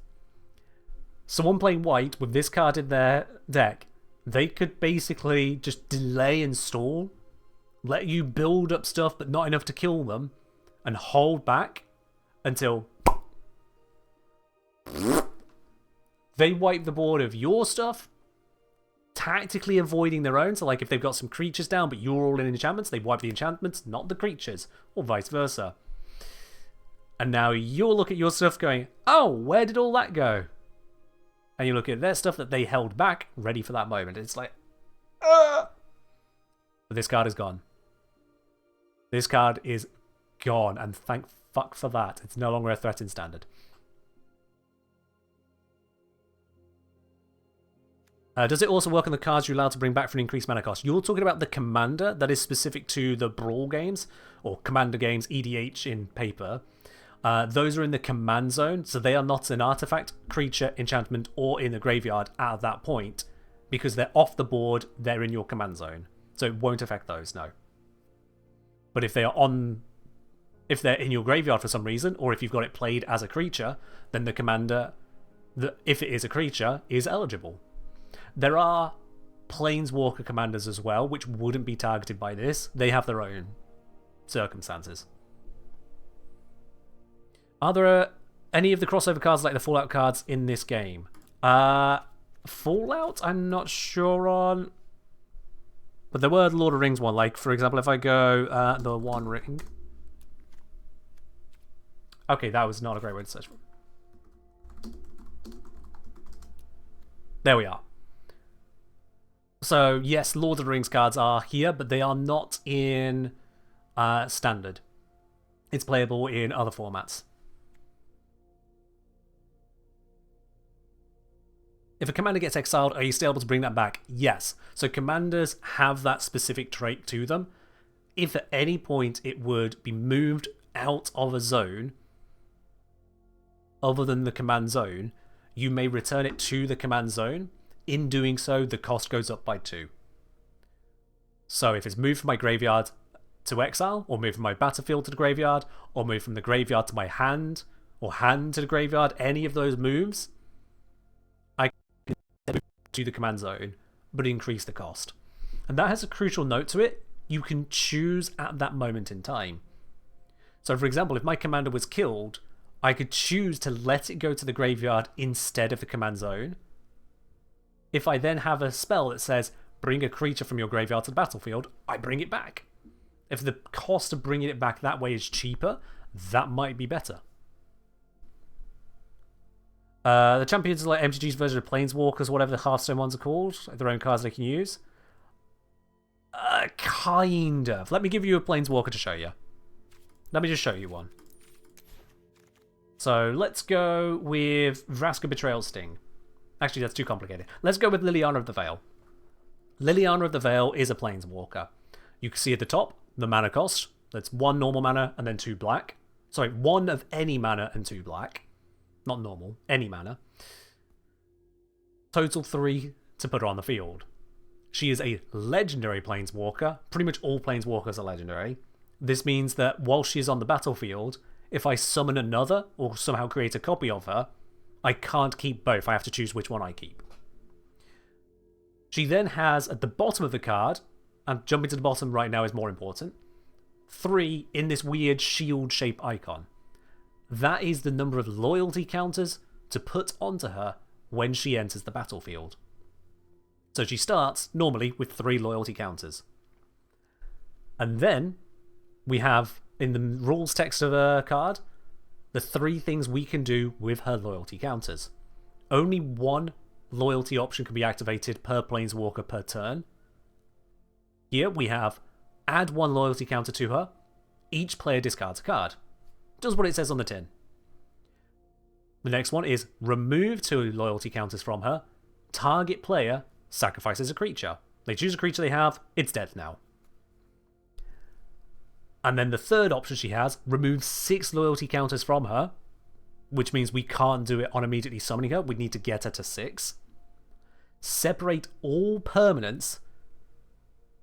Someone playing white with this card in their deck, they could basically just delay and stall, let you build up stuff but not enough to kill them, and hold back until they wipe the board of your stuff, tactically avoiding their own. So like if they've got some creatures down but you're all in enchantments, they wipe the enchantments, not the creatures, or vice versa. And now you'll look at your stuff going, oh, where did all that go? And you look at their stuff that they held back, ready for that moment. It's like, but this card is gone. This card is gone, and thank fuck for that. It's no longer a threat in standard. Does it also work on the cards you're allowed to bring back for an increased mana cost? You're talking about the Commander that is specific to the Brawl games, or Commander games, EDH in paper. Those are in the command zone, so they are not an artifact, creature, enchantment, or in the graveyard at that point, because they're off the board, they're in your command zone. So it won't affect those, no. But if they're in your graveyard for some reason, or if you've got it played as a creature, then the commander, if it is a creature, is eligible. There are Planeswalker commanders as well, which wouldn't be targeted by this. They have their own circumstances. Are there any of the crossover cards like the Fallout cards in this game? Fallout, I'm not sure on. But there were the Lord of the Rings one. Like, for example, if I go the One Ring. Okay, that was not a great way to search for. There we are. So, yes, Lord of the Rings cards are here, but they are not in standard. It's playable in other formats. If a commander gets exiled, are you still able to bring that back? Yes. So commanders have that specific trait to them. If at any point it would be moved out of a zone other than the command zone, you may return it to the command zone. In doing so, the cost goes up by 2. So if it's moved from my graveyard to exile, or moved from my battlefield to the graveyard, or moved from the graveyard to my hand, or hand to the graveyard, any of those moves, I can move to the command zone, but increase the cost. And that has a crucial note to it. You can choose at that moment in time. So for example, if my commander was killed, I could choose to let it go to the graveyard instead of the command zone. If I then have a spell that says, bring a creature from your graveyard to the battlefield, I bring it back. If the cost of bringing it back that way is cheaper, that might be better. The champions are like MTG's version of Planeswalkers, whatever the Hearthstone ones are called. Their own cards they can use. Kind of. Let me give you a Planeswalker to show you. Let me just show you one. So let's go with Vraska Betrayal Sting. Actually, that's too complicated. Let's go with Liliana of the Veil. Liliana of the Veil is a Planeswalker. You can see at the top the mana cost. That's 1 normal mana and then 2 black. Sorry, 1 of any mana and 2 black. Not normal, any mana. Total 3 to put her on the field. She is a legendary Planeswalker. Pretty much all Planeswalkers are legendary. This means that while she is on the battlefield, if I summon another or somehow create a copy of her, I can't keep both. I have to choose which one I keep. She then has, at the bottom of the card, and jumping to the bottom right now is more important, 3 in this weird shield shape icon. That is the number of loyalty counters to put onto her when she enters the battlefield. So she starts normally with 3 loyalty counters. And then we have, in the rules text of her card, the 3 things we can do with her loyalty counters. Only 1 loyalty option can be activated per Planeswalker per turn. Here we have add 1 loyalty counter to her. Each player discards a card. Does what it says on the tin. The next one is remove 2 loyalty counters from her. Target player sacrifices a creature. They choose a creature they have, it's dead now. And then the third option she has, remove 6 loyalty counters from her, which means we can't do it on immediately summoning her, we need to get her to 6. Separate all permanents.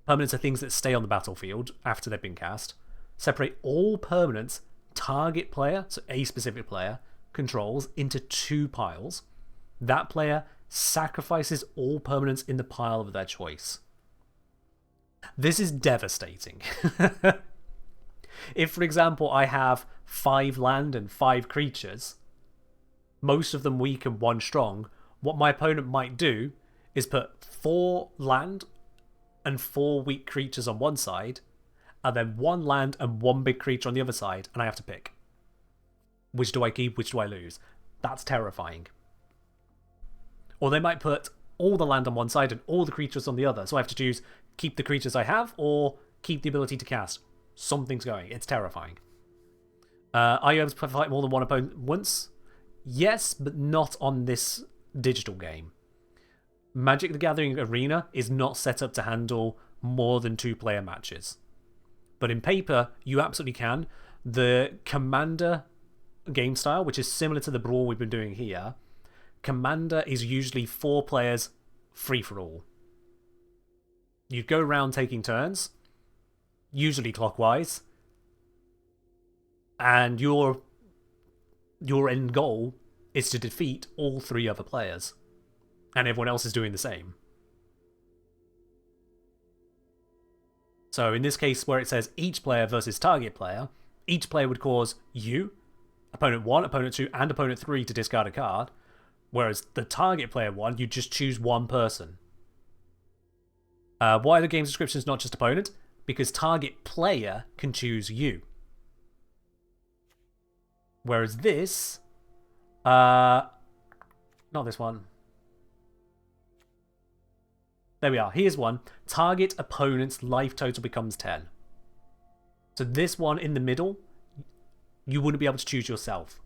Permanents are things that stay on the battlefield after they've been cast. Separate all permanents target player, so a specific player, controls into 2 piles. That player sacrifices all permanents in the pile of their choice. This is devastating. If, for example, I have 5 land and 5 creatures, most of them weak and 1 strong, what my opponent might do is put 4 land and 4 weak creatures on one side, and then 1 land and 1 big creature on the other side, and I have to pick. Which do I keep, which do I lose? That's terrifying. Or they might put all the land on one side and all the creatures on the other, so I have to choose keep the creatures I have or keep the ability to cast. Something's going. It's terrifying. Are you able to fight more than 1 opponent once? Yes, but not on this digital game. Magic the Gathering Arena is not set up to handle more than 2-player matches. But in paper, you absolutely can. The Commander game style, which is similar to the Brawl we've been doing here, Commander is usually 4 players, free-for-all. You go around taking turns, usually clockwise, and your end goal is to defeat all 3 other players. And everyone else is doing the same. So in this case where it says each player versus target player, each player would cause you, opponent 1, opponent 2, and opponent 3 to discard a card, whereas the target player one, you just choose 1 person. Why the game's description is not just opponent? Because target player can choose you. Whereas this, not this one. There we are. Here's one. Target opponent's life total becomes 10. So this one in the middle, you wouldn't be able to choose yourself.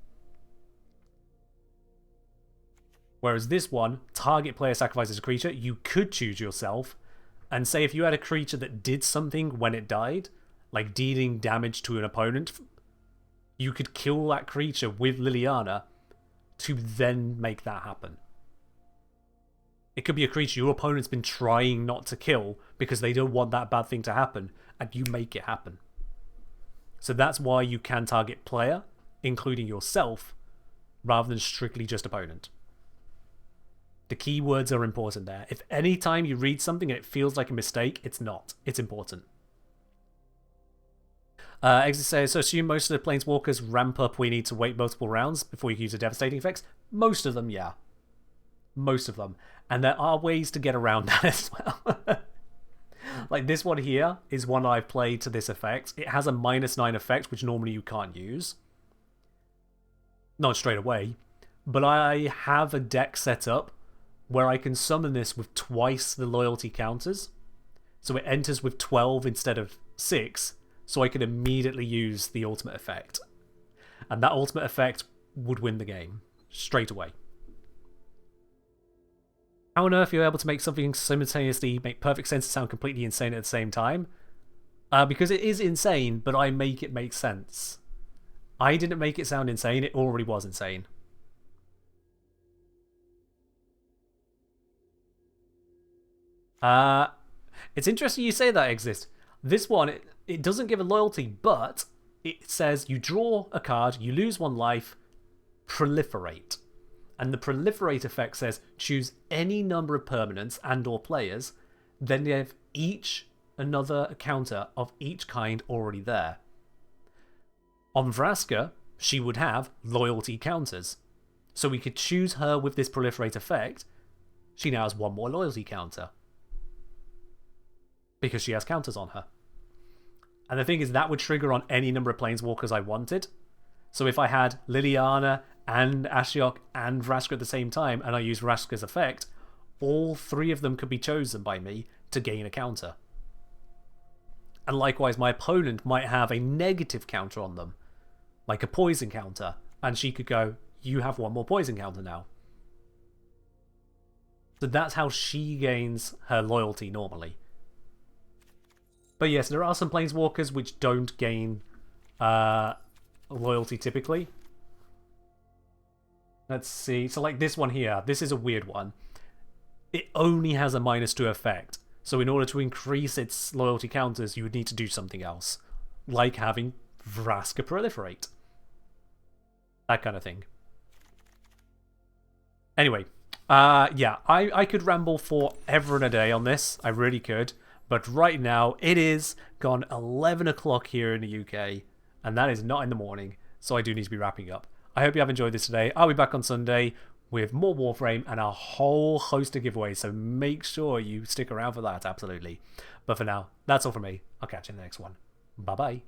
Whereas this one, target player sacrifices a creature, you could choose yourself. And say if you had a creature that did something when it died, like dealing damage to an opponent, you could kill that creature with Liliana to then make that happen. It could be a creature your opponent's been trying not to kill because they don't want that bad thing to happen, and you make it happen. So that's why you can target player, including yourself, rather than strictly just opponent. The keywords are important there. If any time you read something and it feels like a mistake, it's not. It's important. Exit says, so assume most of the Planeswalkers ramp up we need to wait multiple rounds before you can use the devastating effects. Most of them, yeah. Most of them. And there are ways to get around that as well. Like this one here is one I've played to this effect. It has a -9 effect, which normally you can't use. Not straight away. but I have a deck set up where I can summon this with twice the loyalty counters. So it enters with 12 instead of 6, so I can immediately use the ultimate effect. And that ultimate effect would win the game straight away. How on earth are you able to make something simultaneously make perfect sense and sound completely insane at the same time? Because it is insane, but I make it make sense. I didn't make it sound insane, it already was insane. It's interesting you say that exists. This one, it doesn't give a loyalty, but it says you draw a card, you lose 1 life, proliferate. And the proliferate effect says choose any number of permanents and or players, then they have each another counter of each kind already there. On Vraska, she would have loyalty counters. So we could choose her with this proliferate effect. She now has 1 more loyalty counter. Because she has counters on her. And the thing is, that would trigger on any number of planeswalkers I wanted. So if I had Liliana and Ashiok and Vraska at the same time, and I use Vraska's effect, all 3 of them could be chosen by me to gain a counter. And likewise, my opponent might have a negative counter on them, like a poison counter, and she could go, you have 1 more poison counter now. So that's how she gains her loyalty normally. But yes, there are some planeswalkers which don't gain loyalty typically. Let's see. So like this one here, this is a weird one. It only has a -2 effect. So in order to increase its loyalty counters, you would need to do something else. Like having Vraska proliferate. That kind of thing. Anyway, yeah, I could ramble forever and a day on this. I really could. But right now, it is gone 11 o'clock here in the UK, and that is not in the morning, so I do need to be wrapping up. I hope you have enjoyed this today. I'll be back on Sunday with more Warframe and a whole host of giveaways, so make sure you stick around for that, absolutely. But for now, that's all from me. I'll catch you in the next one. Bye-bye.